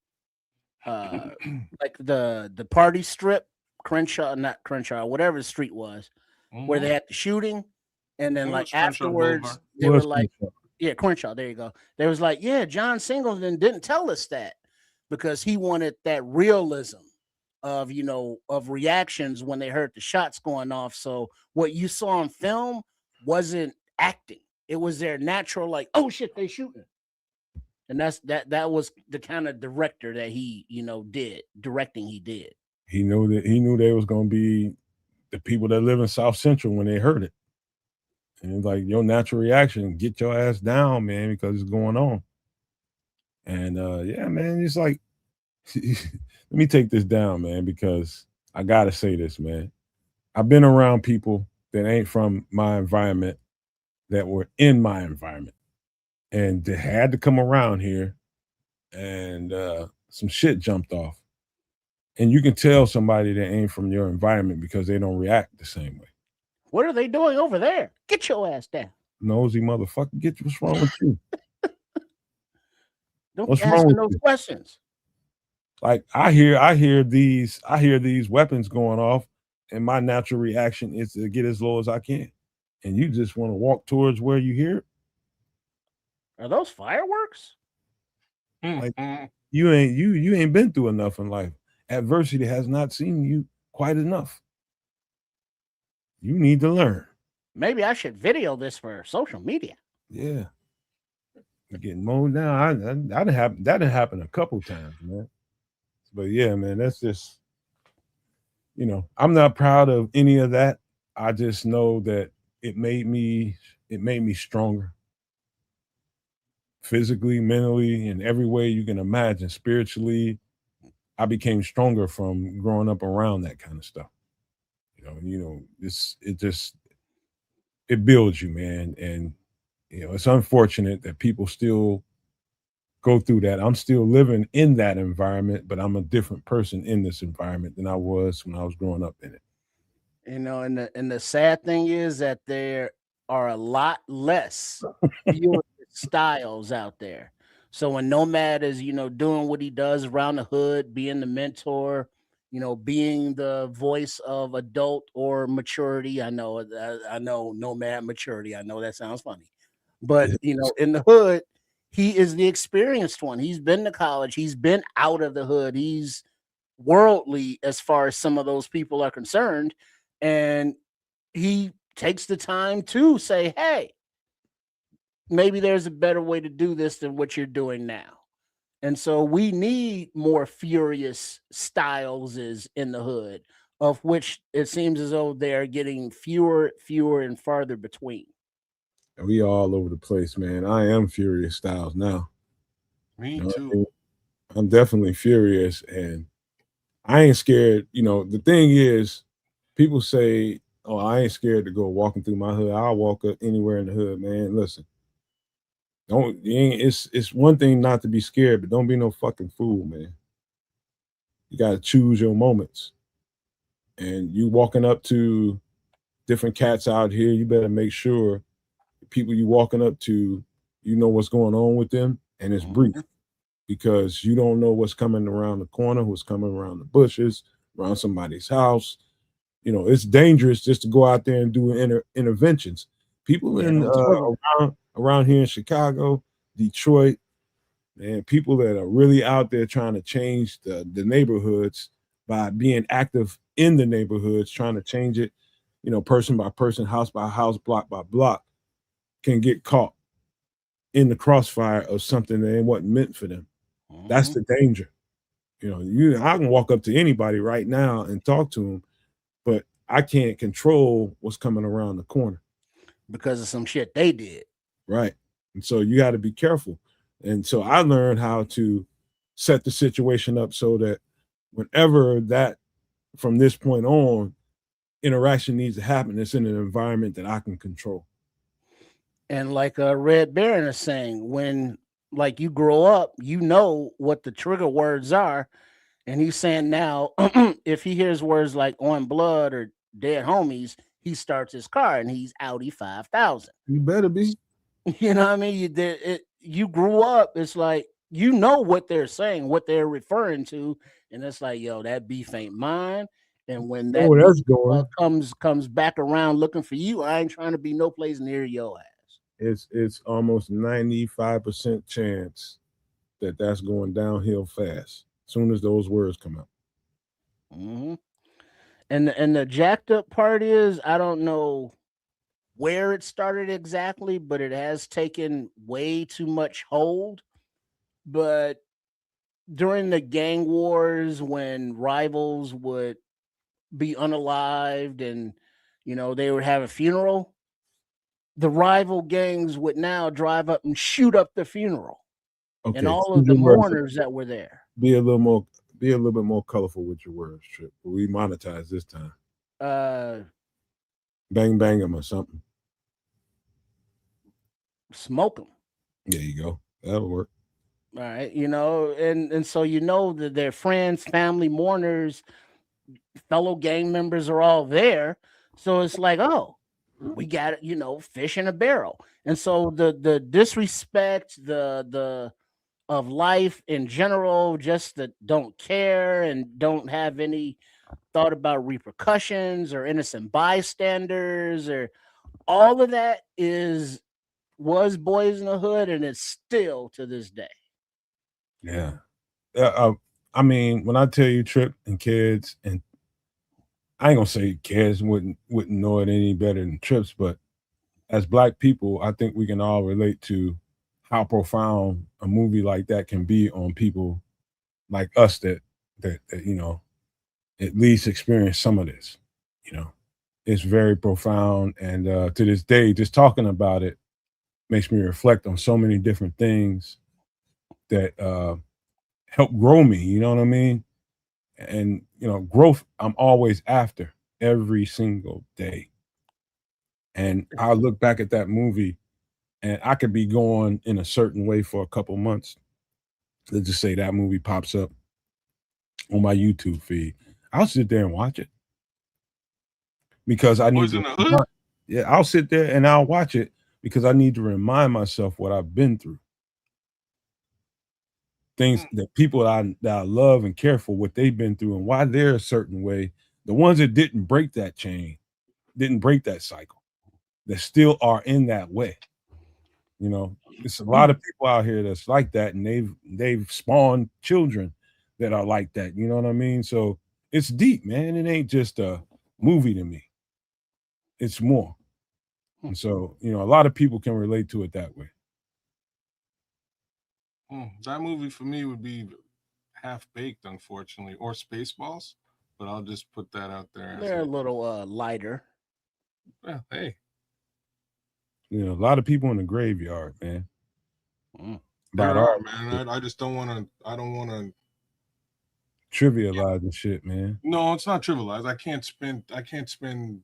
like the party strip, not Crenshaw, whatever the street was, where they had the shooting, and then like afterwards they were like, Yeah, Crenshaw. There you go. They was like, yeah, John Singleton didn't tell us that because he wanted that realism of of reactions when they heard the shots going off. So what you saw on film wasn't acting; it was their natural, like, oh shit, they shooting. And that was the kind of director that he did directing he did. He knew they was gonna be the people that live in South Central when they heard it. And it's like your natural reaction, get your ass down, man, because it's going on. And yeah, man, it's like let me take this down, man, because I gotta say this, man. I've been around people that ain't from my environment that were in my environment. And they had to come around here and some shit jumped off. And you can tell somebody that ain't from your environment because they don't react the same way. What are they doing over there? Get your ass down. Nosy motherfucker, get what's wrong with you? Don't What's be wrong asking with those you? questions. Like I hear these weapons going off, and my natural reaction is to get as low as I can. And you just want to walk towards where you hear it. Are those fireworks? Like you ain't been through enough in life. Adversity has not seen you quite enough. You need to learn. Maybe I should video this for social media. Yeah. You're getting mowed down. That didn't happen a couple times, man. But yeah, man, that's just I'm not proud of any of that. I just know that it made me stronger physically, mentally, in every way you can imagine. Spiritually, I became stronger from growing up around that kind of stuff. It builds you, man. And it's unfortunate that people still go through that. I'm still living in that environment, but I'm a different person in this environment than I was when I was growing up in it. And the sad thing is that there are a lot less fewer styles out there. So when Nomad is, doing what he does around the hood, being the mentor, being the voice of adult or maturity. I know Nomad maturity. I know that sounds funny. But Yeah. in the hood, he is the experienced one. He's been to college, he's been out of the hood, he's worldly as far as some of those people are concerned. And he takes the time to say, hey, maybe there's a better way to do this than what you're doing now. And so we need more furious styles is in the hood, of which it seems as though they're getting fewer and farther between. And we all over the place, man. I am Furious Styles now. Me You know what I too. mean? I'm definitely furious, and I ain't scared. The thing is, people say, "Oh, I ain't scared to go walking through my hood. I'll walk up anywhere in the hood, man." Listen, don't you ain't. It's one thing not to be scared, but don't be no fucking fool, man. You got to choose your moments, and you walking up to different cats out here. You better make sure the people you walking up to, you know what's going on with them, and it's brief Mhm. because you don't know what's coming around the corner, what's coming around the bushes, around somebody's house. It's dangerous just to go out there and do interventions. People Yeah, in don't swivel. around here in Chicago, Detroit, and people that are really out there trying to change the neighborhoods by being active in the neighborhoods, trying to change it, person by person, house by house, block by block, can get caught in the crossfire of something that ain't wasn't meant for them. That's Mhm. the danger. I can walk up to anybody right now and talk to them, but I can't control what's coming around the corner. Because of some shit they did. Right. And so you got to be careful. And so I learned how to set the situation up so that whenever that from this point on interaction needs to happen, it's in an environment that I can control. And like Red Baron is saying, when like you grow up, you know what the trigger words are. And he's saying now, if he hears words like on blood or dead homies, he starts his car and he's Audi 5000. You better be. You know what I mean? You grew up, it's like, you know what they're saying, what they're referring to. And it's like, yo, that beef ain't mine. And when You know that where beef that's going. comes back around looking for you, I ain't trying to be no place near your ass. It's almost 95% chance that that's going downhill fast as soon as those words come out. Hmm. And the jacked up part is I don't know where it started exactly, but it has taken way too much hold. But during the gang wars, when rivals would be unalived and they would have a funeral, the rival gangs would now drive up and shoot up the funeral and Okay, all of choose the your words. mourners that were there. Be a little more, be a little bit more colorful with your words, Trip. We monetize this time. Uh, Bang bang them or something. Smoke them. There you go. That'll work. All right, and so that their friends, family, mourners, fellow gang members are all there. So it's like, oh, we got fish in a barrel. And so the disrespect, the of life in general, just that don't care and don't have any thought about repercussions or innocent bystanders or all of that was Boys in the Hood, and it's still to this day. Yeah. I mean, when I tell you Trip and kids, and I ain't gonna say kids wouldn't know it any better than Trips, but as Black people, I think we can all relate to how profound a movie like that can be on people like us that at least experience some of this. You know, it's very profound, and to this day, just talking about it makes me reflect on so many different things that help grow me. You know what I mean? And growth I'm always after every single day. And I look back at that movie, and I could be going in a certain way for a couple months. Let's just say that movie pops up on my YouTube feed. I'll sit there and watch it because I need Boys to. in the Hood. Yeah, I'll sit there and I'll watch it because I need to remind myself what I've been through. Things that people that I love and care for, what they've been through and why they're a certain way. The ones that didn't break that chain, didn't break that cycle, that still are in that way. It's a lot of people out here that's like that, and they've spawned children that are like that. You know what I mean? So it's deep, man. It ain't just a movie to me. It's more. And so, a lot of people can relate to it that way. That movie for me would be Half Baked, unfortunately, or Spaceballs. But I'll just put that out there as They're a little lighter. hey. A lot of people in the graveyard, man. Mm. There About are, all man. I just don't want to. I don't want to. trivializing shit, man. No, it's not trivialized. I can't spend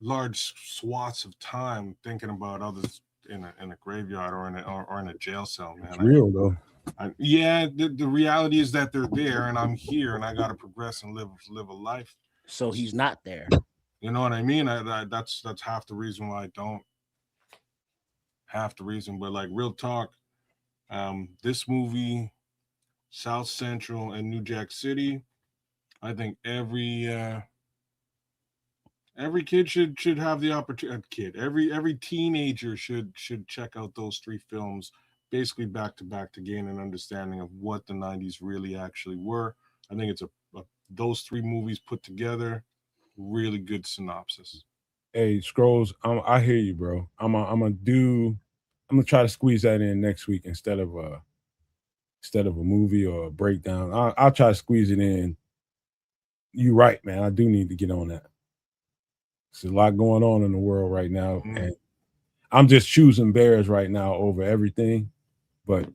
large swaths of time thinking about others in a graveyard or in a jail cell, man. It's real though. Yeah, the reality is that they're there, and I'm here, and I got to progress and live a life. So he's not there. You know what I mean? That's half the reason why I don't. Half the reason, but like real talk, this movie, South Central and New Jack City, I think every kid should have the opportunity. Every teenager should check out those three films, basically back to back, to gain an understanding of what the '90s really actually were. I think it's those three movies put together, really good synopsis. Hey, Scrolls, I hear you, bro. I'm gonna try to squeeze that in next week instead of a movie or a breakdown. I'll try to squeeze it in. You right, man. I do need to get on that. There's a lot going on in the world right now, and I'm just choosing Bears right now over everything. But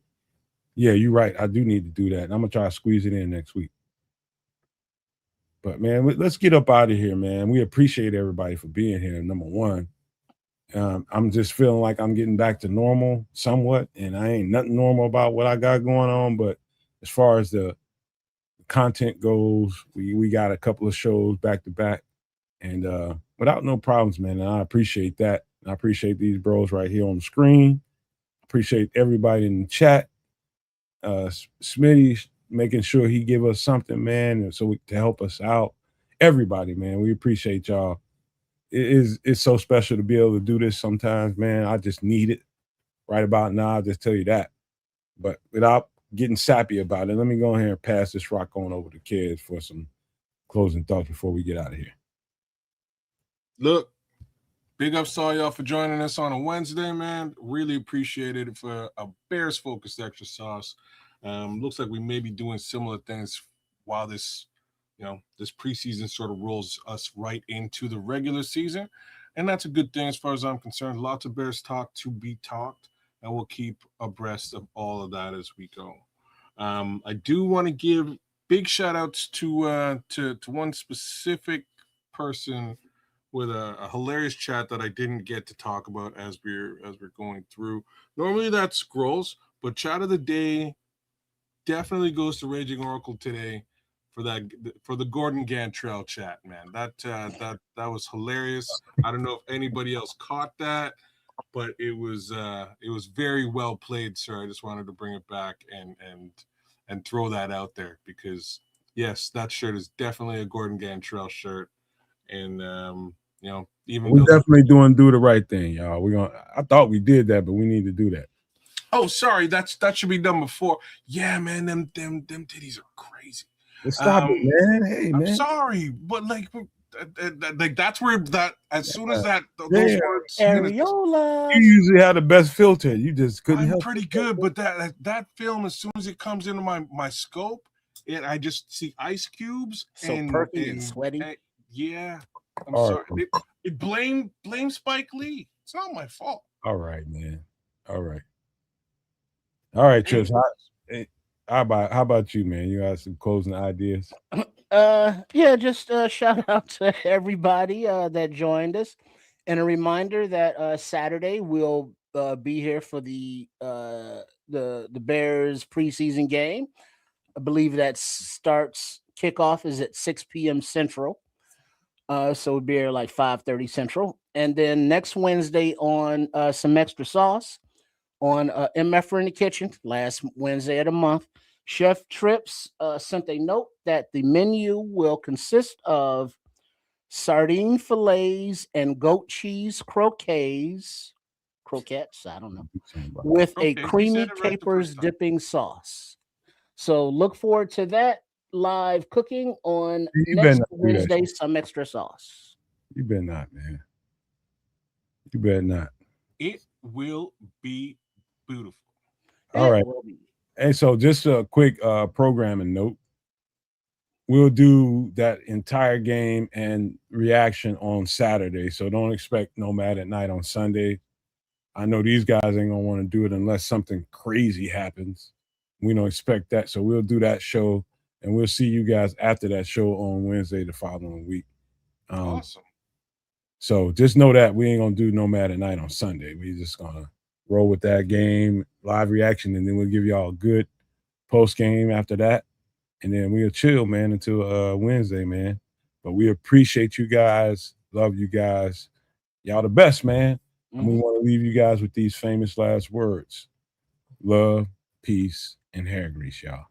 yeah, you're right. I do need to do that. And I'm gonna try to squeeze it in next week. But man, let's get up out of here, man. We appreciate everybody for being here. Number one, I'm just feeling like I'm getting back to normal somewhat, and I ain't nothing normal about what I got going on. But as far as the content goes, we got a couple of shows back to back, and without no problems, man. And I appreciate that. I appreciate these bros right here on the screen. Appreciate everybody in the chat. Smitty making sure he give us something, man, so to help us out. Everybody, man, we appreciate y'all. it's so special to be able to do this sometimes, man. I just need it right about now. I'll just tell you that. But without getting sappy about it, let me go ahead and pass this rock on over to kids for some closing thoughts before we get out of here. Look, big ups to all y'all for joining us on a Wednesday, man. Really appreciate it for a Bears focused extra sauce. Looks like we may be doing similar things while this preseason sort of rolls us right into the regular season. And that's a good thing as far as I'm concerned. Lots of Bears talk to be talked, and we'll keep abreast of all of that as we go. I do want to give big shout outs to one specific person with a hilarious chat that I didn't get to talk about as we're going through. Normally that's Scrolls, but chat of the day definitely goes to Raging Oracle today for the Gordon Gantrell chat, man. That was hilarious. I don't know if anybody else caught that, but it was very well played, sir. I just wanted to bring it back and throw that out there because yes, that shirt is definitely a Gordon Gantrell shirt, and even We're though definitely doing do the right thing, y'all. I thought we did that, but we need to do that. oh, sorry, that should be done before. Yeah, man, them titties are crazy. Stop it, man. Hey, I'm man. sorry, but like that's where that as soon as that those words Areola. You usually have the best filter. You just couldn't I'm help pretty it. good, but that film as soon as it comes into my scope, I just see ice cubes So perky and sweaty. Yeah, I'm All sorry. right. Blame Spike Lee. It's not my fault. All right, man. All right, Trips. How about you, man? You got some closing ideas? Yeah, just shout out to everybody that joined us, and a reminder that Saturday we'll be here for the Bears preseason game. I believe that starts kickoff is at 6 p.m. Central. So we'll be here like 5:30 Central, and then next Wednesday on some extra sauce on MF in the Kitchen, last Wednesday of the month. Chef Trips sent a note that the menu will consist of sardine fillets and goat cheese croquettes, I don't know, with a Okay, he creamy said it right the capers first time. dipping sauce. So look forward to that live cooking on next Wednesday, some extra sauce. You better not, man. You better not. It will be beautiful. All right. And so just a quick programming note. We'll do that entire game and reaction on Saturday. So don't expect Nomad at Night on Sunday. I know these guys ain't gonna want to do it unless something crazy happens. We don't expect that. So we'll do that show and we'll see you guys after that show on Wednesday the following week. Awesome. So just know that we ain't gonna do Nomad at Night on Sunday. We just gonna roll with that game, live reaction, and then we'll give y'all a good post game after that. And then we'll chill, man, until Wednesday, man. But we appreciate you guys, love you guys. Y'all the best, man. And we want to leave you guys with these famous last words. Love, peace, and hair grease, y'all.